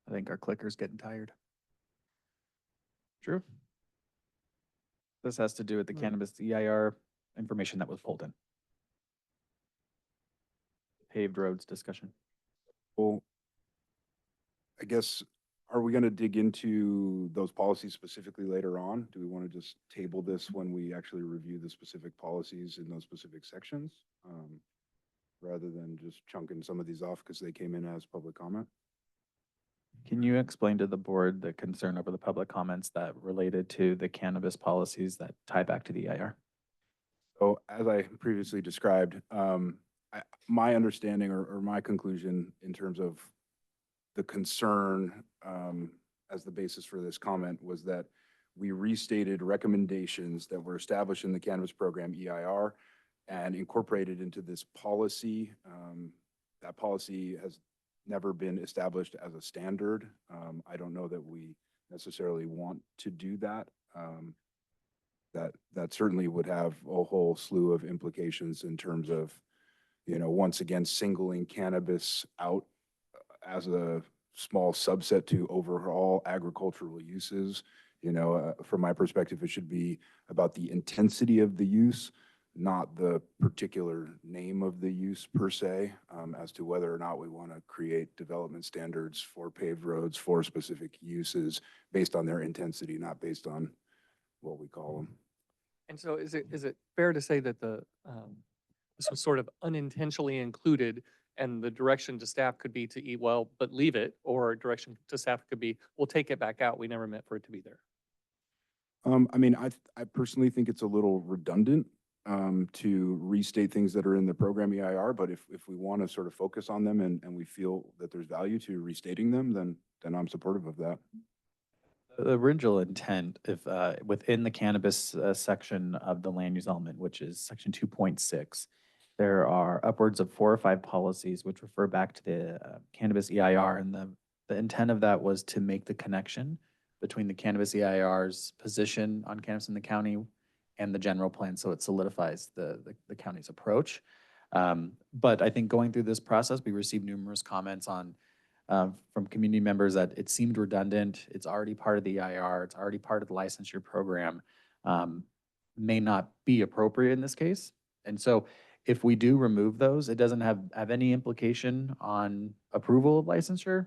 I think our clicker's getting tired. True. This has to do with the cannabis EIR information that was pulled in. Paved roads discussion. Well, I guess, are we going to dig into those policies specifically later on? Do we want to just table this when we actually review the specific policies in those specific sections? Rather than just chunking some of these off because they came in as public comment? Can you explain to the board the concern over the public comments that related to the cannabis policies that tie back to the EIR? So as I previously described, my understanding or my conclusion in terms of the concern as the basis for this comment was that we restated recommendations that were established in the cannabis program EIR and incorporated into this policy. That policy has never been established as a standard. I don't know that we necessarily want to do that. That certainly would have a whole slew of implications in terms of, once again, singling cannabis out as a small subset to overall agricultural uses. From my perspective, it should be about the intensity of the use not the particular name of the use per se, as to whether or not we want to create development standards for paved roads for specific uses based on their intensity, not based on what we call them. And so is it fair to say that this was sort of unintentionally included and the direction to staff could be to eat well, but leave it, or direction to staff could be, we'll take it back out. We never meant for it to be there. I mean, I personally think it's a little redundant to restate things that are in the program EIR, but if we want to sort of focus on them and we feel that there's value to restating them, then I'm supportive of that. The original intent, if within the cannabis section of the land use element, which is section 2.6, there are upwards of 4 or 5 policies which refer back to the cannabis EIR, and the intent of that was to make the connection between the cannabis EIR's position on cannabis in the county and the general plan, so it solidifies the county's approach. But I think going through this process, we received numerous comments on from community members that it seemed redundant. It's already part of the EIR. It's already part of the licensure program. May not be appropriate in this case. And so if we do remove those, it doesn't have any implication on approval of licensure.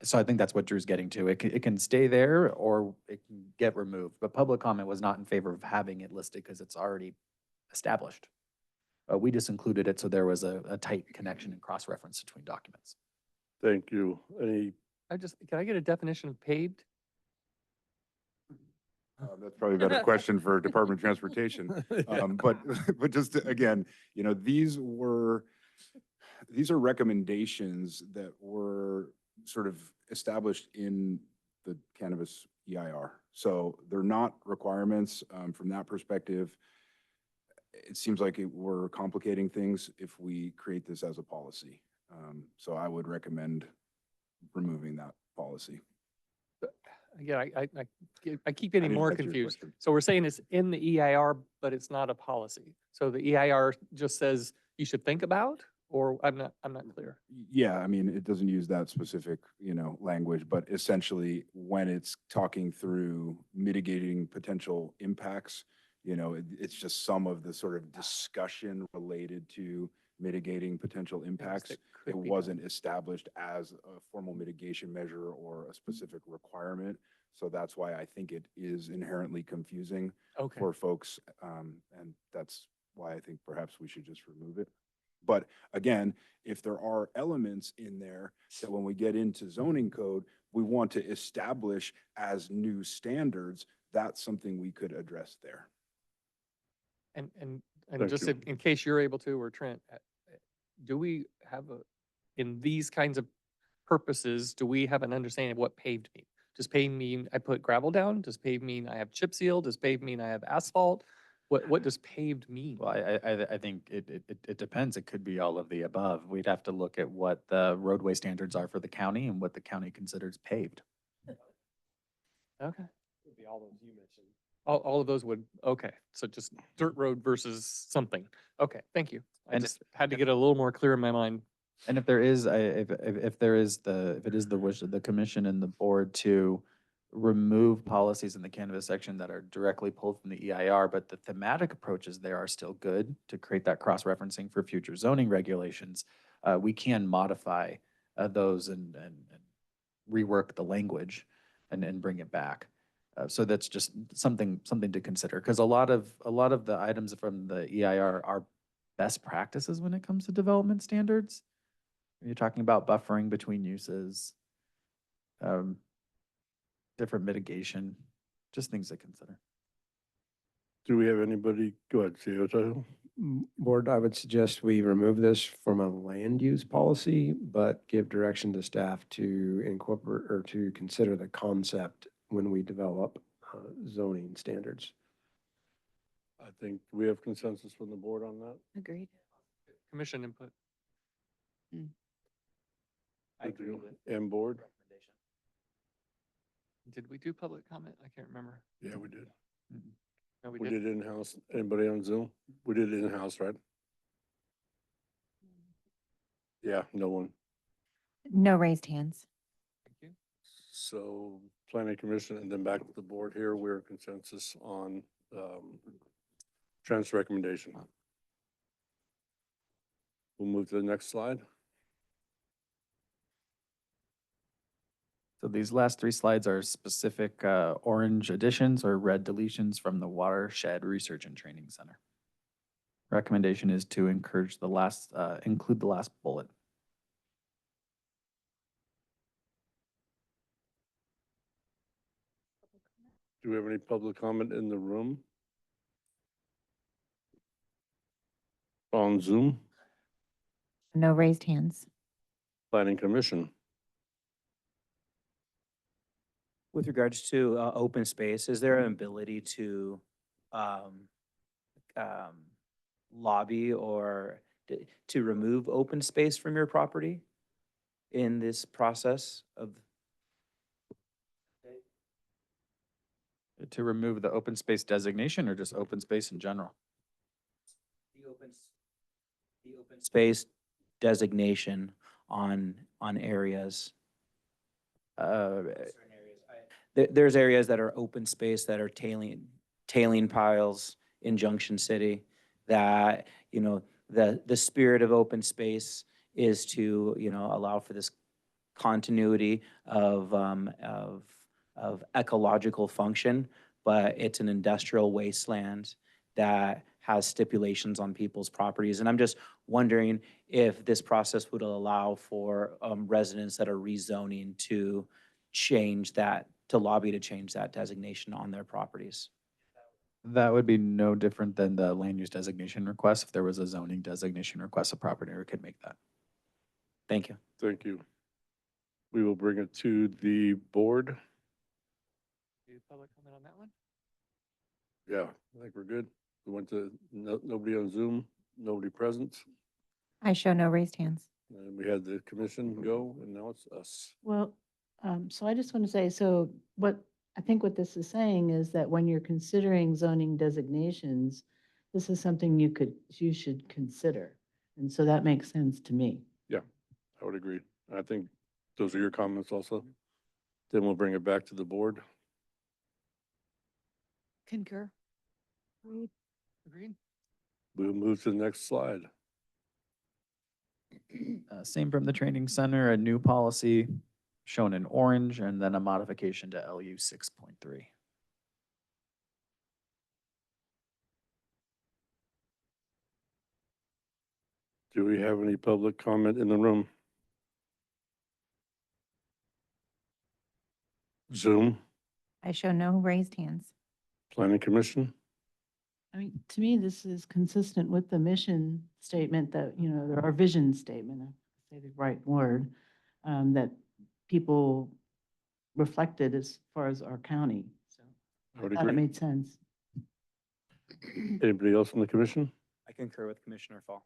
So I think that's what Drew's getting to. It can stay there or it can get removed. But public comment was not in favor of having it listed because it's already established. We just included it so there was a tight connection and cross-reference between documents. Thank you. Can I get a definition of paved? That's probably a better question for Department of Transportation. But just again, you know, these are recommendations that were sort of established in the cannabis EIR. So they're not requirements from that perspective. It seems like we're complicating things if we create this as a policy. So I would recommend removing that policy. Again, I keep getting more that's your confused. question. So we're saying it's in the EIR, but it's not a policy. So the EIR just says you should think about, or I'm not clear. Yeah, I mean, it doesn't use that specific, you know, language, but essentially when it's talking through mitigating potential impacts, you know, it's just some of the sort of discussion related to mitigating potential impacts. that could It be wasn't established as a formal mitigation measure or a specific requirement. So that's why I think it is inherently confusing Okay. for folks. And that's why I think perhaps we should just remove it. But again, if there are elements in there that when we get into zoning code, we want to establish as new standards, that's something we could address there. And Thank just you. in case you're able to, or Trent, do we have in these kinds of purposes, do we have an understanding of what paved mean? Does paved mean I put gravel down? Does paved mean I have chip seal? Does paved mean I have asphalt? What does paved mean? Well, I think it depends. It could be all of the above. We'd have to look at what the roadway standards are for the county and what the county considers paved. Okay. Would be all those you mentioned. All of those would, okay. So just dirt road versus something. Okay, thank you. I And just had to get a little more clear in my mind. And if there is, if it is the wish of the commission and the board to remove policies in the cannabis section that are directly pulled from the EIR, but the thematic approaches there are still good to create that cross-referencing for future zoning regulations, we can modify those and rework the language and bring it back. So that's just something to consider, because a lot of the items from the EIR are best practices when it comes to development standards. You're talking about buffering between uses, different mitigation, just things to consider. Do we have anybody? Go ahead, CEO. Board, I would suggest we remove this from a land use policy, but give direction to staff to incorporate or to consider the concept when we develop zoning standards. I think we have consensus from the board on that. Agreed. Commission input. I agree. And board? Did we do public comment? I can't remember. Yeah, we did. No, we We did. did in-house. Anybody on Zoom? We did it in-house, right? Yeah, no one. No raised hands. Thank you. So planning commission and then back to the board here, we're in consensus on Trent's recommendation. We'll move to the next slide. So these last three slides are specific orange additions or red deletions from the Watershed Research and Training Center. Recommendation is to encourage the last, include the last bullet. Do we have any public comment in the room? On Zoom? No raised hands. Planning Commission? With regards to open space, is there an ability to lobby or to remove open space from your property in this process of? To remove the open space designation or just open space in general? The open space designation on areas. There's areas that are open space that are tailing piles in Junction City that, you know, the spirit of open space is to, you know, allow for this continuity of ecological function, but it's an industrial wasteland that has stipulations on people's properties. And I'm just wondering if this process would allow for residents that are rezoning to change that, to lobby to change that designation on their properties. That would be no different than the land use designation request. If there was a zoning designation request, a property owner could make that. Thank you. Thank you. We will bring it to the board. Do public comment on that one? Yeah, I think we're good. We went to, nobody on Zoom, nobody present. I show no raised hands. And we had the commission go, and now it's us. Well, so I just want to say, so I think what this is saying is that when you're considering zoning designations, this is something you should consider. And so that makes sense to me. Yeah, I would agree. I think those are your comments also. Then we'll bring it back to the board. Concur. Agreed. We'll move to the next slide. Same from the training center, a new policy shown in orange, and then a modification to LU 6.3. Do we have any public comment in the room? Zoom, I show no raised hands. Planning Commission? I mean, to me, this is consistent with the mission statement that, you know, our vision statement, I say the right word, that people reflected as far as our county. So I would I thought it agree. made sense. Anybody else from the commission? I concur with Commissioner Fall.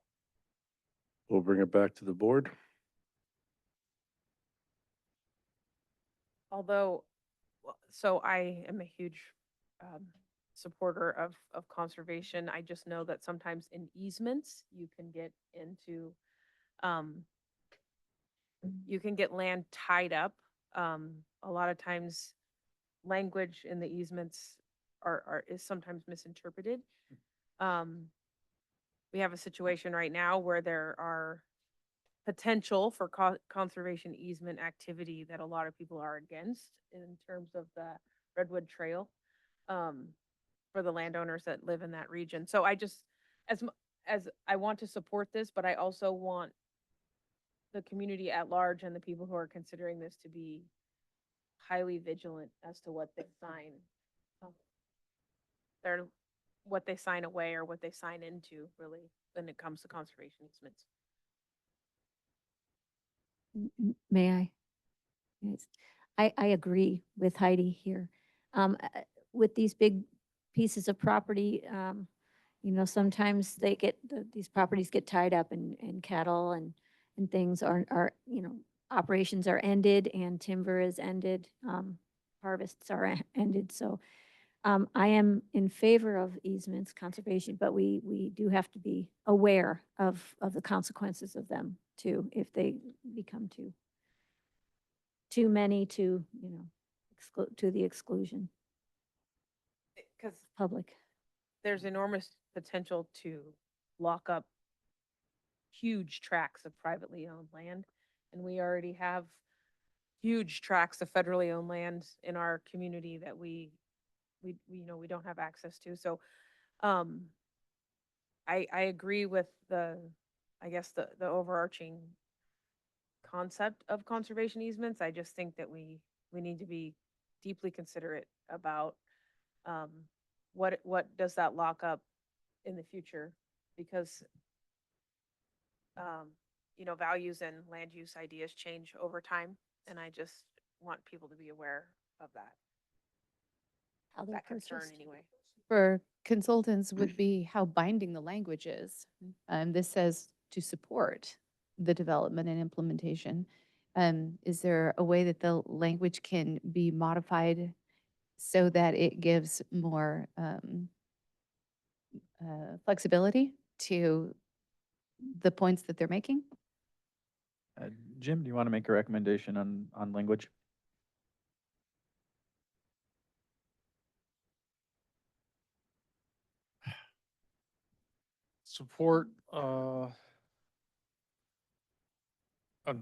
We'll bring it back to the board. Although, so I am a huge supporter of conservation. I just know that sometimes in easements, you can get into, you can get land tied up. A lot of times language in the easements is sometimes misinterpreted. We have a situation right now where there are potential for conservation easement activity that a lot of people are against in terms of the Redwood Trail for the landowners that live in that region. So I just, as I want to support this, but I also want the community at large and the people who are considering this to be highly vigilant as to what they sign. What they sign away or what they sign into, really, when it comes to conservation easements. May I? Yes. I agree with Heidi here. With these big pieces of property, you know, sometimes these properties get tied up and cattle and things are, you know, operations are ended and timber is ended, harvests are ended. So I am in favor of easements, conservation, but we do have to be aware of the consequences of them too, if they become too many to, you know, to the exclusion. Because Public. there's enormous potential to lock up huge tracts of privately owned land. And we already have huge tracts of federally owned land in our community that we don't have access to. So, I agree with I guess the overarching concept of conservation easements. I just think that we need to be deeply considerate about, what does that lock up in the future? Because, values and land use ideas change over time, and I just want people to be aware of that. How they're That concern purchased. anyway. For consultants would be how binding the language is. This says to support the development and implementation. Is there a way that the language can be modified so that it gives more flexibility to the points that they're making? Jim, do you want to make a recommendation on language? Support, I'm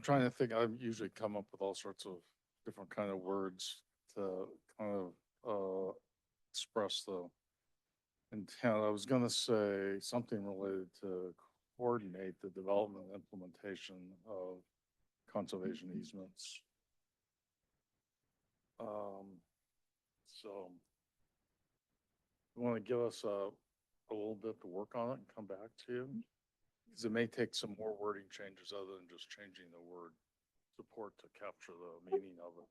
trying to think, I usually come up with all sorts of different kind of words to kind of, express the intent. I was gonna say something related to coordinate the development and implementation of conservation easements. So you want to give us a little bit to work on it and come back to you? Because it may take some more wording changes other than just changing the word support to capture the meaning of it.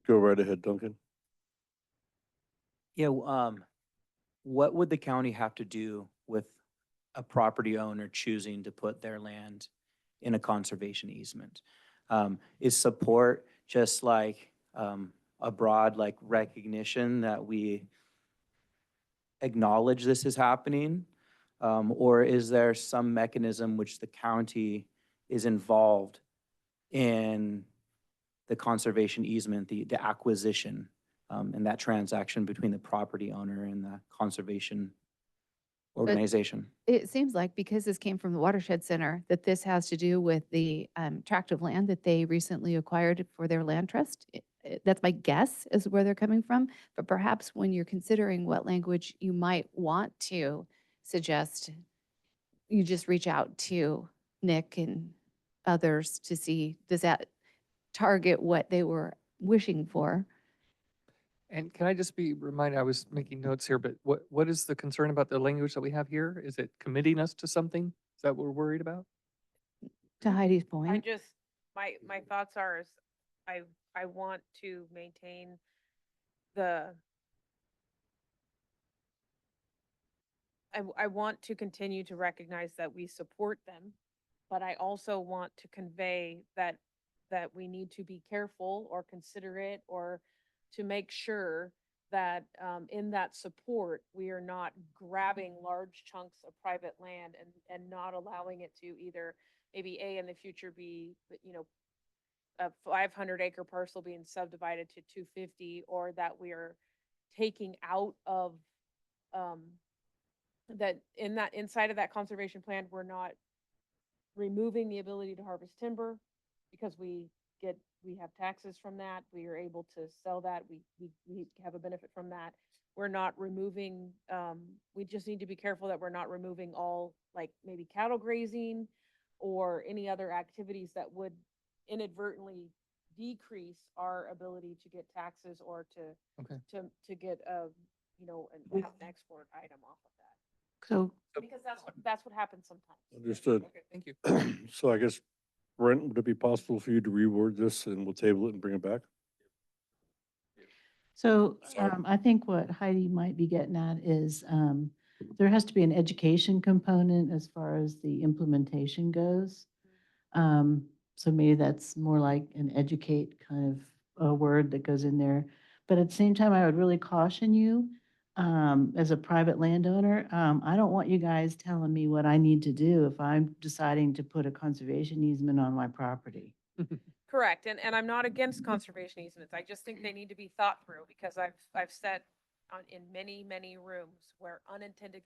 Go right ahead, Duncan. Yeah, what would the county have to do with a property owner choosing to put their land in a conservation easement? Is support just like a broad like recognition that we acknowledge this is happening? Or is there some mechanism which the county is involved in the conservation easement, the acquisition, and that transaction between the property owner and the conservation organization? It seems like because this came from the Watershed Center, that this has to do with the tract of land that they recently acquired for their land trust. That's my guess is where they're coming from. But perhaps when you're considering what language you might want to suggest, you just reach out to Nick and others to see, does that target what they were wishing for? And can I just be reminded, I was making notes here, but what is the concern about the language that we have here? Is it committing us to something? Is that what we're worried about? To Heidi's I point, just, my thoughts are is I want to maintain I want to continue to recognize that we support them, but I also want to convey that we need to be careful or considerate or to make sure that in that support, we are not grabbing large chunks of private land and not allowing it to either maybe in the future be, a 500-acre parcel being subdivided to 250, or that we are taking out of, that inside of that conservation plan, we're not removing the ability to harvest timber because we have taxes from that. We are able to sell that. We have a benefit from that. We're not removing, we just need to be careful that we're not removing all, like maybe cattle grazing or any other activities that would inadvertently decrease our ability to get taxes or to get an export item off of that. so Because that's what happens sometimes. Understood. Okay, thank you. So I guess, Brent, would it be possible for you to reword this and we'll table it and bring it back? So I think what Heidi might be getting at is there has to be an education component as far as the implementation goes. So maybe that's more like an educate kind of a word that goes in there. But at the same time, I would really caution you as a private landowner. I don't want you guys telling me what I need to do if I'm deciding to put a conservation easement on my property. Correct, and I'm not against conservation easements. I just think they need to be thought through because I've set in many, many rooms where unintended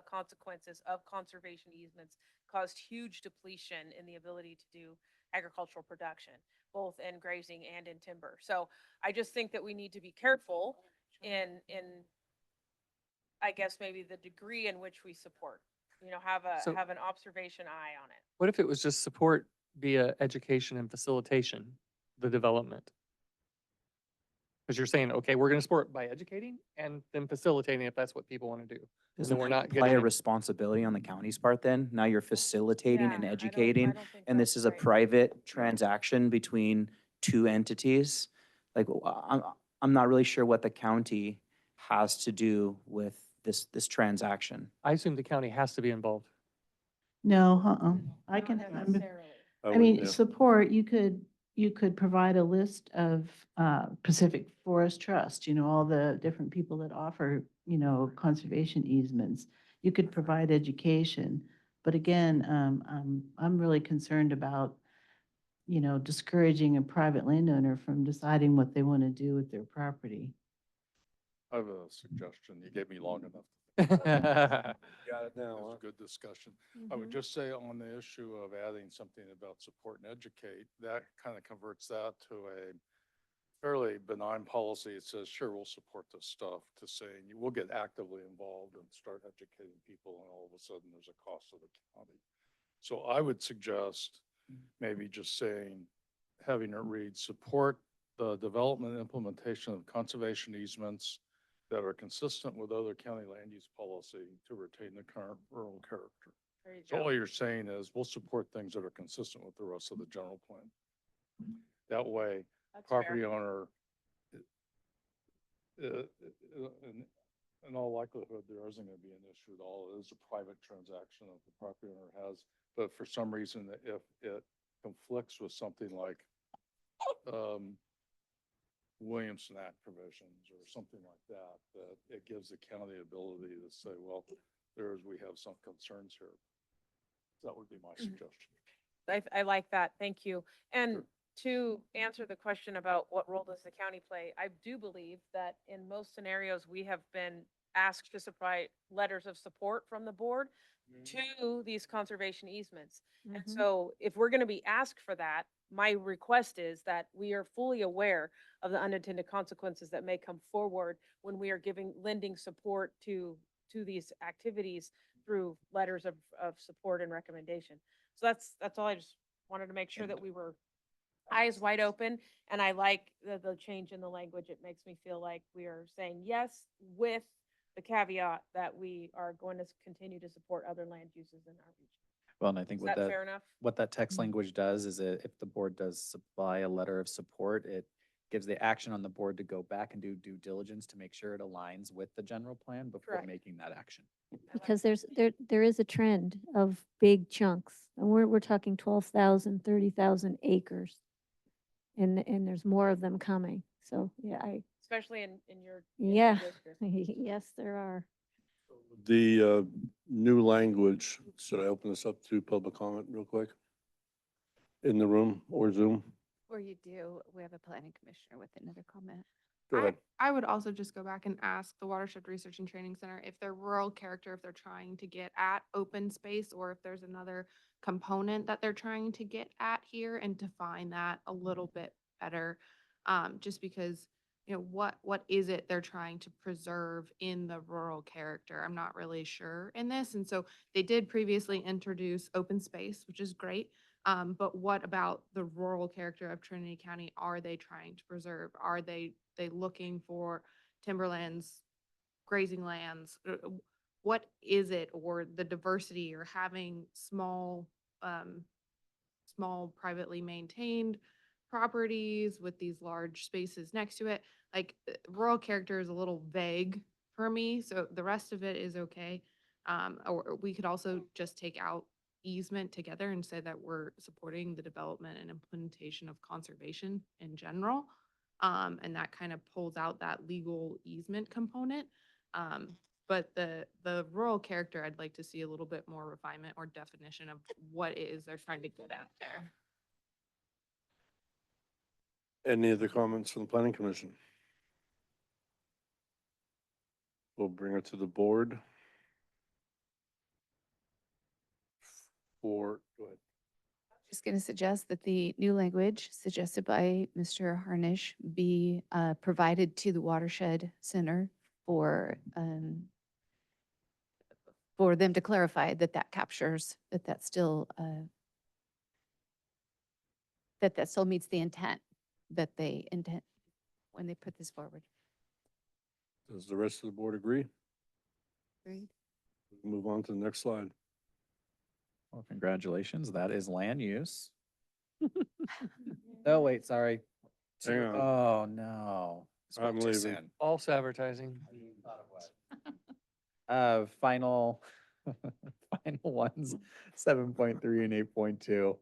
consequences of conservation easements caused huge depletion in the ability to do agricultural production, both in grazing and in timber. So I just think that we need to be careful in I guess maybe the degree in which we support, So- have an observation eye on it. What if it was just support via education and facilitation, the development? Because you're saying, okay, we're going to support by educating and then facilitating if that's what people want to do. And Doesn't then we're that not imply getting a it- responsibility on the county's part then? Now you're facilitating and Yeah, I educating, don't think and this that's is a right. private transaction between two entities? Like, I'm not really sure what the county has to do with this transaction. I assume the county has to be involved. No, I Not can, necessarily. I I would- mean, yeah. support, you could provide a list of Pacific Forest Trust, all the different people that offer, conservation easements. You could provide education. But again, I'm really concerned about, discouraging a private landowner from deciding what they want to do with their property. I have a suggestion. You gave me long enough. Got it now, It was huh? a good discussion. I would just say on the issue of adding something about support and educate, that kind of converts that to a fairly benign policy. It says, sure, we'll support this stuff, to saying we'll get actively involved and start educating people, and all of a sudden there's a cost to the county. So I would suggest maybe just saying, having it read, support the development and implementation of conservation easements that are consistent with other county land use policy to retain the current rural character. There you So go. all you're saying is we'll support things that are consistent with the rest of the general plan. That way, That's fair. property owner, in all likelihood, there isn't going to be an issue at all. It is a private transaction that the property owner has. But for some reason, if it conflicts with something like Williamson Act provisions or something like that, that it gives the county ability to say, well, we have some concerns here. That would be my suggestion. I like that. Thank you. And to answer the question about what role does the county play, I do believe that in most scenarios, we have been asked to supply letters of support from the board to these conservation easements. And so if we're going to be asked for that, my request is that we are fully aware of the unintended consequences that may come forward when we are lending support to these activities through letters of support and recommendation. So that's all. I just wanted to make sure that we were eyes wide open. And I like the change in the language. It makes me feel like we are saying yes with the caveat that we are going to continue to support other land uses in our region. Well, and I think Is that fair enough? what that text language does is if the board does supply a letter of support, it gives the action on the board to go back and do due diligence to make sure it aligns with the general plan before Correct. making that action. Because there is a trend of big chunks, and we're talking 12,000, 30,000 acres. And there's more of them coming. So, yeah, Especially in your yeah, district. yes, there are. The new language, should I open this up to public comment real quick? In the room or Zoom? Or you do, we have a planning commissioner with another comment. Go ahead. I would also just go back and ask the Watershed Research and Training Center if their rural character, if they're trying to get at open space, or if there's another component that they're trying to get at here, and define that a little bit better. Just because, what is it they're trying to preserve in the rural character? I'm not really sure in this. And so they did previously introduce open space, which is great. But what about the rural character of Trinity County are they trying to preserve? Are they looking for timberlands, grazing lands? What is it, or the diversity, or having small privately maintained properties with these large spaces next to it? Like, rural character is a little vague for me, so the rest of it is okay. Or we could also just take out easement together and say that we're supporting the development and implementation of conservation in general. And that kind of pulls out that legal easement component. But the rural character, I'd like to see a little bit more refinement or definition of what it is they're trying to get at there. Any other comments from the planning commission? We'll bring it to the board. Go ahead. Just going to suggest that the new language suggested by Mr. Harnish be provided to the Watershed Center for them to clarify that that captures, that still meets the intent that they intend when they put this forward. Does the rest of the board agree? Agreed. Move on to the next slide. Well, congratulations. That is land use. Oh, wait, sorry. Hang on. Oh, no. I'm Spoke too leaving. soon. False advertising. Final, final ones, 7.3 and 8.2.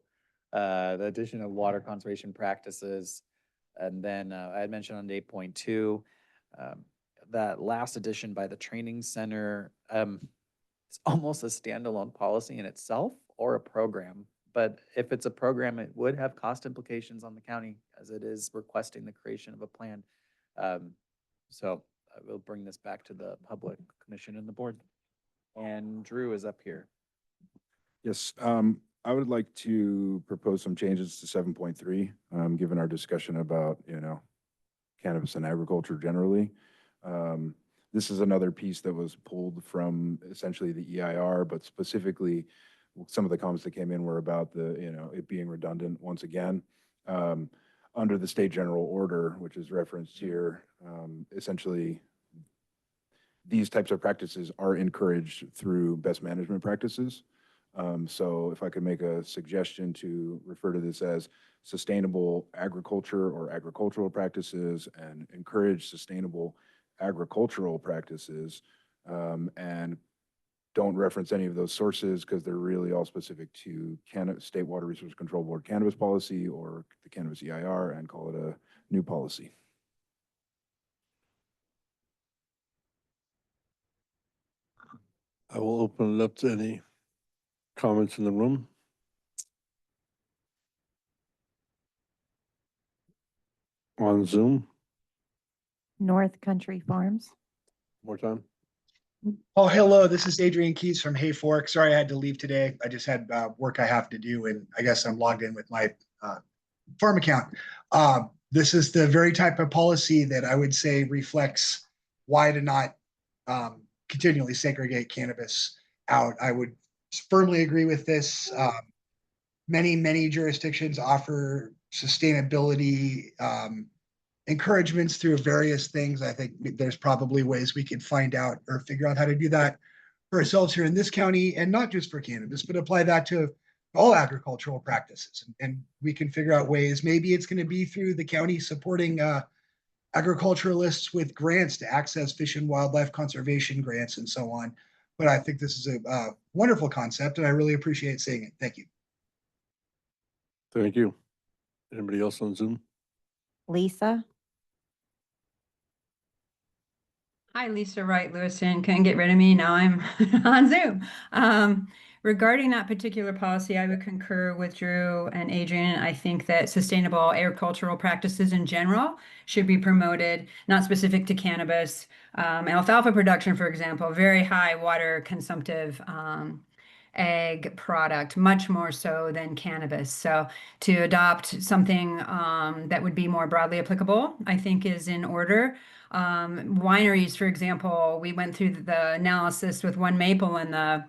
The addition of water conservation practices. And then I had mentioned on 8.2, that last addition by the training center, it's almost a standalone policy in itself or a program. But if it's a program, it would have cost implications on the county as it is requesting the creation of a plan. So I will bring this back to the public commission and the board. And Drew is up here. Yes, I would like to propose some changes to 7.3, given our discussion about, cannabis and agriculture generally. This is another piece that was pulled from essentially the EIR, but specifically some of the comments that came in were about it being redundant once again. Under the state general order, which is referenced here, essentially these types of practices are encouraged through best management practices. So if I could make a suggestion to refer to this as sustainable agriculture or agricultural practices and encourage sustainable agricultural practices, and don't reference any of those sources because they're really all specific to State Water Resource Control Board cannabis policy or the cannabis EIR, and call it a new policy. I will open it up to any comments in the room. On Zoom, North Country Farms. more time. Oh, hello, this is Adrian Keys from Hay Fork. Sorry I had to leave today. I just had work I have to do, and I guess I'm logged in with my farm account. This is the very type of policy that I would say reflects why to not continually segregate cannabis out. I would firmly agree with this. Many jurisdictions offer sustainability encouragements through various things. I think there's probably ways we could find out or figure out how to do that for ourselves here in this county, and not just for cannabis, but apply that to all agricultural practices. And we can figure out ways. Maybe it's going to be through the county supporting agriculturalists with grants to access fish and wildlife conservation grants and so on. But I think this is a wonderful concept, and I really appreciate seeing it. Thank you. Thank you. Anybody else on Zoom? Lisa? Hi, Lisa Wright Lewiston. Couldn't get rid of me. Now I'm on Zoom. Regarding that particular policy, I would concur with Drew and Adrian. I think that sustainable agricultural practices in general should be promoted, not specific to cannabis. Alfalfa production, for example, very high water consumptive ag product, much more so than cannabis. So to adopt something that would be more broadly applicable, I think is in order. Wineries, for example, we went through the analysis with One Maple and the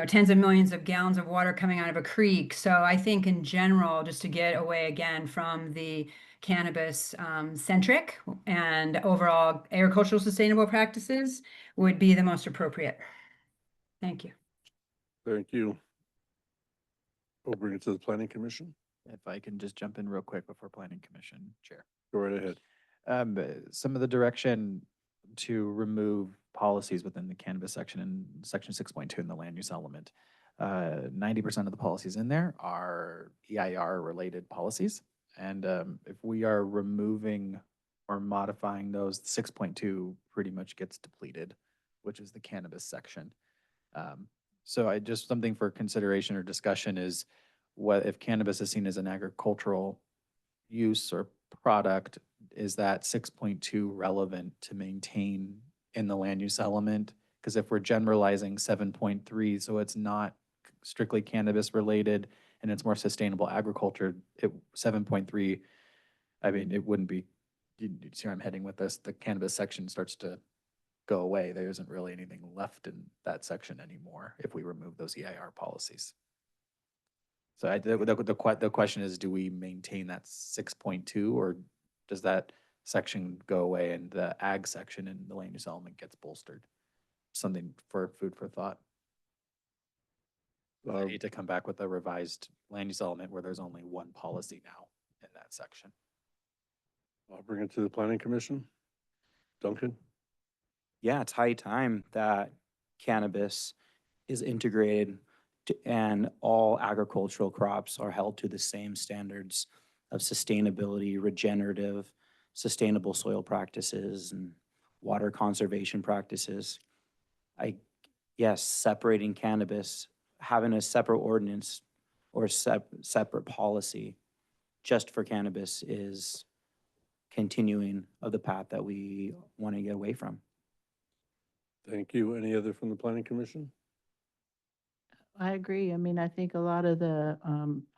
tens of millions of gallons of water coming out of a creek. So I think in general, just to get away again from the cannabis centric and overall agricultural sustainable practices would be the most appropriate. Thank you. Thank you. We'll bring it to the Planning Commission. If I can just jump in real quick before Planning Commission, Chair. Go right ahead. Some of the direction to remove policies within the cannabis section in section 6.2 in the land use element. 90% of the policies in there are EIR related policies. And if we are removing or modifying those, 6.2 pretty much gets depleted, which is the cannabis section. So I just something for consideration or discussion is what if cannabis is seen as an agricultural use or product, is that 6.2 relevant to maintain in the land use element. Because if we're generalizing 7.3, so it's not strictly cannabis related and it's more sustainable agriculture, 7.3, I mean, it wouldn't be, you see where I'm heading with this, the cannabis section starts to go away. There isn't really anything left in that section anymore if we remove those EIR policies. So the question is, do we maintain that 6.2 or does that section go away and the ag section in the land use element gets bolstered? Something for food for thought. I hate to come back with a revised land use element where there's only one policy now in that section. I'll bring it to the planning commission. Duncan? Yeah, it's high time that cannabis is integrated and all agricultural crops are held to the same standards of sustainability, regenerative, sustainable soil practices, and water conservation practices. Yes, separating cannabis, having a separate ordinance or separate policy just for cannabis is continuing of the path that we want to get away from. Thank you. Any other from the planning commission? I agree. I mean, I think a lot of the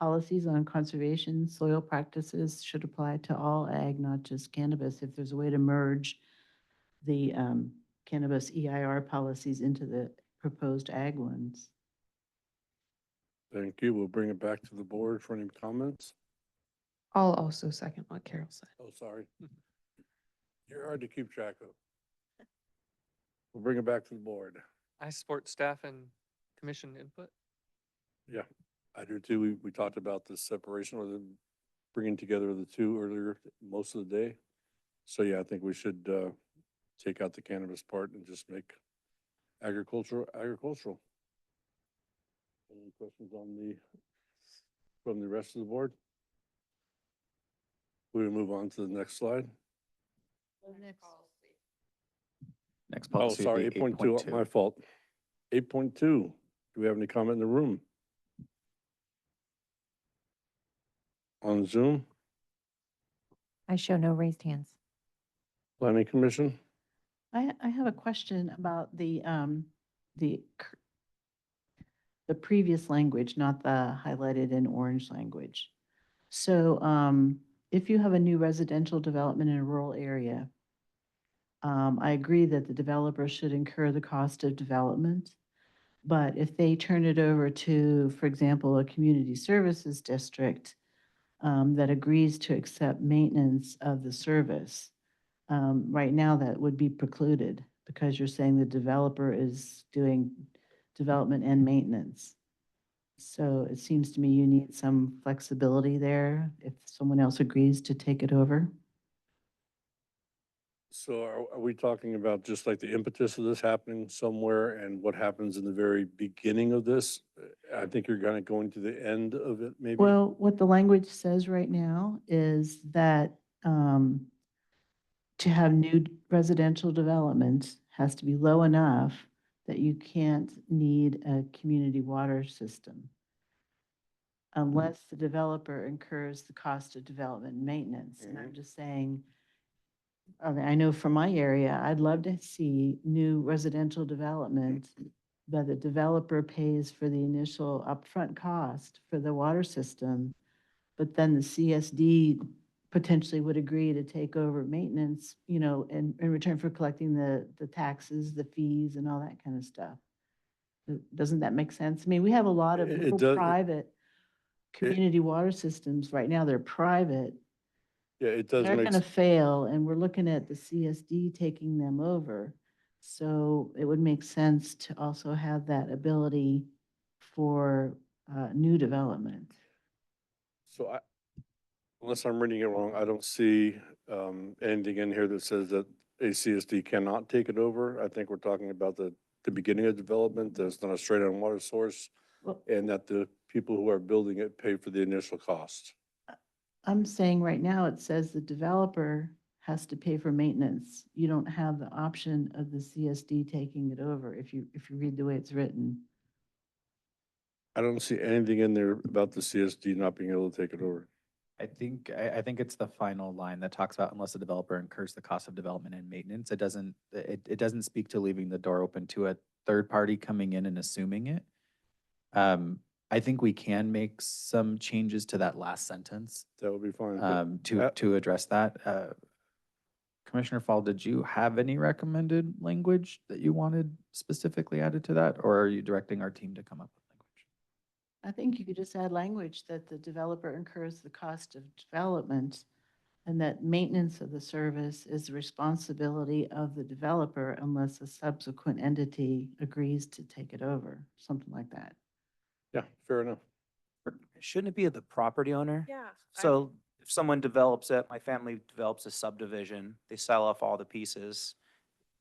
policies on conservation, soil practices should apply to all ag, not just cannabis. If there's a way to merge the cannabis EIR policies into the proposed ag ones. Thank you. We'll bring it back to the board for any comments. I'll also second what Carol said. Oh, sorry. You're hard to keep track of. We'll bring it back to the board. I support staff and commission input. Yeah, I do too. We talked about the separation or the bringing together the two earlier most of the day. So yeah, I think we should take out the cannabis part and just make agricultural. Any questions from the rest of the board? We will move on to the next slide. Next Oh, policy. sorry, 8.2, my fault. 8.2, do we have any comment in the room? On Zoom, I show no raised hands. planning commission? I have a question about the previous language, not the highlighted in orange language. So if you have a new residential development in a rural area, I agree that the developer should incur the cost of development. But if they turn it over to, for example, a community services district that agrees to accept maintenance of the service, right now that would be precluded because you're saying the developer is doing development and maintenance. So it seems to me you need some flexibility there if someone else agrees to take it over. So are we talking about just like the impetus of this happening somewhere and what happens in the very beginning of this? I think you're kind of going to the end of it, maybe? Well, what the language says right now is that to have new residential development has to be low enough that you can't need a community water system unless the developer incurs the cost of development and maintenance. And I'm just saying, I know from my area, I'd love to see new residential development, but the developer pays for the initial upfront cost for the water system, but then the CSD potentially would agree to take over maintenance, you know, in return for collecting the taxes, the fees and all that kind of stuff. Doesn't that make sense? I mean, we have a lot of It little does- private community water systems right now. They're private. Yeah, it does They're make, going to fail, and we're looking at the CSD taking them over. So it would make sense to also have that ability for new development. so unless I'm reading it wrong, I don't see anything in here that says that ACSD cannot take it over. I think we're talking about the beginning of development, that's not a straight on water source, Well, and that the people who are building it pay for the initial cost. I'm saying right now, it says the developer has to pay for maintenance. You don't have the option of the CSD taking it over if you read the way it's written. I don't see anything in there about the CSD not being able to take it over. I think it's the final line that talks about unless the developer incurs the cost of development and maintenance. It doesn't speak to leaving the door open to a third party coming in and assuming it. I think we can make some changes to that last sentence, That would be fine. but to address that. Commissioner Fall, did you have any recommended language that you wanted specifically added to that, or are you directing our team to come up with language? I think you could just add language that the developer incurs the cost of development and that maintenance of the service is the responsibility of the developer unless a subsequent entity agrees to take it over, something like that. Yeah, fair enough. Shouldn't it be the property owner? Yeah. So if someone develops it, my family develops a subdivision, they sell off all the pieces,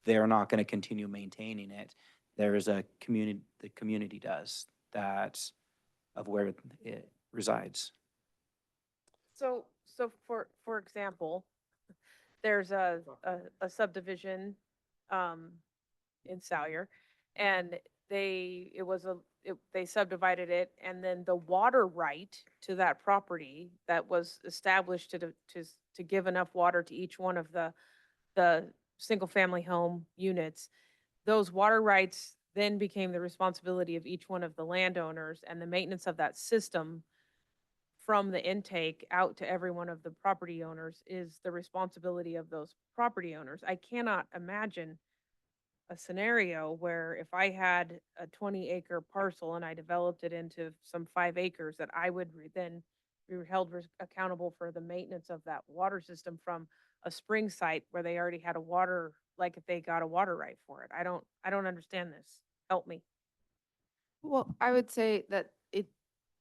they're not going to continue maintaining it. There is a community, the community does that of where it resides. So for example, there's a subdivision, in Salyer, and they subdivided it, and then the water right to that property that was established to give enough water to each one of the single-family home units, those water rights then became the responsibility of each one of the landowners, and the maintenance of that system from the intake out to every one of the property owners is the responsibility of those property owners. I cannot imagine a scenario where if I had a 20-acre parcel and I developed it into some 5 acres, that I would then be held accountable for the maintenance of that water system from a spring site where they already had a water, like if they got a water right for it. I don't understand this. Help me. Well, I would say that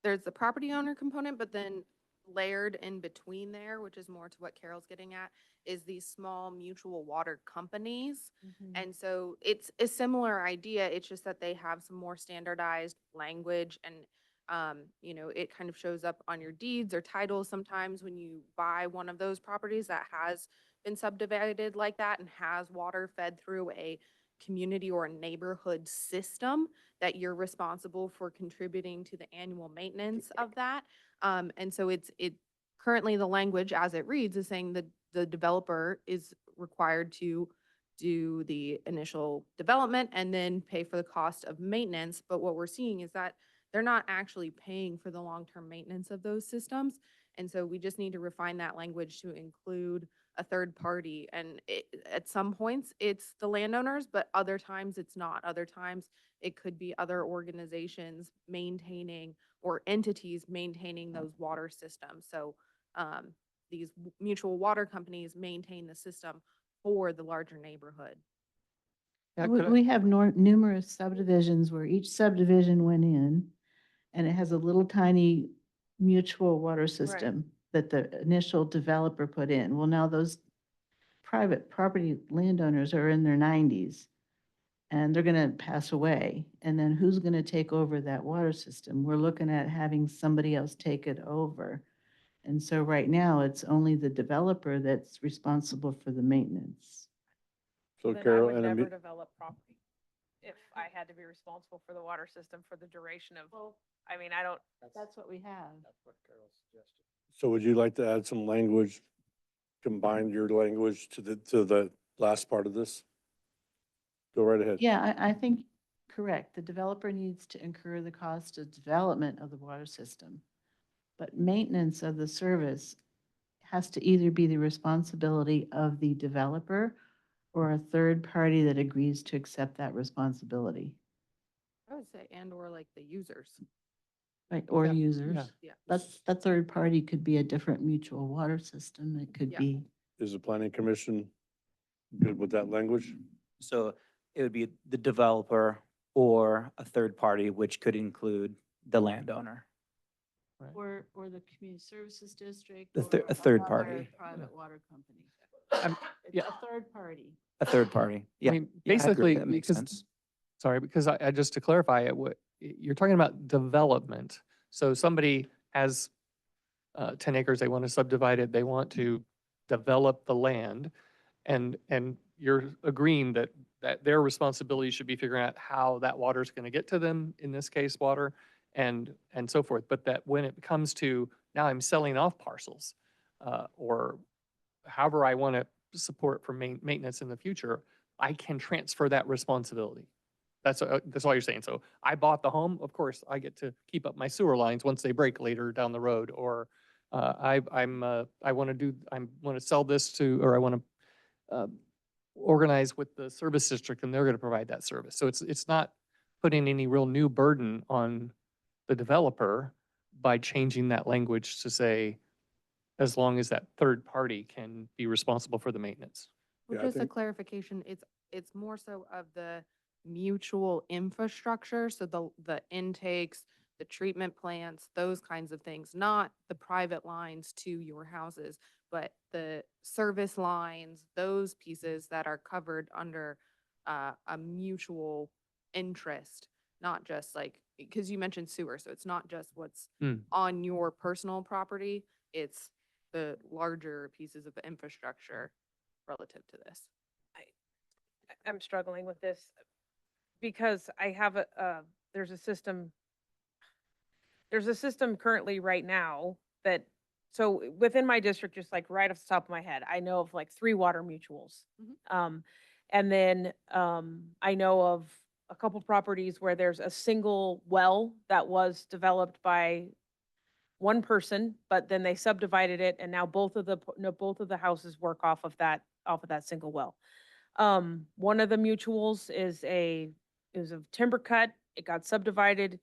there's the property owner component, but then layered in between there, which is more to what Carol's getting at, is these small mutual water companies. And so it's a similar idea. It's just that they have some more standardized language and, it kind of shows up on your deeds or titles sometimes when you buy one of those properties that has been subdivided like that and has water fed through a community or a neighborhood system, that you're responsible for contributing to the annual maintenance of that. And so it currently the language as it reads is saying that the developer is required to do the initial development and then pay for the cost of maintenance. But what we're seeing is that they're not actually paying for the long-term maintenance of those systems. And so we just need to refine that language to include a third party. And at some points it's the landowners, but other times it's not. Other times it could be other organizations maintaining or entities maintaining those water systems. So these mutual water companies maintain the system for the larger neighborhood. Yeah, We have numerous subdivisions where each subdivision went in and it has a little tiny mutual water system that the initial developer put in. Well, now those private property landowners are in their 90s and they're going to pass away. And then who's going to take over that water system? We're looking at having somebody else take it over. And so right now, it's only the developer that's responsible for the maintenance. So Then I Carol, would and never develop property if I had to be responsible for the water system for the duration of, I mean, I don't. That's what we have. so would you like to add some language, combine your language to the last part of this? Go right ahead. Yeah, I think, correct. The developer needs to incur the cost of development of the water system. But maintenance of the service has to either be the responsibility of the developer or a third party that agrees to accept that responsibility. I would say and or like the users. Right, or Yeah, users. yeah. That third party could be a different mutual water system. It could Yeah. be. Is the planning commission good with that language? So it would be the developer or a third party, which could include the landowner. Or the community services district. A third another party. Private water company. It's yeah. a third party. A third party. Yeah. I mean, Yeah, I agree. basically, That makes because, sense. sorry, because I just to clarify it, you're talking about development. So somebody has 10 acres, they want to subdivide it, they want to develop the land, and you're agreeing that their responsibility should be figuring out how that water is going to get to them, in this case, water, and so forth. But that when it comes to now I'm selling off parcels, or however I want to support for maintenance in the future, I can transfer that responsibility. That's all you're saying. So I bought the home, of course, I get to keep up my sewer lines once they break later down the road, or I want to sell this to, or I want to organize with the service district and they're going to provide that service. So it's not putting any real new burden on the developer by changing that language to say, as long as that third party can be responsible for the maintenance. Well, Yeah, I just a think- clarification, it's more so of the mutual infrastructure, so the intakes, the treatment plants, those kinds of things, not the private lines to your houses, but the service lines, those pieces that are covered under a mutual interest, not just like, because you mentioned sewer, so it's not just what's on your personal property, it's the larger pieces of infrastructure relative to this. I'm struggling with this because I have there's a system currently right now that, so within my district, just like right off the top of my head, I know of like 3 water mutuals. And then I know of a couple properties where there's a single well that was developed by one person, but then they subdivided it and now both of the houses work off of that single well. One of the mutuals is a timber cut. It got subdivided.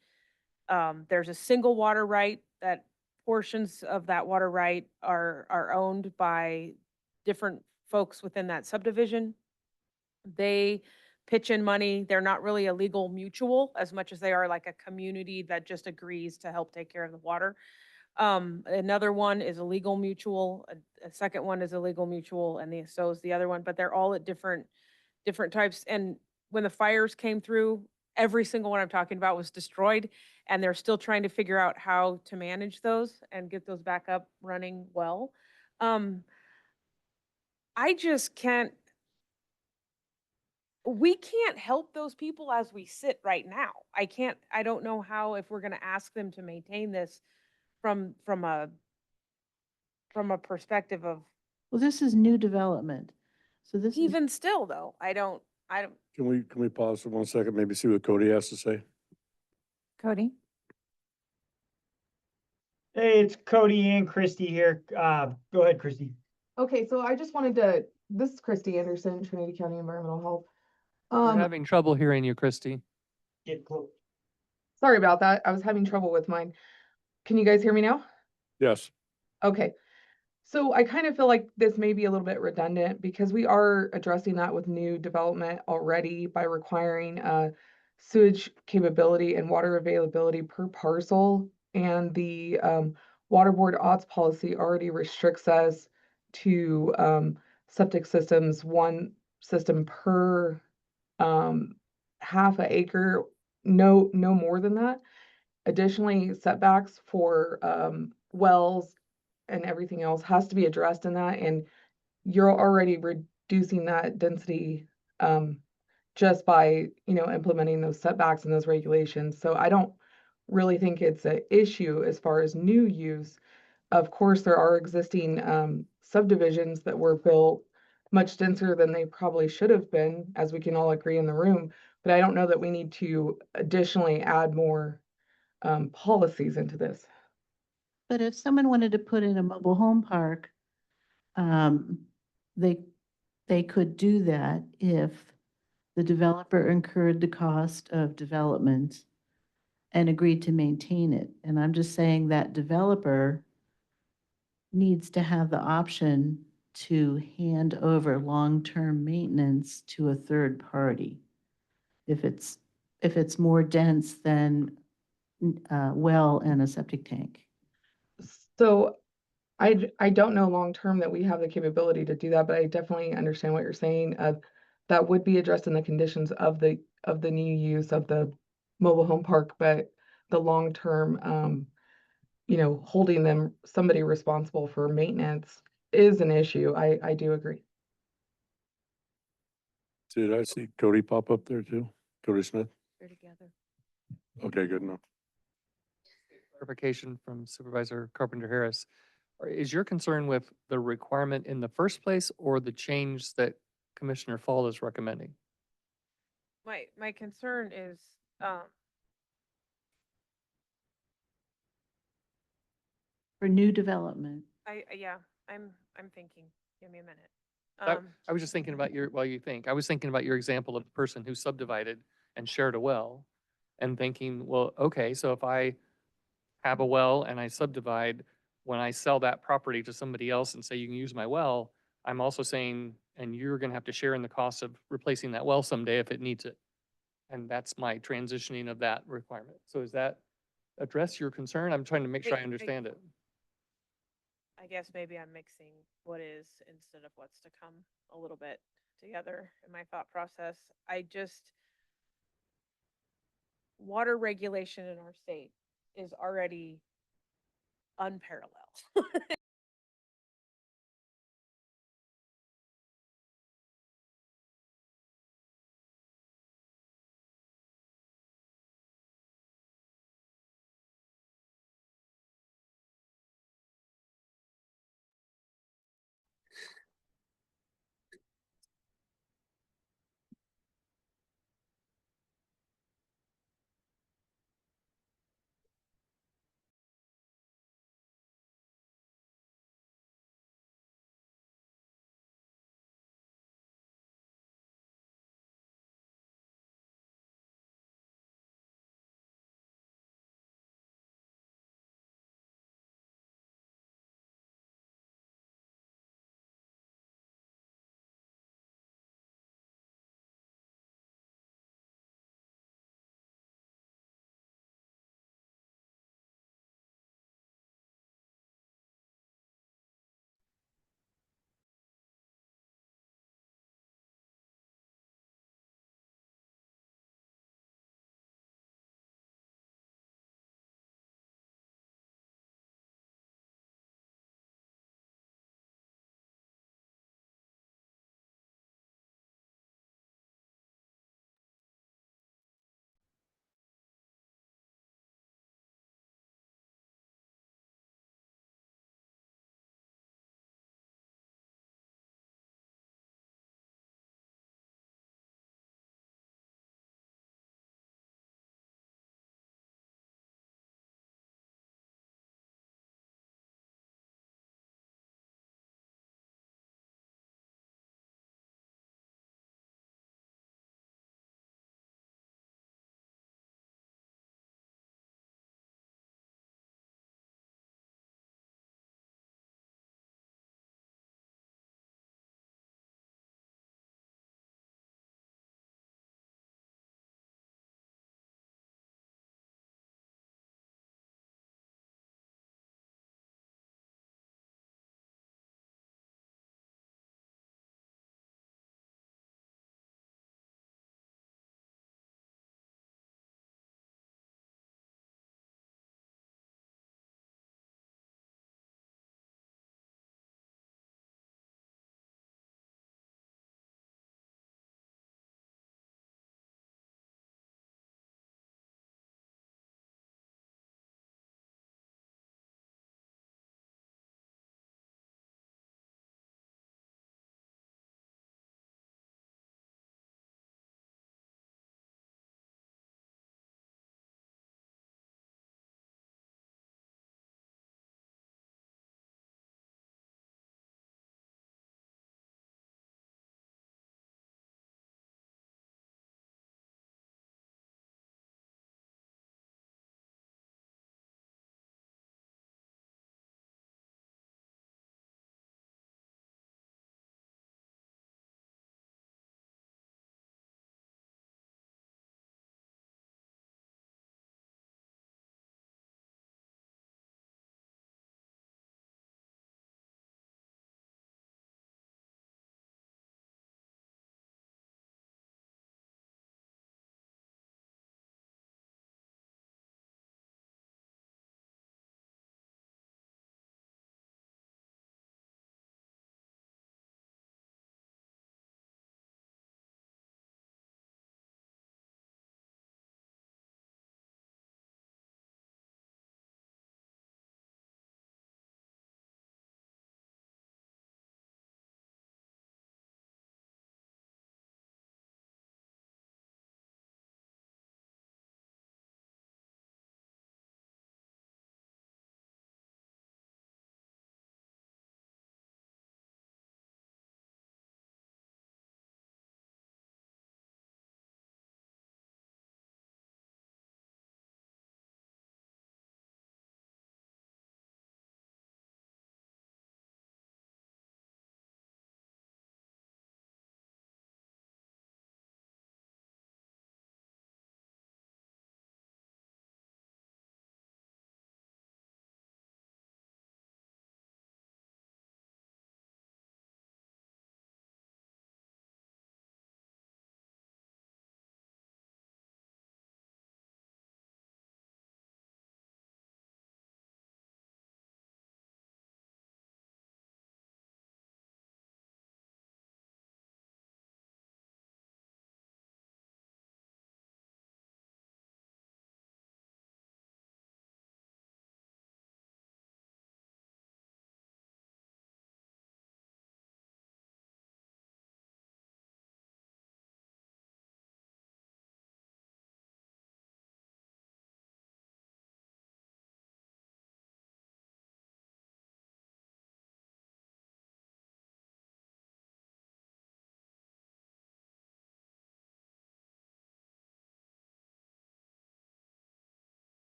There's a single water right that portions of that water right are owned by different folks within that subdivision. They pitch in money. They're not really a legal mutual as much as they are like a community that just agrees to help take care of the water. Another one is a legal mutual, a second one is a legal mutual, and so is the other one, but they're all at different types. And when the fires came through, every single one I'm talking about was destroyed, and they're still trying to figure out how to manage those and get those back up running well. I just can't, we can't help those people as we sit right now. I don't know how, if we're gonna ask them to maintain this from a perspective of, Well, this is new development. So this is, even still though, I don't, Can we pause for 1 second, maybe see what Cody has to say? Cody? Hey, it's Cody and Christy here. Go ahead, Christy. Okay, so I just wanted to, this is Christy Anderson, Trinity County Environmental Health. We're having trouble hearing you, Christy. Get close. Sorry about that. I was having trouble with mine. Can you guys hear me now? Yes. Okay. So I kind of feel like this may be a little bit redundant because we are addressing that with new development already by requiring sewage capability and water availability per parcel. And the water board odds policy already restricts us to septic systems, one system per half an acre, no more than that. Additionally, setbacks for wells and everything else has to be addressed in that, and you're already reducing that density just by, implementing those setbacks and those regulations. So I don't really think it's an issue as far as new use. Of course, there are existing subdivisions that were built much denser than they probably should have been, as we can all agree in the room, but I don't know that we need to additionally add more policies into this. but if someone wanted to put in a mobile home park, they, they could do that if the developer incurred the cost of development and agreed to maintain it. And I'm just saying that developer needs to have the option to hand over long-term maintenance to a third party. If it's more dense than well and a septic tank. So I don't know long-term that we have the capability to do that, but I definitely understand what you're saying. That would be addressed in the conditions of the new use of the mobile home park, but the long-term, holding somebody responsible for maintenance is an issue. I do agree. Did I see Cody pop up there too? Cody Smith? they're together. Okay, good enough. clarification from Supervisor Carpenter Harris. Is your concern with the requirement in the first place or the change that Commissioner Fall is recommending? My concern is, For new development. yeah, I'm thinking, give me a minute. I was just thinking about while you think, I was thinking about your example of the person who subdivided and shared a well and thinking, well, okay, so if I have a well and I subdivide, when I sell that property to somebody else and say you can use my well, I'm also saying, and you're gonna have to share in the cost of replacing that well someday if it needs it. And that's my transitioning of that requirement. So does that address your concern? I'm trying to make sure I understand it. I guess maybe I'm mixing what is instead of what's to come a little bit together in my thought process. Water regulation in our state is already unparalleled.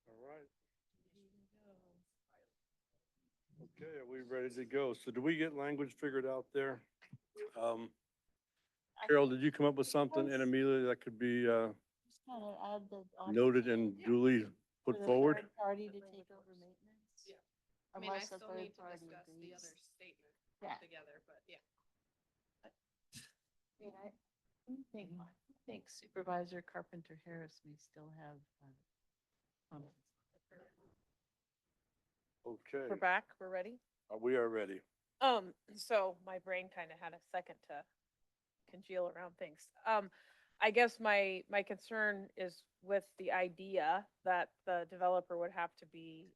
All right. Okay, are we ready to go? So do we get language figured out there? Carol, did you come up with something, and Amelia, that could be Just kind of add the. noted and duly put forward? Party to take over maintenance. Yeah. I mean, I Unless a still third need to party discuss the agrees. other statement Yeah. together, but yeah. I think Supervisor Carpenter Harris may still have, comments. Okay, We're back, we're ready. we are ready. So my brain kind of had a second to congeal around things. I guess my concern is with the idea that the developer would have to be,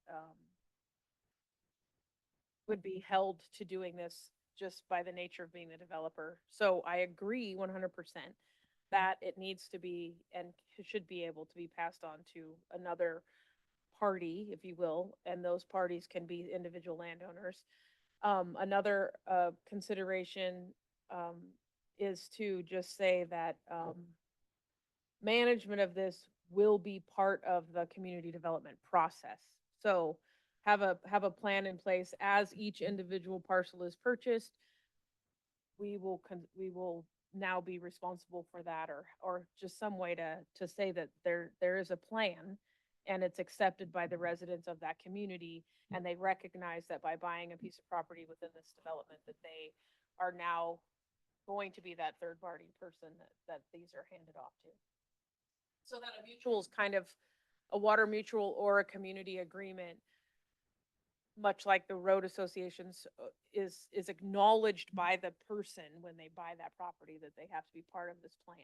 would be held to doing this just by the nature of being the developer. So I agree 100% that it needs to be and should be able to be passed on to another party, if you will, and those parties can be individual landowners. Another consideration is to just say that management of this will be part of the community development process. So have a plan in place as each individual parcel is purchased. We will now be responsible for that, or just some way to say that there is a plan and it's accepted by the residents of that community, and they recognize that by buying a piece of property within this development, that they are now going to be that third party person that these are handed off to. So that a mutual is kind of a water mutual or a community agreement, much like the road associations, is acknowledged by the person when they buy that property, that they have to be part of this plan.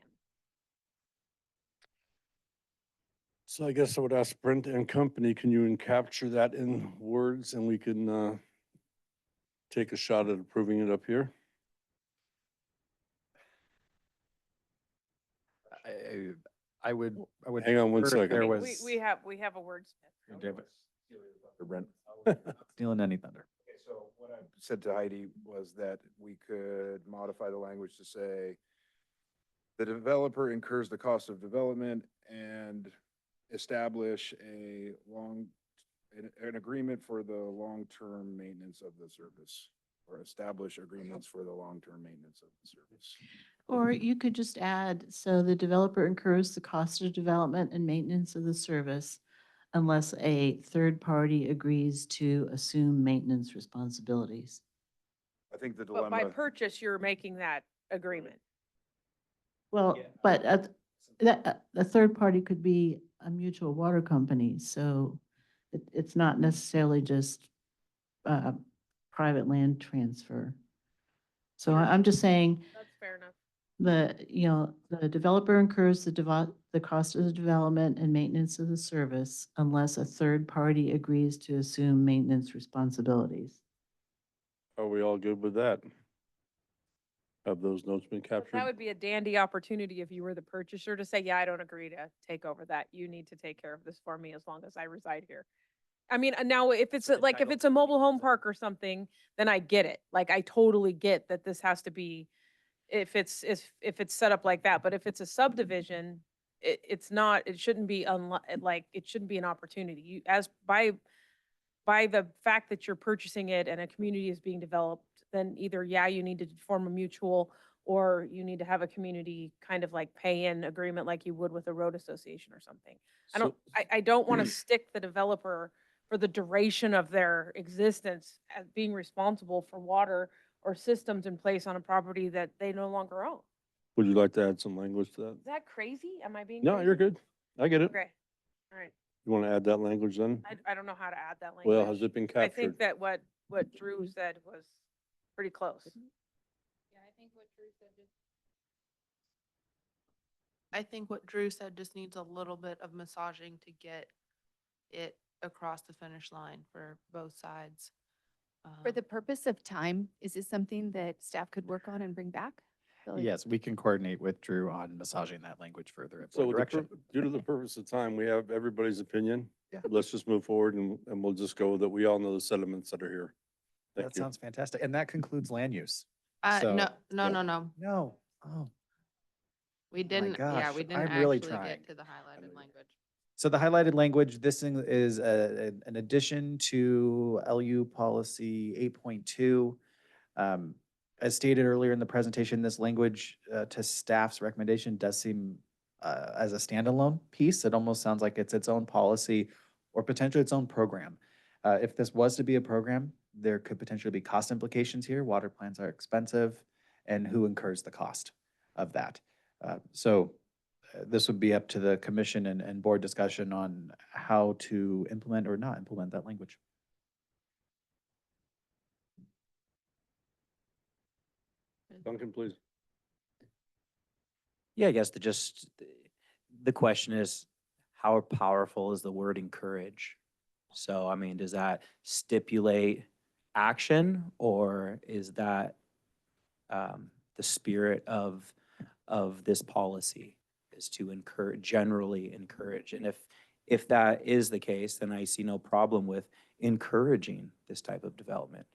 So I guess I would ask Brent and company, can you capture that in words, and we can take a shot at approving it up here? I would. Hang on one prefer if second. There I mean, was. we have a wordsmith. David. Brent. Stealing any thunder. Okay, so what I said to Heidi was that we could modify the language to say the developer incurs the cost of development and establish an agreement for the long-term maintenance of the service, or establish agreements for the long-term maintenance of the service. Or you could just add, so the developer incurs the cost of development and maintenance of the service unless a third party agrees to assume maintenance responsibilities. I think the But by dilemma, purchase, you're making that agreement. Well, Yeah. but a third party could be a mutual water company, so it's not necessarily just private land transfer. So I'm just saying, That's fair enough. the developer incurs the cost of the development and maintenance of the service unless a third party agrees to assume maintenance responsibilities. Are we all good with that? Have those notes been But captured? that would be a dandy opportunity if you were the purchaser to say, yeah, I don't agree to take over that. You need to take care of this for me as long as I reside here. I mean, now if it's like, if it's a mobile home park or something, then I get it. Like, I totally get that this has to be, if it's set up like that. But if it's a subdivision, it's not, it shouldn't be like, it shouldn't be an opportunity. You, as by the fact that you're purchasing it and a community is being developed, then either, yeah, you need to form a mutual, or you need to have a community kind of like pay-in agreement like you would with a road association or something. I don't want to stick the developer for the duration of their existence as being responsible for water or systems in place on a property that they no longer own. Would you like to add some language to that? Is that crazy? Am I being No, crazy? you're good. I get it. Okay, all right. You want to add that language then? I don't know how to add that language. Well, has it been I captured? think that what Drew said was pretty close. Yeah, I think what Drew said just needs a little bit of massaging to get it across the finish line for both sides. For the purpose of time, is this something that staff could work on and bring back? Feel like- Yes, we can coordinate with Drew on massaging that language further in So one with the direction. due to the purpose of time, we have everybody's opinion. Yeah. Let's just move forward, and we'll just go that we all know the sentiments that are here. Thank That you. sounds fantastic. And that concludes land use. No, So- no. No, Oh, We my didn't, yeah, gosh, we didn't I'm really actually trying. get to the highlighted language. So the highlighted language, this thing is an addition to LU policy 8.2. As stated earlier in the presentation, this language to staff's recommendation does seem as a standalone piece. It almost sounds like it's its own policy or potentially its own program. If this was to be a program, there could potentially be cost implications here. Water plants are expensive, and who incurs the cost of that? This would be up to the commission and board discussion on how to implement or not implement that language. Duncan, please. Yeah, I guess the question is, how powerful is the word encourage? So, I mean, does that stipulate action, or is that the spirit of this policy is to encourage, generally encourage? And if that is the case, then I see no problem with encouraging this type of development.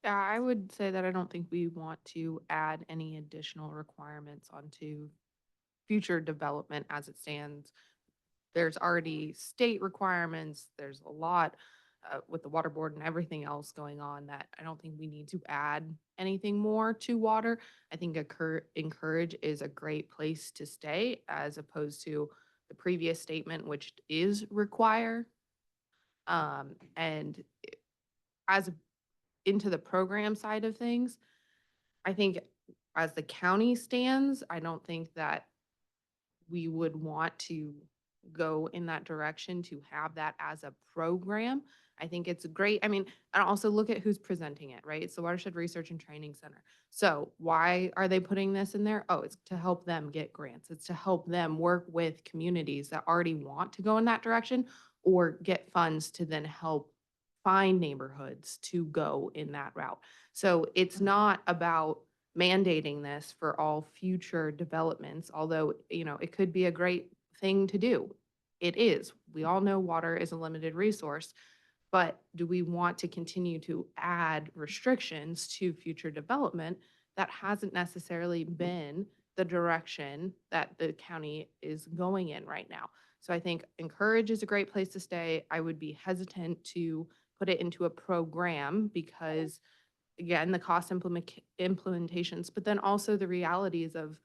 Yeah, I would say that I don't think we want to add any additional requirements onto future development as it stands. There's already state requirements, there's a lot with the water board and everything else going on that I don't think we need to add anything more to water. I think encourage is a great place to stay as opposed to the previous statement, which is require. And as into the program side of things, I think as the county stands, I don't think that we would want to go in that direction to have that as a program. I think it's great. I mean, and also look at who's presenting it, right? It's the Watershed Research and Training Center. So why are they putting this in there? Oh, it's to help them get grants. It's to help them work with communities that already want to go in that direction or get funds to then help find neighborhoods to go in that route. So it's not about mandating this for all future developments, although, it could be a great thing to do. It is. We all know water is a limited resource, but do we want to continue to add restrictions to future development? That hasn't necessarily been the direction that the county is going in right now. So I think encourage is a great place to stay. I would be hesitant to put it into a program because, again, the cost implementations, but then also the realities of,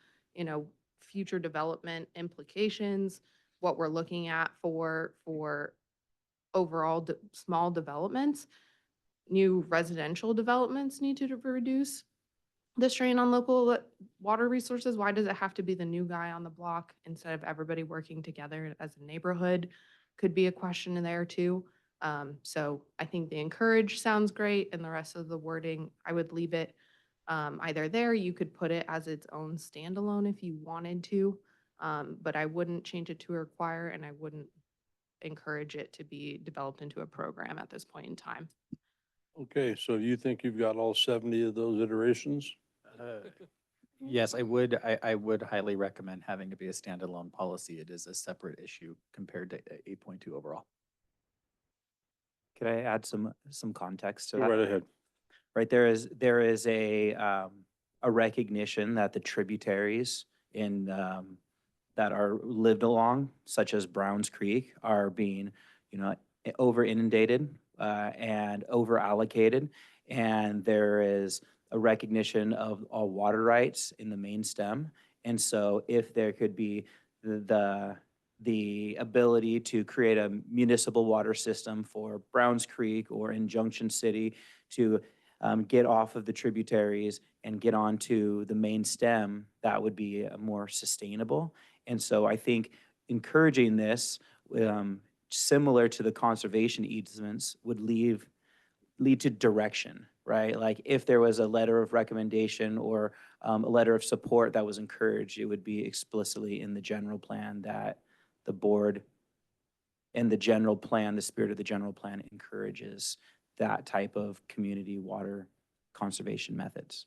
future development implications, what we're looking at for overall small developments. New residential developments need to reduce the strain on local water resources. Why does it have to be the new guy on the block instead of everybody working together as a neighborhood? Could be a question in there too. So I think the encourage sounds great, and the rest of the wording, I would leave it either there. You could put it as its own standalone if you wanted to, but I wouldn't change it to require, and I wouldn't encourage it to be developed into a program at this point in time. Okay, so you think you've got all 70 of those iterations? Yes, I would highly recommend having it be a standalone policy. It is a separate issue compared to 8.2 overall. Could I add some context to Go that? right ahead. Right, there is a recognition that the tributaries in that are lived along, such as Browns Creek, are being, over inundated and over allocated, and there is a recognition of all water rights in the main stem. And so, if there could be the ability to create a municipal water system for Browns Creek or in Junction City to get off of the tributaries and get onto the main stem, that would be more sustainable. And so I think encouraging this, similar to the conservation easements, would lead to direction, right? Like if there was a letter of recommendation or a letter of support that was encouraged, it would be explicitly in the general plan that the board and the general plan, the spirit of the general plan encourages that type of community water conservation methods.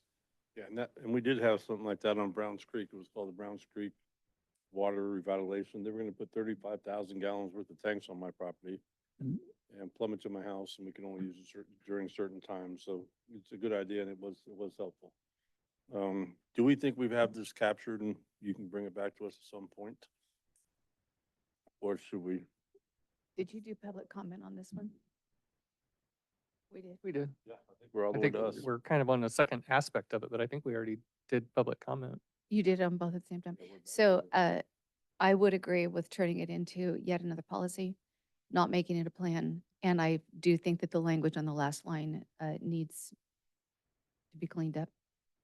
Yeah, and we did have something like that on Browns Creek. It was called the Browns Creek Water Revitalization. They were gonna put 35,000 gallons worth of tanks on my property and plumb it to my house, and we can only use it during certain times. So it's a good idea, and it was helpful. Do we think we've had this captured and you can bring it back to us at some point? Or should we? Did you do public comment on this one? We did. We did. Yeah, I think we're all I the way think to us. we're kind of on the second aspect of it, but I think we already did public comment. You did on both at the same time. So, I would agree with turning it into yet another policy, not making it a plan. And I do think that the language on the last line, needs to be cleaned up.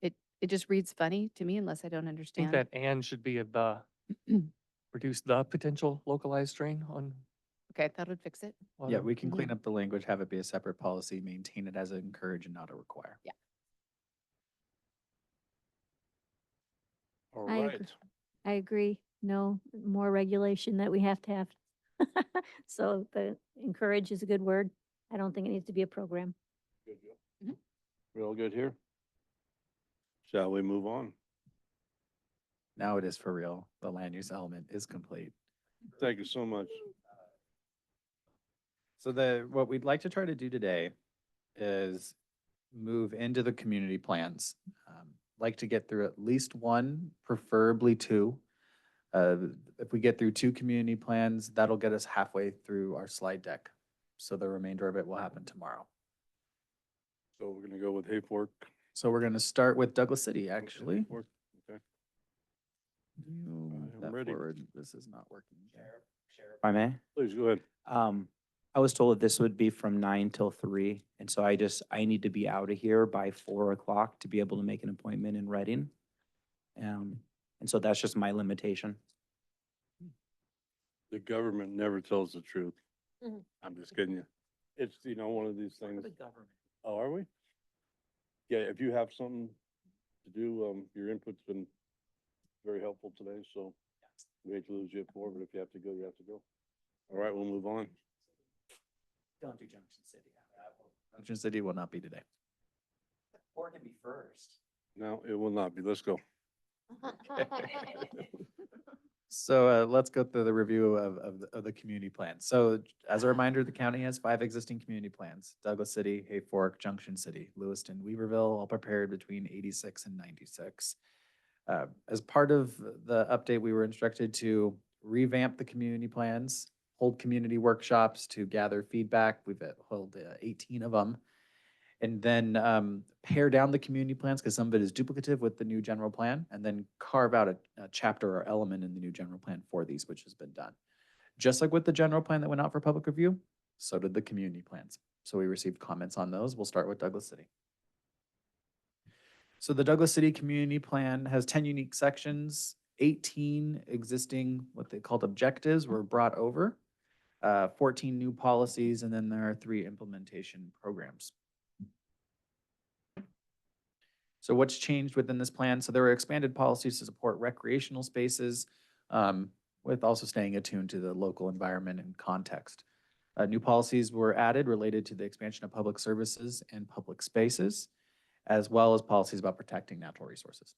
It just reads funny to me unless I don't I think understand. that "and" should be a "the." Reduce the potential localized strain on Okay, that would fix it. Yeah, water. we can clean up the language, have it be a separate policy, maintain it as an encourage and not a require. Yeah. All I right. agree. I agree. No more regulation that we have to have. So the encourage is a good word. I don't think it needs to be a program. Good deal. We all good here? Shall we move on? Now it is for real. The land use element is complete. Thank you so much. So what we'd like to try to do today is move into the community plans. Like to get through at least one, preferably two. If we get through two community plans, that'll get us halfway through our slide deck. So the remainder of it will happen tomorrow. So we're gonna go with Hayfork. So we're gonna start with Douglas City, actually. Hayfork, okay. Move I'm that ready. forward. This is not working. If I may? Please go ahead. I was told that this would be from 9 till 3, and so I need to be out of here by 4 o'clock to be able to make an appointment in Reading. And so that's just my limitation. The government never tells the truth. Mhm. I'm just kidding you. It's, one of these things. government. Oh, are we? Yeah, if you have something to do, your input's been very helpful today, so we hate to lose you at 4, but if you have to go, you have to go. All right, we'll move on. Don't do Junction City. Junction City will not be today. Or can be first. No, it will not be. Let's go. So let's go through the review of the community plan. So as a reminder, the county has 5 existing community plans: Douglas City, Hayfork, Junction City, Lewiston, Weaverville, all prepared between 86 and 96. As part of the update, we were instructed to revamp the community plans, hold community workshops to gather feedback. We've held 18 of them. And then pare down the community plans because some of it is duplicative with the new general plan, and then carve out a chapter or element in the new general plan for these, which has been done. Just like with the general plan that went out for public review, so did the community plans. So we received comments on those. We'll start with Douglas City. So the Douglas City Community Plan has 10 unique sections. 18 existing, what they called objectives, were brought over. 14 new policies, and then there are 3 implementation programs. So what's changed within this plan? So there were expanded policies to support recreational spaces, with also staying attuned to the local environment and context. New policies were added related to the expansion of public services and public spaces, as well as policies about protecting natural resources.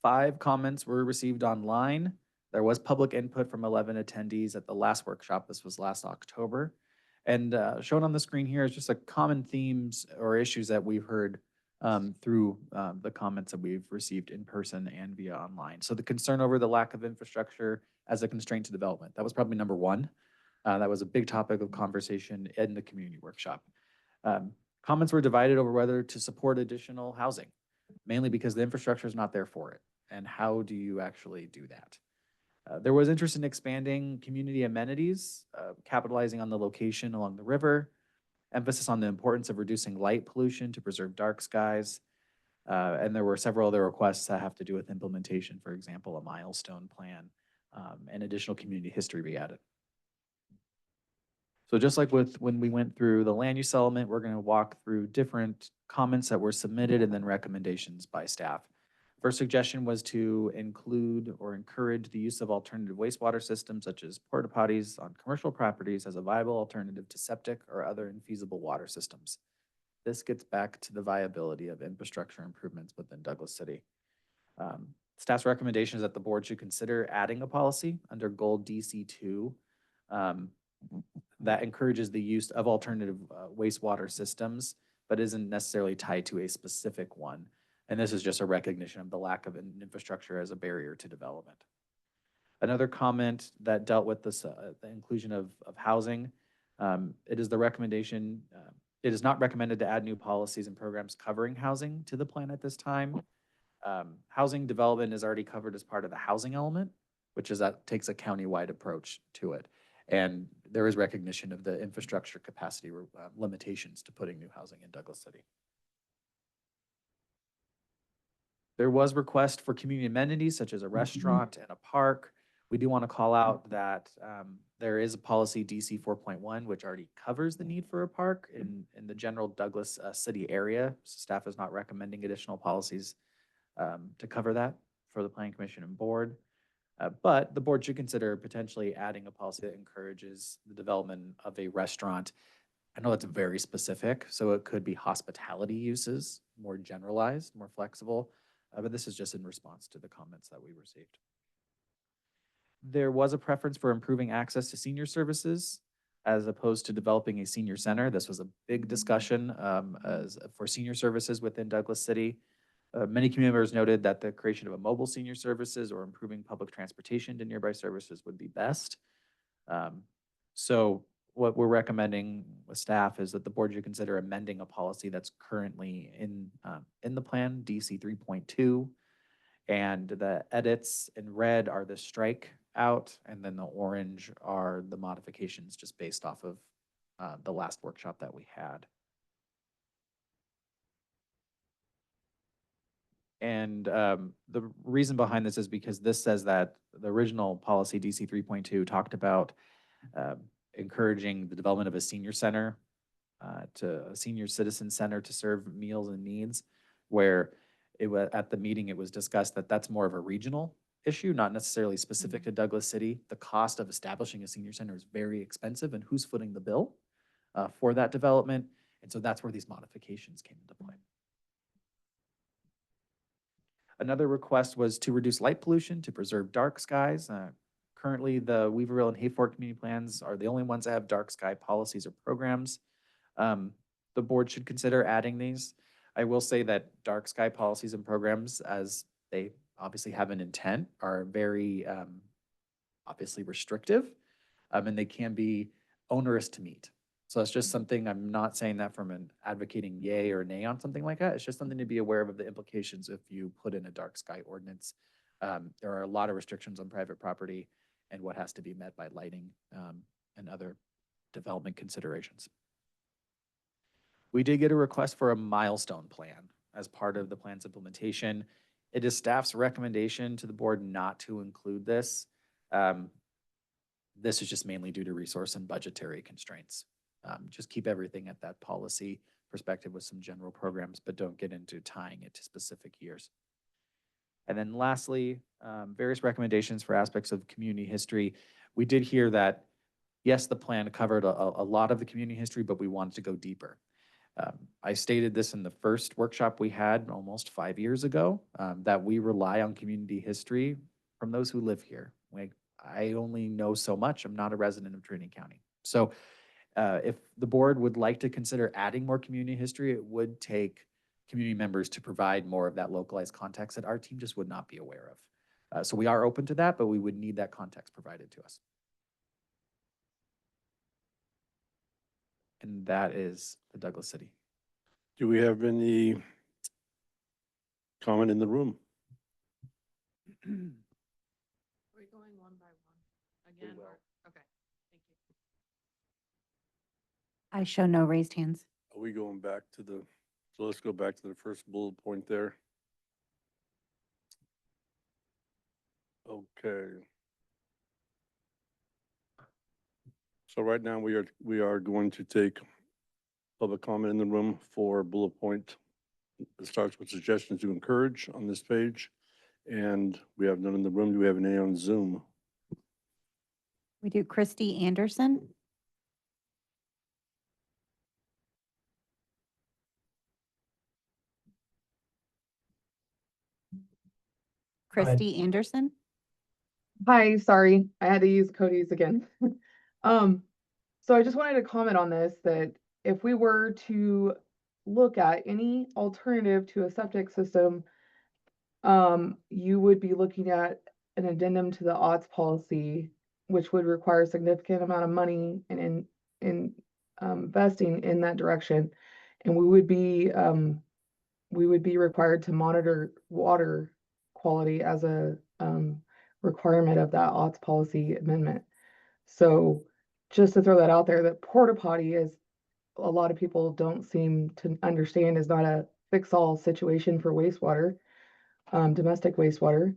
5 comments were received online. There was public input from 11 attendees at the last workshop. This was last October. And shown on the screen here is just a common themes or issues that we've heard through the comments that we've received in person and via online. So the concern over the lack of infrastructure as a constraint to development, that was probably number 1. That was a big topic of conversation in the community workshop. Comments were divided over whether to support additional housing, mainly because the infrastructure is not there for it. And how do you actually do that? There was interest in expanding community amenities, capitalizing on the location along the river, emphasis on the importance of reducing light pollution to preserve dark skies. And there were several other requests that have to do with implementation, for example, a milestone plan, and additional community history be added. So just like with when we went through the land use element, we're going to walk through different comments that were submitted and then recommendations by staff. First suggestion was to include or encourage the use of alternative wastewater systems such as porta potties on commercial properties as a viable alternative to septic or other infeasible water systems. This gets back to the viability of infrastructure improvements within Douglas City. Staff's recommendation is that the board should consider adding a policy under Goal DC2 that encourages the use of alternative wastewater systems, but isn't necessarily tied to a specific one. And this is just a recognition of the lack of an infrastructure as a barrier to development. Another comment that dealt with this, the inclusion of housing, it is the recommendation, it is not recommended to add new policies and programs covering housing to the plan at this time. Housing development is already covered as part of the housing element, which is that takes a county-wide approach to it. And there is recognition of the infrastructure capacity limitations to putting new housing in Douglas City. There was request for community amenities such as a restaurant and a park. We do want to call out that there is a policy DC 4.1, which already covers the need for a park in the general Douglas city area. So staff is not recommending additional policies to cover that for the Planning Commission and board. But the board should consider potentially adding a policy that encourages the development of a restaurant. I know that's very specific, so it could be hospitality uses, more generalized, more flexible, but this is just in response to the comments that we received. There was a preference for improving access to senior services as opposed to developing a senior center. This was a big discussion for senior services within Douglas City. Many community members noted that the creation of a mobile senior services or improving public transportation to nearby services would be best. So what we're recommending with staff is that the board should consider amending a policy that's currently in the plan, DC 3.2. And the edits in red are the strike out, and then the orange are the modifications just based off of the last workshop that we had. And the reason behind this is because this says that the original policy, DC 3.2, talked about encouraging the development of a senior center, to a senior citizen center to serve meals and needs, where it was at the meeting, it was discussed that that's more of a regional issue, not necessarily specific to Douglas City. The cost of establishing a senior center is very expensive, and who's footing the bill for that development? And so that's where these modifications came into play. Another request was to reduce light pollution, to preserve dark skies. Currently, the Weaverville and Hayfork community plans are the only ones that have dark sky policies or programs. The board should consider adding these. I will say that dark sky policies and programs, as they obviously have an intent, are very obviously restrictive, and they can be onerous to meet. So it's just something, I'm not saying that from an advocating yay or nay on something like that. It's just something to be aware of the implications if you put in a dark sky ordinance. There are a lot of restrictions on private property and what has to be met by lighting and other development considerations. We did get a request for a milestone plan as part of the plan's implementation. It is staff's recommendation to the board not to include this. This is just mainly due to resource and budgetary constraints. Just keep everything at that policy perspective with some general programs, but don't get into tying it to specific years. And then lastly, various recommendations for aspects of community history. We did hear that, yes, the plan covered a lot of the community history, but we wanted to go deeper. I stated this in the first workshop we had almost 5 years ago, that we rely on community history from those who live here. I only know so much. I'm not a resident of Trinity County. So if the board would like to consider adding more community history, it would take community members to provide more of that localized context that our team just would not be aware of. So we are open to that, but we would need that context provided to us. And that is the Douglas City. Do we have any comment in the room? Are we going one by one again? Okay, thank you. I show no raised hands. Are we going back to so let's go back to the first bullet point there. Okay. So right now we are going to take public comment in the room for bullet point. It starts with suggestions to encourage on this page. And we have none in the room. Do we have any on Zoom? We do Christy Anderson. Christy Anderson. Hi, sorry, I had to use Cody's again. So I just wanted to comment on this, that if we were to look at any alternative to a septic system, you would be looking at an addendum to the odds policy, which would require a significant amount of money and investing in that direction. And we would be required to monitor water quality as a requirement of that odds policy amendment. So just to throw that out there, that porta potty is, a lot of people don't seem to understand, is not a fix-all situation for wastewater, domestic wastewater.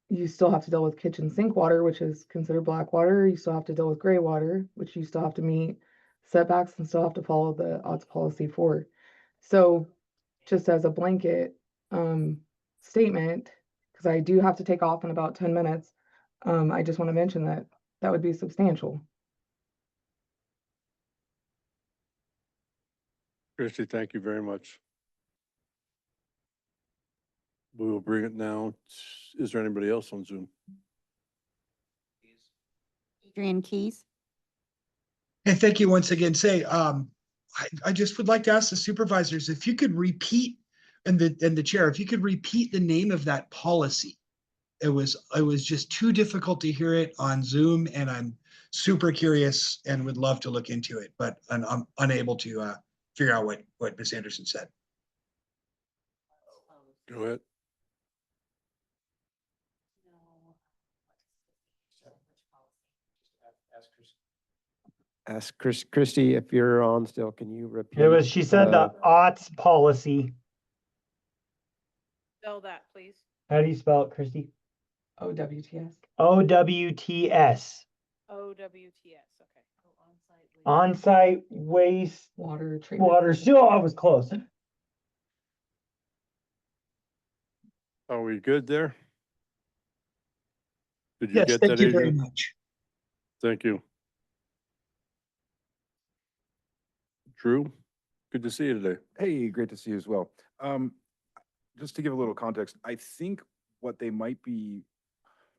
You still have to deal with kitchen sink water, which is considered black water. You still have to deal with gray water, which you still have to meet setbacks and still have to follow the odds policy for. So just as a blanket statement, because I do have to take off in about 10 minutes, I just want to mention that that would be substantial. Christie, thank you very much. We will bring it now. Is there anybody else on Zoom? Adrian Keys. And thank you once again. I just would like to ask the supervisors if you could repeat, and the chair, if you could repeat the name of that policy. It was just too difficult to hear it on Zoom, and I'm super curious and would love to look into it, but I'm unable to figure out what Ms. Anderson said. Go ahead. Ask Christie, if you're on still, can you repeat? It was, she said the OTS policy. Spell that, please. How do you spell it, Christy? OWTS. OWTS. OWTS, okay. On-site waste Water treatment. water. Still, I was close. Are we good there? Did you Yes, get thank that, you very Adrian? much. Thank you. Drew, good to see you today. Hey, great to see you as well. Just to give a little context, I think what they might be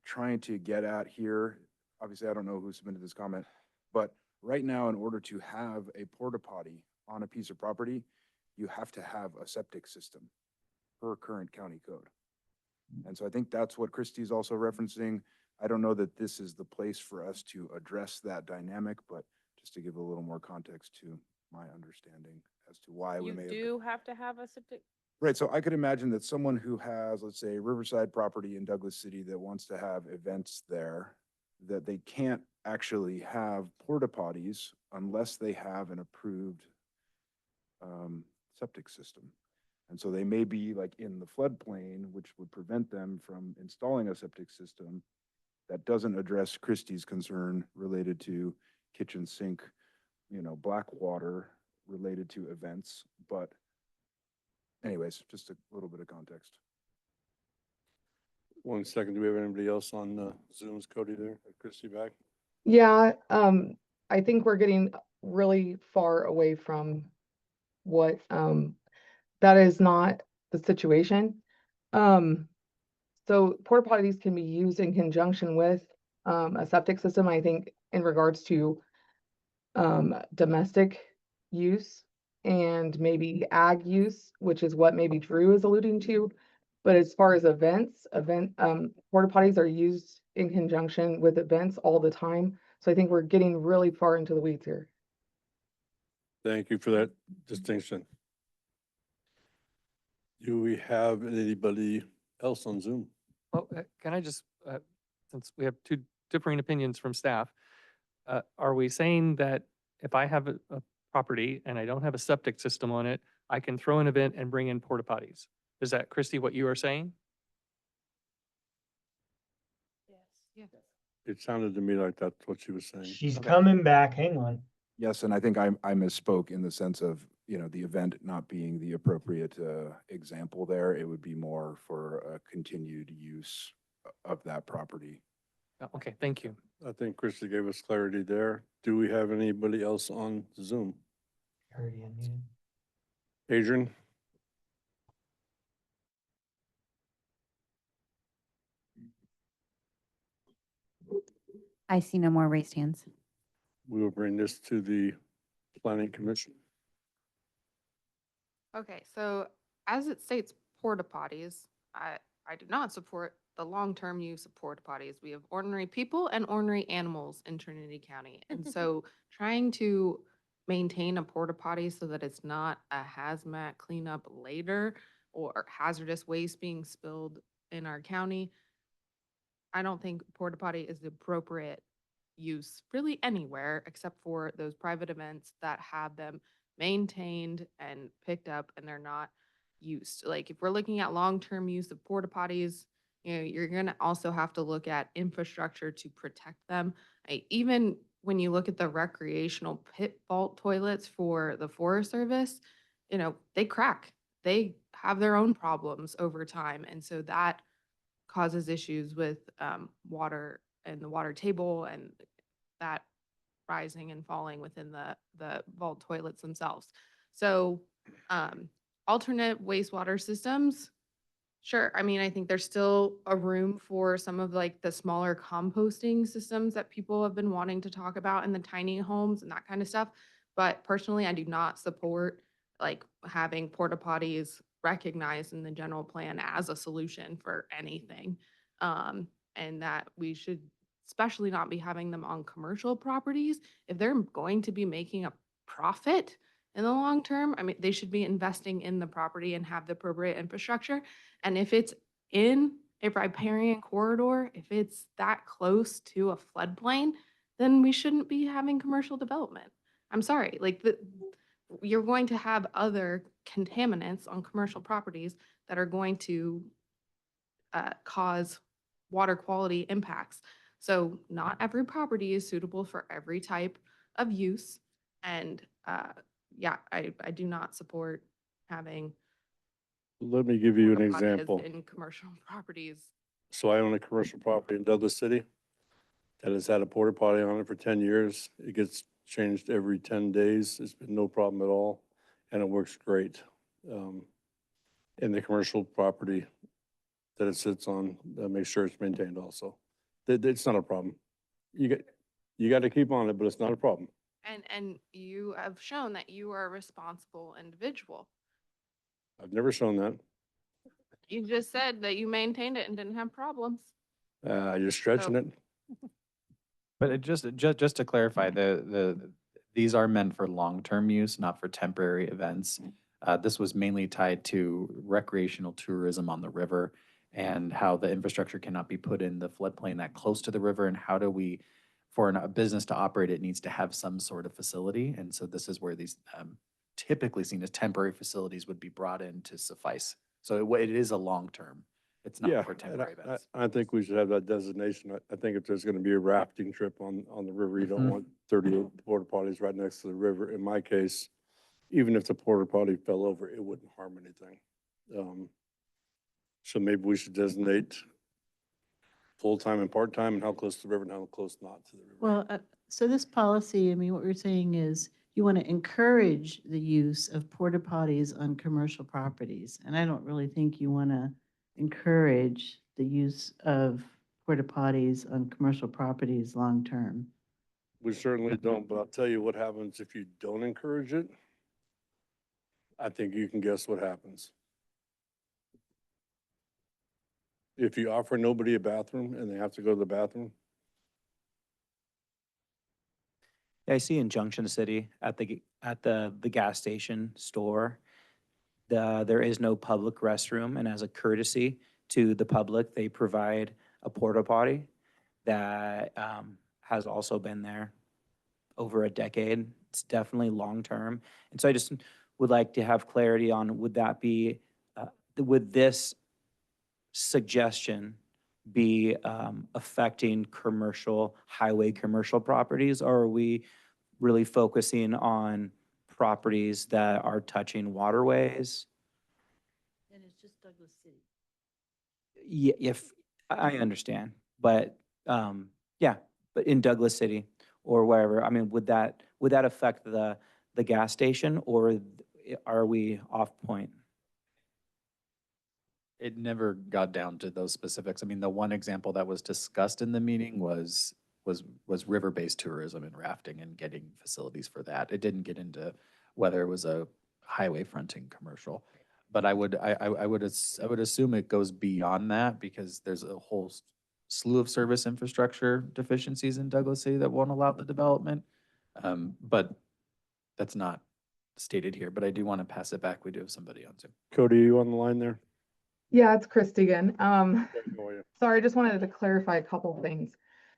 trying to get at here, obviously, I don't know who submitted this comment, but right now, in order to have a porta potty on a piece of property, you have to have a septic system per current county code. And so I think that's what Christie's also referencing. I don't know that this is the place for us to address that dynamic, but just to give a little more context to my understanding as to why we You may have. do have to have a septic. Right, so I could imagine that someone who has, let's say, Riverside property in Douglas City that wants to have events there, that they can't actually have porta potties unless they have an approved septic system. And so they may be like in the floodplain, which would prevent them from installing a septic system that doesn't address Christie's concern related to kitchen sink, black water related to events, but anyways, just a little bit of context. 1 second. Do we have anybody else on Zoom's Cody there? Christie back? Yeah, I think we're getting really far away from what, that is not the situation. So porta potties can be used in conjunction with a septic system, I think, in regards to domestic use and maybe ag use, which is what maybe Drew is alluding to. But as far as porta potties are used in conjunction with events all the time. So I think we're getting really far into the weeds here. Thank you for that distinction. Do we have anybody else on Zoom? Well, can I just, since we have two differing opinions from staff, are we saying that if I have a property and I don't have a septic system on it, I can throw an event and bring in porta potties? Is that, Christy, what you are saying? Yes. It sounded to me like that's what she was saying. She's Okay. coming back. Hang on. Yes, and I think I misspoke in the sense of, the event not being the appropriate example there. It would be more for a continued use of that property. Okay, thank you. I think Christie gave us clarity there. Do we have anybody else on Zoom? Already unmuted. Adrian? I see no more raised hands. We will bring this to the Planning Commission. Okay, so as it states porta potties, I do not support the long-term use of porta potties. We have ordinary people and ordinary animals in Trinity County. And so trying to maintain a porta potty so that it's not a hazmat cleanup later or hazardous waste being spilled in our county, I don't think porta potty is the appropriate use really anywhere except for those private events that have them maintained and picked up and they're not used. Like if we're looking at long-term use of porta potties, you're going to also have to look at infrastructure to protect them. Even when you look at the recreational pit vault toilets for the Forest Service, they crack. They have their own problems over time. And so that causes issues with water and the water table and that rising and falling within the vault toilets themselves. So alternate wastewater systems, sure. I mean, I think there's still a room for some of like the smaller composting systems that people have been wanting to talk about in the tiny homes and that kind of stuff. But personally, I do not support like having porta potties recognized in the general plan as a solution for anything. And that we should especially not be having them on commercial properties. If they're going to be making a profit in the long term, I mean, they should be investing in the property and have the appropriate infrastructure. And if it's in a riparian corridor, if it's that close to a floodplain, then we shouldn't be having commercial development. I'm sorry, like you're going to have other contaminants on commercial properties that are going to cause water quality impacts. So not every property is suitable for every type of use. And yeah, I do not support having Let me give you an porta potties example. in commercial properties. So I own a commercial property in Douglas City that has had a porta potty on it for 10 years. It gets changed every 10 days. It's been no problem at all, and it works great. In the commercial property that it sits on, make sure it's maintained also. It's not a problem. You got to keep on it, but it's not a problem. And you have shown that you are a responsible individual. I've never shown that. You just said that you maintained it and didn't have problems. You're stretching So- it. But it just to clarify, these are meant for long-term use, not for temporary events. This was mainly tied to recreational tourism on the river and how the infrastructure cannot be put in the floodplain that close to the river, and how do we, for a business to operate, it needs to have some sort of facility. And so this is where these typically seen as temporary facilities would be brought in to suffice. So it is a long-term. It's not Yeah, for and temporary events. I think we should have that designation. I think if there's going to be a rafting trip on the river, you don't Mhm. want 38 porta potties right next to the river. In my case, even if the porta potty fell over, it wouldn't harm anything. So maybe we should designate full-time and part-time, and how close to the river and how close not to the river. Well, so this policy, I mean, what we're saying is you want to encourage the use of porta potties on commercial properties. And I don't really think you want to encourage the use of porta potties on commercial properties long-term. We certainly don't, but I'll tell you what happens if you don't encourage it. I think you can guess what happens. If you offer nobody a bathroom and they have to go to the bathroom, Yeah, I see in Junction City at the gas station store, there is no public restroom, and as a courtesy to the public, they provide a porta potty that has also been there over a decade. It's definitely long-term. And so I just would like to have clarity on, would this suggestion be affecting highway commercial properties, or are we really focusing on properties that are touching waterways? And it's just Douglas City. Yeah, if, I understand, but, yeah, but in Douglas City or wherever, I mean, would that affect the gas station, or are we off point? It never got down to those specifics. I mean, the one example that was discussed in the meeting was river-based tourism and rafting and getting facilities for that. It didn't get into whether it was a highway fronting commercial. But I would assume it goes beyond that because there's a whole slew of service infrastructure deficiencies in Douglas City that won't allow the development. But that's not stated here, but I do want to pass it back. We do have somebody on Zoom. Cody, are you on the line there? Yeah, it's Christy again. How are you? Sorry, I just wanted to clarify a couple of things.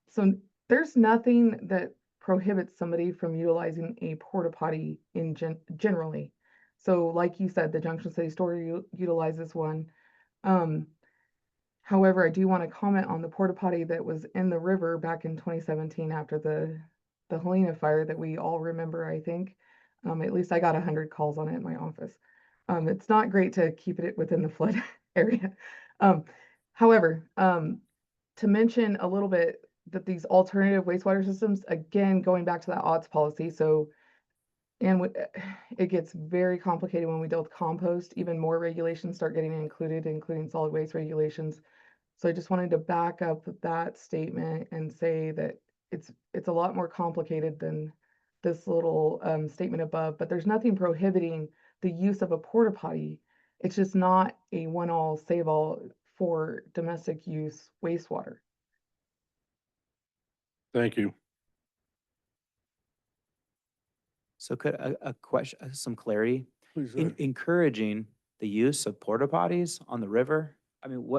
So there's nothing that prohibits somebody from utilizing a porta potty in generally. So like you said, the Junction City store utilizes one. However, I do want to comment on the porta potty that was in the river back in 2017 after the Helena fire that we all remember, I think. At least I got 100 calls on it in my office. It's not great to keep it within the flood area. However, to mention a little bit that these alternative wastewater systems, again, going back to that odds policy. So, and it gets very complicated when we deal with compost. Even more regulations start getting included, including solid waste regulations. So I just wanted to back up that statement and say that it's a lot more complicated than this little statement above, but there's nothing prohibiting the use of a porta potty. It's just not a one-all save-all for domestic use wastewater. Thank you. So could a question, some clarity? Please go ahead. Encouraging the use of porta potties on the river? I mean,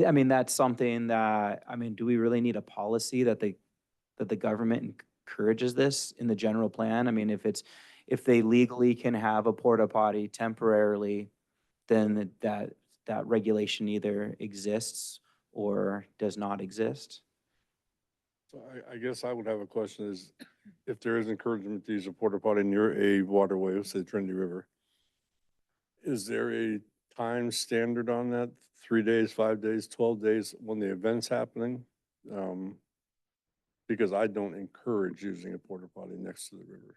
I mean, that's something that, I mean, do we really need a policy that the government encourages this in the general plan? I mean, if they legally can have a porta potty temporarily, then that regulation either exists or does not exist. So I guess I would have a question is, if there is encouragement to use a porta potty near a waterway, say Trinity River, is there a time standard on that? 3 days, 5 days, 12 days when the event's happening? Because I don't encourage using a porta potty next to the river.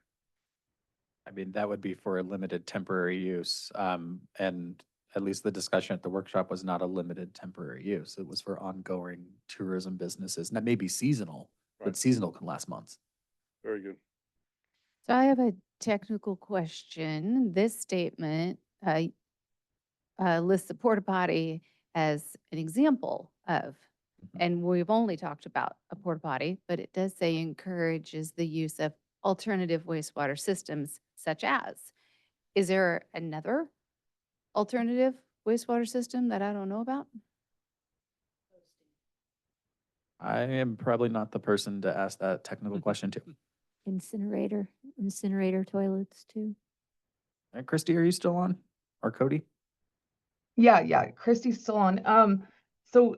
I mean, that would be for a limited temporary use. And at least the discussion at the workshop was not a limited temporary use. It was for ongoing tourism businesses. And that may be seasonal, but Right. seasonal can last months. Very good. So I have a technical question. This statement lists the porta potty as an example of, and we've only talked about a porta potty, but it does say encourages the use of alternative wastewater systems such as. Is there another alternative wastewater system that I don't know about? I am probably not the person to ask that technical question to. Incinerator toilets too. Christy, are you still on? Or Cody? Yeah, Christy's still on. So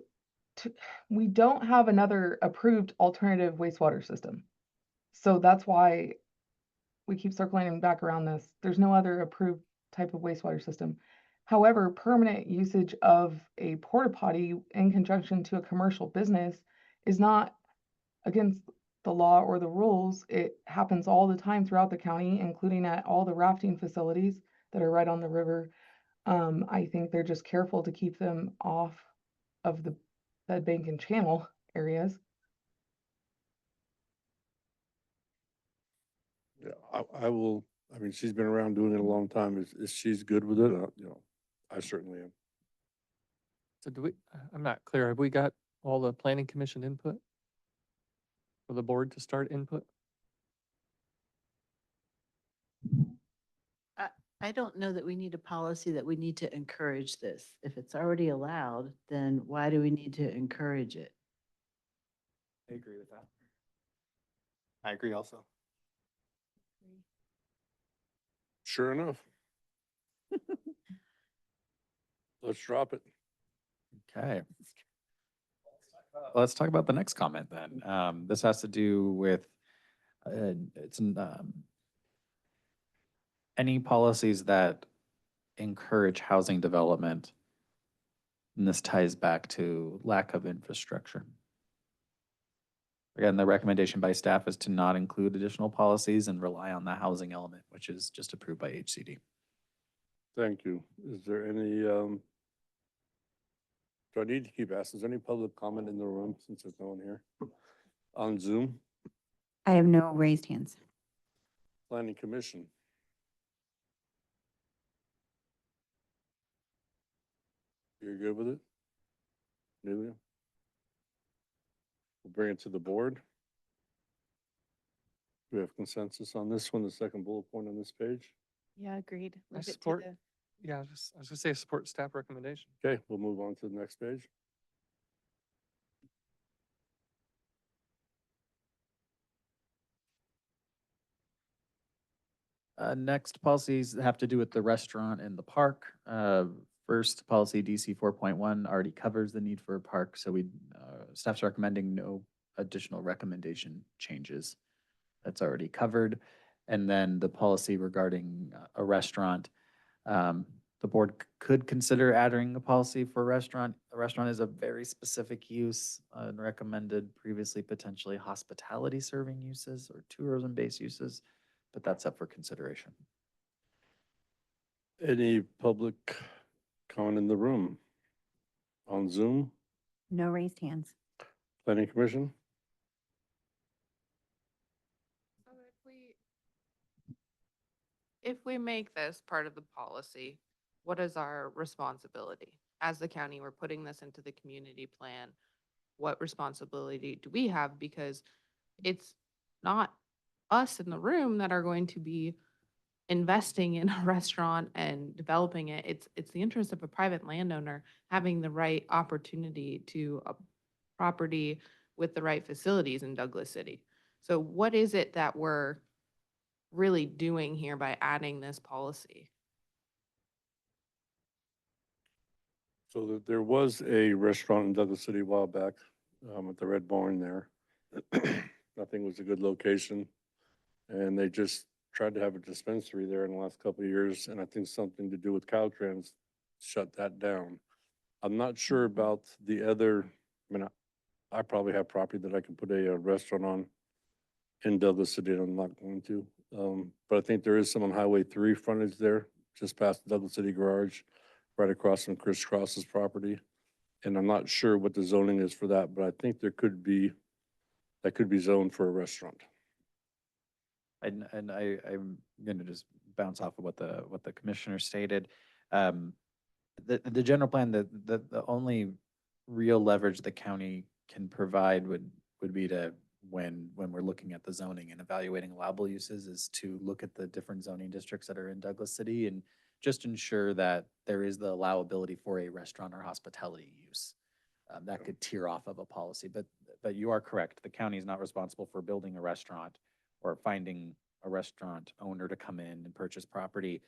we don't have another approved alternative wastewater system. So that's why we keep circling back around this. There's no other approved type of wastewater system. However, permanent usage of a porta potty in conjunction to a commercial business is not against the law or the rules. It happens all the time throughout the county, including at all the rafting facilities that are right on the river. I think they're just careful to keep them off of the bed bank and channel areas. Yeah, I will, I mean, she's been around doing it a long time. Is she's good with it? I certainly am. So I'm not clear. Have we got all the planning commission input for the board to start input? I don't know that we need a policy that we need to encourage this. If it's already allowed, then why do we need to encourage it? I agree with that. I agree also. Sure enough. Let's drop it. Okay. Let's talk about the next comment then. This has to do with any policies that encourage housing development. And this ties back to lack of infrastructure. Again, the recommendation by staff is to not include additional policies and rely on the housing element, which is just approved by HCD. Thank you. Is there any, do I need to keep asking, is there any public comment in the room since there's no one here? On Zoom, I have no raised hands. planning commission. You're good with it? Amelia? We'll bring it to the board. Do we have consensus on this one, the second bullet point on this page? Yeah, agreed. I Leave it to support, the- yeah, I was gonna say support staff recommendation. Okay, we'll move on to the next page. Next policies have to do with the restaurant and the park. First, policy DC 4.1 already covers the need for a park, so staff's recommending no additional recommendation changes. That's already covered. And then the policy regarding a restaurant, the board could consider adding a policy for a restaurant. A restaurant is a very specific use and recommended previously potentially hospitality serving uses or tourism-based uses, but that's up for consideration. Any public comment in the room? On Zoom? No raised hands. Planning Commission? So if we make this part of the policy, what is our responsibility? As the county, we're putting this into the community plan. What responsibility do we have? Because it's not us in the room that are going to be investing in a restaurant and developing it. It's the interest of a private landowner having the right opportunity to a property with the right facilities in Douglas City. So what is it that we're really doing here by adding this policy? So there was a restaurant in Douglas City a while back, at the Red Barn there. I think it was a good location. And they just tried to have a dispensary there in the last couple of years, and I think something to do with Caltrans shut that down. I'm not sure about the other, I mean, I probably have property that I can put a restaurant on in Douglas City, and I'm not going to. But I think there is some on Highway 3 frontage there, just past the Douglas City Garage, right across from Chris Cross's property. And I'm not sure what the zoning is for that, but I think that could be zoned for a restaurant. And I'm gonna just bounce off of what the commissioner stated. The general plan, the only real leverage the county can provide would be to, when we're looking at the zoning and evaluating allowable uses, is to look at the different zoning districts that are in Douglas City and just ensure that there is the allowability for a restaurant or hospitality use. That could tear off of a policy, but you are correct. The county is not responsible for building a restaurant or finding a restaurant owner to come in and purchase property.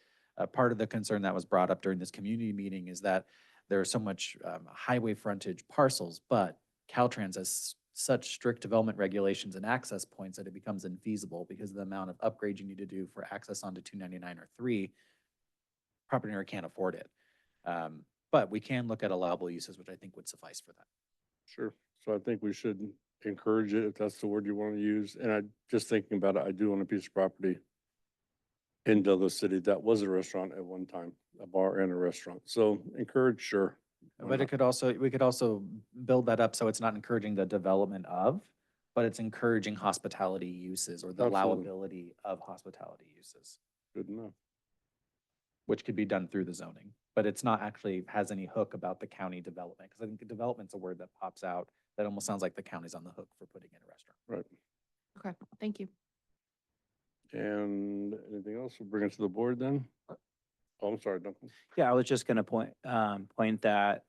Part of the concern that was brought up during this community meeting is that there are so much highway frontage parcels, but Caltrans has such strict development regulations and access points that it becomes infeasible because of the amount of upgrades you need to do for access onto 299 or 3. Property owner can't afford it. But we can look at allowable uses, which I think would suffice for that. Sure. So I think we should encourage it, if that's the word you want to use. And I, just thinking about it, I do own a piece of property in Douglas City that was a restaurant at one time, a bar and a restaurant. So encourage, sure. Why But we could also build that up so it's not encouraging the development of, but it's encouraging hospitality uses or the Absolutely. allowability of hospitality uses, Good enough. which could be done through the zoning. But it's not actually has any hook about the county development, because I think development's a word that pops out that almost sounds like the county's on the hook for putting in a restaurant. Right. Okay, thank you. And anything else? We'll bring it to the board then. Oh, I'm sorry, Duncan. Yeah, I was just gonna point that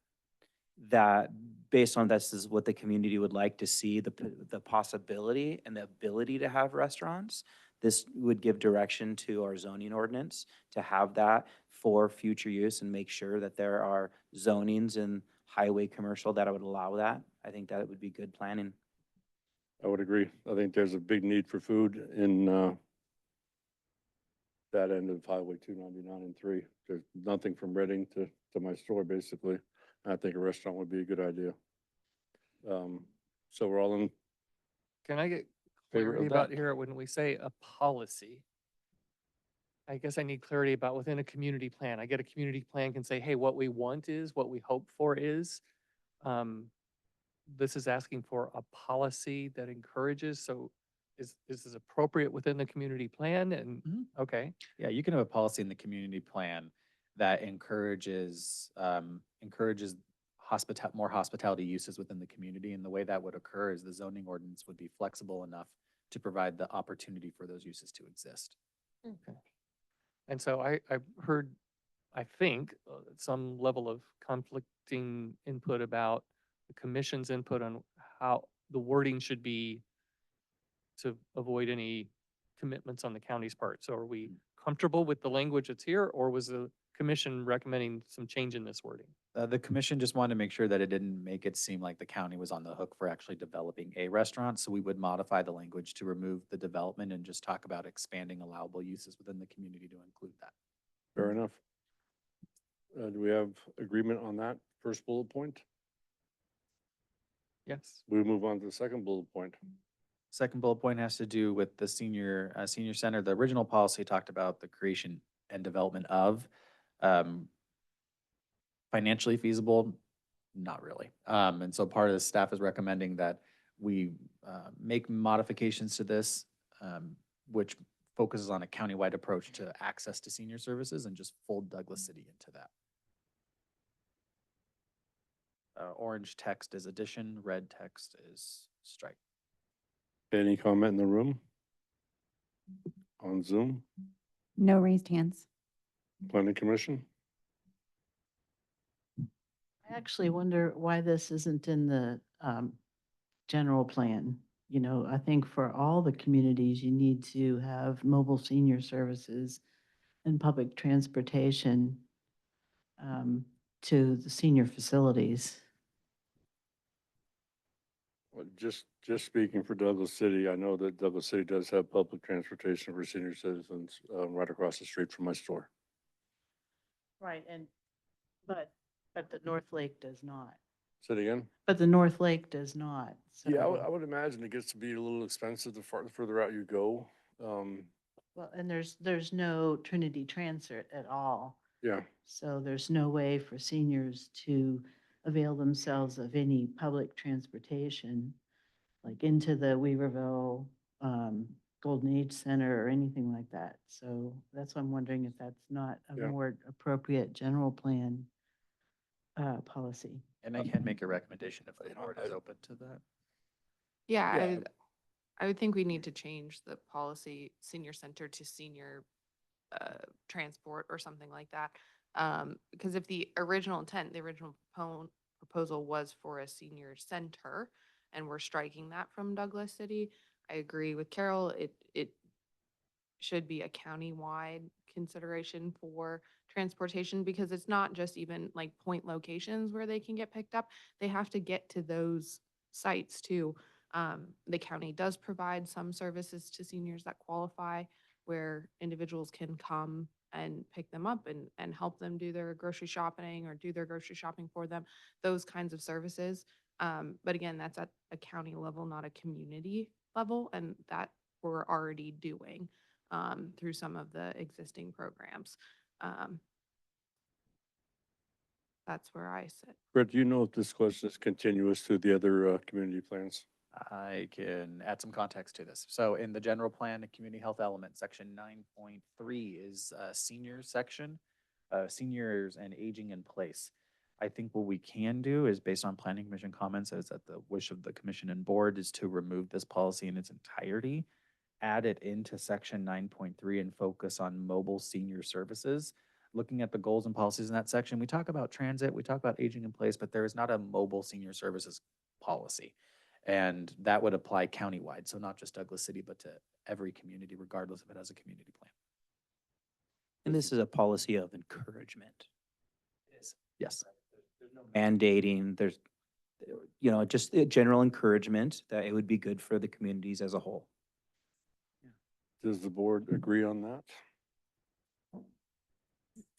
based on this is what the community would like to see, the possibility and the ability to have restaurants. This would give direction to our zoning ordinance to have that for future use and make sure that there are zonings in highway commercial that would allow that. I think that would be good planning. I would agree. I think there's a big need for food in that end of Highway 299 and 3. There's nothing from Reading to my store, basically. And I think a restaurant would be a good idea. So we're all in Can I get favor clarity of about that? here when we say a policy? I guess I need clarity about within a community plan. I get a community plan can say, hey, what we want is, what we hope for is. This is asking for a policy that encourages, so is this appropriate within the community plan? And, okay, Yeah, you can have a policy in the community plan that encourages, more hospitality uses within the community. And the way that would occur is the zoning ordinance would be flexible enough to provide the opportunity for those uses to exist. Okay. And so I heard, I think, some level of conflicting input about the commission's input on how the wording should be to avoid any commitments on the county's part. So are we comfortable with the language that's here, or was the commission recommending some change in this wording? The commission just wanted to make sure that it didn't make it seem like the county was on the hook for actually developing a restaurant. So we would modify the language to remove the development and just talk about expanding allowable uses within the community to include that. Fair enough. Do we have agreement on that first bullet point? Yes. We move on to the second bullet point. Second bullet point has to do with the senior center. The original policy talked about the creation and development of, financially feasible, not really. And so part of the staff is recommending that we make modifications to this, which focuses on a countywide approach to access to senior services, and just fold Douglas City into that. Orange text is addition, red text is strike. Any comment in the room? On Zoom? No raised hands. Planning Commission? I actually wonder why this isn't in the general plan. You know, I think for all the communities, you need to have mobile senior services and public transportation to the senior facilities. Well, just speaking for Douglas City, I know that Douglas City does have public transportation for senior citizens right across the street from my store. Right, but the North Lake does not. Say it again? But the North Lake does not. Yeah, So, I would imagine it gets to be a little expensive the further out you go. well, and there's no Trinity Transit at all. Yeah, So there's no way for seniors to avail themselves of any public transportation, like into the Weaverville Golden Age Center or anything like that. So that's why I'm wondering if that's not a Yeah. more appropriate general plan policy. And I can make a recommendation if the board is open to that. Yeah, Yeah. I would think we need to change the policy senior center to senior transport or something like that. Because if the original intent, the original proposal was for a senior center, and we're striking that from Douglas City, I agree with Carol. It should be a county-wide consideration for transportation, because it's not just even like point locations where they can get picked up. They have to get to those sites too. The county does provide some services to seniors that qualify, where individuals can come and pick them up and help them do their grocery shopping or do their grocery shopping for them, those kinds of services. But again, that's at a county level, not a community level, and that we're already doing through some of the existing programs. That's where I sit. Brett, do you know if this question is continuous to the other community plans? I can add some context to this. So in the general plan, the community health element, section 9.3 is a senior section, seniors and aging in place. I think what we can do is, based on planning commission comments, is at the wish of the commission and board, is to remove this policy in its entirety, add it into section 9.3 and focus on mobile senior services. Looking at the goals and policies in that section, we talk about transit, we talk about aging in place, but there is not a mobile senior services policy. And that would apply countywide, so not just Douglas City, but to every community, regardless if it has a community plan. And this is a policy of encouragement. It is. Yes. Mandating, there's, just a general encouragement that it would be good for the communities as a whole. Does the board agree on that?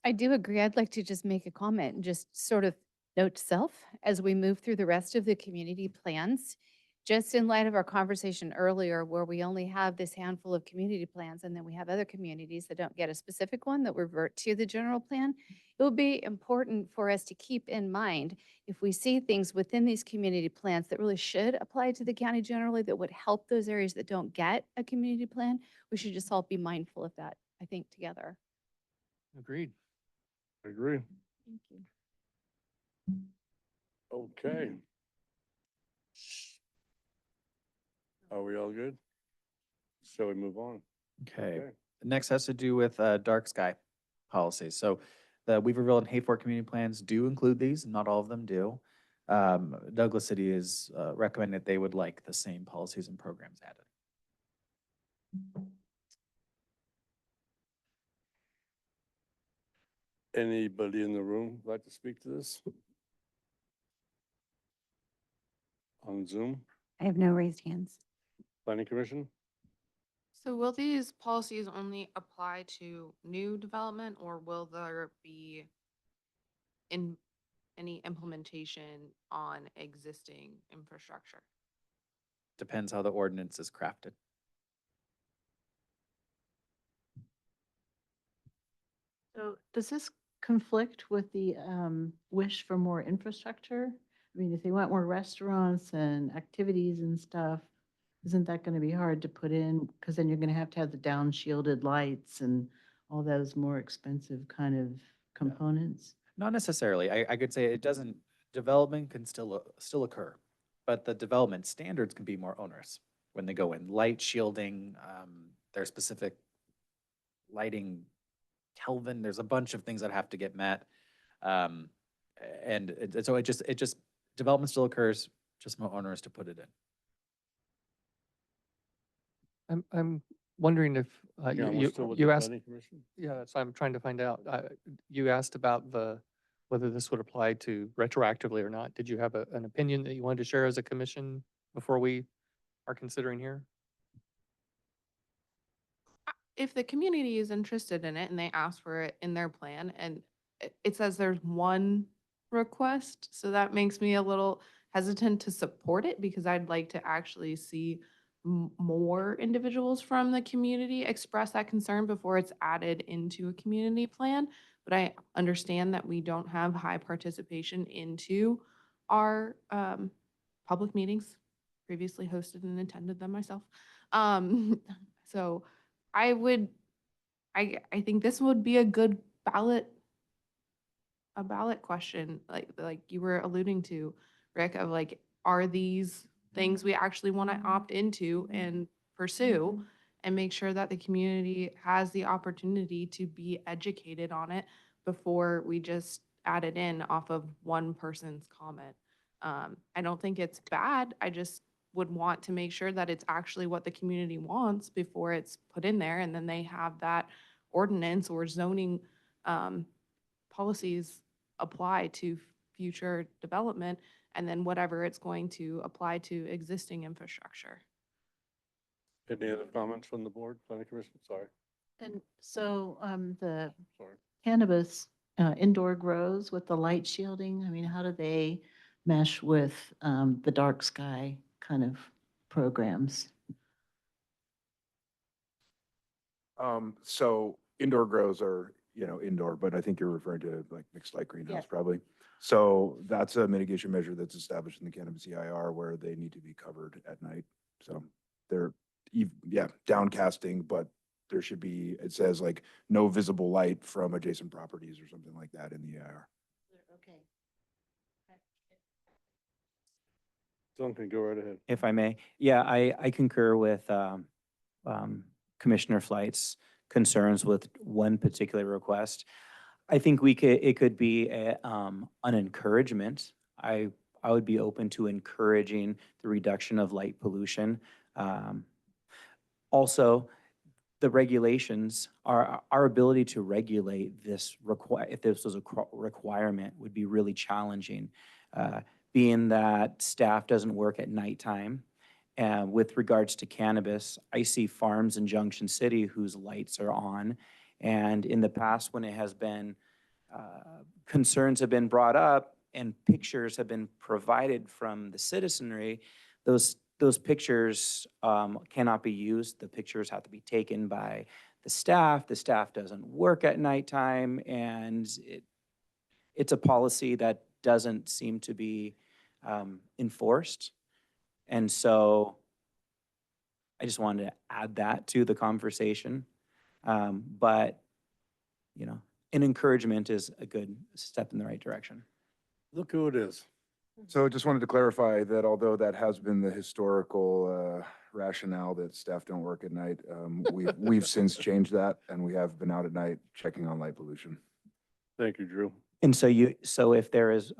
I do agree. I'd like to just make a comment and just sort of note to self as we move through the rest of the community plans. Just in light of our conversation earlier, where we only have this handful of community plans, and then we have other communities that don't get a specific one that revert to the general plan, it will be important for us to keep in mind, if we see things within these community plans that really should apply to the county generally, that would help those areas that don't get a community plan, we should just all be mindful of that, I think, together. Agreed. I agree. Thank you. Okay. Are we all good? Shall we move on? Okay. Next has to do with dark sky policies. So the Weaverville and Hayfork community plans do include these, not all of them do. Douglas City is recommending that they would like the same policies and programs added. Anybody in the room like to speak to this? On Zoom, I have no raised hands. Planning Commission? So will these policies only apply to new development, or will there be in any implementation on existing infrastructure? Depends how the ordinance is crafted. So does this conflict with the wish for more infrastructure? I mean, if they want more restaurants and activities and stuff, isn't that going to be hard to put in? Because then you're going to have the down shielded lights and all those more expensive kind of components. Not necessarily. I could say it doesn't, development can still occur, but the development standards can be more onerous when they go in. Light shielding, there's specific lighting, Kelvin, there's a bunch of things that have to get met. So it just, development still occurs, just more onerous to put it in. I'm wondering if Yeah, we're you still with you the asked. Planning Commission? Yeah, that's what I'm trying to find out. You asked about whether this would apply to retroactively or not. Did you have an opinion that you wanted to share as a commission before we are considering here? If the community is interested in it and they ask for it in their plan, and it says there's one request, so that makes me a little hesitant to support it, because I'd like to actually see more individuals from the community express that concern before it's added into a community plan. But I understand that we don't have high participation into our public meetings, previously hosted and attended them myself. So I would, I think this would be a good a ballot question, like you were alluding to, Rick, of like, are these things we actually want to opt into and pursue, and make sure that the community has the opportunity to be educated on it before we just add it in off of one person's comment. I don't think it's bad. I just would want to make sure that it's actually what the community wants before it's put in there, and then they have that ordinance or zoning policies apply to future development, and then whatever it's going to apply to existing infrastructure. Any other comments from the board, Planning Commission? Sorry. And so the Sorry. cannabis indoor grows with the light shielding, I mean, how do they mesh with the dark sky kind of programs? So indoor grows are, indoor, but I think you're referring to like mixed light greenhouse Yes. probably. So that's a mitigation measure that's established in the cannabis EIR where they need to be covered at night. So they're, downcasting, but there should be, it says like no visible light from adjacent properties or something like that in the EIR. Okay. Duncan, go right ahead. If I may. Yeah, I concur with Commissioner Flight's concerns with one particular request. I think it could be an encouragement. I would be open to encouraging the reduction of light pollution. Also, the regulations, our ability to regulate this if this was a requirement would be really challenging, being that staff doesn't work at nighttime. And with regards to cannabis, I see farms in Junction City whose lights are on. And in the past, when it has been, concerns have been brought up and pictures have been provided from the citizenry, those pictures cannot be used. The pictures have to be taken by the staff. The staff doesn't work at nighttime, and it's a policy that doesn't seem to be enforced. And so I just wanted to add that to the conversation. But, an encouragement is a good step in the right direction. Look who it is. So just wanted to clarify that although that has been the historical rationale that staff don't work at night, we've since changed that and we have been out at night checking on light pollution. Thank you, Drew. And so if there is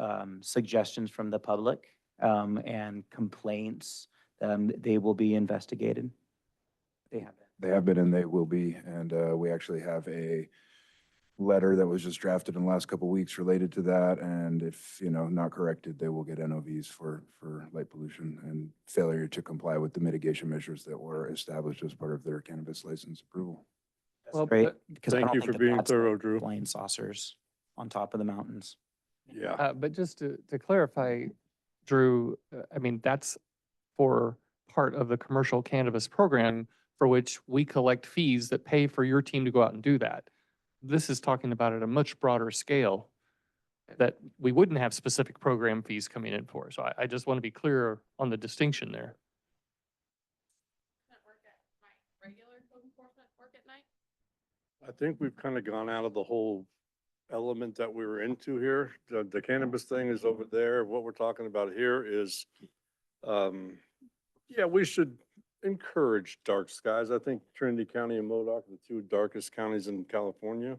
suggestions from the public and complaints, they will be investigated? They have been. They have been and they will be. And we actually have a letter that was just drafted in the last couple of weeks related to that. And if, not corrected, they will get NOVs for light pollution and failure to comply with the mitigation measures that were established as part of their cannabis license approval. That's great. Because I Thank don't you think for that being that's thorough, like Drew. flying saucers on top of the mountains. Yeah. But just to clarify, Drew, I mean, that's for part of the commercial cannabis program for which we collect fees that pay for your team to go out and do that. This is talking about at a much broader scale that we wouldn't have specific program fees coming in for. So I just want to be clear on the distinction there. I think we've kind of gone out of the whole element that we were into here. The cannabis thing is over there. What we're talking about here is, yeah, we should encourage dark skies. I think Trinity County and Modoc are the two darkest counties in California.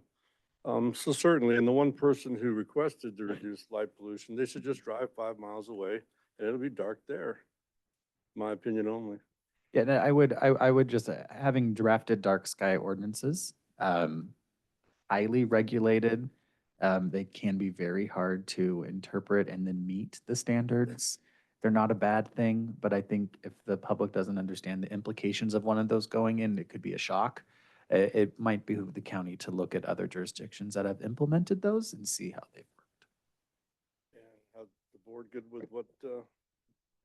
So certainly, and the one person who requested to reduce light pollution, they should just drive 5 miles away and it'll be dark there. My opinion only. Yeah, no, I would just, having drafted dark sky ordinances, highly regulated, they can be very hard to interpret and then meet the standards. They're not a bad thing, but I think if the public doesn't understand the implications of one of those going in, it could be a shock. It might behoove the county to look at other jurisdictions that have implemented those and see how they've worked. And how the board good with what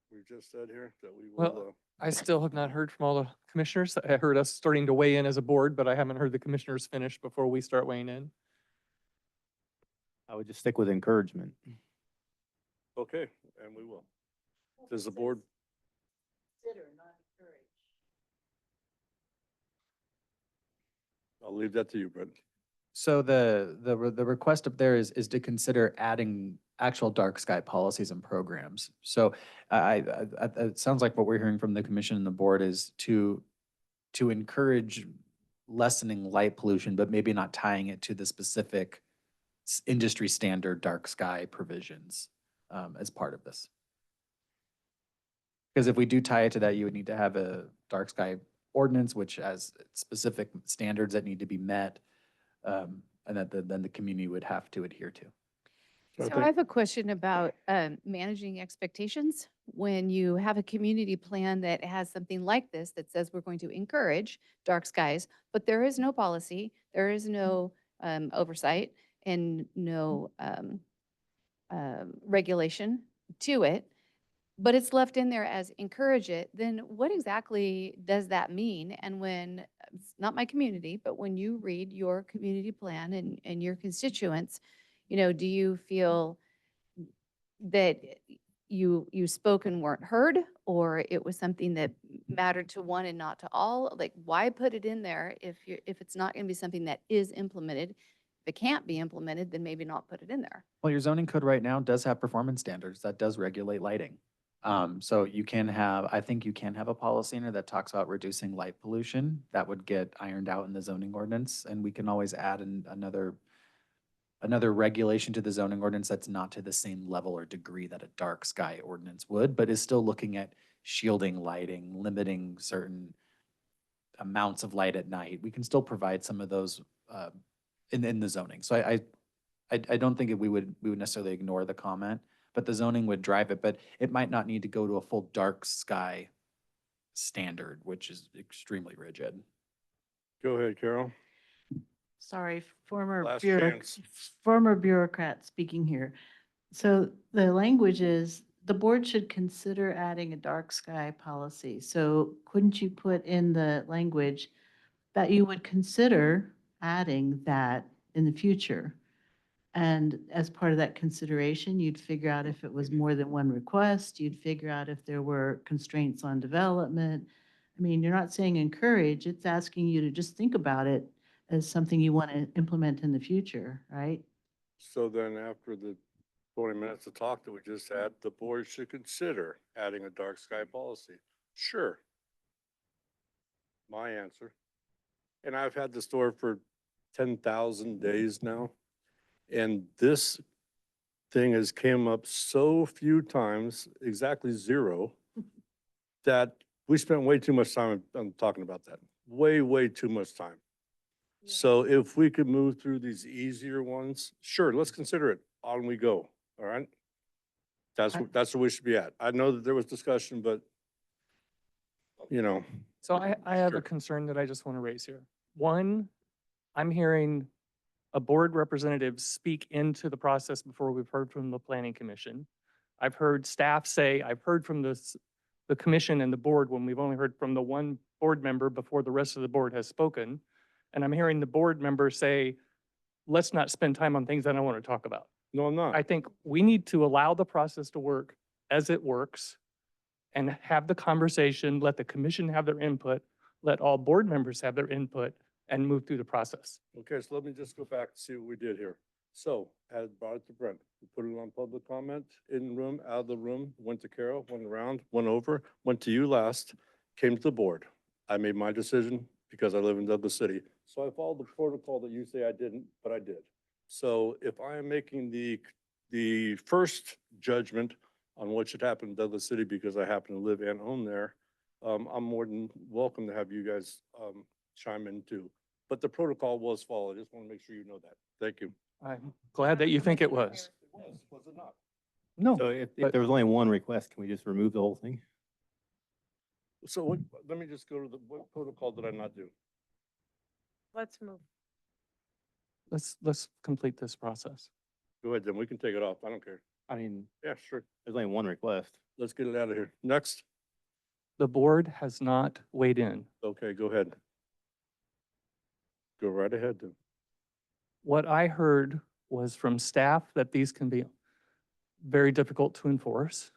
we've just said here, that we will. Well, I still have not heard from all the commissioners. I heard us starting to weigh in as a board, but I haven't heard the commissioners finish before we start weighing in. I would just stick with encouragement. Okay, and we will. Does the board? I'll leave that to you, Brent. So the request up there is to consider adding actual dark sky policies and programs. So it sounds like what we're hearing from the commission and the board is to encourage lessening light pollution, but maybe not tying it to the specific industry standard dark sky provisions as part of this. Because if we do tie it to that, you would need to have a dark sky ordinance, which has specific standards that need to be met, and that then the community would have to adhere to. So I have a question about managing expectations. When you have a community plan that has something like this that says we're going to encourage dark skies, but there is no policy, there is no oversight and no regulation to it, but it's left in there as encourage it, then what exactly does that mean? And when, it's not my community, but when you read your community plan and your constituents, do you feel that you spoke and weren't heard, or it was something that mattered to one and not to all? Like, why put it in there if it's not going to be something that is implemented? If it can't be implemented, then maybe not put it in there. Well, your zoning code right now does have performance standards that does regulate lighting. So I think you can have a policy in there that talks about reducing light pollution. That would get ironed out in the zoning ordinance, and we can always add another regulation to the zoning ordinance that's not to the same level or degree that a dark sky ordinance would, but is still looking at shielding lighting, limiting certain amounts of light at night. We can still provide some of those in the zoning. So I don't think we would necessarily ignore the comment, but the zoning would drive it. But it might not need to go to a full dark sky standard, which is extremely rigid. Go ahead, Carol. Sorry, Last chance. former bureaucrat speaking here. So the language is, the board should consider adding a dark sky policy. So couldn't you put in the language that you would consider adding that in the future? And as part of that consideration, you'd figure out if it was more than one request, you'd figure out if there were constraints on development. I mean, you're not saying encourage, it's asking you to just think about it, as something you want to implement in the future, right? So then after the 20 minutes of talk that we just had, the board should consider adding a dark sky policy. Sure. My answer. And I've had the store for 10,000 days now. And this thing has came up so few times, exactly 0, that we spent way too much time on talking about that. Way too much time. So if we could move through these easier ones, sure, let's consider it. On we go, all right? That's where we should be at. I know that there was discussion, but, you know, So I have Sure. a concern that I just want to raise here. One, I'm hearing a board representative speak into the process before we've heard from the planning commission. I've heard staff say, I've heard from the commission and the board when we've only heard from the one board member before the rest of the board has spoken. And I'm hearing the board member say, let's not spend time on things I don't want to talk about. no, I'm not. I think we need to allow the process to work as it works and have the conversation, let the commission have their input, let all board members have their input, and move through the process. Okay, so let me just go back and see what we did here. So, I brought it to Brent. We put it on public comment, in the room, out of the room, went to Carol, went around, went over, went to you last, came to the board. I made my decision because I live in Douglas City. So I followed the protocol that you say I didn't, but I did. So if I am making the first judgment on what should happen in Douglas City because I happen to live and own there, I'm more than welcome to have you guys chime in too. But the protocol was followed. I just want to make sure you know that. Thank you. I'm glad that you think it was. Was it not? No. So if but- there was only one request, can we just remove the whole thing? So what, let me just go to what protocol did I not do? Let's move. Let's complete this process. Go ahead, then we can take it off. I don't care. I mean, Yeah, sure. there's only one request. Let's get it out of here. Next. The board has not weighed in. Okay, go ahead. Go right ahead then. What I heard was from staff that these can be very difficult to enforce.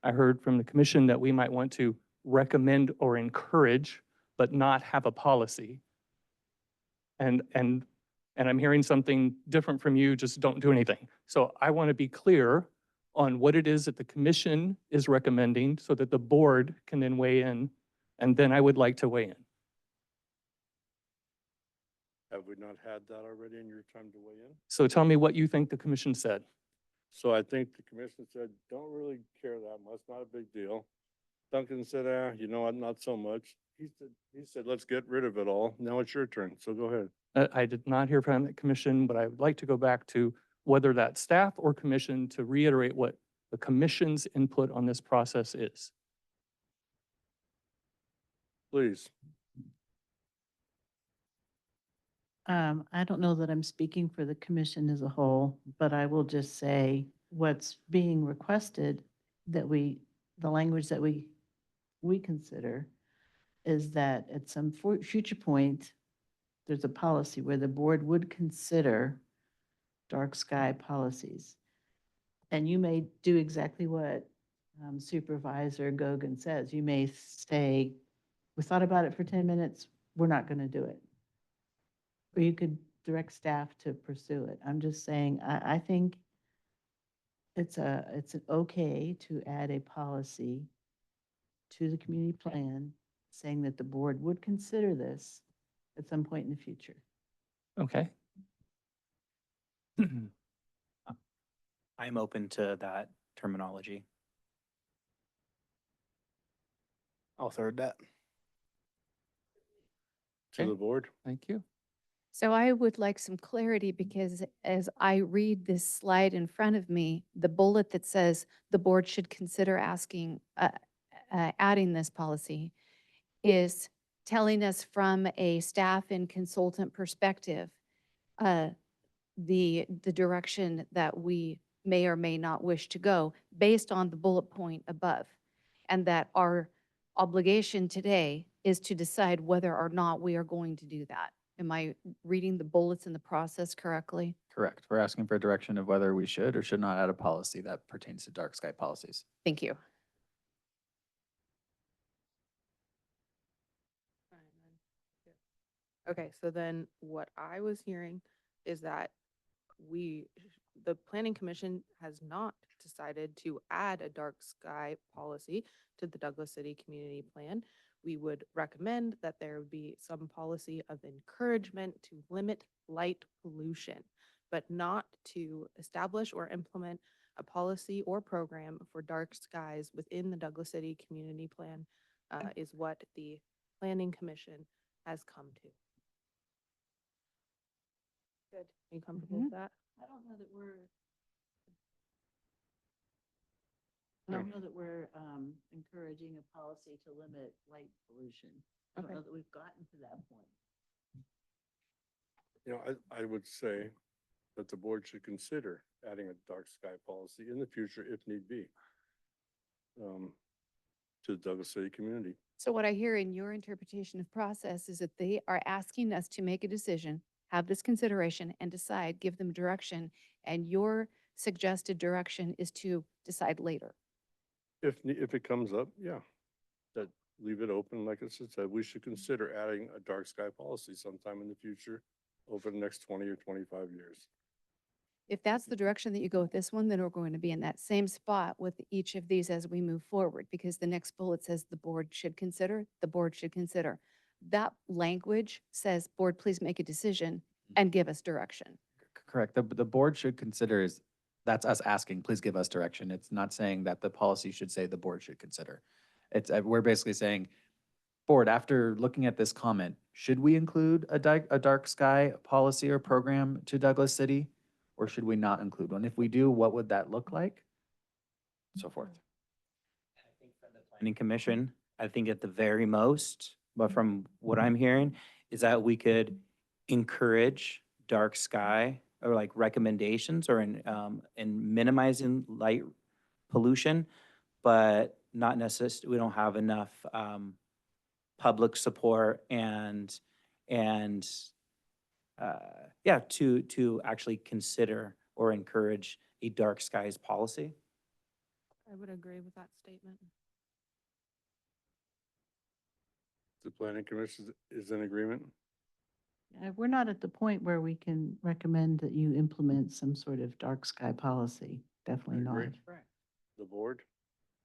I heard from the commission that we might want to recommend or encourage, but not have a policy. And I'm hearing something different from you, just don't do anything. So I want to be clear on what it is that the commission is recommending so that the board can then weigh in, and then I would like to weigh in. Have we not had that already in your time to weigh in? So tell me what you think the commission said. So I think the commission said, don't really care that much, not a big deal. Duncan said, you know what, not so much. He said, let's get rid of it all. Now it's your turn, so go ahead. I did not hear from the commission, but I would like to go back to whether that's staff or commission to reiterate what the commission's input on this process is. Please. I don't know that I'm speaking for the commission as a whole, but I will just say what's being requested that the language that we consider is that at some future point, there's a policy where the board would consider dark sky policies. And you may do exactly what Supervisor Gogan says. You may say, we thought about it for 10 minutes, we're not going to do it. Or you could direct staff to pursue it. I'm just saying, I think it's an okay to add a policy to the community plan saying that the board would consider this at some point in the future. Okay. I'm open to that terminology. I'll third that. To the board. Thank you. So I would like some clarity because as I read this slide in front of me, the bullet that says the board should consider adding this policy is telling us from a staff and consultant perspective, the direction that we may or may not wish to go based on the bullet point above. And that our obligation today is to decide whether or not we are going to do that. Am I reading the bullets in the process correctly? Correct. We're asking for direction of whether we should or should not add a policy that pertains to dark sky policies. Thank you. Okay, so then what I was hearing is that the planning commission has not decided to add a dark sky policy to the Douglas City Community Plan. We would recommend that there would be some policy of encouragement to limit light pollution, but not to establish or implement a policy or program for dark skies within the Douglas City Community Plan, is what the planning commission has come to. Good. Are you comfortable with that? I don't know that we're encouraging a policy to limit light pollution. I don't Okay. know that we've gotten to that point. You know, I would say that the board should consider adding a dark sky policy in the future if need be, to the Douglas City community. So what I hear in your interpretation of process is that they are asking us to make a decision, have this consideration and decide, give them direction. And your suggested direction is to decide later. If it comes up, yeah, that leave it open. Like I said, we should consider adding a dark sky policy sometime in the future over the next 20 or 25 years. If that's the direction that you go with this one, then we're going to be in that same spot with each of these as we move forward, because the next bullet says the board should consider, the board should consider. That language says, board, please make a decision and give us direction. Correct. The board should consider that's us asking, please give us direction. It's not saying that the policy should say the board should consider. We're basically saying, board, after looking at this comment, should we include a dark sky policy or program to Douglas City? Or should we not include one? If we do, what would that look like? So forth. Planning Commission, I think at the very most, but from what I'm hearing, is that we could encourage dark sky or like recommendations or in minimizing light pollution, but not necessarily, we don't have enough public support and yeah, to actually consider or encourage a dark skies policy. I would agree with that statement. The planning commission is in agreement. We're not at the point where we can recommend that you implement some sort of dark sky policy. Definitely I agree. not. The board,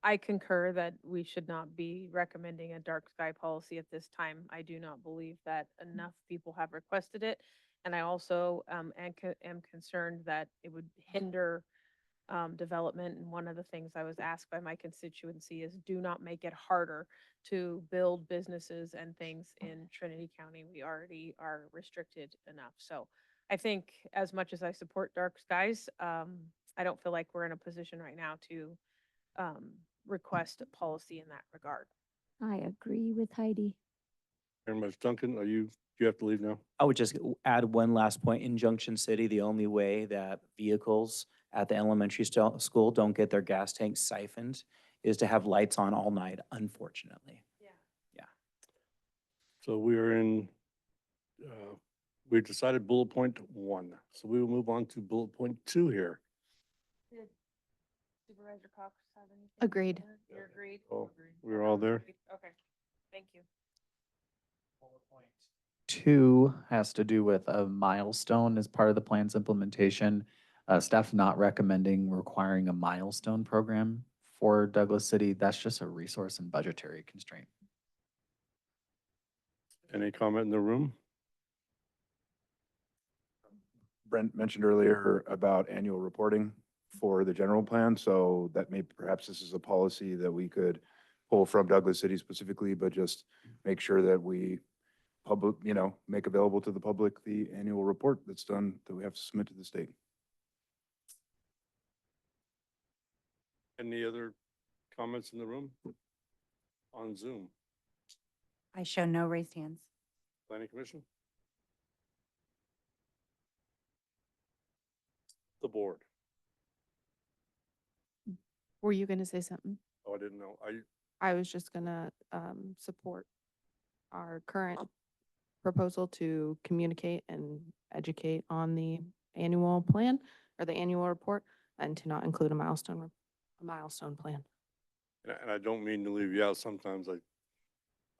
I concur that we should not be recommending a dark sky policy at this time. I do not believe that enough people have requested it. And I also am concerned that it would hinder development. And one of the things I was asked by my constituency is do not make it harder to build businesses and things in Trinity County. We already are restricted enough. So I think as much as I support dark skies, I don't feel like we're in a position right now to request a policy in that regard. I agree with Heidi. very much. Duncan, do you have to leave now? I would just add one last point. In Junction City, the only way that vehicles at the elementary school don't get their gas tanks siphoned is to have lights on all night, unfortunately. So we are in, we've decided bullet point 1. So we will move on to bullet point 2 here. Did Supervisor Cox have anything? Agreed. You're agreed? Oh, we're all there? Okay, thank you. 2 has to do with a milestone as part of the plan's implementation. Staff not recommending requiring a milestone program for Douglas City. That's just a resource and budgetary constraint. Any comment in the room? Brent mentioned earlier about annual reporting for the general plan, so that may, perhaps this is a policy that we could pull from Douglas City specifically, but just make sure that we make available to the public the annual report that's done, that we have to submit to the state. Any other comments in the room? On Zoom, I show no raised hands. planning commission? The board. Were you going to say something? Oh, I didn't know. I was just gonna support our current proposal to communicate and educate on the annual plan or the annual report, and to not include a milestone plan. And I don't mean to leave you out. Sometimes I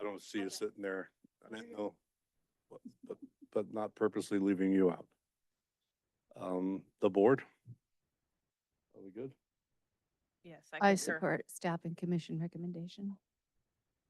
don't see you sitting there. I didn't know. but not purposely leaving you out. The board? Are we good? Yes, I concur. support staff and commission recommendation.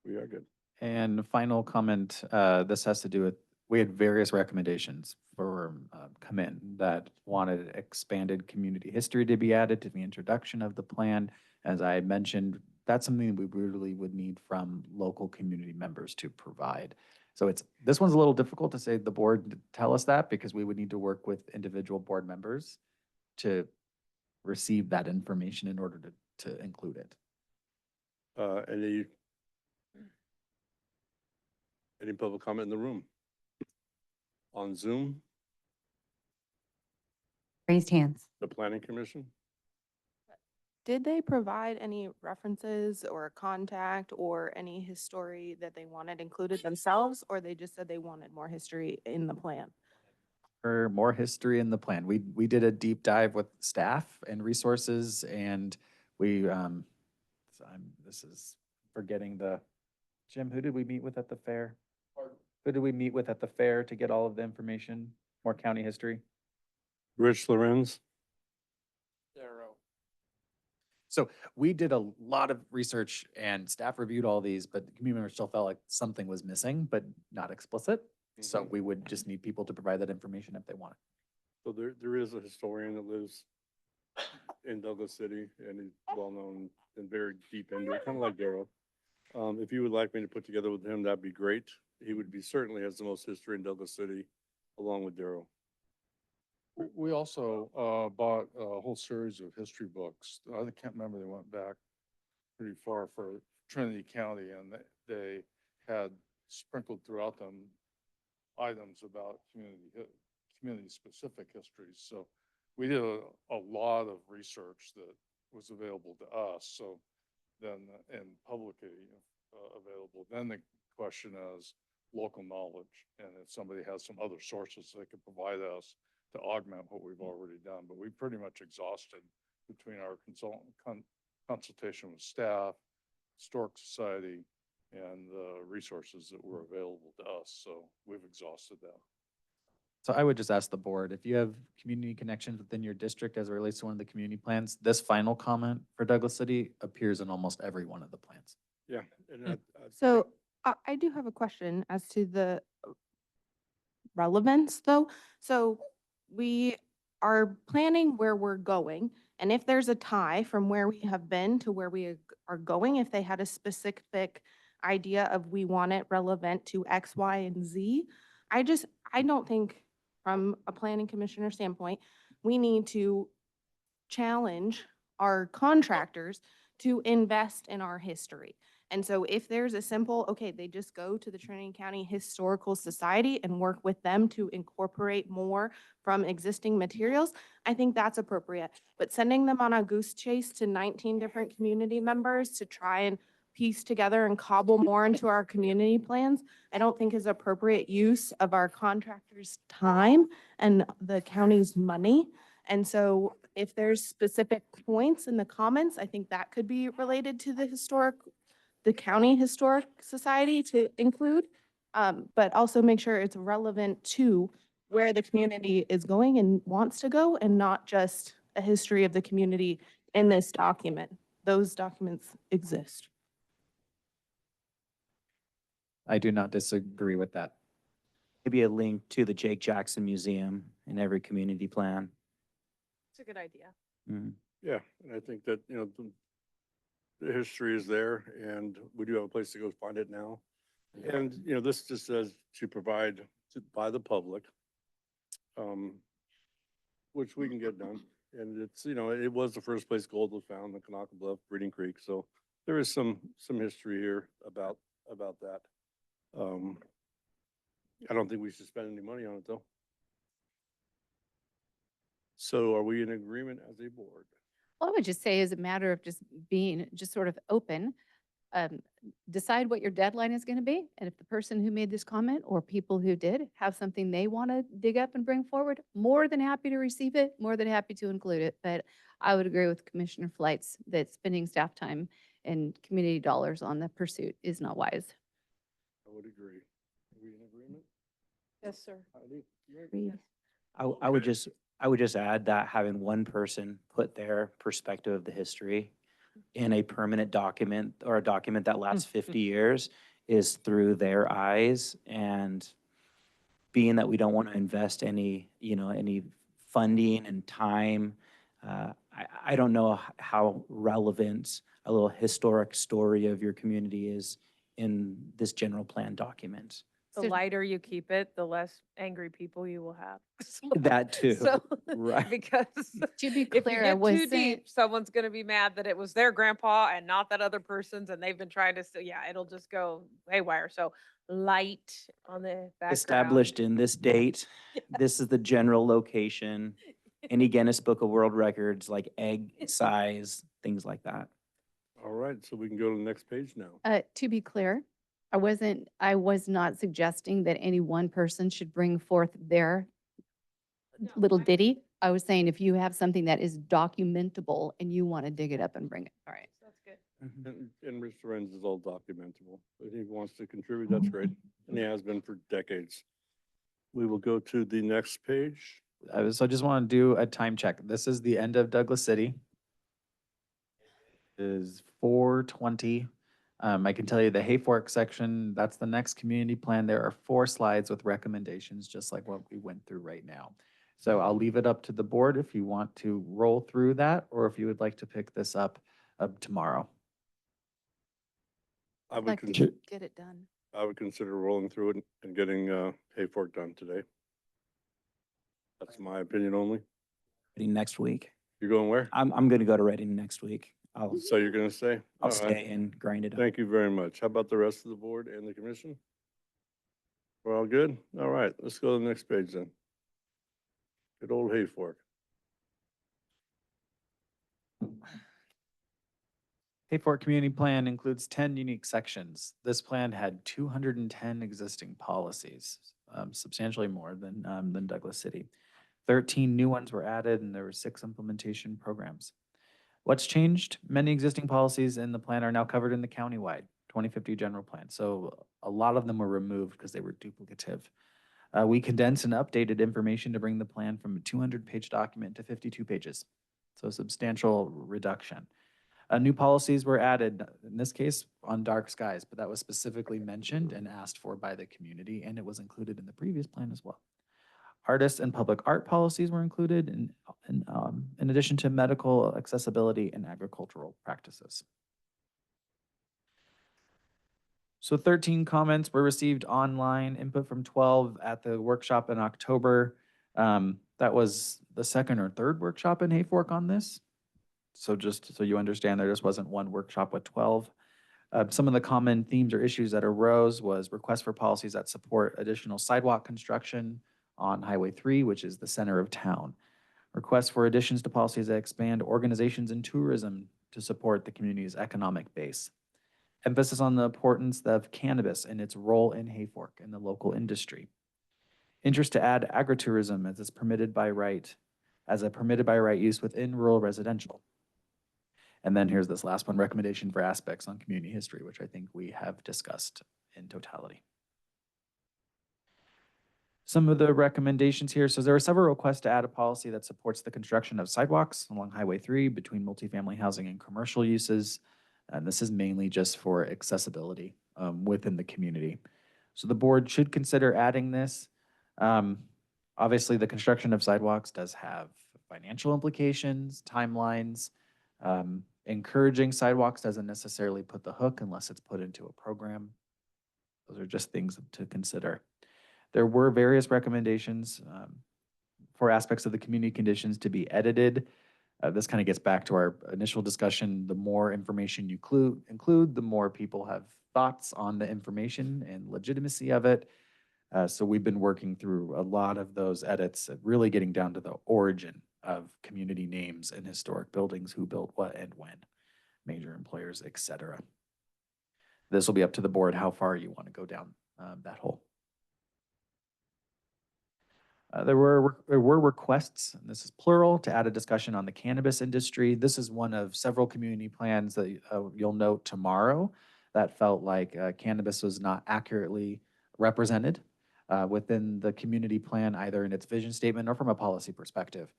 We are good. And final comment, this has to do with, we had various recommendations for come in that wanted expanded community history to be added to the introduction of the plan. As I had mentioned, that's something that we really would need from local community members to provide. So this one's a little difficult to say the board tell us that, because we would need to work with individual board members to receive that information in order to include it. Any public comment in the room? On Zoom, Raised hands. the planning commission? Did they provide any references or contact or any history that they wanted included themselves, or they just said they wanted more history in the plan? For more history in the plan. We did a deep dive with staff and resources, and this is forgetting Jim, who did we meet with at the fair? Who did we meet with at the fair to get all of the information? More county history? Rich Lorenz? So we did a lot of research and staff reviewed all these, but the community members still felt like something was missing, but not explicit. So we would just need people to provide that information if they want it. So there is a historian that lives in Douglas City, and he's well-known and very deep into it, kind of like Darrell. If you would like me to put together with him, that'd be great. He would be, certainly has the most history in Douglas City, along with Darrell. We also bought a whole series of history books. I can't remember, they went back pretty far for Trinity County, and they had sprinkled throughout them items about community-specific histories. So we did a lot of research that was available to us. So then, and publicly available. Then the question is local knowledge, and if somebody has some other sources they could provide us to augment what we've already done. But we pretty much exhausted between our consultation with staff, Historic Society, and the resources that were available to us. So we've exhausted that. So I would just ask the board, if you have community connections within your district as it relates to one of the community plans, this final comment for Douglas City appears in almost every one of the plans. Yeah. And So I do have a question as to the relevance, though. So we are planning where we're going, and if there's a tie from where we have been to where we are going, if they had a specific idea of we want it relevant to X, Y, and Z, I don't think from a planning commissioner standpoint, we need to challenge our contractors to invest in our history. And so if there's a simple, okay, they just go to the Trinity County Historical Society and work with them to incorporate more from existing materials, I think that's appropriate. But sending them on a goose chase to 19 different community members to try and piece together and cobble more into our community plans, I don't think is appropriate use of our contractors' time and the county's money. And so if there's specific points in the comments, I think that could be related to the County Historic Society to include, but also make sure it's relevant to where the community is going and wants to go, and not just a history of the community in this document. Those documents exist. I do not disagree with that. Maybe a link to the Jake Jackson Museum in every community plan. It's a good idea. yeah, and I think that, the history is there, and we do have a place to go find it now. And, this just says to provide by the public, which we can get done. And it's, it was the first place gold was found in Kanaka Bluff, Breeding Creek. So there is some history here about that. I don't think we should spend any money on it, though. So are we in agreement as a board? Well, I would just say as a matter of just being just sort of open, decide what your deadline is going to be. And if the person who made this comment or people who did have something they want to dig up and bring forward, more than happy to receive it, more than happy to include it. But I would agree with Commissioner Flights that spending staff time and community dollars on the pursuit is not wise. I would agree. Are we in agreement? Yes, sir. Read. I would just, add that having one person put their perspective of the history in a permanent document or a document that lasts 50 years is through their eyes. And being that we don't want to invest any, any funding and time, I don't know how relevant a little historic story of your community is in this general plan document. The So- lighter you keep it, the less angry people you will have. So- That too, So, right. because To be if you clear, I get too wasn't, deep, someone's gonna be mad that it was their grandpa and not that other person's, and they've been trying to, yeah, it'll just go haywire. So light on the background. Established in this date, this is the general location, any Guinness Book of World Records, like egg size, things like that. All right, so we can go to the next page now. to be clear, I was not suggesting that any one person should bring forth their little ditty. I was saying if you have something that is documentable and you want to dig it up and bring it. All right. That's good. And Mr. Renz is all documentable. If he wants to contribute, that's great. And he has been for decades. We will go to the next page. So I just want to do a time check. This is the end of Douglas City. It is 4:20. I can tell you the Hayfork section, that's the next community plan. There are 4 slides with recommendations, just like what we went through right now. So I'll leave it up to the board if you want to roll through that, or if you would like to pick this up tomorrow. I would, Like to consider, get it done. I would consider rolling through it and getting Hayfork done today. That's my opinion only. Reading next week. You're going where? I'm gonna go to Reading next week. I'll So you're gonna stay? I'll All stay right. and grind it up. Thank you very much. How about the rest of the board and the commission? We're all good? All right, let's go to the next page then. Good old Hayfork. Hayfork Community Plan includes 10 unique sections. This plan had 210 existing policies, substantially more than Douglas City. 13 new ones were added, and there were 6 implementation programs. What's changed? Many existing policies in the plan are now covered in the countywide 2050 general plan. So a lot of them were removed because they were duplicative. We condensed and updated information to bring the plan from a 200-page document to 52 pages. So a substantial reduction. New policies were added, in this case on dark skies, but that was specifically mentioned and asked for by the community, and it was included in the previous plan as well. Artist and public art policies were included in addition to medical accessibility and agricultural practices. So 13 comments were received online, input from 12 at the workshop in October. That was the second or third workshop in Hayfork on this. So just so you understand, there just wasn't one workshop with 12. Some of the common themes or issues that arose was requests for policies that support additional sidewalk construction on Highway 3, which is the center of town. Requests for additions to policies that expand organizations in tourism to support the community's economic base. Emphasis on the importance of cannabis and its role in Hayfork and the local industry. Interest to add agritourism as a permitted by right use within rural residential. And then here's this last one, recommendation for aspects on community history, which I think we have discussed in totality. Some of the recommendations here. So there are several requests to add a policy that supports the construction of sidewalks along Highway 3 between multifamily housing and commercial uses. And this is mainly just for accessibility within the community. So the board should consider adding this. Obviously, the construction of sidewalks does have financial implications, timelines. Encouraging sidewalks doesn't necessarily put the hook unless it's put into a program. Those are just things to consider. There were various recommendations for aspects of the community conditions to be edited. This kind of gets back to our initial discussion. The more information you include, the more people have thoughts on the information and legitimacy of it. So we've been working through a lot of those edits, really getting down to the origin of community names and historic buildings, who built what and when, major employers, etc. This will be up to the board how far you want to go down that hole. There were requests, and this is plural, to add a discussion on the cannabis industry. This is one of several community plans that you'll note tomorrow that felt like cannabis was not accurately represented. within the community plan, either in its vision statement or from a policy perspective.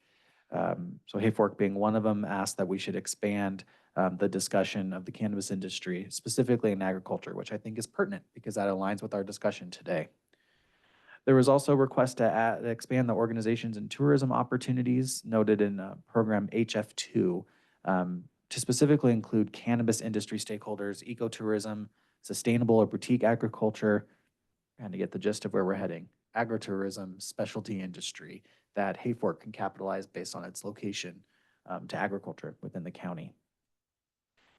So Hayfork being one of them, asked that we should expand the discussion of the cannabis industry, specifically in agriculture, which I think is pertinent because that aligns with our discussion today. There was also a request to expand the organizations and tourism opportunities noted in program HF2 to specifically include cannabis industry stakeholders, ecotourism, sustainable or boutique agriculture, and to get the gist of where we're heading, agritourism, specialty industry that Hayfork can capitalize based on its location to agriculture within the county.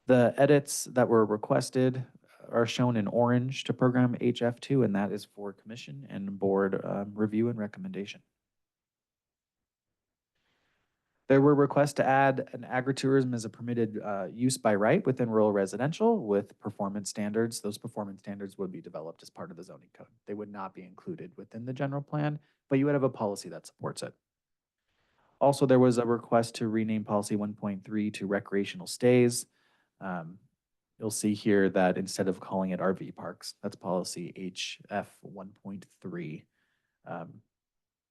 The edits that were requested are shown in orange to program HF2, and that is for commission and board review and recommendation. There were requests to add an agritourism as a permitted use by right within rural residential with performance standards. Those performance standards would be developed as part of the zoning code. They would not be included within the general plan, but you would have a policy that supports it. Also, there was a request to rename policy 1.3 to recreational stays. You'll see here that instead of calling it RV parks, that's policy HF 1.3.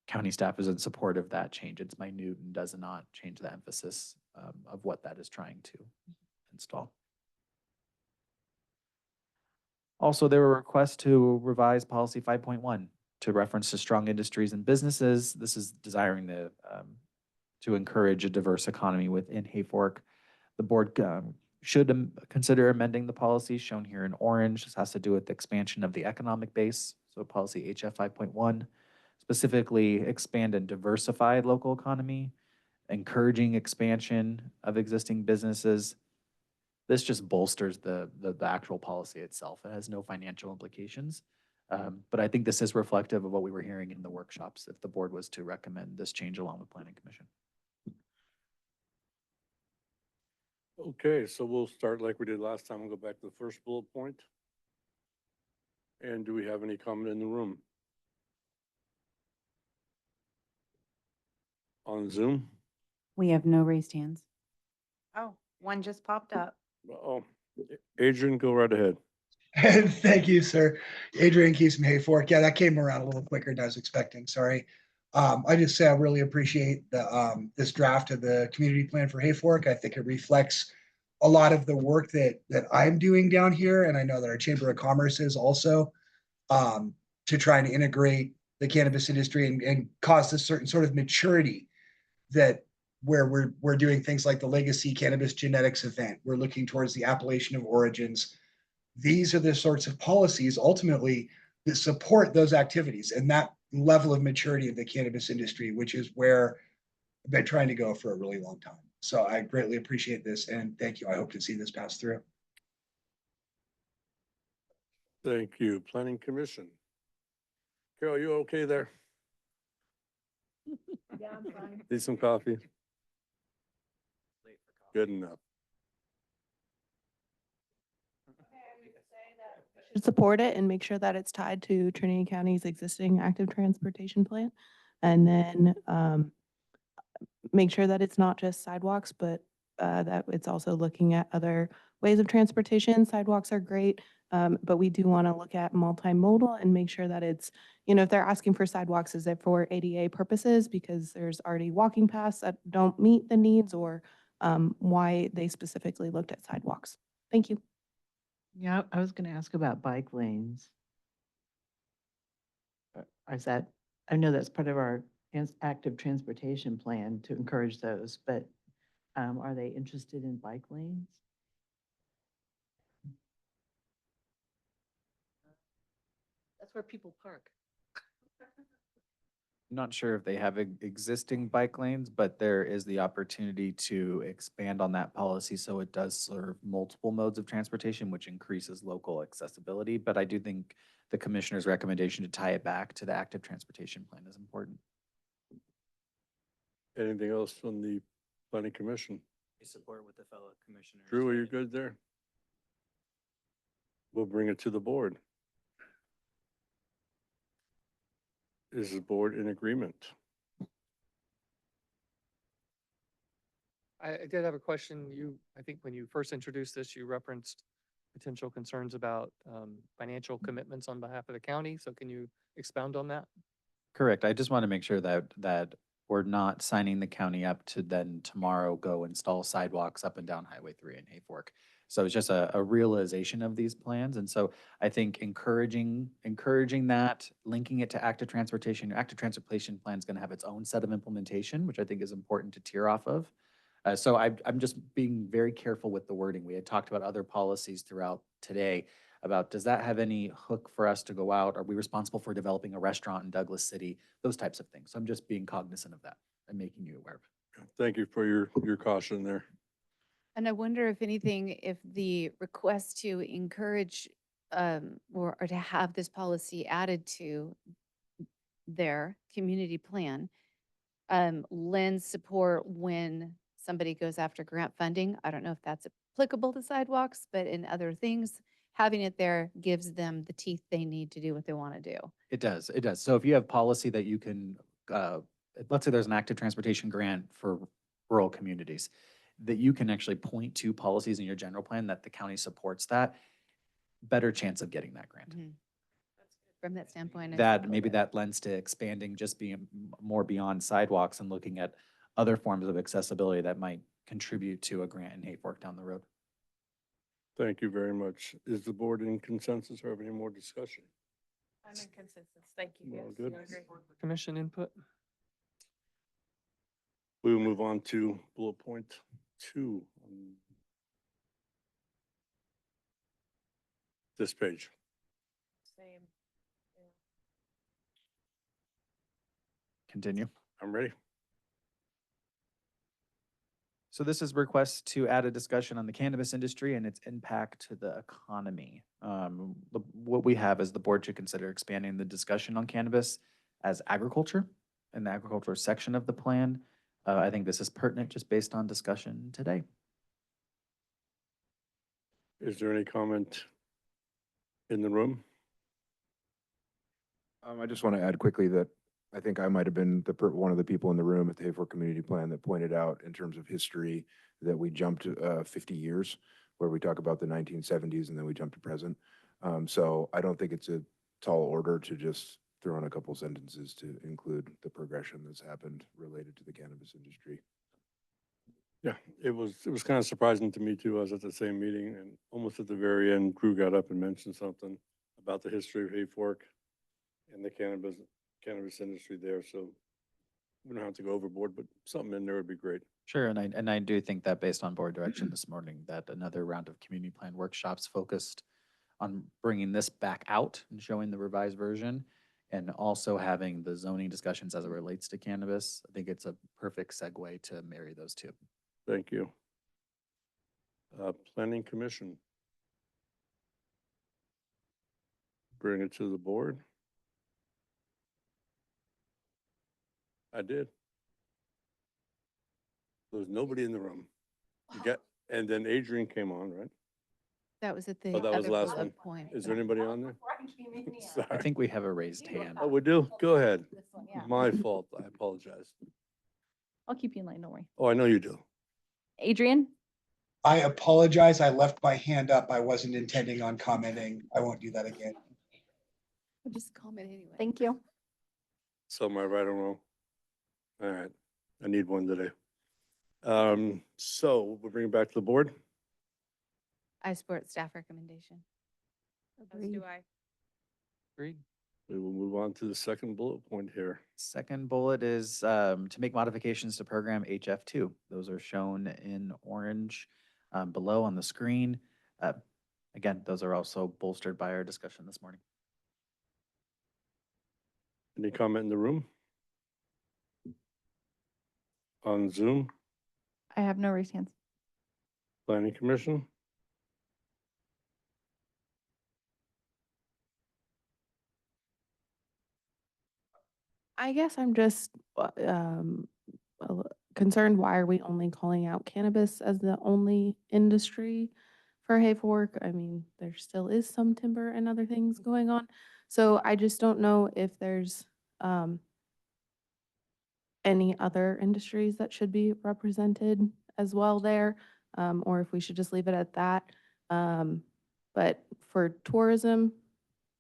County staff is in support of that change. It's minute and does not change the emphasis of what that is trying to install. Also, there were requests to revise policy 5.1 to reference to strong industries and businesses. This is desiring to encourage a diverse economy within Hayfork. The board should consider amending the policy shown here in orange. This has to do with the expansion of the economic base. So policy HF 5.1, specifically expand and diversify local economy, encouraging expansion of existing businesses. This just bolsters the actual policy itself. It has no financial implications. But I think this is reflective of what we were hearing in the workshops if the board was to recommend this change along with Planning Commission. Okay, so we'll start like we did last time. We'll go back to the first bullet point. And do we have any comment in the room? On Zoom? We have no raised hands. Oh, one just popped up. Oh, Adrian, go right ahead. Thank you, sir. Adrian Keys from Hayfork. Yeah, that came around a little quicker than I was expecting. Sorry. I just say I really appreciate the this draft of the community plan for Hayfork. I think it reflects a lot of the work that I'm doing down here, and I know that our Chamber of Commerce is also to try and integrate the cannabis industry and cause this certain sort of maturity that where we're doing things like the Legacy Cannabis Genetics event. We're looking towards the appellation of origins. These are the sorts of policies ultimately that support those activities and that level of maturity of the cannabis industry, which is where I've been trying to go for a really long time. So I greatly appreciate this and thank you. I hope to see this pass through. Thank you. Planning Commission. Carol, you okay there? Yeah, I'm fine. Need some coffee? Good enough. Should support it and make sure that it's tied to Trinity County's existing active transportation plan. And then make sure that it's not just sidewalks, but that it's also looking at other ways of transportation. Sidewalks are great, but we do want to look at multimodal and make sure that it's, you know, if they're asking for sidewalks, is it for ADA purposes because there's already walking paths that don't meet the needs, or why they specifically looked at sidewalks? Thank you. Yeah, I was going to ask about bike lanes. Is that, I know that's part of our active transportation plan to encourage those, but are they interested in bike lanes? That's where people park. I'm not sure if they have existing bike lanes, but there is the opportunity to expand on that policy so it does serve multiple modes of transportation, which increases local accessibility. But I do think the commissioner's recommendation to tie it back to the active transportation plan is important. Anything else from the Planning Commission? I support with the fellow commissioners. Drew, are you good there? We'll bring it to the board. Is the board in agreement? I did have a question. I think when you first introduced this, you referenced potential concerns about financial commitments on behalf of the county. So can you expound on that? Correct. I just want to make sure that we're not signing the county up to then tomorrow go install sidewalks up and down Highway 3 in Hayfork. So it's just a realization of these plans. And so I think encouraging that, linking it to active transportation. Your active transportation plan is going to have its own set of implementation, which I think is important to tier off of. So I'm just being very careful with the wording. We had talked about other policies throughout today about, does that have any hook for us to go out? Are we responsible for developing a restaurant in Douglas City? Those types of things. So I'm just being cognizant of that and making you aware of it. Thank you for your caution there. And I wonder if anything, if the request to encourage or to have this policy added to their community plan lends support when somebody goes after grant funding. I don't know if that's applicable to sidewalks, but in other things, having it there gives them the teeth they need to do what they want to do. It does. It does. So if you have policy that you can, let's say there's an active transportation grant for rural communities, that you can actually point to policies in your general plan that the county supports that, better chance of getting that grant. From that standpoint. I That, support maybe it. that lends to expanding, just being more beyond sidewalks and looking at other forms of accessibility that might contribute to a grant in Hayfork down the road. Thank you very much. Is the board in consensus or have any more discussion? I'm in consensus. Thank you. Well, Yes, good. I agree. Commission input? We will move on to bullet point 2 on this page. Same. Continue. I'm ready. So this is request to add a discussion on the cannabis industry and its impact to the economy. What we have is the board should consider expanding the discussion on cannabis as agriculture in the agriculture section of the plan. I think this is pertinent just based on discussion today. Is there any comment in the room? I just want to add quickly that I think I might have been one of the people in the room at the Hayfork Community Plan that pointed out in terms of history that we jumped 50 years, where we talk about the 1970s and then we jump to present. So I don't think it's a tall order to just throw in a couple sentences to include the progression that's happened related to the cannabis industry. Yeah, it was kind of surprising to me too. I was at the same meeting and almost at the very end, Drew got up and mentioned something about the history of Hayfork and the cannabis industry there. So we don't have to go overboard, but something in there would be great. Sure, and I do think that based on board direction this morning, that another round of community plan workshops focused on bringing this back out and showing the revised version, and also having the zoning discussions as it relates to cannabis. I think it's a perfect segue to marry those two. Thank you. Planning Commission. Bring it to the board. I did. There was nobody in the room. And then Adrian came on, right? That was at the Oh, that was other the last bullet one. point. Is there anybody on there? I Sorry. think we have a raised hand. Oh, we do? Go ahead. My fault. I apologize. I'll keep you in line, don't worry. Oh, I know you do. Adrian? I apologize. I left my hand up. I wasn't intending on commenting. I won't do that again. I'll just comment anyway. Thank you. So am I right or wrong? All right. I need one today. So we'll bring it back to the board. I support staff recommendation. As do I. Agreed. We will move on to the second bullet point here. Second bullet is to make modifications to program HF2. Those are shown in orange below on the screen. Again, those are also bolstered by our discussion this morning. Any comment in the room? On Zoom? I have no raised hands. Planning Commission? I guess I'm just concerned, why are we only calling out cannabis as the only industry for Hayfork? I mean, there still is some timber and other things going on. So I just don't know if there's any other industries that should be represented as well there, or if we should just leave it at that. But for tourism,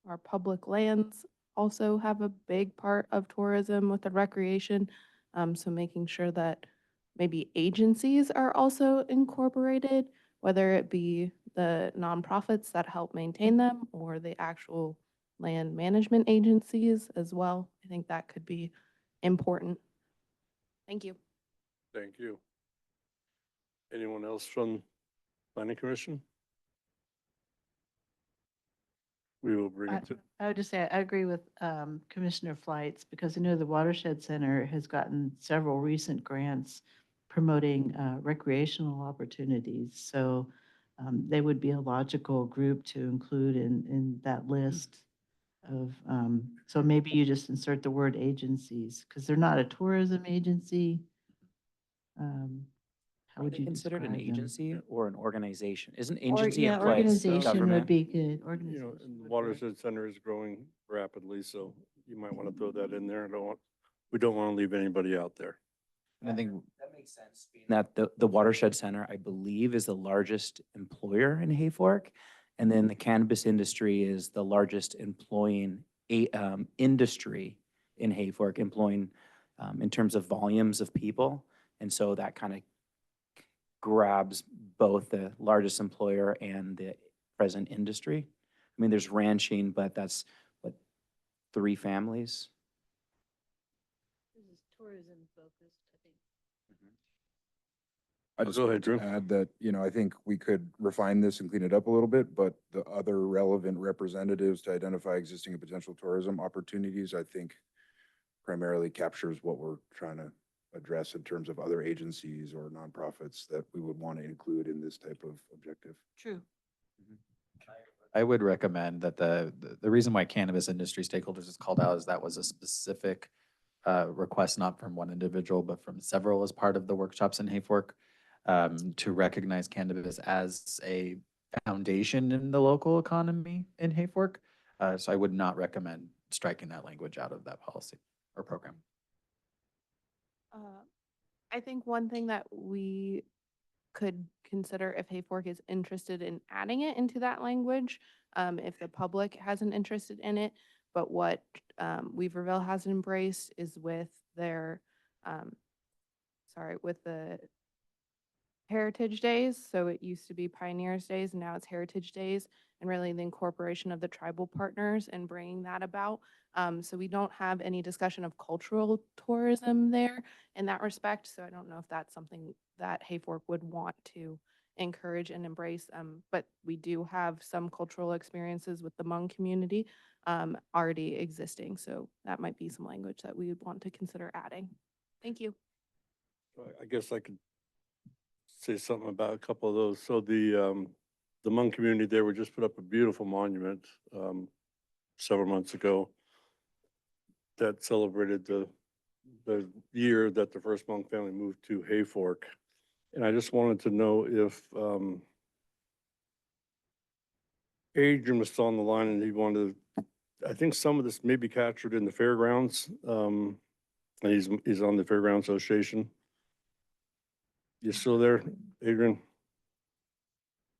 our public lands also have a big part of tourism with the recreation. So making sure that maybe agencies are also incorporated, whether it be the nonprofits that help maintain them or the actual land management agencies as well. I think that could be important. Thank you. Thank you. Anyone else from planning commission? We will bring it to, I would just say, I agree with Commissioner Flights, because I know the Watershed Center has gotten several recent grants promoting recreational opportunities. So they would be a logical group to include in that list of, so maybe you just insert the word agencies, because they're not a tourism agency. How Are would they you considered an describe them? agency or an organization? Isn't Or, agency yeah, implies organization would government? be good. you know, Organization. and the would work. Watershed Center is growing rapidly, so you might want to throw that in there. We don't want to leave anybody out there. And I think that makes sense. That the Watershed Center, I believe, is the largest employer in Hayfork. And then the cannabis industry is the largest employing industry in Hayfork, employing in terms of volumes of people. And so that kind of grabs both the largest employer and the present industry. I mean, there's ranching, but that's what, 3 families? This is tourism focused, I think. I just Go ahead, wanted to Drew. add that, I think we could refine this and clean it up a little bit, but the other relevant representatives to identify existing and potential tourism opportunities, I think primarily captures what we're trying to address in terms of other agencies or nonprofits that we would want to include in this type of objective. True. I would recommend that the reason why cannabis industry stakeholders is called out is that was a specific request, not from one individual, but from several as part of the workshops in Hayfork, to recognize cannabis as a foundation in the local economy in Hayfork. So I would not recommend striking that language out of that policy or program. I think one thing that we could consider, if Hayfork is interested in adding it into that language, if the public hasn't interested in it, but what Weaverville has embraced is with their, with the Heritage Days. So it used to be Pioneers Days, and now it's Heritage Days, and really the incorporation of the tribal partners and bringing that about. So we don't have any discussion of cultural tourism there in that respect. So I don't know if that's something that Hayfork would want to encourage and embrace. But we do have some cultural experiences with the Hmong community already existing. So that might be some language that we would want to consider adding. Thank you. I guess I could say something about a couple of those. So the Hmong community there, we just put up a beautiful monument several months ago that celebrated the year that the first Hmong family moved to Hayfork. And I just wanted to know if Adrian was still on the line and he wanted to, I think some of this may be captured in the fairgrounds. And he's on the Fairground Association. You still there, Adrian?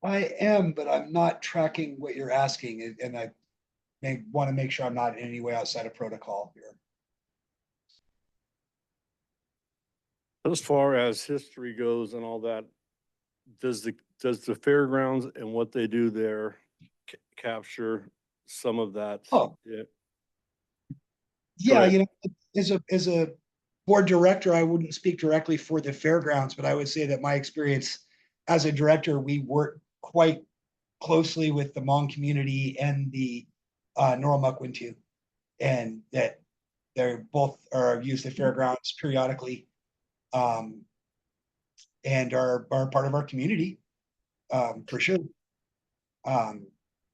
I am, but I'm not tracking what you're asking, and I want to make sure I'm not in any way outside of protocol here. As far as history goes and all that, does the fairgrounds and what they do there capture some of that? Oh. Yeah. Yeah, ahead. as a board director, I wouldn't speak directly for the fairgrounds, but I would say that my experience as a director, we work quite closely with the Hmong community and the Noromukwintu, and that they're both are used at fairgrounds periodically, and are part of our community, for sure.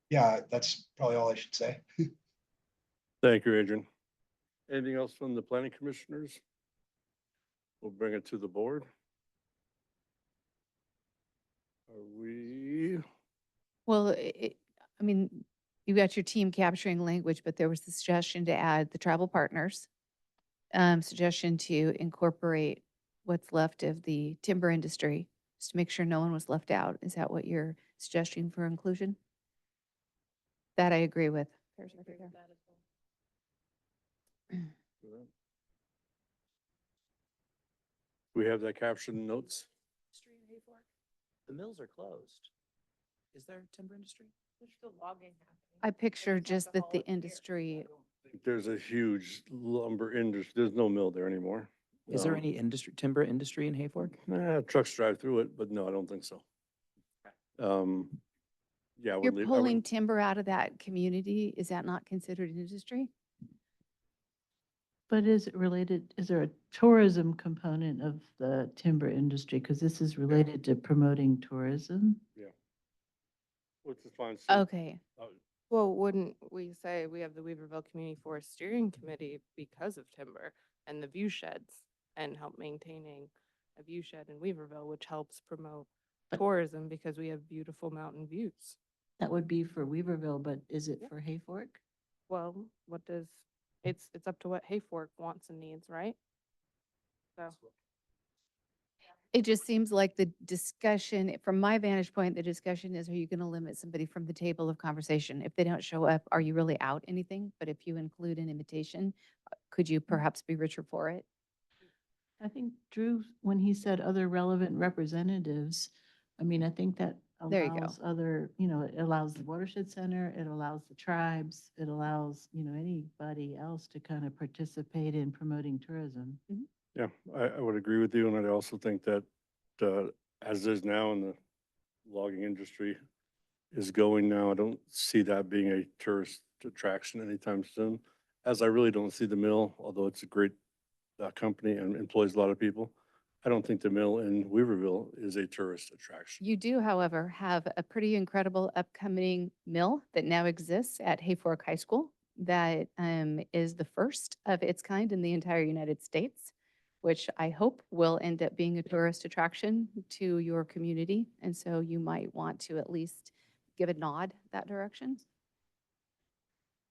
Yeah, that's probably all I should say. Thank you, Adrian. Anything else from the planning commissioners? We'll bring it to the board. Are we? Well, I mean, you got your team capturing language, but there was the suggestion to add the tribal partners, suggestion to incorporate what's left of the timber industry, just to make sure no one was left out. Is that what you're suggesting for inclusion? That I agree with. We have that caption notes. The mills are closed. Is there timber industry? There's still logging happening. I picture just that the industry, There's a huge lumber industry. There's no mill there anymore. Is there any industry, timber industry in Hayfork? Trucks drive through it, but no, I don't think so. Yeah, I would you're leave. pulling timber out of that community. Is that not considered industry? But is it related, is there a tourism component of the timber industry? Because this is related to promoting tourism. Yeah. Which is fine. Okay. Well, wouldn't we say we have the Weaverville Community Forest Steering Committee because of timber and the view sheds and help maintaining a view shed in Weaverville, which helps promote tourism because we have beautiful mountain views. That would be for Weaverville, but is it for Hayfork? Well, what does, it's up to what Hayfork wants and needs, right? So. It just seems like the discussion, from my vantage point, the discussion is, are you going to limit somebody from the table of conversation? If they don't show up, are you really out anything? But if you include an invitation, could you perhaps be richer for it? I think Drew, when he said other relevant representatives, I mean, I think that There you go. allows other, it allows the Watershed Center, it allows the tribes, it allows, anybody else to kind of participate in promoting tourism. Yeah, I would agree with you, and I also think that as is now in the logging industry is going now, I don't see that being a tourist attraction anytime soon. As I really don't see the mill, although it's a great company and employs a lot of people. I don't think the mill in Weaverville is a tourist attraction. You do, however, have a pretty incredible upcoming mill that now exists at Hayfork High School that is the first of its kind in the entire United States, which I hope will end up being a tourist attraction to your community. And so you might want to at least give a nod that direction.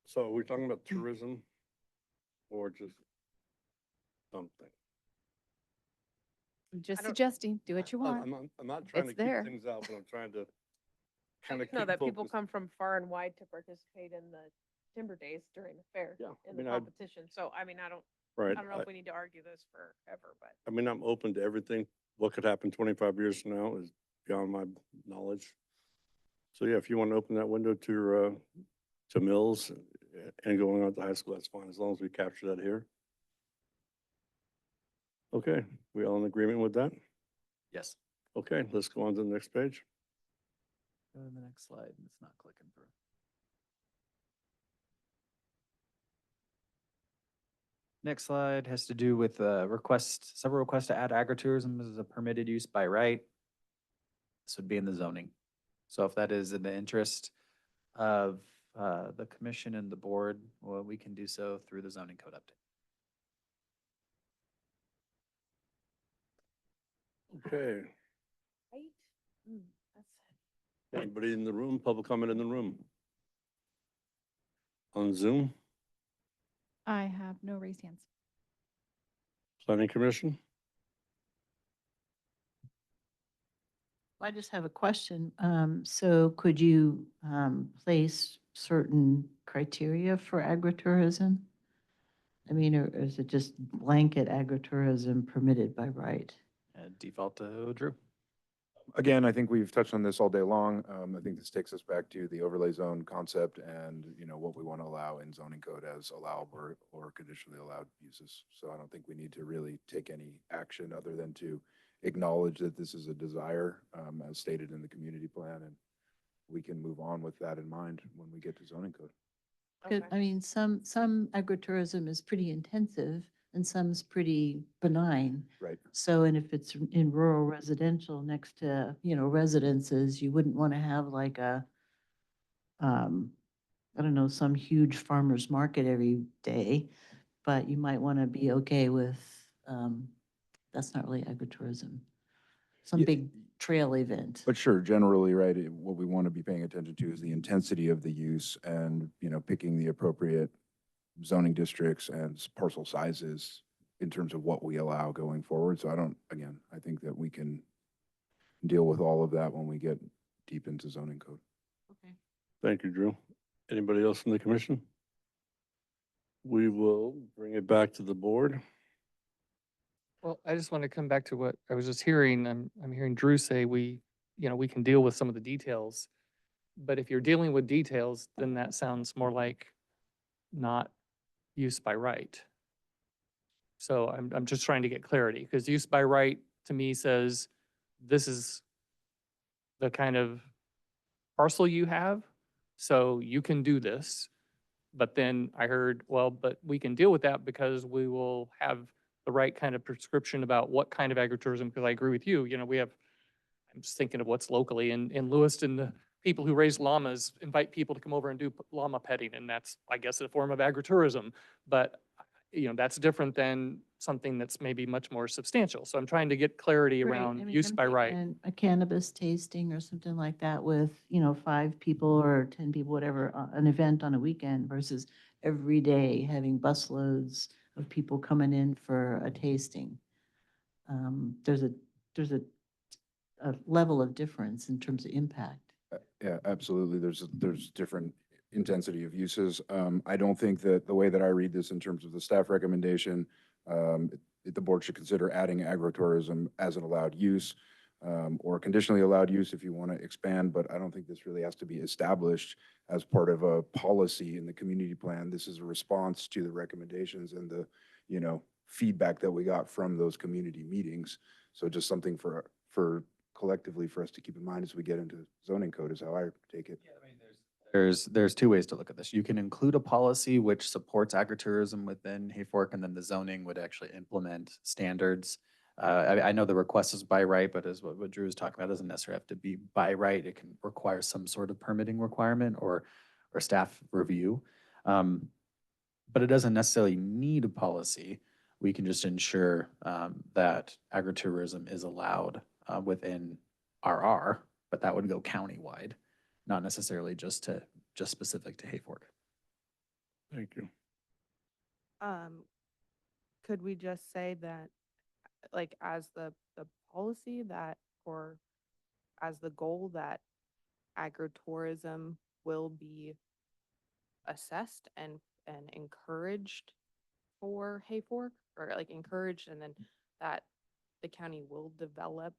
So are we talking about tourism or just something? I'm just suggesting, do what you want. I'm not trying to It's there. keep things out, but I'm trying to I kind of just know keep that people focus. come from far and wide to participate in the timber days during the fair, Yeah, I in the mean, competition. So, I mean, I don't Right. know if we need to argue this forever, but. I mean, I'm open to everything. What could happen 25 years from now is beyond my knowledge. So yeah, if you want to open that window to Mills and going on to high school, that's fine, as long as we capture that here. Okay, we all in agreement with that? Yes. Okay, let's go on to the next page. Go to the next slide. It's not clicking through. Next slide has to do with several requests to add agritourism as a permitted use by right. This would be in the zoning. So if that is in the interest of the commission and the board, well, we can do so through the zoning code update. Okay, Right? anybody in the room, public comment in the room? On Zoom, I have no raised hands. planning commission? I just have a question. So could you place certain criteria for agritourism? I mean, or is it just blanket agritourism permitted by right? Default to Drew. Again, I think we've touched on this all day long. I think this takes us back to the overlay zone concept and, what we want to allow in zoning code as allowable or conditionally allowed uses. So I don't think we need to really take any action other than to acknowledge that this is a desire, as stated in the community plan, and we can move on with that in mind when we get to zoning code. 'Cause, I mean, some agritourism is pretty intensive and some's pretty benign. Right. So, and if it's in rural residential next to, residences, you wouldn't want to have like I don't know, some huge farmer's market every day, but you might want to be okay with, that's not really agritourism. Some Yeah. big trail event. But sure, generally, right, what we want to be paying attention to is the intensity of the use and, picking the appropriate zoning districts and parcel sizes in terms of what we allow going forward. So I think that we can deal with all of that when we get deep into zoning code. Okay. Thank you, Drew. Anybody else from the commission? We will bring it back to the board. Well, I just want to come back to what I was just hearing. I'm hearing Drew say we can deal with some of the details. But if you're dealing with details, then that sounds more like not use by right. So I'm just trying to get clarity, because use by right to me says this is the kind of parcel you have, so you can do this. But then I heard, well, but we can deal with that because we will have the right kind of prescription about what kind of agritourism, because I agree with you, we have, I'm just thinking of what's locally in Lewiston, the people who raise llamas invite people to come over and do llama petting, and that's, I guess, a form of agritourism. But, that's different than something that's maybe much more substantial. So I'm trying to get clarity Right, I around mean, use I'm by right. thinking a cannabis tasting or something like that with, 5 people or 10 people, whatever, an event on a weekend versus every day having busloads of people coming in for a tasting. There's a level of difference in terms of impact. Yeah, absolutely. There's different intensity of uses. I don't think that the way that I read this in terms of the staff recommendation, the board should consider adding agritourism as an allowed use, or conditionally allowed use if you want to expand, but I don't think this really has to be established as part of a policy in the community plan. This is a response to the recommendations and the, feedback that we got from those community meetings. So just something for collectively for us to keep in mind as we get into zoning code is how I take it. There's two ways to look at this. You can include a policy which supports agritourism within Hayfork, and then the zoning would actually implement standards. I know the request is by right, but as what Drew was talking about, it doesn't necessarily have to be by right. It can require some sort of permitting requirement or staff review. But it doesn't necessarily need a policy. We can just ensure that agritourism is allowed within RR, but that would go countywide, not necessarily just specific to Hayfork. Thank you. Could we just say that, like, as the policy that, or as the goal that agritourism will be assessed and encouraged for Hayfork, or like encouraged, and then that the county will develop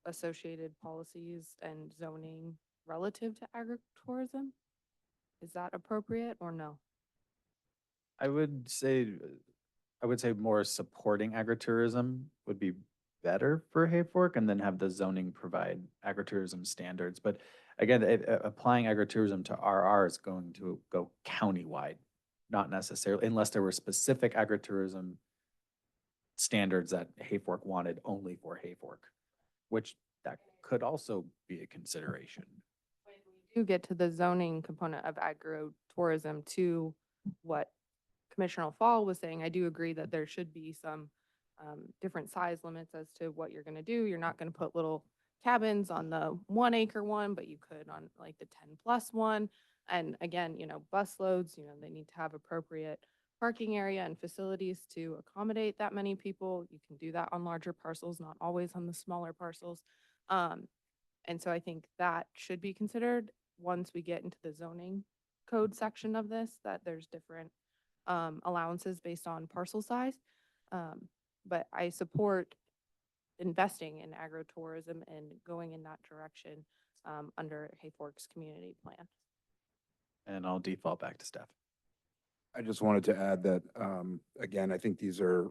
associated policies and zoning relative to agritourism? Is that appropriate or no? I would say more supporting agritourism would be better for Hayfork, and then have the zoning provide agritourism standards. But again, applying agritourism to RR is going to go countywide, not necessarily, unless there were specific agritourism standards that Hayfork wanted only for Hayfork, which that could also be a consideration. Do get to the zoning component of agritourism, to what Commissioner Fall was saying, I do agree that there should be some different size limits as to what you're going to do. You're not going to put little cabins on the 1 acre one, but you could on like the 10+ one. And again, bus loads, they need to have appropriate parking area and facilities to accommodate that many people. You can do that on larger parcels, not always on the smaller parcels. And so I think that should be considered once we get into the zoning code section of this, that there's different allowances based on parcel size. But I support investing in agritourism and going in that direction under Hayfork's community plan. And I'll default back to staff. I just wanted to add that, again, I think these are,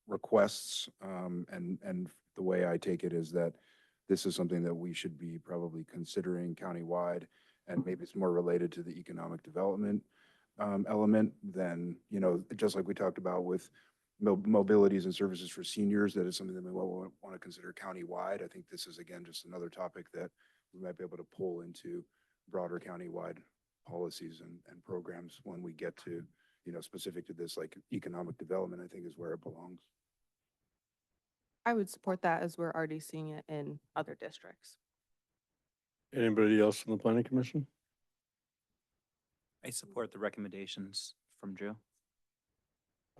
requests, and the way I take it is that this is something that we should be probably considering countywide, and maybe it's more related to the economic development element than, just like we talked about with mobilities and services for seniors, that is something that we want to consider countywide. I think this is, again, just another topic that we might be able to pull into broader countywide policies and programs when we get to, specific to this, like economic development, I think is where it belongs. I would support that, as we're already seeing it in other districts. Anybody else from the planning commission? I support the recommendations from Drew.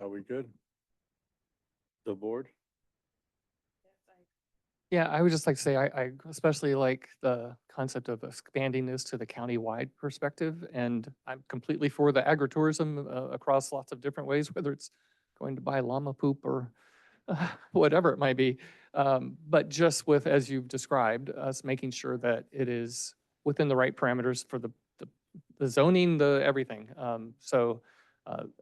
Are we good? The board? Yeah, I would just like to say, I especially like the concept of expanding this to the county-wide perspective. And I'm completely for the agritourism across lots of different ways, whether it's going to buy llama poop or whatever it might be. But just with, as you've described, us making sure that it is within the right parameters for the zoning, the everything.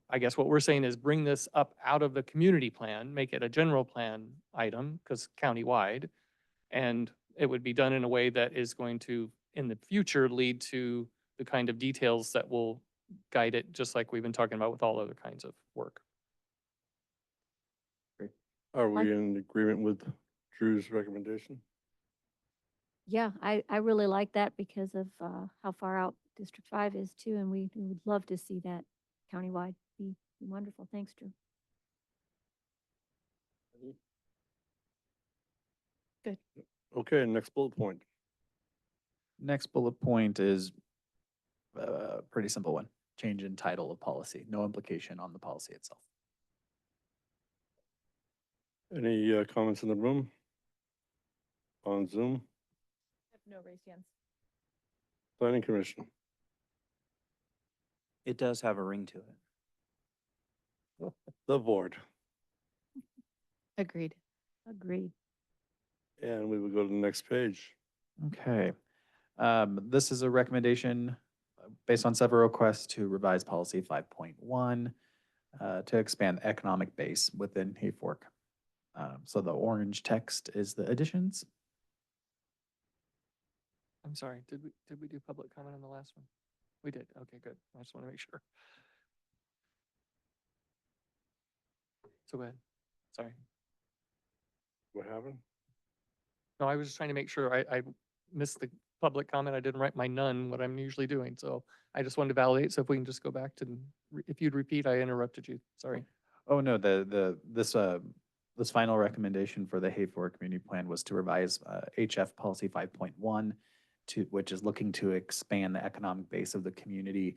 I guess what we're saying is bring this up out of the community plan, make it a general plan item, because countywide. And it would be done in a way that is going to, in the future, lead to the kind of details that will guide it, just like we've been talking about with all other kinds of work. Are we in agreement with Drew's recommendation? Yeah, I really like that because of how far out District 5 is too, and we would love to see that countywide be wonderful. Thanks, Drew. Good. Okay, next bullet point. Next bullet point is a pretty simple one. Change in title of policy, no implication on the policy itself. Any comments in the room? On Zoom? I have no raised hands. Planning Commission? It does have a ring to it. The board? Agreed. Agreed. And we will go to the next page. Okay. This is a recommendation based on several requests to revise policy 5.1 to expand the economic base within Hayfork. So the orange text is the additions. I'm sorry, did we do public comment on the last one? We did. Okay, good. I just want to make sure. So go ahead. Sorry. What happened? No, I was just trying to make sure I missed the public comment. I didn't write my none, what I'm usually doing. So I just wanted to validate. So if we can just go back to, if you'd repeat, I interrupted you. Sorry. Oh, no, this final recommendation for the Hayfork Community Plan was to revise HF Policy 5.1 which is looking to expand the economic base of the community.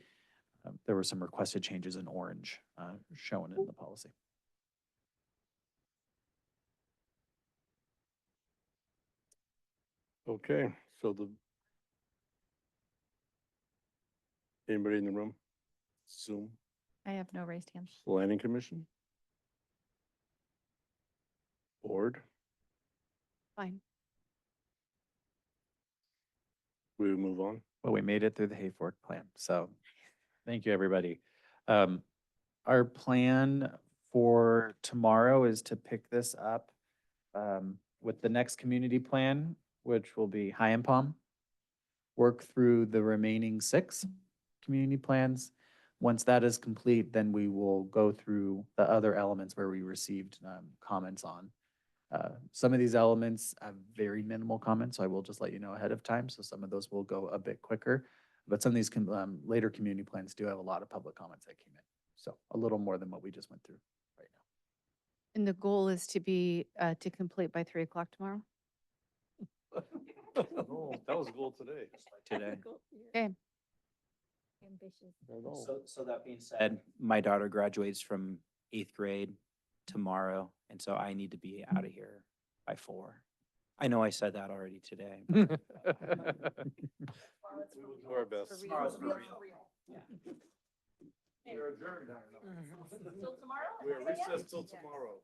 There were some requested changes in orange shown in the policy. Okay, so anybody in the room? Zoom? I have no raised hands. Planning Commission? Board? Fine. We will move on. Well, we made it through the Hayfork plan, so thank you, everybody. Our plan for tomorrow is to pick this up with the next community plan, which will be High and Palm. Work through the remaining 6 community plans. Once that is complete, then we will go through the other elements where we received comments on. Some of these elements have very minimal comments, so I will just let you know ahead of time. So some of those will go a bit quicker, but some of these later community plans do have a lot of public comments that came in. So a little more than what we just went through right now. And the goal is to be, to complete by 3 o'clock tomorrow? Oh, that was a goal today. Today. Okay. Ambitious. So that being said, my daughter graduates from 8th grade tomorrow, and so I need to be out of here by 4. I know I said that already today. We will do our best. We are adjourned. Till tomorrow? We are recessed till tomorrow.